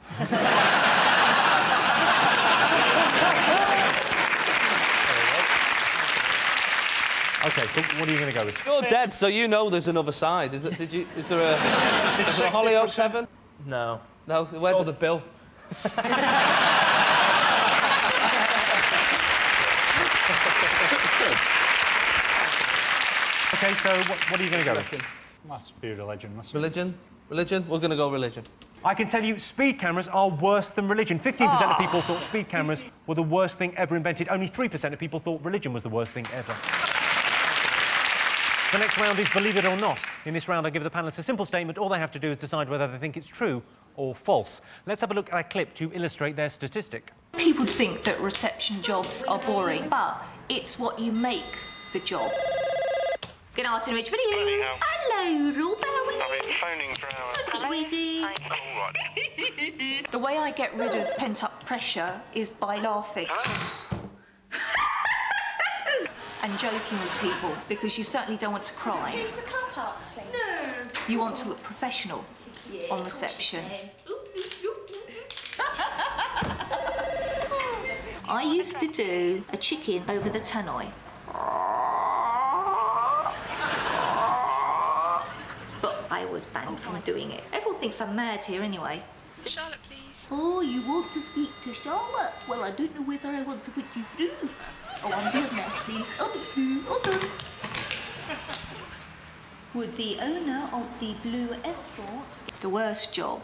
OK, so what are you going to go with? You're dead, so you know there's another side. Is there a Hollyoaks 7? No. No, where called a bill. OK, so what are you going to go with? Must be religion, must Religion? Religion? We're going to go religion. I can tell you, speed cameras are worse than religion. 15% of people thought speed cameras were the worst thing ever invented. Only 3% of people thought religion was the worst thing ever. The next round is Believe It or Not. In this round, I give the panellists a simple statement. All they have to do is decide whether they think it's true or false. Let's have a look at a clip to illustrate their statistic. People think that reception jobs are boring, but it's what you make the job. Good afternoon, which video? Hello, Rob. How are you? I've been phoning for hours. The way I get rid of pent-up pressure is by laughing. And joking with people, because you certainly don't want to cry. Move the car park, please. No. You want to look professional on reception. I used to do a chicken over the tannoy. But I was banned from doing it. Everyone thinks I'm mad here anyway. Charlotte, please. Oh, you want to speak to Charlotte? Well, I don't know whether I want to put you through. Oh, I'm real nasty. I'll be through. Hold on. Would the owner of the blue Escort the worst job?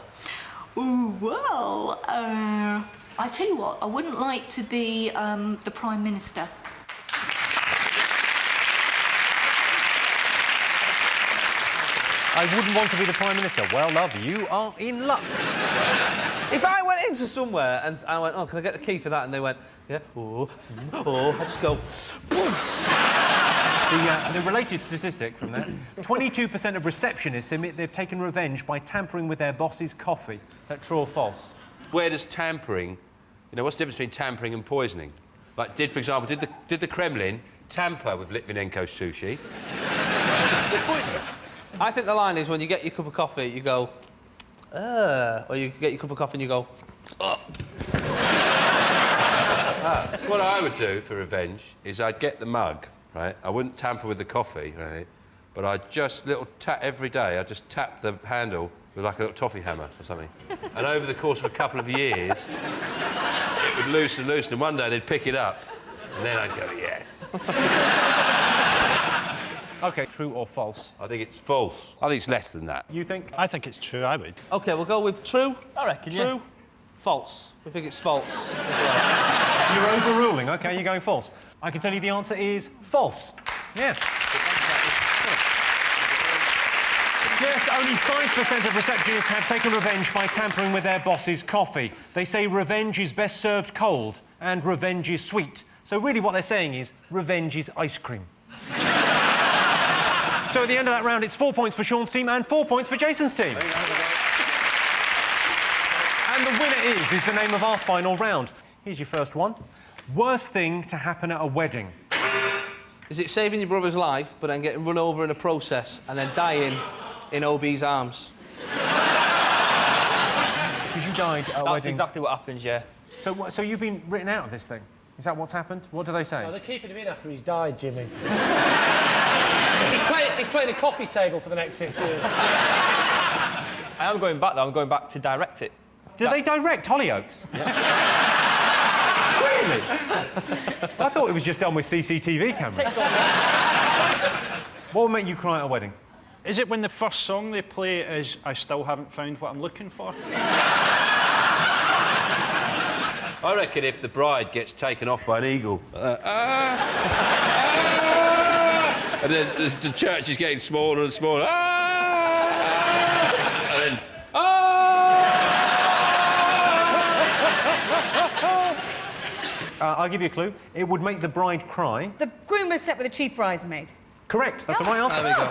Oh, well, I tell you what, I wouldn't like to be the Prime Minister. I wouldn't want to be the Prime Minister. Well, love, you are in luck. If I went into somewhere and I went, oh, can I get the key for that? And they went, yeah, oh, I'd just go... The related statistic from that, 22% of receptionists admit they've taken revenge by tampering with their boss's coffee. Is that true or false? Where does tampering... You know, what's the difference between tampering and poisoning? Like, for example, did the Kremlin tamper with Litvinenko's sushi? They poisoned it. I think the line is when you get your cup of coffee, you go, or you get your cup of coffee and you go, What I would do for revenge is I'd get the mug, right? I wouldn't tamper with the coffee, right? But I'd just every day, I'd just tap the handle with like a little toffee hammer or something. And over the course of a couple of years, it would loosen, and one day they'd pick it up, and then I'd go, yes. OK, true or false? I think it's false. I think it's less than that. You think? I think it's true, I would. OK, we'll go with true. I reckon, true. yeah. False. We think it's false. You're overruling. OK, you're going false. I can tell you the answer is false. Yeah. Yes, only 5% of receptionists have taken revenge by tampering with their boss's coffee. They say revenge is best served cold and revenge is sweet. So really what they're saying is revenge is ice cream. So at the end of that round, it's 4 points for Sean's team and 4 points for Jason's team. And the winner is the name of our final round. Here's your first one. Worst thing to happen at a wedding. Is it saving your brother's life, but then getting run over in the process and then dying in OB's arms? Because you died at a wedding. That's exactly what happens, yeah. So you've been written out of this thing? Is that what's happened? What do they say? No, they're keeping him in after he's died, Jimmy. he's playing a coffee table for the next 6 years. I am going back, though. I'm going back to direct it. Did they direct Hollyoaks? Yeah. Really? I thought it was just done with CCTV cameras. What would make you cry at a wedding? Is it when the first song they play is I Still Haven't Found What I'm Looking For? I reckon if the bride gets taken off by an eagle. And then the church is getting smaller and smaller. Ah! And then, I'll give you a clue. It would make the bride cry. The groom was set with the chief bridesmaid. Correct. That's the right answer. There we go.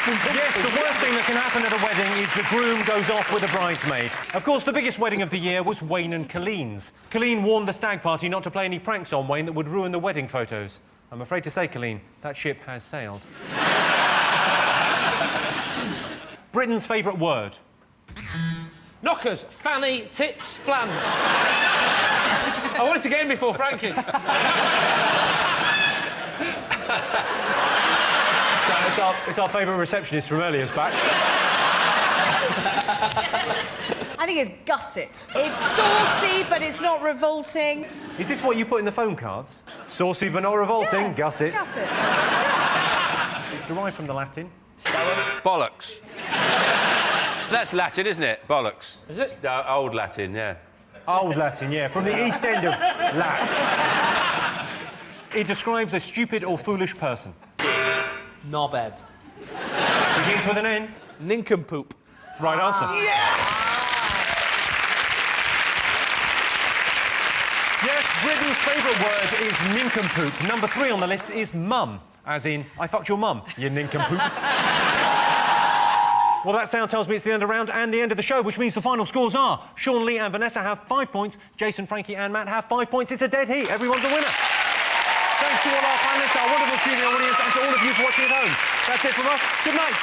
Yes, the worst thing that can happen at a wedding is the groom goes off with a bridesmaid. Of course, the biggest wedding of the year was Wayne and Colleen's. Colleen warned the stag party not to play any pranks on Wayne that would ruin the wedding photos. I'm afraid to say, Colleen, that ship has sailed. Britain's favourite word. Knockers, fanny, tits, flans. I wanted to get in before Frankie. So it's our favourite receptionist from earlier's back. I think it's gusset. It's saucy, but it's not revolting. Is this what you put in the phone cards? Saucy but not revolting, Yes, gusset. gusset. It's derived from the Latin. bollocks. That's Latin, isn't it? Bollocks. Is it? Old Latin, yeah. Old Latin, yeah, from the east end of Lat. It describes a stupid or foolish person. Knobhead. Begins with an N. Nincompoop. Right answer. Yes, Britain's favourite word is nincompoop. Number 3 on the list is mum, as in, I fucked your mum, you nincompoop. Well, that sound tells me it's the end of the round and the end of the show, which means the final scores are Sean, Lee and Vanessa have 5 points, Jason, Frankie and Matt have 5 points. It's a dead heat. Everyone's a winner. Thanks to all our panellists, our wonderful studio audience, and to all of you for watching at home. That's it from us. Good night.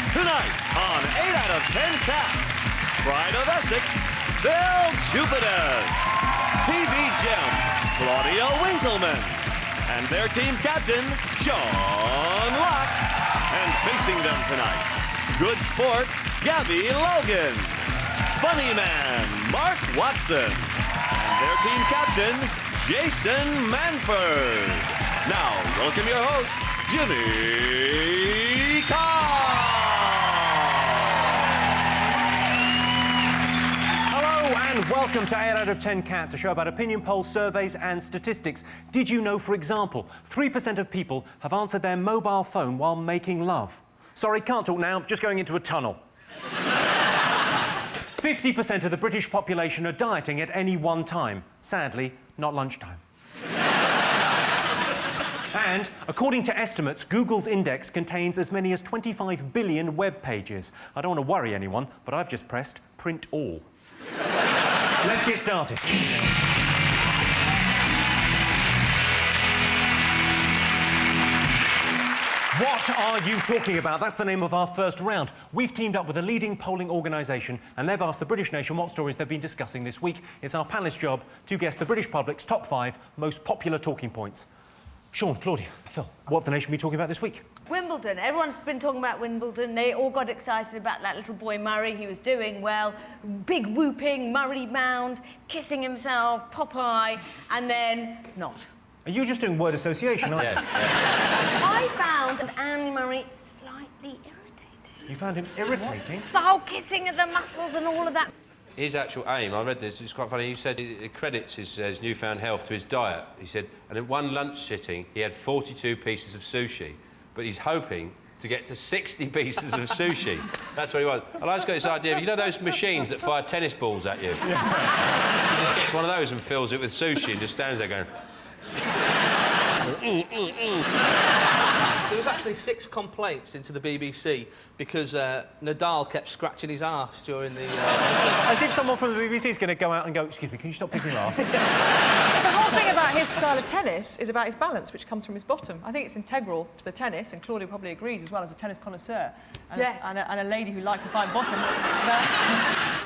Tonight on 8 out of 10 Cats, Pride of Essex, Bill Jupiters, TV gem, Claudia Winkleman, and their team captain, Sean Locke. And facing them tonight, good sport, Gabby Logan, funny man, Mark Watson, and their team captain, Jason Manford. Now, welcome your host, Jimmy Carr. And welcome to 8 out of 10 Cats, a show about opinion polls, surveys and statistics. Did you know, for example, 3% of people have answered their mobile phone while making love? Sorry, can't talk now, just going into a tunnel. 50% of the British population are dieting at any one time. Sadly, not lunchtime. And, according to estimates, Google's index contains as many as 25 billion web pages. I don't want to worry anyone, but I've just pressed print all. Let's get started. What are you talking about? That's the name of our first round. We've teamed up with a leading polling organisation and they've asked the British nation what stories they've been discussing this week. It's our panellists' job to guess the British public's top 5 most popular talking points. Sean, Claudia, Phil, what have the nation been talking about this week? Wimbledon. Everyone's been talking about Wimbledon. They all got excited about that little boy Murray. He was doing well. Big whooping, Murray Mound, kissing himself, Popeye, and then not. Are you just doing word association, aren't you? I found Andy Murray slightly irritating. You found him irritating? The whole kissing of the muscles and all of that. His actual aim, I read this, it's quite funny, he said it credits his newfound health to his diet. He said, and in one lunch sitting, he had 42 pieces of sushi, but he's hoping to get to 60 pieces of sushi. That's what he wants. And I just got this idea of, you know those machines that fire tennis balls at you? Yeah. He just gets one of those and fills it with sushi and just stands there going... There was actually 6 complaints into the BBC because Nadal kept scratching his arse during the... As if someone from the BBC is going to go out and go, excuse me, can you stop picking your arse? The whole thing about his style of tennis is about his balance, which comes from his bottom. I think it's integral to the tennis, and Claudia probably agrees as well as a tennis connoisseur. And, yes. And a lady who likes a fine bottom.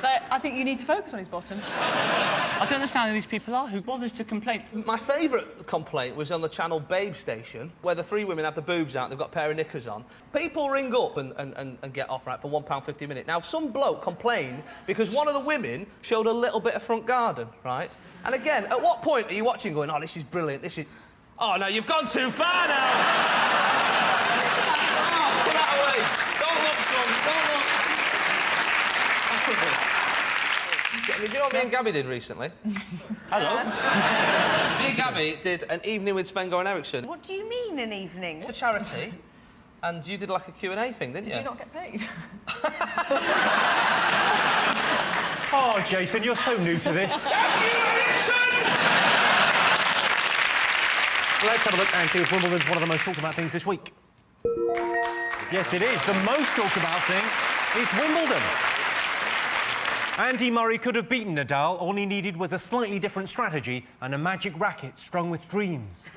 That I think you need to focus on his bottom. I don't understand who these people are. Who bothers to complain? My favourite complaint was on the Channel Babe station, where the 3 women have the boobs out, they've got a pair of knickers on. People ring up and get off, right, for £1.50 a minute. Now, some bloke complained because one of the women showed a little bit of front garden, right? And again, at what point are you watching going, oh, this is brilliant, this is... Oh, no, you've gone too far now! Oh, put that away! Don't look, son, don't look! Do you know what me and Gabby did recently? Hello? Me and Gabby did an evening with Sven Goran Eriksson. What do you mean, an evening? For charity. And you did like a Q&A thing, didn't you? Did you not get paid? Oh, Jason, you're so new to this. Let's have a look and see if Wimbledon's one of the most talked about things this week. Yes, it is. The most talked about thing is Wimbledon. Andy Murray could have beaten Nadal. All he needed was a slightly different strategy and a magic racket strung with dreams.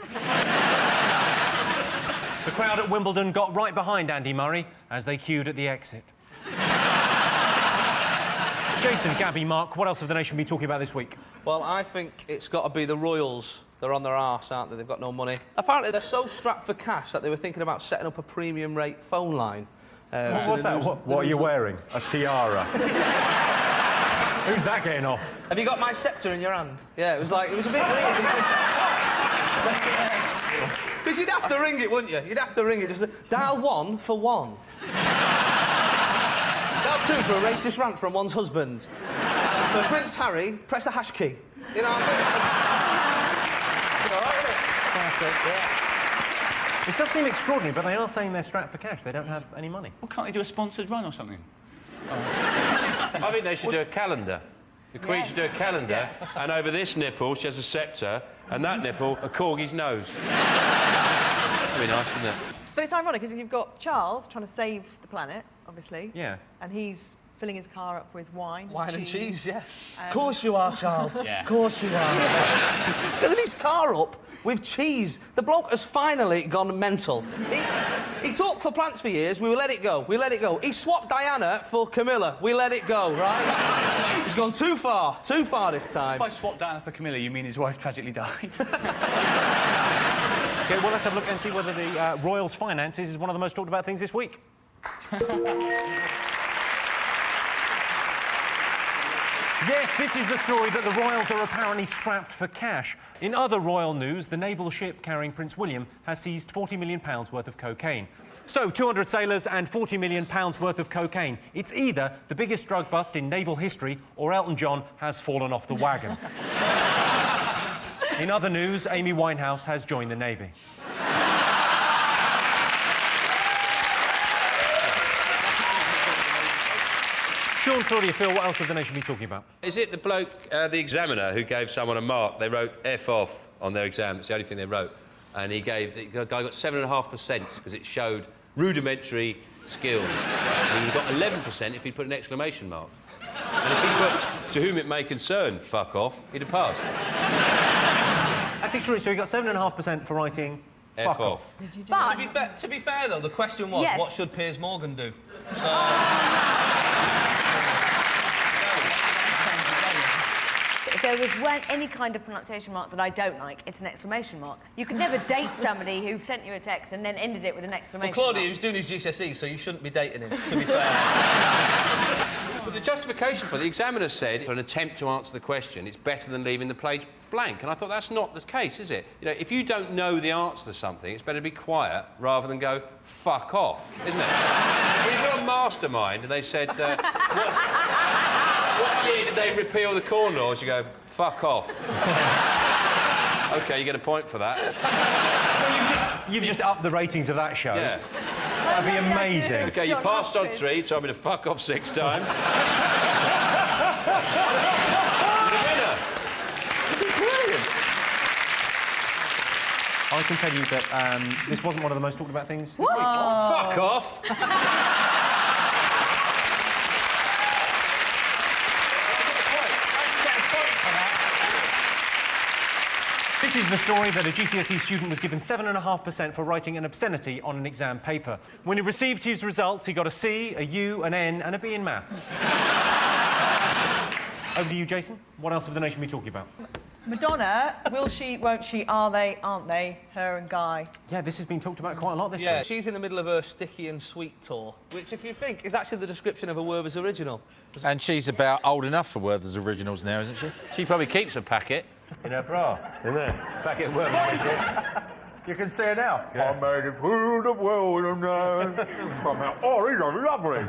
The crowd at Wimbledon got right behind Andy Murray as they queued at the exit. Jason, Gabby, Mark, what else have the nation been talking about this week? Well, I think it's got to be the Royals. They're on their arse, aren't they? They've got no money. Apparently, they're so strapped for cash that they were thinking about setting up a premium rate phone line. What's that? What are you wearing? A tiara? Who's that getting off? Have you got my sceptre in your hand? Yeah, it was a bit weird. Because you'd have to ring it, wouldn't you? You'd have to ring it. Just dial 1 for 1. Dial 2 for a racist rant from one's husband. For Prince Harry, press the hash key. You know, I think that's all right, isn't it? Fantastic, yeah. It does seem extraordinary, but they are saying they're strapped for cash. They don't have any money. Well, can't they do a sponsored run or something? I think they should do a calendar. The Queen should do a calendar, and over this nipple she has a sceptre, and that nipple, a corgi's nose. That'd be nice, wouldn't it? But it's ironic, because you've got Charles trying to save the planet, obviously. Yeah. And he's filling his car up with wine. Wine and cheese, yeah. Of course you are, Charles. Yeah. Of course you are. Filling his car up with cheese. The bloke has finally gone mental. He talked for plants for years. We let it go. We let it go. He swapped Diana for Camilla. We let it go, right? He's gone too far. Too far this time. By swap Diana for Camilla, you mean his wife tragically died? OK, well, let's have a look and see whether the Royals' finances is one of the most talked about things this week. Yes, this is the story that the Royals are apparently strapped for cash. In other royal news, the naval ship carrying Prince William has seized £40 million worth of cocaine. So, 200 sailors and £40 million worth of cocaine. It's either the biggest drug bust in naval history or Elton John has fallen off the wagon. In other news, Amy Winehouse has joined the Navy. Sean, Claudia, Phil, what else have the nation been talking about? Is it the bloke, the examiner, who gave someone a mark? They wrote F off on their exam. It's the only thing they wrote. And the guy got 7.5% because it showed rudimentary skills. And he got 11% if he'd put an exclamation mark. And if he put, to whom it may concern, fuck off, he'd have passed. That's extraordinary. So he got 7.5% for writing fuck off. But to be fair, though, the question was, Yes. what should Piers Morgan do? So... If there was any kind of pronunciation mark that I don't like, it's an exclamation mark. You could never date somebody who sent you a text and then ended it with an exclamation Well, Claudia, mark. he was doing his GCSE, so you shouldn't be dating him, to be fair. But the justification for the examiner said, for an attempt to answer the question, it's better than leaving the page blank. And I thought, that's not the case, is it? You know, if you don't know the answer to something, it's better to be quiet rather than go, fuck off, isn't it? If you're a mastermind and they said, what year did they repeal the Corn Laws? You go, fuck off. OK, you get a point for that. Well, you've just upped the ratings of that show. Yeah. That'd be amazing. OK, you passed on 3, told me to fuck off 6 times. You're the winner. Brilliant. I can tell you that this wasn't one of the most talked about things this What? week. Fuck off! This is the story that a GCSE student was given 7.5% for writing an obscenity on an exam paper. When he received his results, he got a C, a U, an N and a B in maths. Over to you, Jason. What else have the nation been talking about? Madonna, will she, won't she, are they, aren't they, her and Guy? Yeah, this has been talked about quite a lot this Yeah, week. she's in the middle of her sticky and sweet tour, which, if you think, is actually the description of a Werther's original. And she's about old enough for Werther's originals now, isn't she? She probably keeps a packet in her bra, isn't there? Packet of Werther's. You can see her now. I made it through the world and oh, these are lovely.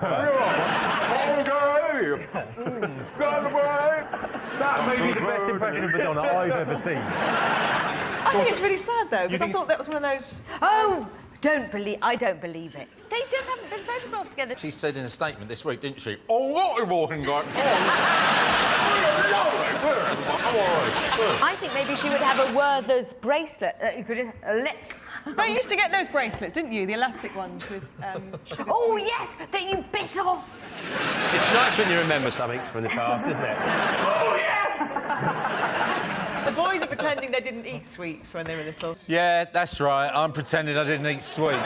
That may be the best impression of Madonna I've ever seen. I think it's really sad, though, because I thought that was one of those... Oh, I don't believe it. They just haven't been photographed together. She said in a statement this week, didn't she? Oh, what a walking guy. I think maybe she would have a Werther's bracelet that you could lick. You used to get those bracelets, didn't you? The elastic ones with... Oh, yes, that you bit off. It's nice when you remember something from the past, isn't it? Oh, yes! The boys are pretending they didn't eat sweets when they were little. Yeah, that's right. I'm pretending I didn't eat sweet.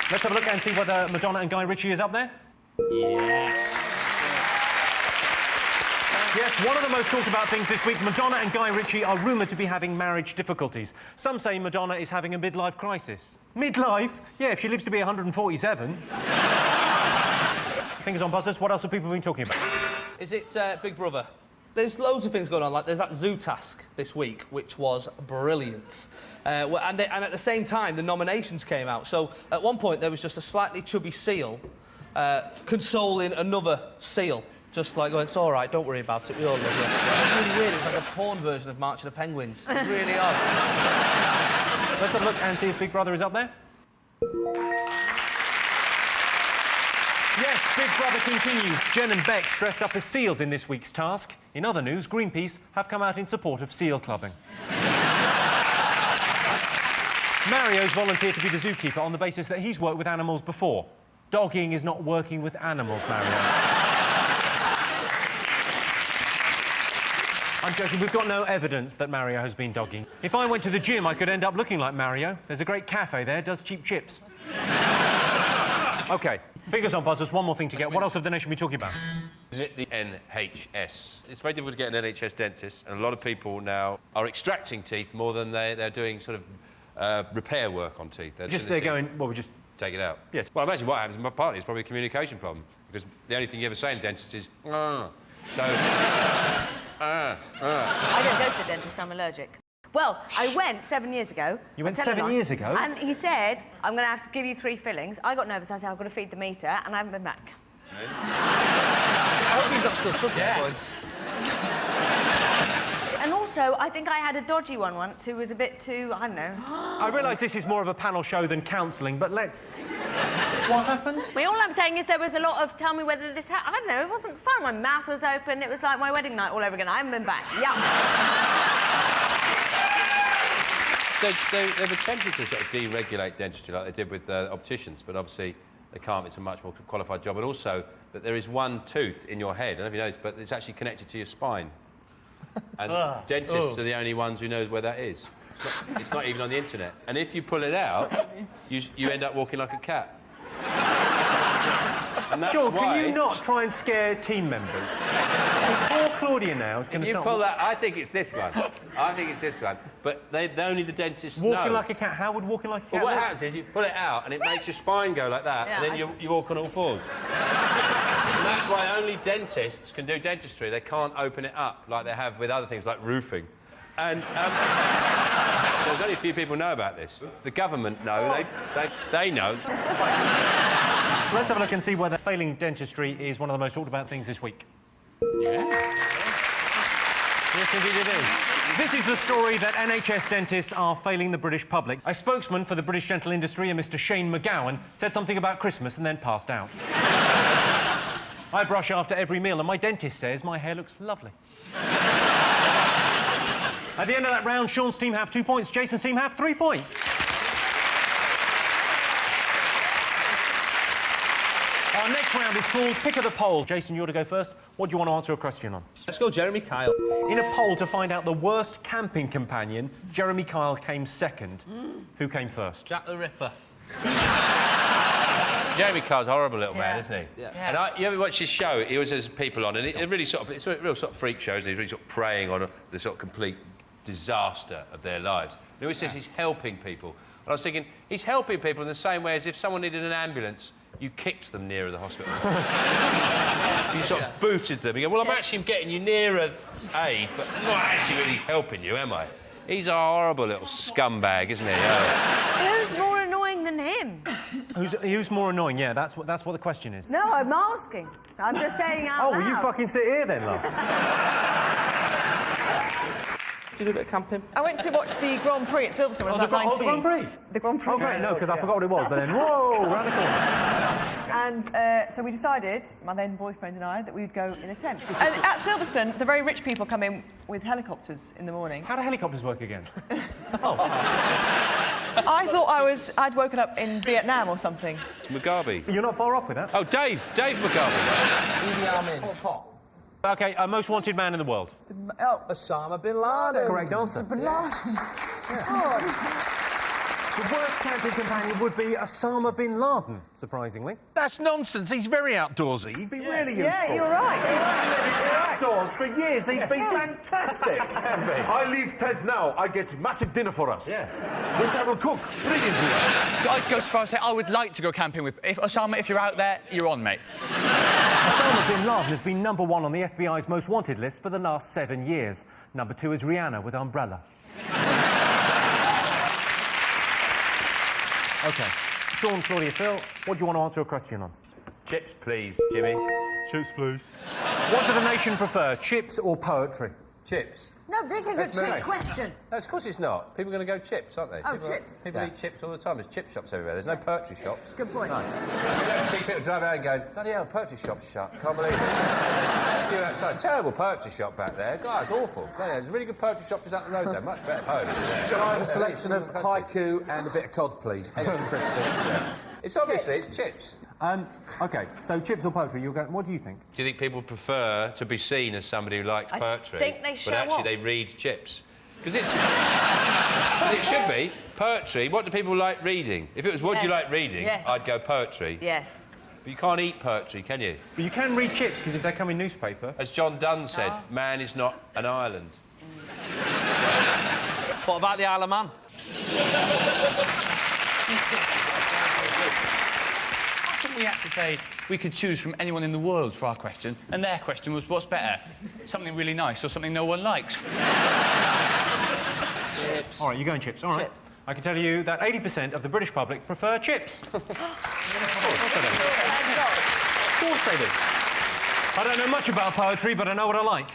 Let's have a look and see whether Madonna and Guy Ritchie is up there. Yes. Yes, one of the most talked about things this week, Madonna and Guy Ritchie are rumoured to be having marriage difficulties. Some say Madonna is having a midlife crisis. Midlife? Yeah, if she lives to be 147. Fingers on buzzers, what else have people been talking about? Is it Big Brother? There's loads of things going on, like there's that Zoo Task this week, which was brilliant. And at the same time, the nominations came out. So at one point, there was just a slightly chubby seal consoling another seal. Just like going, it's all right, don't worry about it, we all love you. It's really weird, it's like a porn version of March of the Penguins. It's really odd. Let's have a look and see if Big Brother is up there. Yes, Big Brother continues. Jen and Bex dressed up as seals in this week's task. In other news, Greenpeace have come out in support of seal clubbing. Mario's volunteered to be the zookeeper on the basis that he's worked with animals before. Dogging is not working with animals, Mario. I'm joking, we've got no evidence that Mario has been dogging. If I went to the gym, I could end up looking like Mario. There's a great cafe there, does cheap chips. OK, fingers on buzzers, one more thing to get. What else have the nation been talking about? Is it the NHS? It's very difficult to get an NHS dentist, and a lot of people now are extracting teeth more than they're doing sort of repair work on teeth. They're going, well, we just... Take it out. Yes. Well, I imagine what happens, partly, it's probably a communication problem, because the only thing you ever say in dentist is, So... I don't go to the dentist, I'm allergic. Well, I went 7 years ago. You went 7 years ago? And he said, I'm going to have to give you 3 fillings. I got nervous, I said, I've got to feed the meter, and I haven't been back. Really? I hope he's not still stood there, boy. And also, I think I had a dodgy one once who was a bit too, I don't know. I realise this is more of a panel show than counselling, but let's... What happened? Well, all I'm saying is there was a lot of tell me whether this... I don't know, it wasn't fun. My mouth was open. It was like my wedding night all over again. I haven't been back. They've attempted to sort of deregulate dentistry like they did with opticians, but obviously they can't. It's a much more qualified job. And also that there is one tooth in your head, I don't know if you know this, but it's actually connected to your spine. And dentists are the only ones who know where that is. It's not even on the internet. And if you pull it out, you end up walking like a cat. And that's Sure, why... can you not try and scare team members? Because poor Claudia now is going to start... pull that... I think it's this one. I think it's this one. But only the dentists know. Walking like a cat? How would walking like a cat Well, what look? happens is you pull it out and it makes your spine go like that, and then you walk on all fours. And that's why only dentists can do dentistry. They can't open it up like they have with other things like roofing. And so there's only a few people know about this. The government know. They know. Let's have a look and see whether failing dentistry is one of the most talked about things this week. Yeah. Yes, indeed it is. This is the story that NHS dentists are failing the British public. A spokesman for the British dental industry, a Mr. Shane McGowan, said something about Christmas and then passed out. I brush after every meal, and my dentist says my hair looks lovely. At the end of that round, Sean's team have 2 points, Jason's team have 3 points. Our next round is called Pick of the Polls. Jason, you're to go first. What do you want to answer a question on? Let's go Jeremy Kyle. In a poll to find out the worst camping companion, Jeremy Kyle came second. Who came first? Jack the Ripper. Jeremy Carr's a horrible little man, isn't he? Yeah. And you ever watch his show? He always has people on, and it really sort of, it's a real sort of freak shows, and he's really sort of preying on the sort of complete disaster of their lives. And he always says he's helping people. And I was thinking, he's helping people in the same way as if someone needed an ambulance, you kicked them nearer the hospital. You sort of booted them. You go, well, I'm actually getting you nearer aid, but I'm not actually really helping you, am I? He's a horrible little scumbag, isn't he? Who's more annoying than him? Who's more annoying? Yeah, that's what the question is. No, I'm asking. I'm just saying out Oh, loud. well, you fucking sit here then, love. Did you do a bit of camping? I went to watch the Grand Prix at Silverstone when I was about 19. The Grand Prix? The Grand Prix. Oh, great, no, because I forgot what it was, That's but then, whoa, round the corner. And so we decided, my then boyfriend and I, that we would go in a tent. And at Silverstone, the very rich people come in with helicopters in the morning. How do helicopters work again? I thought I'd woken up in Vietnam or something. Mugabe. You're not far off with that. Oh, Dave Mugabe. Idi Amin. OK, most wanted man in the world. Osama bin Laden. Correct answer. Bin Laden. The worst camping companion would be Osama bin Laden, surprisingly. That's nonsense. He's very outdoorsy. He'd be really useful. Yeah, you're right. He's been living outdoors for years. He'd be fantastic. I leave tent now. I get massive dinner for us. Yeah. Which I will cook brilliantly. I'd go as far as say I would like to go camping with... Osama, if you're out there, you're on, mate. Osama bin Laden has been #1 on the FBI's most wanted list for the last 7 years. #2 is Rihanna with Umbrella. OK. Sean, Claudia, Phil, what do you want to answer a question on? Chips, please, Jimmy. Chips, please. What do the nation prefer, chips or poetry? Chips. No, this is That's a trick me. question. No, of course it's not. People are going to go chips, aren't they? Oh, chips. People eat chips all the time. There's chip shops everywhere. There's no poetry shops. Good point. No. You don't see people driving around going, bloody hell, poetry shop's shut. Can't believe it. You're outside. Terrible poetry shop back there. Guys, awful. Yeah, there's a really good poetry shop just up the road there. Much better poetry. Can I have a selection of haiku and a bit of cod, please? Extra crispy. It's obviously, it's chips. OK, so chips or poetry, what do you think? Do you think people prefer to be seen as somebody who likes poetry, think they show but actually off. they read chips? Because it should be poetry. What do people like reading? If it was what do you like reading, Yes. I'd go poetry. Yes. But you can't eat poetry, can you? But you can read chips, because if they come in newspaper... As John Donne said, man is not an island. What about the Isle of Man? I think we had to say we could choose from anyone in the world for our question, and their question was, what's better? Something really nice or something no one likes? Chips. All right, you're going chips. All right. Chips. I can tell you that 80% of the British public prefer chips. Of course they do. I don't know much about poetry, but I know what I like.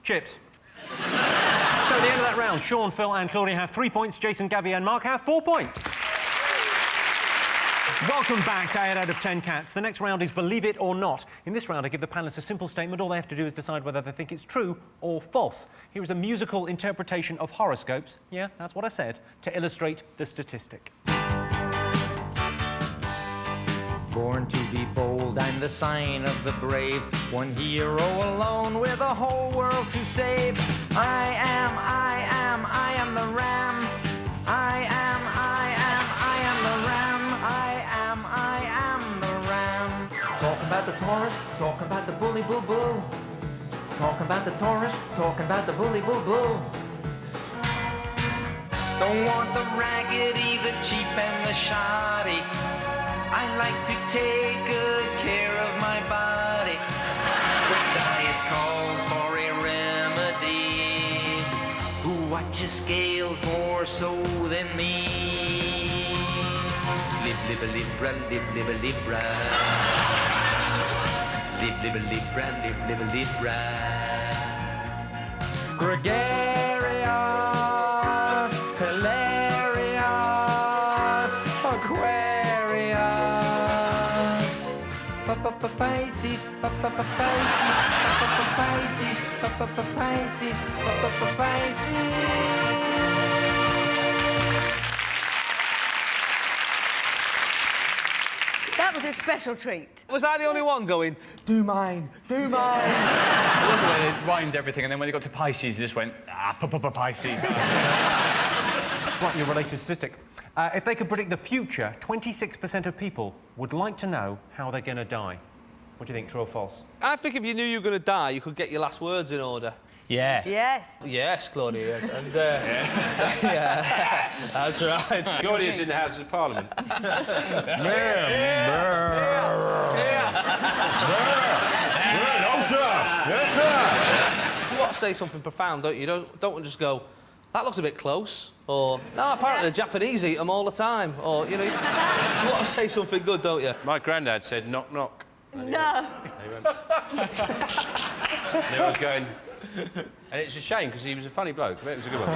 Chips. So at the end of that round, Sean, Phil and Claudia have 3 points. Jason, Gabby and Mark have 4 points. Welcome back to 8 out of 10 Cats. The next round is Believe It or Not. In this round, I give the panellists a simple statement. All they have to do is decide whether they think it's true or false. Here is a musical interpretation of horoscopes, yeah, that's what I said, to illustrate the statistic. Born to be bold, I'm the sign of the brave. One hero alone with a whole world to save. I am the ram. I am the ram. I am the ram. Talking about the Taurus, talking about the bully boo boo. Talking about the Taurus, talking about the bully boo boo. Don't want the raggedy, the cheap and the shoddy. I like to take good care of my body. The diet calls for a remedy. Who watches scales more so than me? Live, live a libra, live, live a libra. Live, live a libra, live, live a libra. Gregarious, hilarious, Aquarius. Pisces, Pisces, Pisces. That was a special treat. Was I the only one going, do mine, do mine? I love the way they rhymed everything, and then when they got to Pisces, they just went, Pisces. Right, your related statistic. If they could predict the future, 26% of people would like to know how they're going to die. What do you think, true or false? I think if you knew you were going to die, you could get your last words in order. Yeah. Yes. Yes, Claudia, yes. And, yeah, that's right. Claudia's in the House of Parliament. No, sir. Yes, sir. You want to say something profound, don't you? Don't just go, that looks a bit close. Or, no, apparently the Japanese eat them all the time. Or, you know, you want to say something good, don't you? My granddad said, knock, knock. And No. and I was going... And it's a shame, because he was a funny bloke, but it was a good one.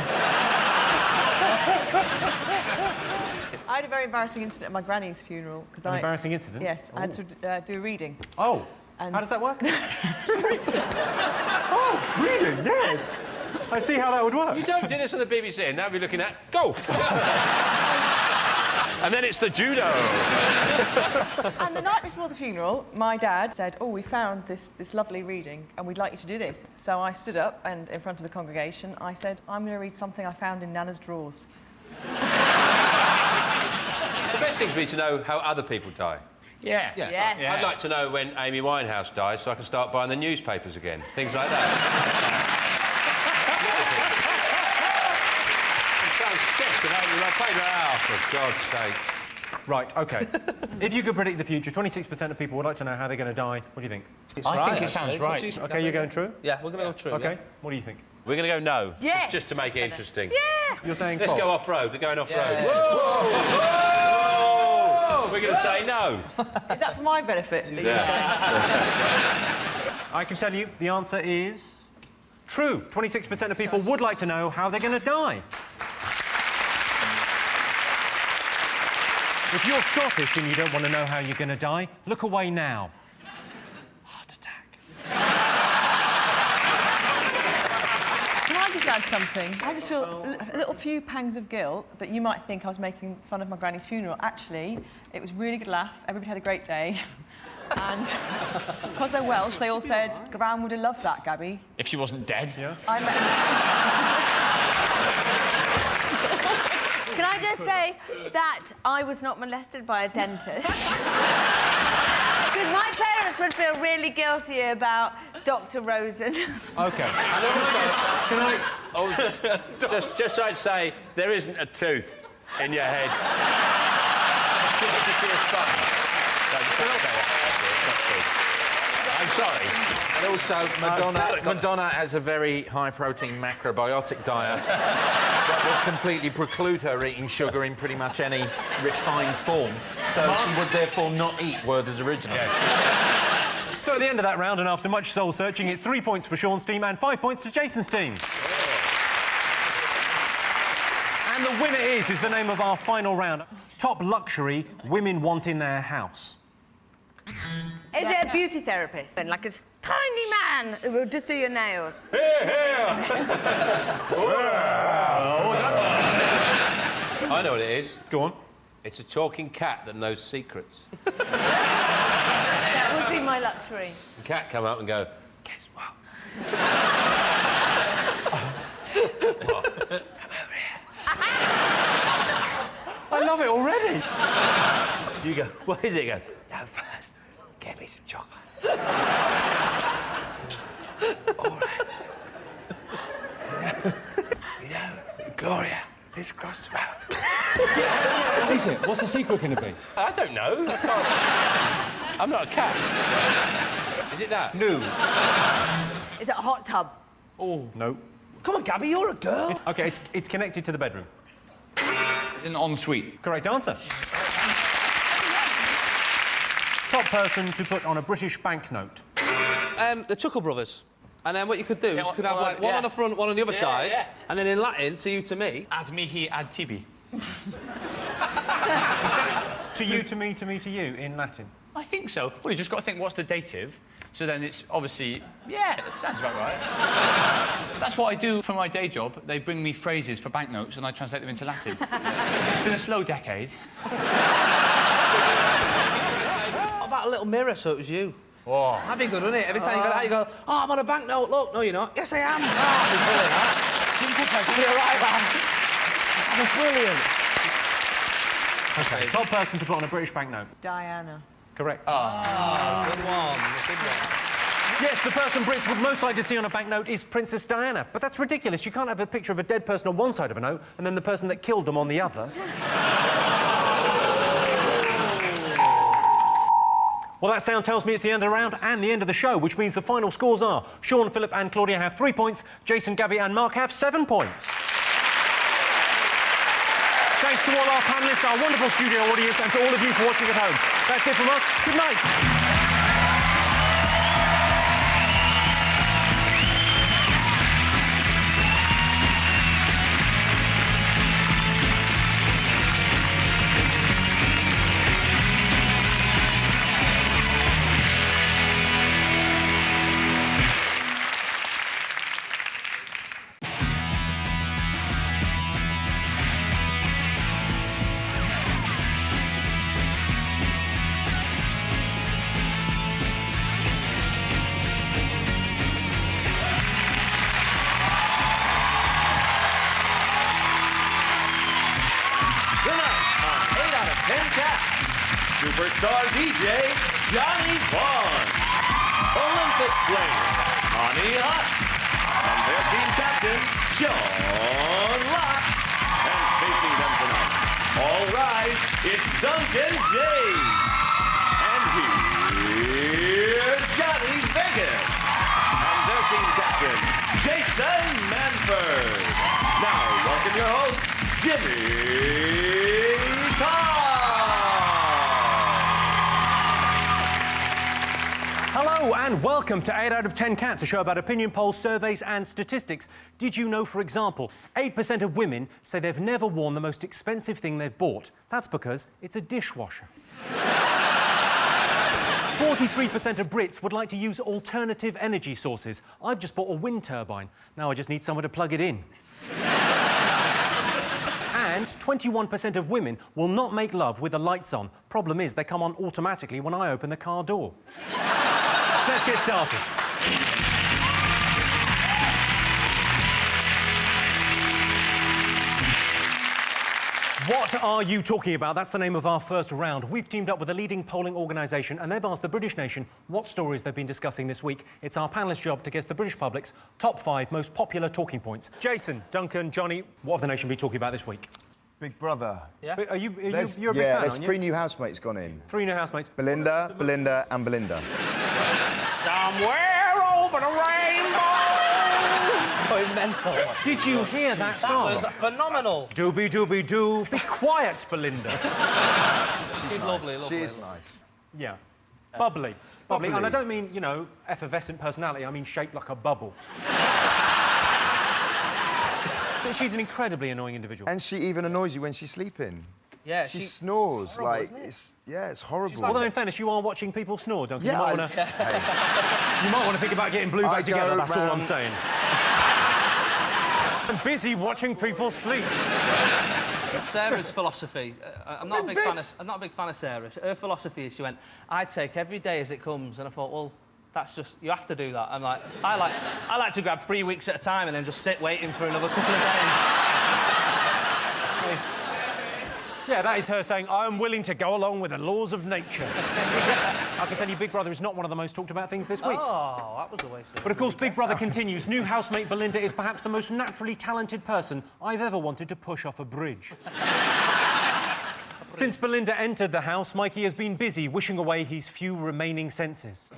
I had a very embarrassing incident at my granny's funeral. An embarrassing incident? Yes, I had to do a reading. Oh, and how does that work? Oh, reading, yes. I see how that would work. You don't do this on the BBC, and now we're looking at golf. And then it's the judo. And the night before the funeral, my dad said, oh, we found this lovely reading and we'd like you to do this. So I stood up and in front of the congregation, I said, I'm going to read something I found in Nana's drawers. The best thing to be to know how other people die. Yeah. Yes. I'd like to know when Amy Winehouse dies so I can start buying the newspapers again. Things like that. I played that out, for God's sake. Right, OK. If you could predict the future, 26% of people would like to know how they're going to die. What do you think? I think it sounds right. OK, you're going true? Yeah, we're going to go true. OK, yeah. what do you think? We're going to go no. Yes. Just to make it interesting. Yeah. You're saying Let's false? go off-road. We're going off-road. Yeah. Whoa! Whoa! We're going to say no. Is that for my benefit? I can tell you the answer is true. 26% of people would like to know how they're going to die. If you're Scottish and you don't want to know how you're going to die, look away now. Heart attack. Can I just add something? I just feel a little few pangs of guilt that you might think I was making fun of my granny's funeral. Actually, it was a really good laugh. Everybody had a great day. And because they're Welsh, they all said, Gran would have loved that, Gabby. If she wasn't dead. Yeah. Can I just say that I was not molested by a dentist? Because my parents would feel really guilty about Dr. Rosen. OK. And also, can I... Oh, just I'd say, there isn't a tooth in your head. It's connected to your spine. No, just don't say that. I'm sorry. And also, Madonna has a very high-protein macrobiotic diet that will completely preclude her eating sugar in pretty much any refined form. So she would therefore not eat Werther's Original. Yes. So at the end of that round, and after much soul-searching, it's 3 points for Sean's team and 5 points to Jason's team. And the winner is the name of our final round. Top luxury women want in their house. Is it a beauty therapist? And like a tiny man who will just do your nails. I know what it is. Go on. It's a talking cat that knows secrets. That would be my luxury. The cat come up and go, guess what? What? Come over here. I love it already. You go, what is it? You go, no, first, get me some chocolate. All right. You know, Gloria is across the road. What is it? What's the secret going to be? I don't know. I'm not a cat. Is it that? No. Is it a hot tub? Oh. No. Come on, Gabby, you're a girl. OK, it's connected to the bedroom. It's an ensuite. Correct answer. Top person to put on a British banknote. The Chuckle Brothers. And then what you could do is you could have like one on the front, one on the other side, and then in Latin, to you, to me. Ad mihi, ad tibi. To you, to me, to me, to you, in Latin. I think so. Well, you just got to think, what's the dative? So then it's obviously... Yeah, that sounds about right. That's what I do for my day job. They bring me phrases for banknotes and I translate them into Latin. It's been a slow decade. What about a little mirror so it was you? Oh. That'd be good, wouldn't it? Every time you go out, you go, oh, I'm on a banknote, look. No, you're not. Yes, I am. Oh, that'd be brilliant, that. Simple question. Be all right, man. That'd be brilliant. OK, top person to put on a British banknote. Diana. Correct. Good one. Good one. Yes, the person Brits would most like to see on a banknote is Princess Diana. But that's ridiculous. You can't have a picture of a dead person on one side of a note and then the person that killed them on the other. Well, that sound tells me it's the end of the round and the end of the show, which means the final scores are Sean, Philip and Claudia have 3 points, Jason, Gabby and Mark have 7 points. Thanks to all our panellists, our wonderful studio audience and to all of you for watching at home. That's it from us. Good night. Superstar DJ Johnny Vaughn, Olympic flame Connie Hutt, and their team captain John Locke. And facing them tonight, all rise, it's Duncan James. And here's Johnny Vegas and their team captain Jason Manford. Now welcome your host Jimmy Carr. Hello and welcome to 8 out of 10 Cats, a show about opinion polls, surveys and statistics. Did you know, for example, 8% of women say they've never worn the most expensive thing they've bought? That's because it's a dishwasher. 43% of Brits would like to use alternative energy sources. I've just bought a wind turbine. Now I just need somewhere to plug it in. And 21% of women will not make love with the lights on. Problem is, they come on automatically when I open the car door. Let's get started. What are you talking about? That's the name of our first round. We've teamed up with a leading polling organisation and they've asked the British nation what stories they've been discussing this week. It's our panellists' job to guess the British public's top 5 most popular talking points. Jason, Duncan, Johnny, what have the nation been talking about this week? Big Brother. Yeah? You're a big fan, yeah, aren't there's you? 3 new housemates gone in. 3 new housemates. Belinda, Belinda and Belinda. Somewhere over the rainbow. Going mental. Did you hear that song? That was phenomenal. Doobie doobie doo. Be quiet, Belinda. She's nice. lovely. She is nice. Yeah. Bubbly. Bubbly. And I don't mean, you know, effervescent personality. I mean shaped like a bubble. But she's an incredibly annoying individual. And she even annoys you when she's sleeping. Yeah, she snores it's horrible, like isn't it? it's horrible. Although in fairness, you are watching people snore, don't you? Yeah, you might want to think about getting blue back together. That's all I'm saying. I'm busy watching people sleep. Sarah's philosophy. I'm not a big fan of Sarah. Her philosophy is she went, I take every day as it comes, and I thought, well, that's just you have to do that. I'm like, I like to grab 3 weeks at a time and then just sit waiting for another couple of days. Yeah, that is her saying, I am willing to go along with the laws of nature. I can tell you Big Brother is not one of the most talked about things this week. Oh, that was a waste of But of course, Big Brother continues. New housemate Belinda is perhaps the most naturally talented person I've ever wanted to push off a bridge. Since Belinda entered the house, Mikey has been busy wishing away his few remaining senses.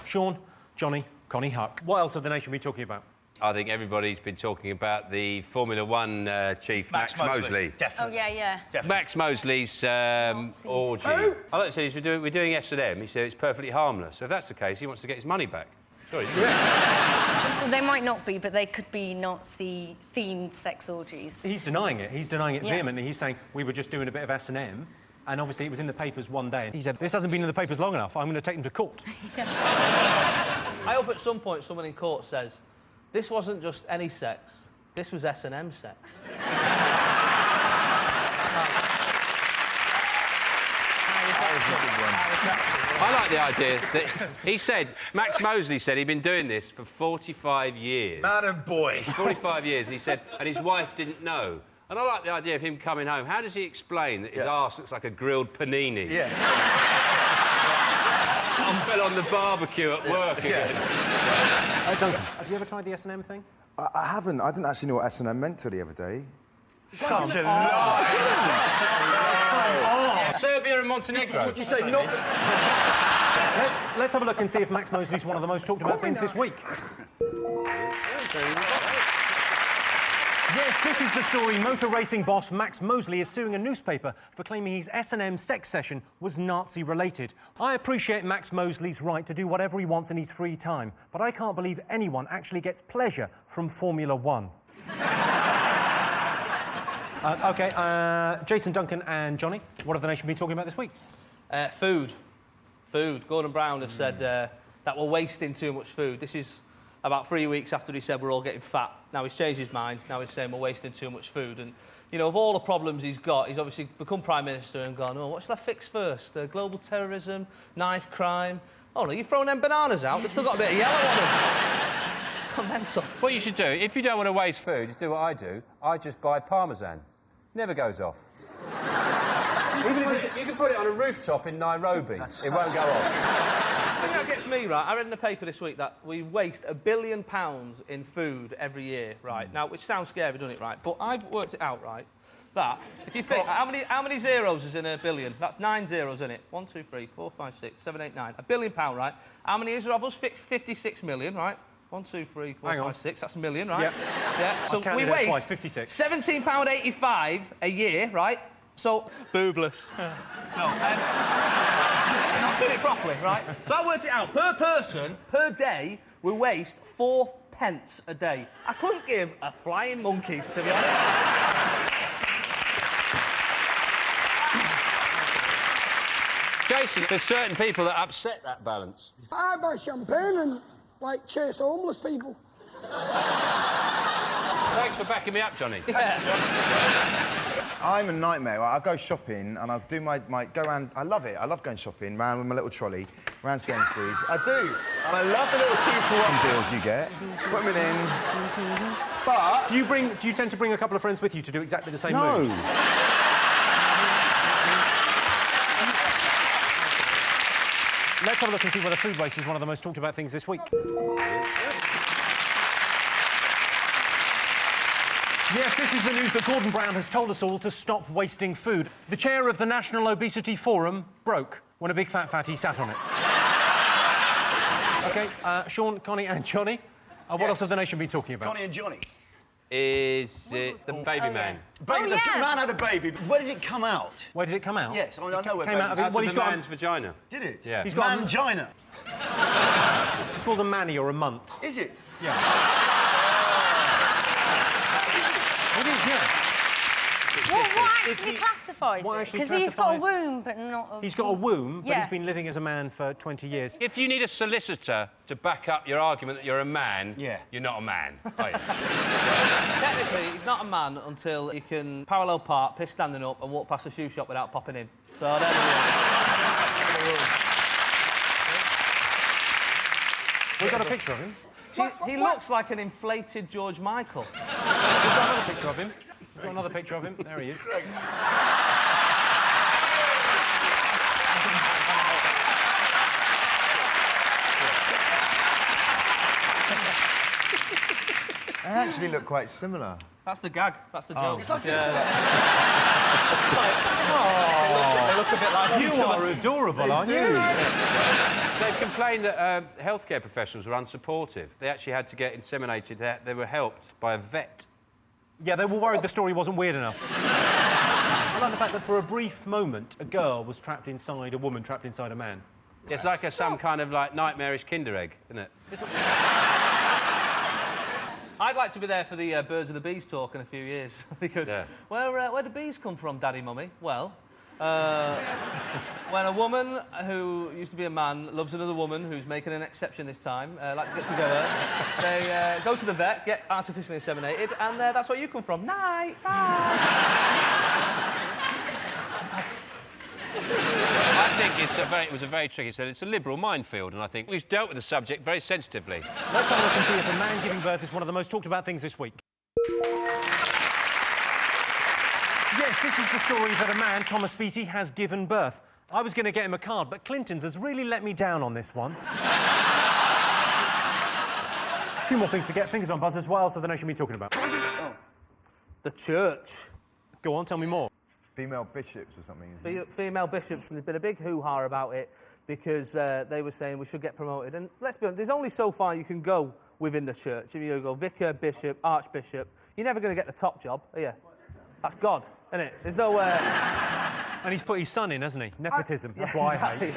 Sean, Johnny, Connie Huck. What else have the nation been talking about? I think everybody's been talking about the Formula One chief, Max Mosley. Definitely. Oh, yeah. Definitely. Max Mosley's orgy. I like to say we're doing S&M. He said it's perfectly harmless. So if that's the case, he wants to get his money back. Sorry. Well, they might not be, but they could be Nazi-themed sex orgies. He's denying it. He's denying it Yeah. vehemently. He's saying, we were just doing a bit of S&M, and obviously it was in the papers one day. And he said, this hasn't been in the papers long enough. I'm going to take them to court. I hope at some point someone in court says, this wasn't just any sex, this was S&M sex. I like the idea that he said, Max Mosley said he'd been doing this for 45 years. Man and boy. 45 years, and he said, and his wife didn't know. And I like the idea of him coming home. How does he explain that his arse looks like a grilled panini? Yeah. I fell on the barbecue at work again. Duncan, have you ever tried the S&M thing? I haven't. I didn't actually know what S&M meant till the other day. Such a Yeah, Serbia and Montenegro. What did you say? Not... let's have a look and see if Max Mosley's one of the most talked about things this week. Yes, this is the story. Motor racing boss Max Mosley is suing a newspaper for claiming his S&M sex session was Nazi-related. I appreciate Max Mosley's right to do whatever he wants in his free time, but I can't believe anyone actually gets pleasure from Formula One. Jason, Duncan and Johnny, what have the nation been talking about this week? Food. Gordon Brown has said that we're wasting too much food. This is about 3 weeks after he said we're all getting fat. Now he's changed his mind. Now he's saying we're wasting too much food. And, you know, of all the problems he's got, he's obviously become Prime Minister and gone, oh, what should I fix first? Global terrorism, knife crime. Oh, no, you've thrown them bananas out. They've still got a bit of yellow on them. It's gone mental. What you should do, if you don't want to waste food, just do what I do. I just buy Parmesan. Never goes off. Even if you can put it on a rooftop in Nairobi, it won't go off. The thing that gets me, right, I read in the paper this week that we waste £1 billion in food every year, right? Now, which sounds scary, doesn't it, right? But I've worked it out, right, that if you think, how many zeros is in a billion? That's 9 zeros in it. 1, 2, 3, 4, 5, 6, 7, 8, 9. £1 billion, right? How many is there of us? 56 million, right? 1, 2, 3, 4, 5, 6. That's a million, right? Yep. Yeah. So we waste £17.85 a year, right? So boobless. Not doing it properly, right? So I worked it out. Per person, per day, we waste 4 pence a day. I couldn't give a flying monkeys, to be honest. Jason, there's certain people that upset that balance. I buy champagne and, like, chase homeless people. Thanks for backing me up, Johnny. I'm a nightmare. I go shopping and I'll do my go around. I love it. I love going shopping, round with my little trolley, around Sainsbury's. I do. And I love the little 2-for-1 deals you get. Put them in. But do you tend to bring a couple of friends with you to do exactly the same no. moves? Let's have a look and see whether food waste is one of the most talked about things this week. Yes, this is the news that Gordon Brown has told us all to stop wasting food. The chair of the National Obesity Forum broke when a big fat fatty sat on it. OK, Sean, Connie and Johnny, what else have the nation been talking about? Connie and Johnny. Is it the baby man? Baby, the man had a baby. Where did it come out? Where did it come out? Yes, I know where came out of it. Out of the man's vagina. Did it? Yeah. He's got mangina. It's called a manny or a munt. Is it? Yeah. It is, yeah. What actually classifies it? Because he's got a womb, but not a... He's got a womb, but Yeah. he's been living as a man for 20 years. If you need a solicitor to back up your argument that you're a man, you're not a man, are you? Technically, he's not a man until he can parallel park, piss standing up, and walk past a shoe shop without popping in. So there we go. We've got a picture of him. He looks like an inflated George Michael. We've got another picture of him. We've got another picture of him. There he is. They actually look quite similar. That's the gag. That's the joke. It's like They look a bit like You are adorable, aren't you? They complained that healthcare professionals were unsupportive. They actually had to get inseminated. They were helped by a vet. Yeah, they were worried the story wasn't weird enough. I like the fact that for a brief moment, a girl was trapped inside a woman, trapped inside a man. It's like some kind of, like, nightmarish Kinder egg, isn't it? I'd like to be there for the Birds of the Bees talk in a few years because where do bees come from, Daddy, Mummy? Well, when a woman who used to be a man loves another woman who's making an exception this time, like to get together, they go to the vet, get artificially inseminated, and that's where you come from. Night, bye. I think it was a very tricky. So it's a liberal minefield, and I think we've dealt with the subject very sensitively. Let's have a look and see if a man giving birth is one of the most talked about things this week. Yes, this is the story that a man, Thomas Beattie, has given birth. I was going to get him a card, but Clinton's has really let me down on this one. 2 more things to get. Fingers on buzzers. What else have the nation been talking about? The church. Go on, tell me more. Female bishops or something, isn't it? Female bishops, and there's been a big hoo-ha about it because they were saying we should get promoted. And let's be honest, there's only so far you can go within the church. If you go vicar, bishop, archbishop, you're never going to get the top job, are you? That's God, isn't it? There's no... And he's put his son in, hasn't he? Nepotism. That's what I hate.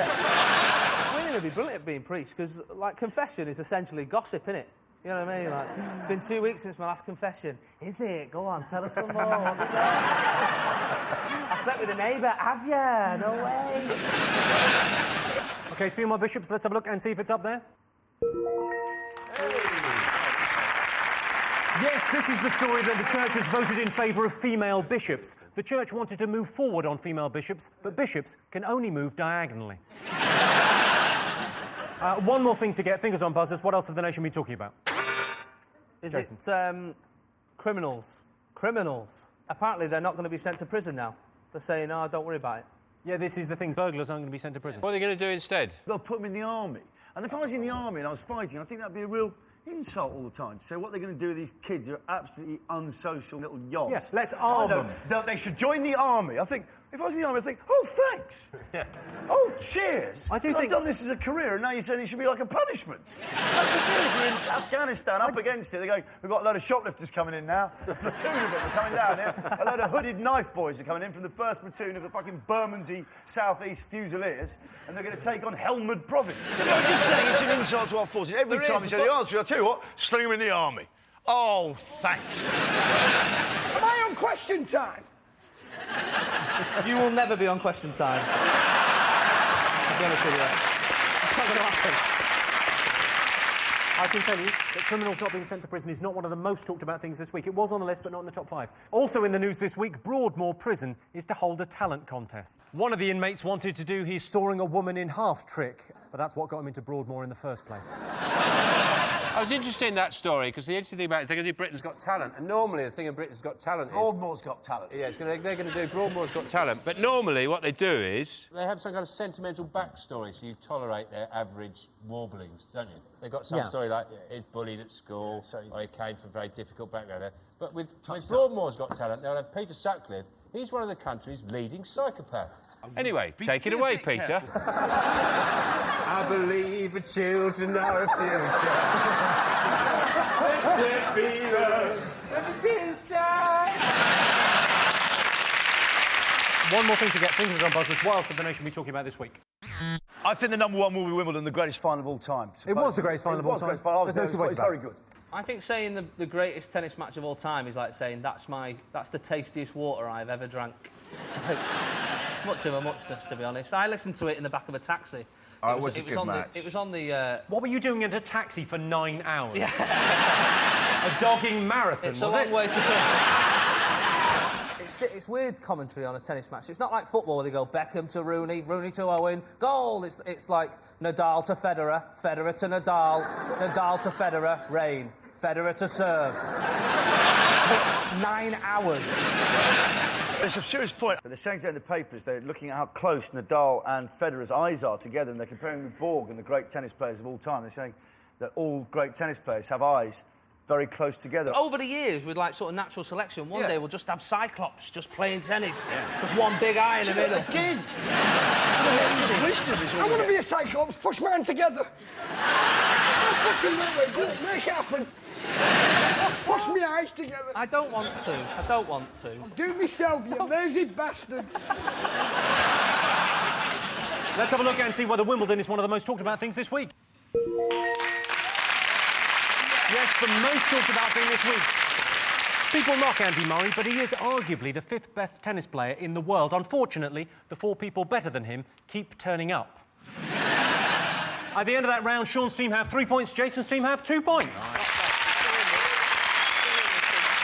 Women would be brilliant at being priests because, like, confession is essentially gossip, isn't it? You know what I mean? Like, it's been 2 weeks since my last confession. Is it? Go on, tell us some more. I slept with a neighbour. Have ya? No way. OK, female bishops, let's have a look and see if it's up there. Yes, this is the story that the Church has voted in favour of female bishops. The Church wanted to move forward on female bishops, but bishops can only move diagonally. One more thing to get. Fingers on buzzers. What else have the nation been talking about? Is it criminals? Criminals. Apparently they're not going to be sent to prison now. They're saying, oh, don't worry about it. Yeah, this is the thing. Burglars aren't going to be sent to prison. What are they going to do instead? They'll put them in the army. And if I was in the army and I was fighting, I think that'd be a real insult all the time. So what they're going to do with these kids who are absolutely unsocial little yobs. Yeah, let's arm them. They should join the army. I think, if I was in the army, I'd think, oh, thanks. Yeah. Oh, cheers. I do I've think... done this as a career, and now you're saying it should be like a punishment. That's the thing. If you're in Afghanistan, up against it, they're going, we've got a load of shoplifters coming in now. A platoon of them are coming down here. A load of hooded knife boys are coming in from the 1st platoon of the fucking Bermondsey South East Fusiliers, and they're going to take on Helmand Province. I'm just saying it's an insult to our forces. Every time you say the answer, I'll tell you what, sling them in the army. Oh, thanks. Am I on question time? You will never be on question time. I'll be honest with you. It's not going to happen. I can tell you that criminals not being sent to prison is not one of the most talked about things this week. It was on the list, but not in the top 5. Also in the news this week, Broadmoor Prison is to hold a talent contest. One of the inmates wanted to do his sawing a woman in half trick, but that's what got him into Broadmoor in the first place. I was interested in that story because the interesting thing about it is they're going to do Britain's Got Talent, and normally the thing in Britain's Got Talent is... Broadmoor's Got Talent. Yeah, they're going to do Broadmoor's Got Talent, but normally what they do is they have some kind of sentimental backstory, so you tolerate their average warblings, don't you? They've got some story like he's bullied at school, or he came from a very difficult background. But with Broadmoor's Got Talent, they'll have Peter Sutcliffe. He's one of the country's leading psychopaths. Anyway, take it away, Peter. I believe the children are a future. Let be us. One more thing to get. Fingers on buzzers. What else have the nation been talking about this week? I think the #1 will be Wimbledon, the greatest final of all time. It was the greatest final of all time. There's no two ways. It's very good. I think saying the greatest tennis match of all time is like saying that's the tastiest water I've ever drank. It's like, much of a muchness, to be honest. I listened to it in the back of a taxi. It was a good match. It was on the... What were you doing in a taxi for 9 hours? Yeah. A dogging marathon, It's a long way to go. It's weird commentary on a tennis match. It's not like football where they go Beckham to Rooney, Rooney to Owen, goal. It's like Nadal to Federer, Federer to Nadal, Nadal to Federer, rain, Federer to serve. 9 hours. It's a serious point. But they're saying in the papers, they're looking at how close Nadal and Federer's eyes are together, and they're comparing with Borg and the great tennis players of all time. They're saying that all great tennis players have eyes very close together. Over the years, with like sort of natural selection, one day we'll just have Cyclops just playing tennis. Just one big eye in the middle. Again! I want to be a Cyclops. Push my hand together. Push him that way. Good. Make it happen. Push my eyes together. I don't want to. I don't want to. Do myself, you lazy bastard. Let's have a look and see whether Wimbledon is one of the most talked about things this week. Yes, the most talked about thing this week. People mock Andy Murray, but he is arguably the 5th best tennis player in the world. Unfortunately, the 4 people better than him keep turning up. At the end of that round, Sean's team have 3 points, Jason's team have 2 points.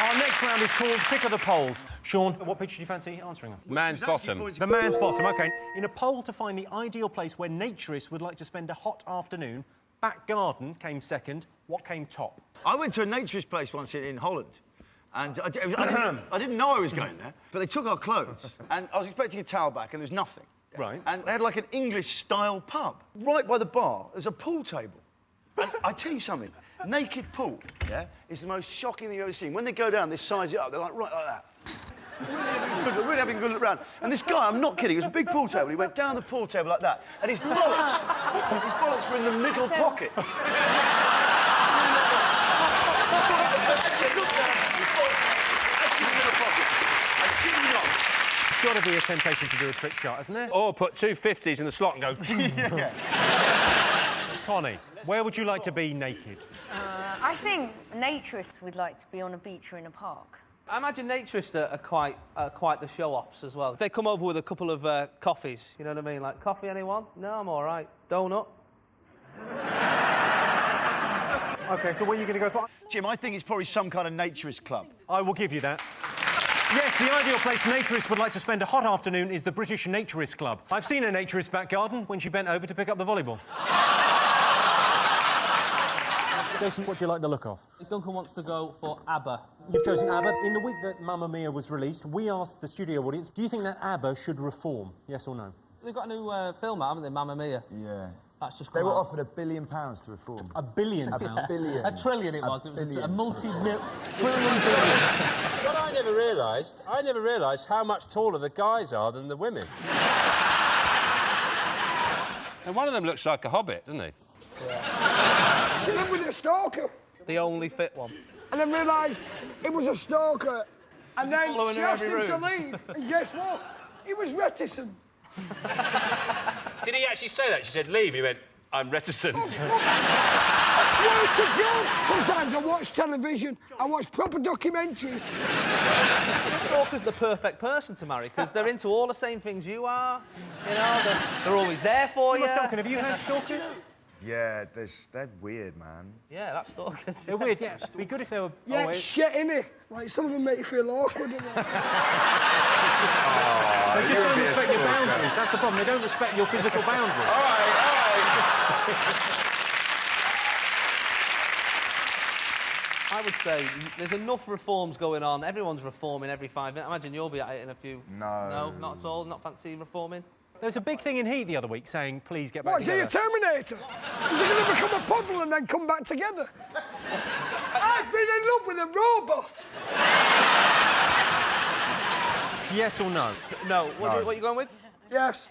Our next round is called Pick of the Polls. Sean, what picture do you fancy answering? Man's bottom. The man's bottom, OK. In a poll to find the ideal place where naturists would like to spend a hot afternoon, back garden came second. What came top? I went to a naturist place once in Holland. And I didn't know I was going there, but they took our clothes, and I was expecting a towel back, and there was nothing. Right. And they had like an English-style pub. Right by the bar, there's a pool table. And I tell you something, naked pool, yeah, is the most shocking thing you've ever seen. When they go down, they size it up, they're like, right like that. Really having a good look around. And this guy, I'm not kidding, it was a big pool table. He went down the pool table like that, and his bollocks were in the middle pocket. It's got to be a temptation to do a trick shot, isn't there? Or put 2 50s in the slot and go... Connie, where would you like to be naked? I think naturists would like to be on a beach or in a park. I imagine naturists are quite the show-offs as well. If they come over with a couple of coffees, you know what I mean? Like, coffee, anyone? No, I'm all right. Donut? OK, so what are you going to go for? Jim, I think it's probably some kind of naturist club. I will give you that. Yes, the ideal place naturists would like to spend a hot afternoon is the British Naturist Club. I've seen a naturist back garden when she bent over to pick up the volleyball. Jason, what do you like the look of? Duncan wants to go for ABBA. You've chosen ABBA. In the week that Mamma Mia was released, we asked the studio audience, do you think that ABBA should reform? Yes or no? They've got a new film out, haven't they, Mamma Mia? Yeah. That's just They were offered £1 billion to reform. £1 billion? £1 billion. A trillion it was. It was a multi-trillion billion. What I never realised how much taller the guys are than the women. And one of them looks like a hobbit, doesn't he? Yeah. She lived with a stalker. The only fit one. And I realised it was a stalker. And then following she her asked every him to room? leave. And guess what? He was reticent. Did he actually say that? She said, leave. He went, I'm reticent. I swear to God, sometimes I watch television, I watch proper documentaries. The stalker's the perfect person to marry, because they're into all the same things you are. You know, they're always there for you. Duncan, have you had stalkers? Yeah, they're weird, man. Yeah, that's stalkers. They're weird, yeah. It'd be good if they were... Yeah, it's shit, innit? Like, some of them make you feel awkward, innit? They just don't respect your boundaries. That's the problem. They don't respect your physical boundaries. All right. I would say there's enough reforms going on. Everyone's reforming every 5 minutes. I imagine you'll be at it in a few... No. No, not at all? Not fancy reforming? There was a big thing in Heat the other week saying, please get back What, is he together. a Terminator? Is he going to become a puddle and then come back together? I've been in love with a robot. Yes or no? No. What are you going with? Yes.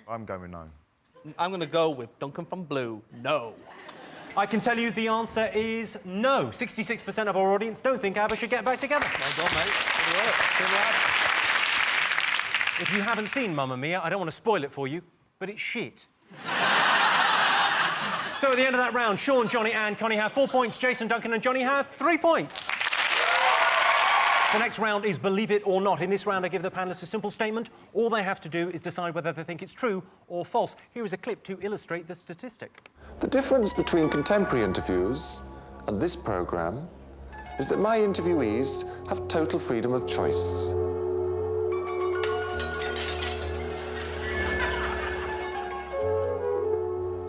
I'm going with no. I'm going to go with Duncan from Blue. No. I can tell you the answer is no. 66% of our audience don't think ABBA should get back together. Well done, mate. Good work. Good lad. If you haven't seen Mamma Mia, I don't want to spoil it for you, but it's shit. So at the end of that round, Sean, Johnny and Connie have 4 points, Jason, Duncan and Johnny have 3 points. The next round is Believe It or Not. In this round, I give the panellists a simple statement. All they have to do is decide whether they think it's true or false. Here is a clip to illustrate the statistic. The difference between contemporary interviews and this programme is that my interviewees have total freedom of choice.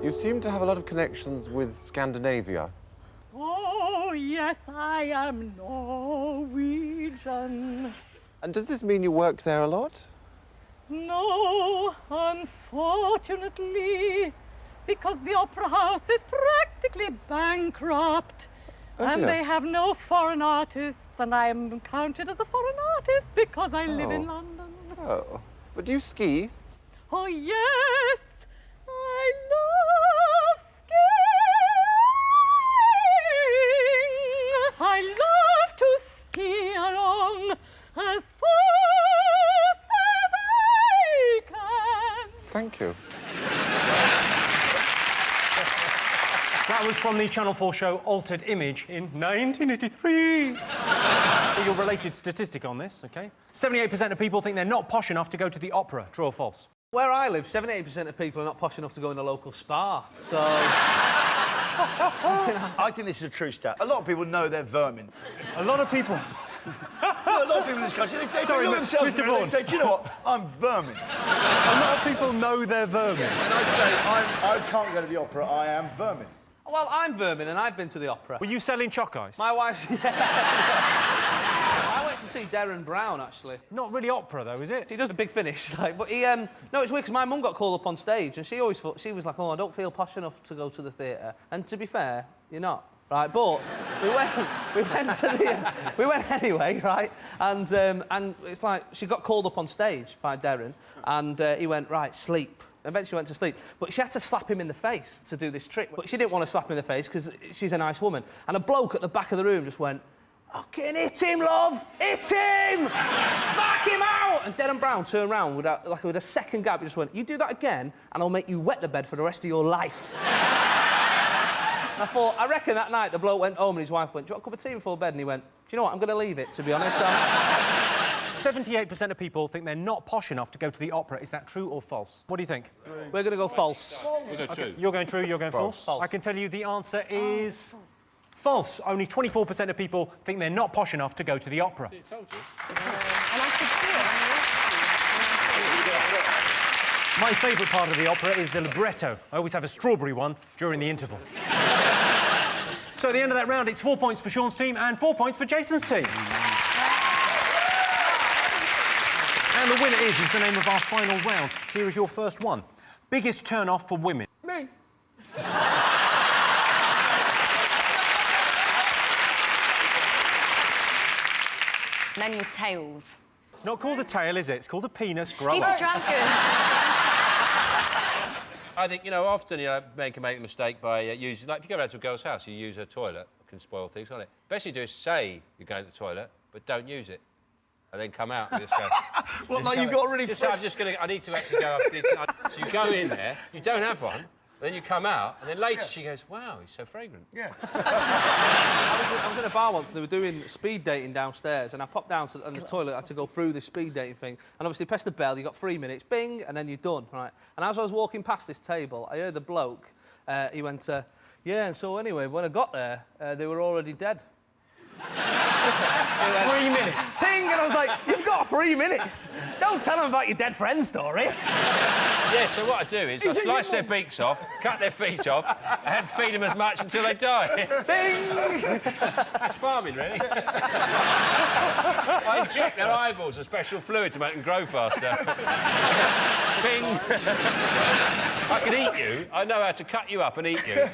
You seem to have a lot of connections with Scandinavia. Oh, yes, I am Norwegian. And does this mean you work there a lot? No, unfortunately, because the Opera House is practically bankrupt. Oh, and dear. they have no foreign artists, and I am counted as a foreign artist because I live in London. Oh. But do you ski? Oh, yes, I love skiing. I love to ski along as fast as I can. Thank you. That That was from the Channel 4 show Altered Image in 1983. Your related statistic on this, OK? 78% of people think they're not posh enough to go to the opera. True or false? Where I live, 78% of people are not posh enough to go in a local spa, so... I think this is a true stat. A lot of people know they're vermin. A lot of people... A lot of people in this country, they look themselves in the mirror and they say, do you know what? I'm vermin. A lot of people know they're vermin. And I'd say, I can't go to the opera, I am vermin. Well, I'm vermin and I've been to the opera. Were you selling choc ice? My wife's... I went to see Darren Brown, actually. Not really opera, though, is it? He does a big finish, like, but he... No, it's weird, because my mum got called up on stage, and she always thought... She was like, oh, I don't feel posh enough to go to the theatre. And to be fair, you're not, right? But we went anyway, right? And it's like, she got called up on stage by Darren, and he went, right, sleep. Eventually went to sleep. But she had to slap him in the face to do this trick. But she didn't want to slap him in the face, because she's a nice woman. And a bloke at the back of the room just went... Fucking hit him, love! Hit him! Smack him out! And Darren Brown turned round with a second gap. He just went, you do that again, and I'll make you wet the bed for the rest of your life. And I thought, I reckon that night the bloke went home and his wife went, do you want a cup of tea before bed? And he went, do you know what, I'm going to leave it, to be honest. 78% of people think they're not posh enough to go to the opera. Is that true or false? What do you think? We're going to go false. We'll go true. You're going true, you're going false? False. I can tell you the answer is... false. Only 24% of people think they're not posh enough to go to the opera. I told you. My favourite part of the opera is the libretto. I always have a strawberry one during the interval. So at the end of that round, it's 4 points for Sean's team and 4 points for Jason's team. And the winner is the name of our final round. Here is your first one. Biggest turn-off for women. Me. Men with tails. It's not called a tail, is it? It's called a penis. Grow He's up. a dragon. I think, you know, often, you know, men can make a mistake by using... Like, if you go around to a girl's house, you use her toilet. It can spoil things, can't it? Best you do is say you're going to the toilet, but don't use it. And then come out and just go... Well, like you've got really just fresh... I'm just going to... I need to actually go... So you go in there, you don't have one, then you come out, and then later she goes, wow, he's so fragrant. Yeah. I was in a bar once and they were doing speed dating downstairs, and I popped down to the toilet, I had to go through the speed dating thing, and obviously press the bell, you got 3 minutes, bing, and then you're done, right? And as I was walking past this table, I heard the bloke, he went, yeah, and so anyway, when I got there, they were already dead. 3 minutes. Ping, and I was like, you've got 3 minutes. Don't tell them about your dead friend story. Yeah, so what I do is I slice their beaks off, cut their feet off, and feed them as much until they die. Bing! That's farming, really. I inject their eyeballs with special fluid to make them grow faster. Bing! I can eat you. I know how to cut you up and eat you.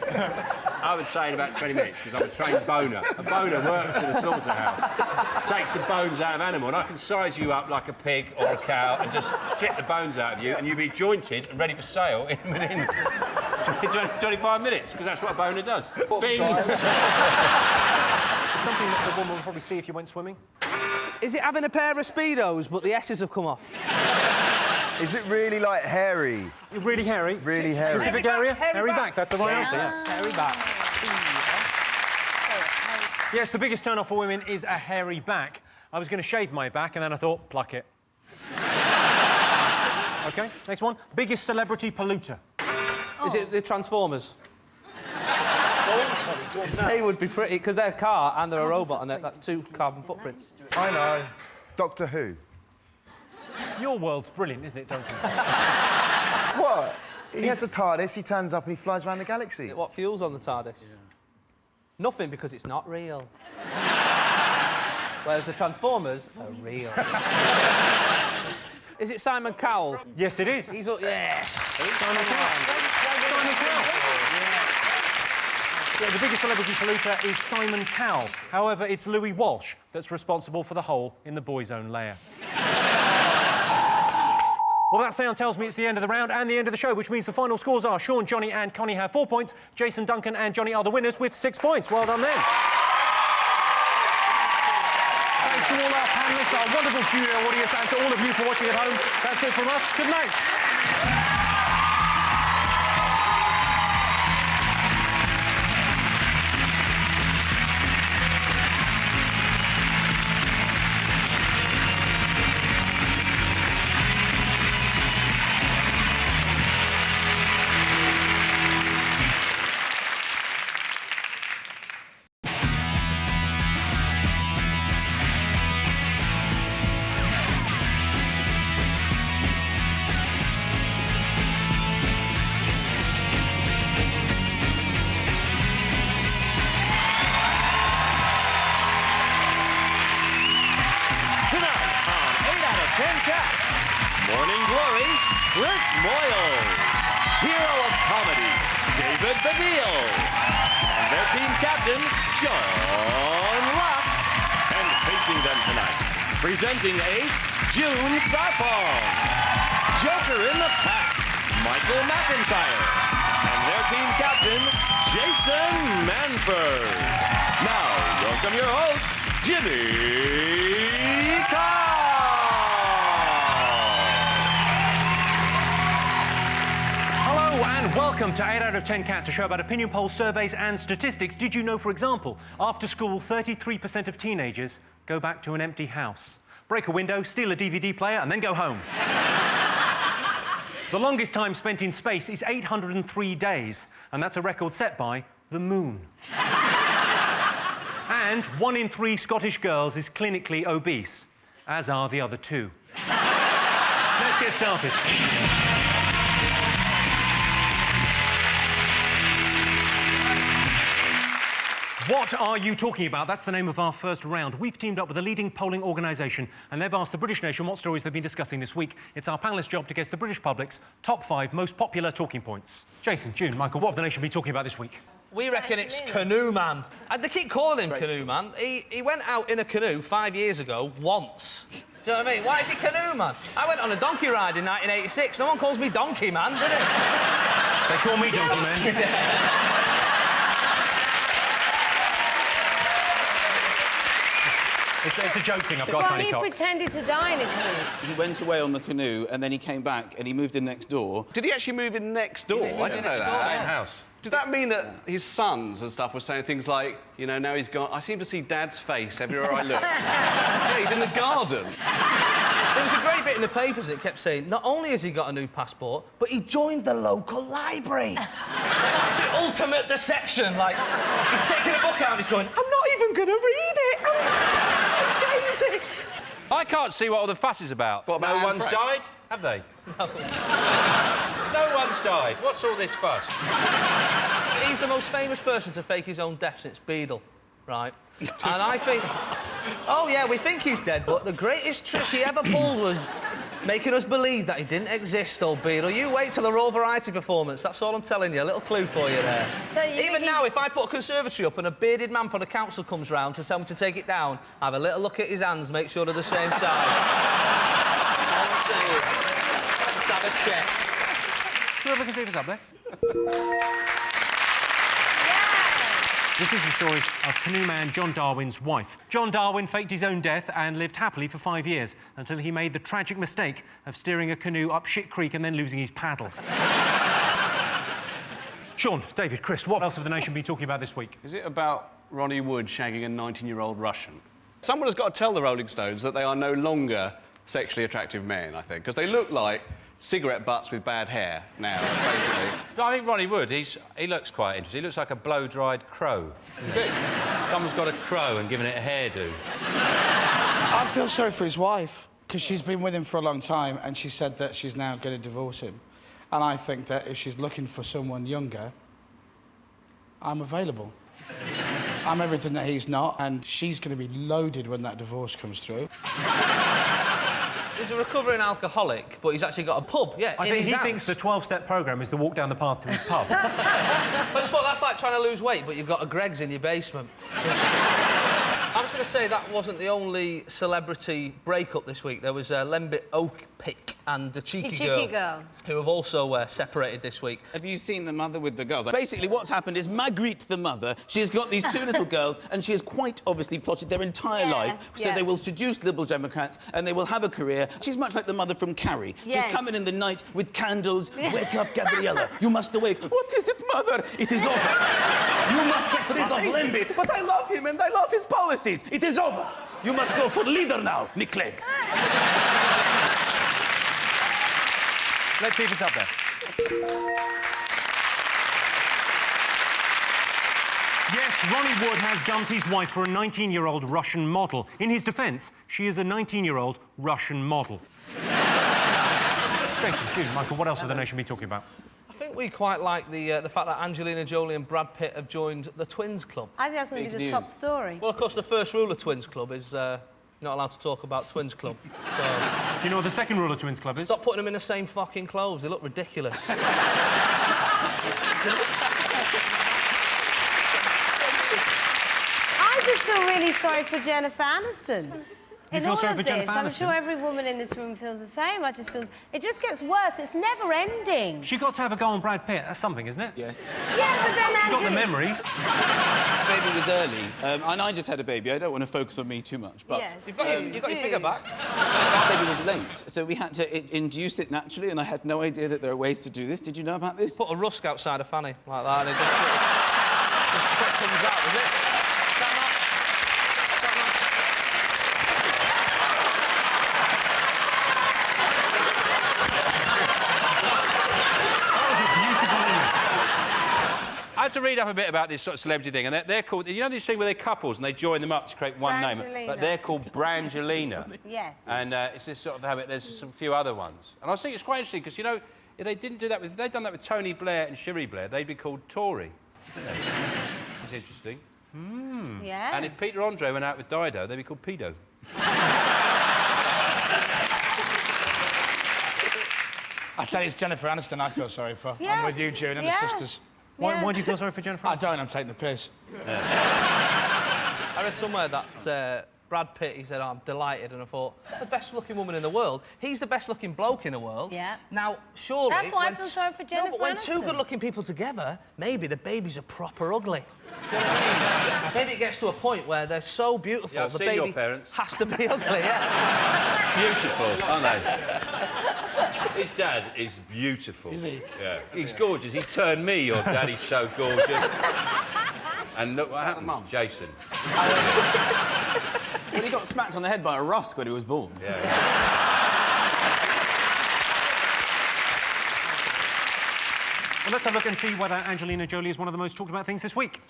I would say in about 20 minutes, because I'm a trained boner. A boner works in a slaughterhouse. Takes the bones out of animal, and I can size you up like a pig or a cow and just strip the bones out of you, and you'll be jointed and ready for sale within 25 minutes, because that's what a boner does. Bing! It's something that the woman will probably see if you went swimming. Is it having a pair of Speedos, but the S's have come off? Is it really, like, hairy? Really hairy? Really hairy. Specific area? Hairy back. That's the right answer, yes. Hairy back. Yes, the biggest turn-off for women is a hairy back. I was going to shave my back, and then I thought, pluck it. OK, next one. Biggest celebrity polluter. Is it the Transformers? Go on, They would be pretty, because they're a car and they're a robot, and that's 2 carbon footprints. I know. Doctor Who. Your world's brilliant, isn't it, Duncan? What? He has a TARDIS, he turns up and he flies around the galaxy. What fuel's on the TARDIS? Yeah. Nothing, because it's not real. Whereas the Transformers are real. Is it Simon Cowell? Yes, it is. He's up... Yes! Simon Cowell. Simon Cowell. Yeah, the biggest celebrity polluter is Simon Cowell. However, it's Louis Walsh that's responsible for the hole in the boy's own layer. Well, that sound tells me it's the end of the round and the end of the show, which means the final scores are Sean, Johnny and Connie have 4 points. Jason, Duncan and Johnny are the winners with 6 points. Well done, then. Thanks to all our panellists, our wonderful studio audience, and to all of you for watching at home. That's it from us. Good night. Chris Moyles. Hero of comedy, David Baddiel. And their team captain, Sean Luck. And facing them tonight, presenting ace, June Sarpong. Joker in the pack, Michael McIntyre. And their team captain, Jason Manford. Now, welcome your host, Jimmy Carr. Hello and welcome to 8 out of 10 Cats, a show about opinion polls, surveys and statistics. Did you know, for example, after school, 33% of teenagers go back to an empty house? Break a window, steal a DVD player and then go home. The longest time spent in space is 803 days, and that's a record set by the moon. And 1 in 3 Scottish girls is clinically obese, as are the other 2. Let's get started. What are you talking about? That's the name of our first round. We've teamed up with a leading polling organisation and they've asked the British nation what stories they've been discussing this week. It's our panellists' job to guess the British public's top 5 most popular talking points. Jason, June, Michael, what have the nation been talking about this week? We reckon it's Canoe Man. And they keep calling him Canoe Man. He went out in a canoe 5 years ago, once. Do you know what I mean? Why is he Canoe Man? I went on a donkey ride in 1986. No one calls me Donkey Man, do they? They call me Donkey Man. It's a joke thing, I've got a tiny He cock. pretended to die in a canoe. He went away on the canoe and then he came back and he moved in next door. Did he actually move in next door? I didn't know that. Same house. Did that mean that his sons and stuff were saying things like, you know, now he's gone, I seem to see Dad's face everywhere I look. Yeah, he's in the garden. There was a great bit in the papers that kept saying, not only has he got a new passport, but he joined the local library. That's the ultimate deception. Like, he's taking a book out and he's going, I'm not even going to read it. I'm crazy. I can't see what all the fuss is about. What about No one's died, have they? No one's died. What's all this fuss? He's the most famous person to fake his own death since Beadle, right? And I think... Oh, yeah, we think he's dead, but the greatest trick he ever pulled was making us believe that he didn't exist, old Beadle. You wait till a Raw Variety performance, that's all I'm telling you. A little clue for you there. So you Even now, if I put a conservatory up and a bearded man from the council comes round to tell me to take it down, I have a little look at his hands, make sure they're the same size. All I'm saying. Just have a check. Whoever can see this up there. This is the story of canoe man John Darwin's wife. John Darwin faked his own death and lived happily for 5 years until he made the tragic mistake of steering a canoe up Shit Creek and then losing his paddle. Sean, David, Chris, what else have the nation been talking about this week? Is it about Ronnie Wood shagging a 19-year-old Russian? Someone has got to tell the Rolling Stones that they are no longer sexually attractive men, I think, because they look like cigarette butts with bad hair now, basically. I think Ronnie Wood, he looks quite interesting. He looks like a blow-dried crow. Someone's got a crow and given it a hairdo. I feel sorry for his wife, because she's been with him for a long time, and she said that she's now going to divorce him. And I think that if she's looking for someone younger, I'm available. I'm everything that he's not, and she's going to be loaded when that divorce comes through. He's a recovering alcoholic, but he's actually got a pub, yeah, I in think his he house. thinks the 12-step programme is the walk down the path to his pub. But I just thought that's like trying to lose weight, but you've got a Greggs in your basement. I was going to say that wasn't the only celebrity breakup this week. There was Lembit Oakpick and the Cheeky Girl, who have also separated this week. Have you seen the mother with the girls? Basically, what's happened is Marguerite, the mother, she has got these 2 little girls, and she has quite obviously plotted their entire life so they will seduce Liberal Democrats and they will have a career. She's much like the mother from Carrie. Yes. She's coming in the night with candles. Wake up, Gabriella. You must awake. What is it, mother? It is over. You must get rid of Lembit. But I love him and I love his policies. It is over. You must go for leader now, Nick Clegg. Let's see if it's up there. Yes, Ronnie Wood has dumped his wife for a 19-year-old Russian model. In his defence, she is a 19-year-old Russian model. Jason, June, Michael, what else have the nation been talking about? I think we quite like the fact that Angelina Jolie and Brad Pitt have joined the Twins Club. I think that's going to be the top story. Well, of course, the first rule of Twins Club is You're not allowed to talk about Twins Club. So... You know what the second rule of Twins Club is? Stop putting them in the same fucking clothes. They look ridiculous. I just feel really sorry for Jennifer Aniston. You feel sorry for Jennifer I'm Aniston? sure every woman in this room feels the same. I just feel... It just gets worse. It's never ending. She got to have a go on Brad Pitt. That's something, isn't it? Yes. Yeah, but then You got the memories. Baby was early, and I just had a baby. I don't want to focus on me too much, but... Yeah, You've got your figure back. Our baby was late, so we had to induce it naturally, and I had no idea that there are ways to do this. Did you know about this? Put a rusk outside of Fanny, like that, and it just sort of... the sweat comes out, is it? I had to read up a bit about this sort of celebrity thing, and they're called... You know this thing where they're couples and they join them up to create one name? But they're called Brangelina. Yes. And it's this sort of habit. There's some few other ones. And I was thinking it's quite interesting, because, you know, if they didn't do that with... If they'd done that with Tony Blair and Cherie Blair, they'd be called Tory. It's interesting. Yeah. And if Peter Andre went out with Dido, they'd be called Pedo. I tell you, it's Jennifer Aniston I feel sorry for. Yeah. I'm with you, June, and the sisters. Why do you feel sorry for Jennifer? I don't, I'm taking the piss. I read somewhere that Brad Pitt, he said, oh, I'm delighted, and I thought, that's the best-looking woman in the world. He's the best-looking bloke in the world. Yeah. Now, surely... That's why I feel sorry for Jennifer No, but when Aniston. two good-looking people together, maybe the babies are proper ugly. You know what I mean? Maybe it gets to a point where they're so beautiful, Yeah, I've the seen baby your parents. has to be ugly, yeah. Beautiful, aren't they? His dad is beautiful. Is he? Yeah. He's gorgeous. He turned me, your dad. He's so gorgeous. And look what happened, Jason. Well, he got smacked on the head by a rusk when he was born. Yeah. Well, let's have a look and see whether Angelina Jolie is one of the most talked about things this week.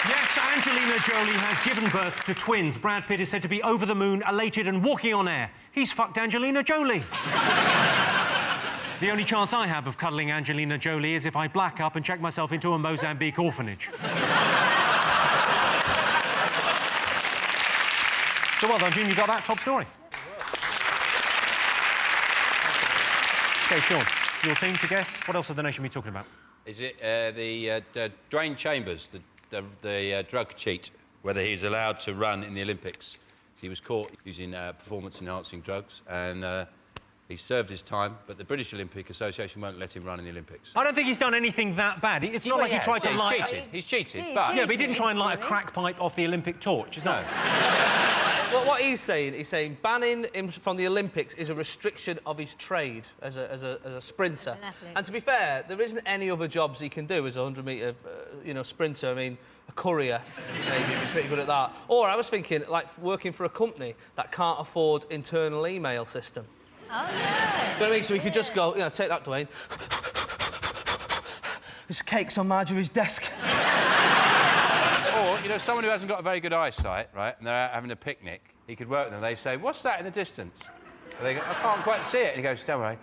Yes, Angelina Jolie has given birth to twins. Brad Pitt is said to be over the moon, elated and walking on air. He's fucked Angelina Jolie. The only chance I have of cuddling Angelina Jolie is if I black up and check myself into a Mozambique orphanage. So well done, June, you got that top story. OK, Sean, your team to guess. What else have the nation been talking about? Is it the Dwayne Chambers, the drug cheat, whether he's allowed to run in the Olympics? He was caught using performance-enhancing drugs, and he served his time, but the British Olympic Association won't let him run in the Olympics. I don't think he's done anything that bad. It's not like he tried to light... He's cheated, but... Yeah, but he didn't try and light a crack pipe off the Olympic torch, is no. Well, what he's saying banning him from the Olympics is a restriction of his trade as a sprinter. And to be fair, there isn't any other jobs he can do as a 100-metre, sprinter. I mean, a courier, maybe, he'd be pretty good at that. Or I was thinking, like, working for a company that can't afford internal email system. Oh, yeah. Do you know what I mean? So he could just go, take that, Dwayne. There's cakes on Marjorie's desk. Or, someone who hasn't got a very good eyesight, right, and they're out having a picnic, he could work with them. They say, what's that in the distance? And they go, I can't quite see it. And he goes, don't worry.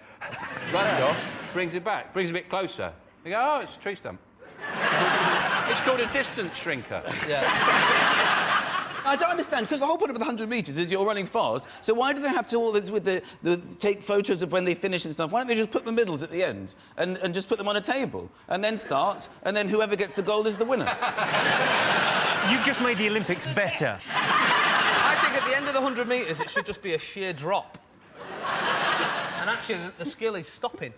Runs off, brings it back, brings it a bit closer. They go, oh, it's a tree stump. It's called a distance shrinker. Yeah. I don't understand, because the whole point of the 100 metres is you're running fast, so why do they have to all this with the take photos of when they finish and stuff? Why don't they just put the middles at the end and just put them on a table and then start, and then whoever gets the gold is the winner? You've just made the Olympics better. I think at the end of the 100 metres, it should just be a sheer drop. And actually, the skill is stopping.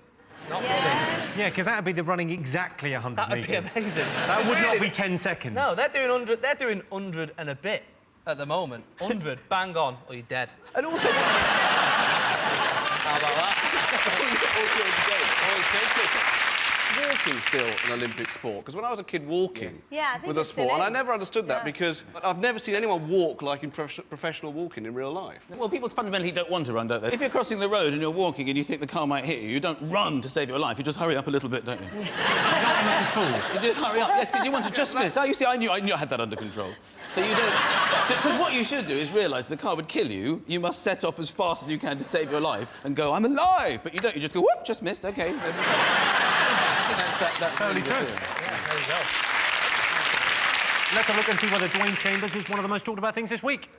Not running. Yeah, because that would be the running exactly 100 metres. That would be amazing. That would not be 10 seconds. No, they're doing 100. They're doing 100 and a bit at the moment. 100, bang on, or you're dead. And also... How about that? Walking still an Olympic sport? Because when I was a kid, walking was a sport, and I never understood that because I've never seen anyone walk like in professional walking in real life. Well, people fundamentally don't want to run, don't they? If you're crossing the road and you're walking and you think the car might hit you, you don't run to save your life. You just hurry up a little bit, don't you? Not like a fool. You just hurry up. Yes, because you want to just miss. Oh, you see, I knew I had that under control. So you don't... Because what you should do is realise the car would kill you. You must set off as fast as you can to save your life and go, I'm alive! But you don't. You just go, whoop, just missed, OK. I think that's totally true. Yeah, there you go. Let's have a look and see whether Dwayne Chambers is one of the most talked about things this week.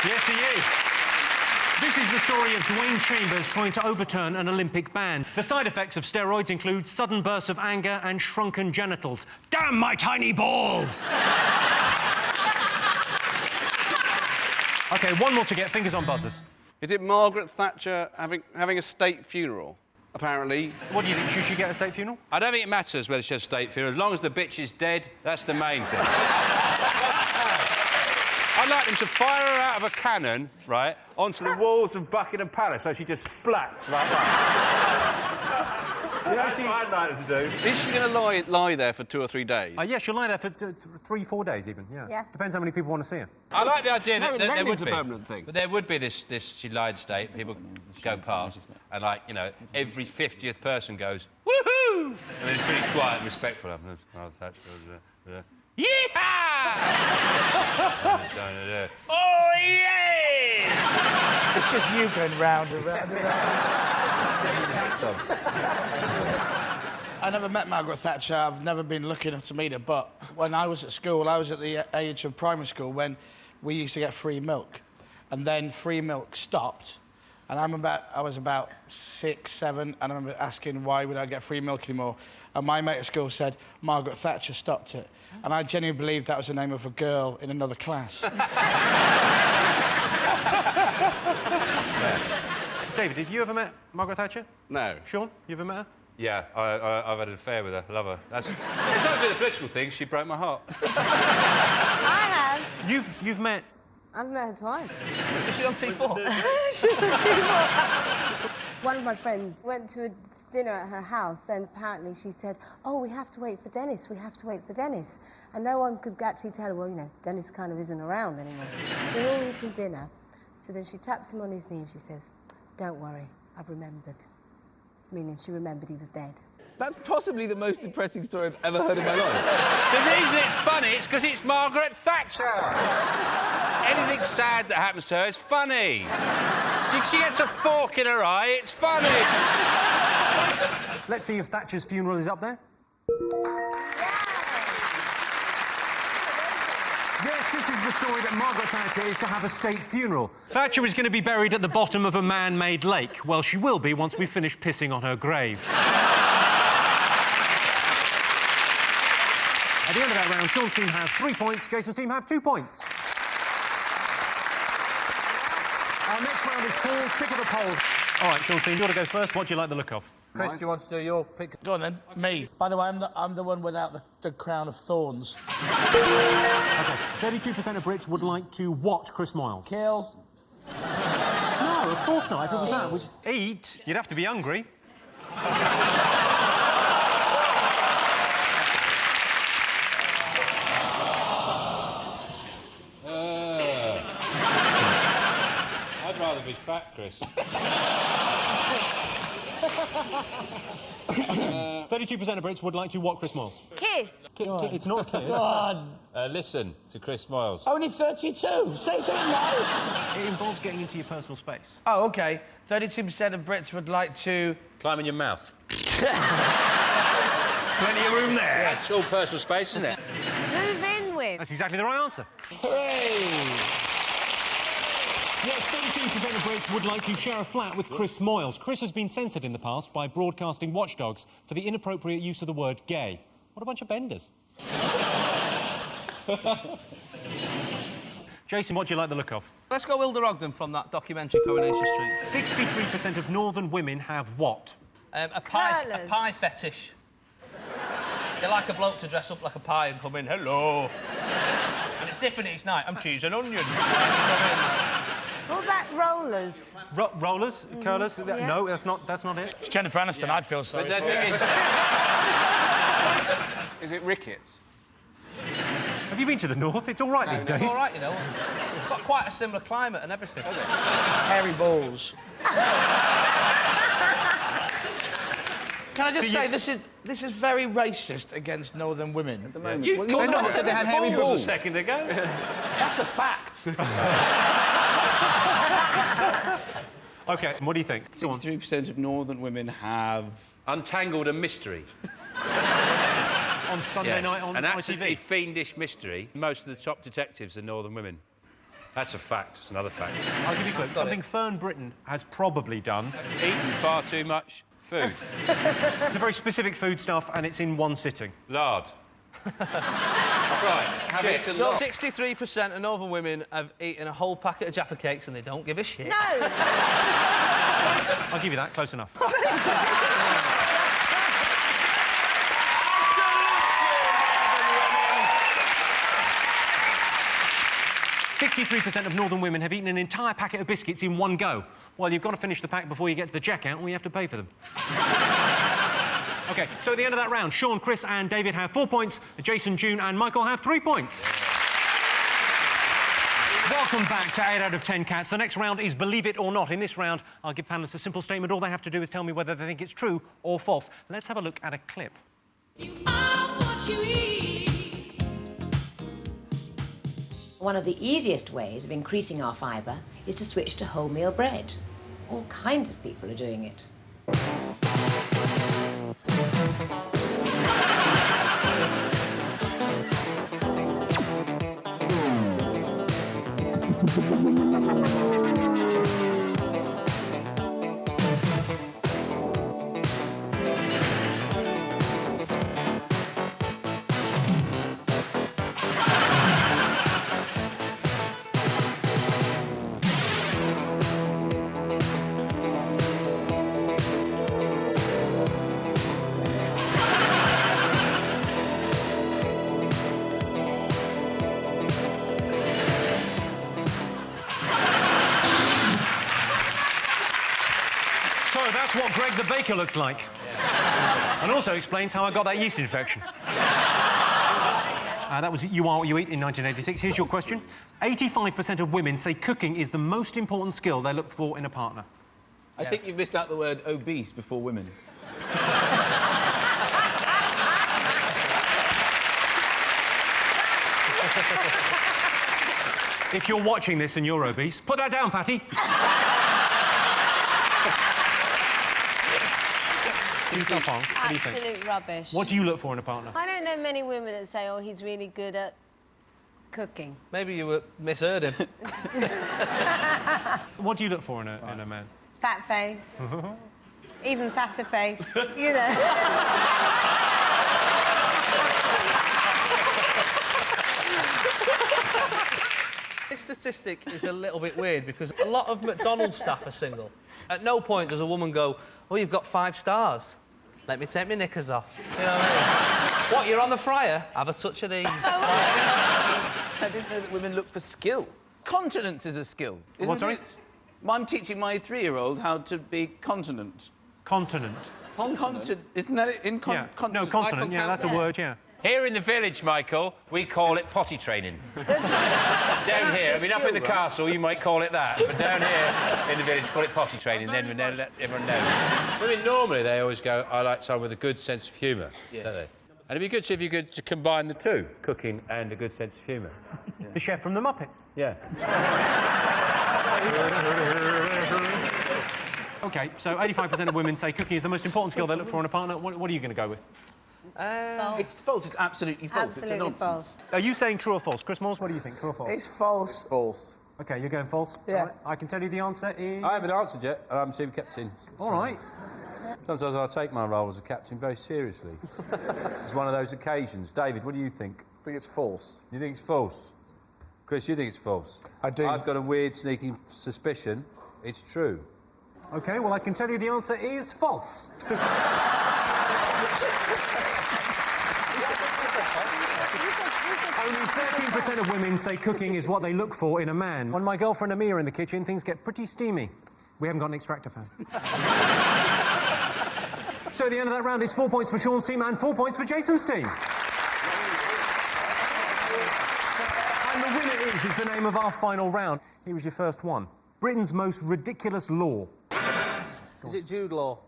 Yes, he is. This is the story of Dwayne Chambers trying to overturn an Olympic ban. The side effects of steroids include sudden bursts of anger and shrunken genitals. Damn my tiny balls! OK, one more to get. Fingers on buzzers. Is it Margaret Thatcher having a state funeral? Apparently. What do you think? Should she get a state funeral? I don't think it matters whether she has a state funeral. As long as the bitch is dead, that's the main thing. I'd like them to fire her out of a cannon, right, onto the walls of Buckingham Palace so she just splats like that. That's what I'd like her to do. Is she going to lie there for 2 or 3 days? Yeah, she'll lie there for 3, 4 days even, yeah. Depends how many people want to see her. I like the idea that there would a be. permanent thing. But there would be this she lied state, people go past, and, like, you know, every 50th person goes, woohoo! And then it's really quiet and respectful. Yeehaw! Oh, yeah! It's just you going round and round and round. I never met Margaret Thatcher. I've never been lucky enough to meet her. But when I was at school, I was at the age of primary school when we used to get free milk. And then free milk stopped. And I was about 6, 7, and I remember asking why would I get free milk anymore. And my mate at school said, Margaret Thatcher stopped it. And I genuinely believed that was the name of a girl in another class. David, have you ever met Margaret Thatcher? No. Sean, you ever met her? Yeah, I've had an affair with her. Love her. It's not to do the political thing. She broke my heart. I have. You've met... I've met her twice. Is she on T4? She's on T4. One of my friends went to a dinner at her house, and apparently she said, oh, we have to wait for Dennis, we have to wait for Dennis. And no one could actually tell her, well, you know, Dennis kind of isn't around anymore. They're all eating dinner. So then she taps him on his knee and she says, don't worry, I've remembered. Meaning she remembered he was dead. That's possibly the most depressing story I've ever heard in my life. The reason it's funny is because it's Margaret Thatcher. Anything sad that happens to her is funny. She gets a fork in her eye, it's funny. Let's see if Thatcher's funeral is up there. Yes, this is the story that Margaret Thatcher is to have a state funeral. Thatcher is going to be buried at the bottom of a man-made lake. Well, she will be once we finish pissing on her grave. At the end of that round, Sean's team have 3 points, Jason's team have 2 points. Our next round is called Pick of the Polls. All right, Sean's team, you want to go first? What do you like the look of? Chris, do you want to do your pick? Go on then, me. By the way, I'm the one without the crown of thorns. OK, 32% of Brits would like to watch Chris Moyles. Kill. No, of course not. If it was that, would eat, you'd have to be hungry. I'd rather be fat, Chris. 32% of Brits would like to watch Chris Moyles. Kiss. It's not Kiss. Go on. Listen to Chris Moyles. Only 32. Say something nice. It involves getting into your personal space. Oh, OK. 32% of Brits would like to... Climb in your mouth. Plenty of room there. Yeah, it's all personal space, isn't it? Move in with. That's exactly the right answer. Hooray! Yes, 32% of Brits would like to share a flat with Chris Moyles. Chris has been censored in the past by broadcasting watchdogs for the inappropriate use of the word gay. What a bunch of benders. Jason, what do you like the look of? Let's go Wilder Ogden from that documentary, Coronation Street. 63% of northern women have what? A pie fetish. They like a bloke to dress up like a pie and come in, hello. And it's different each night. I'm cheese and onion. What about rollers? Rollers? Curlers? Yeah. No, that's not it. It's Jennifer Aniston, Yeah. I'd feel sorry. But the thing is it rickets? Have you been to the north? It's all right these days. It's all right, you know. We've got quite a similar climate and everything. Hairy balls. Can I just say, this is very racist against northern women. At the moment. Well, you're the one that said they had hairy balls a second ago. That's a fact. OK, what do you think? 63% of northern women have... Untangled a mystery. on Sunday night on An absolutely ITV. fiendish mystery. Most of the top detectives are northern women. That's a fact. It's another fact. I'll give you a clue. Something Fern Britton has probably done. Eaten far too much food. It's a very specific foodstuff, and it's in one sitting. Lard. Right. Have eaten lard. 63% of northern women have eaten a whole packet of Jaffa cakes and they don't give a shit. No. I'll give you that. Close enough. 63% of northern women have eaten an entire packet of biscuits in one go. Well, you've got to finish the pack before you get to the checkout, or you have to pay for them. OK, so at the end of that round, Sean, Chris and David have 4 points, Jason, June and Michael have 3 points. Welcome back to 8 out of 10 Cats. The next round is Believe It or Not. In this round, I'll give panellists a simple statement. All they have to do is tell me whether they think it's true or false. Let's have a look at a clip. One of the easiest ways of increasing our fibre is to switch to wholemeal bread. All kinds of people are doing it. That's what Greg the Baker looks like. And also explains how I got that yeast infection. That was You Are What You Eat in 1986. Here's your question. 85% of women say cooking is the most important skill they look for in a partner. I think you've missed out the word obese before women. If you're watching this and you're obese, put that down, fatty. What do you think? Absolute rubbish. What do you look for in a partner? I don't know many women that say, oh, he's really good at cooking. Maybe you misheard him. What do you look for in a man? Fat face. Even fatter face, you know. This statistic is a little bit weird because a lot of McDonald's staff are single. At no point does a woman go, oh, you've got 5 stars. Let me take my knickers off. You know what I mean? What, you're on the fryer? Have a touch of these. I didn't know that women look for skill. Continence is a skill, isn't it? I'm teaching my 3-year-old how to be continent. Continent? Isn't that it? No, continent, yeah, that's a word, yeah. Here in the village, Michael, we call it potty training. Down here, I mean, up in the castle, you might call it that, but down here in the village, we call it potty training, then we let everyone know. Women, normally, they always go, I like someone with a good sense of humour, don't they? And it'd be good if you could combine the two, cooking and a good sense of humour. The chef from the Muppets. Yeah. OK, so 85% of women say cooking is the most important skill they look for in a partner. What are you going to go with? It's false. It's absolutely false. Absolutely it's a nonsense. false. Are you saying true or false? Chris Moores, what do you think? True or false? It's false. False. OK, you're going false? Yeah. Right. I can tell you the answer is... I haven't answered yet, and I'm team captain. All right. Sometimes I take my role as a captain very seriously. It's one of those occasions. David, what do you think? I think it's false. You think it's false? Chris, you think it's false? I do. I've got a weird, sneaking suspicion it's true. OK, well, I can tell you the answer is false. Only 13% of women say cooking is what they look for in a man. When my girlfriend Amir in the kitchen, things get pretty steamy. We haven't got an extractor fan. So at the end of that round, it's 4 points for Sean's team and 4 points for Jason's team. And the winner is the name of our final round. Here was your first one. Britain's most ridiculous law. Is it Jude Law?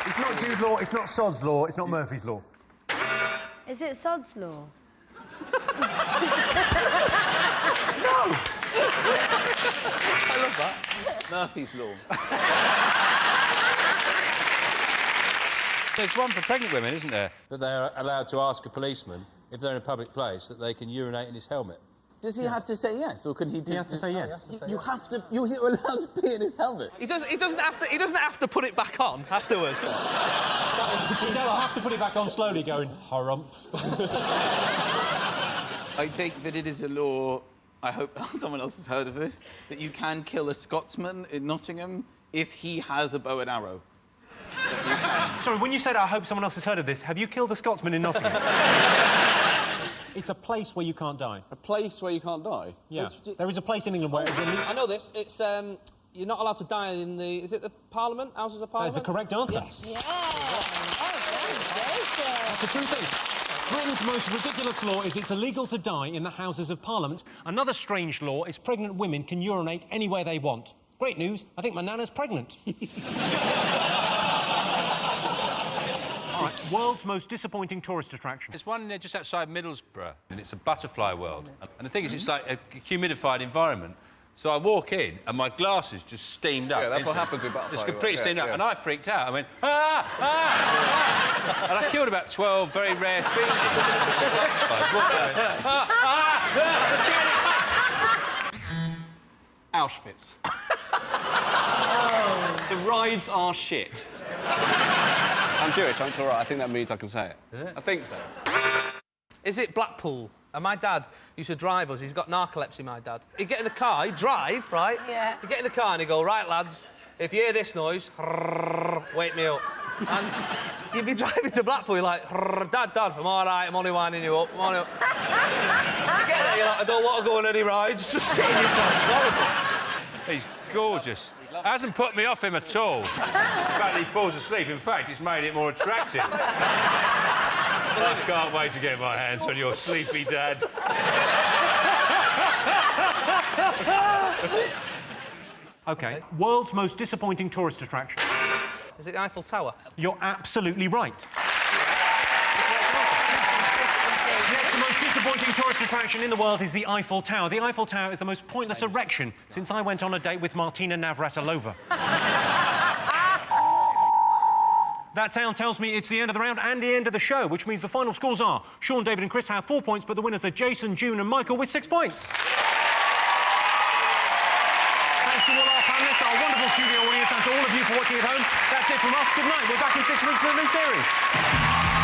It's not Jude Law, it's not Sod's Law, it's not Murphy's Law. Is it Sod's Law? No! I love that. Murphy's Law. There's one for pregnant women, isn't there? That they're allowed to ask a policeman, if they're in a public place, that they can urinate in his helmet. Does he have to say yes, or can he do... He has to say yes. You're allowed to pee in his helmet. He doesn't have to put it back on afterwards. He does have to put it back on slowly, going, harump. I think that it is a law, I hope someone else has heard of this, that you can kill a Scotsman in Nottingham if he has a bow and arrow. Sorry, when you said I hope someone else has heard of this, have you killed a Scotsman in Nottingham? It's a place where you can't die. A place where you can't die? Yeah. There is a place in England where it's illegal. I know this. It's you're not allowed to die in the... Is it the Parliament? Houses of Parliament? That is the correct answer. Yes. That's the true thing. Britain's most ridiculous law is it's illegal to die in the Houses of Parliament. Another strange law is pregnant women can urinate anywhere they want. Great news, I think my nana's pregnant. All right, world's most disappointing tourist attraction. There's one just outside Middlesbrough, and it's a butterfly world. And the thing is, it's like a humidified environment. So I walk in, and my glasses just steamed up. Yeah, that's what instantly. happens in butterfly Just completely world. steamed up, Yeah. and I freaked out. I went, ah, ah, ah! And I killed about 12 very rare species. Auschwitz. The rides are shit. I'm Jewish, it's all right. I think that means I can say it. I think so. Is it Blackpool? And my dad used to drive us. He's got narcolepsy, my dad. He'd get in the car, he'd drive, right? Yeah. He'd get in the car and he'd go, right, lads, if you hear this noise, wake me up. And you'd be driving to Blackpool, you're like, Dad, I'm all right, I'm only winding you up, I'm only... You get there, you're like, I don't want to go on any rides, just shitting yourself. It's horrible. He's gorgeous. Hasn't put me off him at all. The fact that he falls asleep, in fact, it's made it more attractive. I can't wait to get my hands on your sleepy dad. OK, world's most disappointing tourist attraction. Is it the Eiffel Tower? You're absolutely right. Yes, the most disappointing tourist attraction in the world is the Eiffel Tower. The Eiffel Tower is the most pointless erection since I went on a date with Martina Navratilova. That sound tells me it's the end of the round and the end of the show, which means the final scores are Sean, David and Chris have 4 points, but the winners are Jason, June and Michael with 6 points. Thanks to all our panellists, our wonderful studio audience, and to all of you for watching at home. That's it from us. Good night. We're back in 6 weeks with a new series.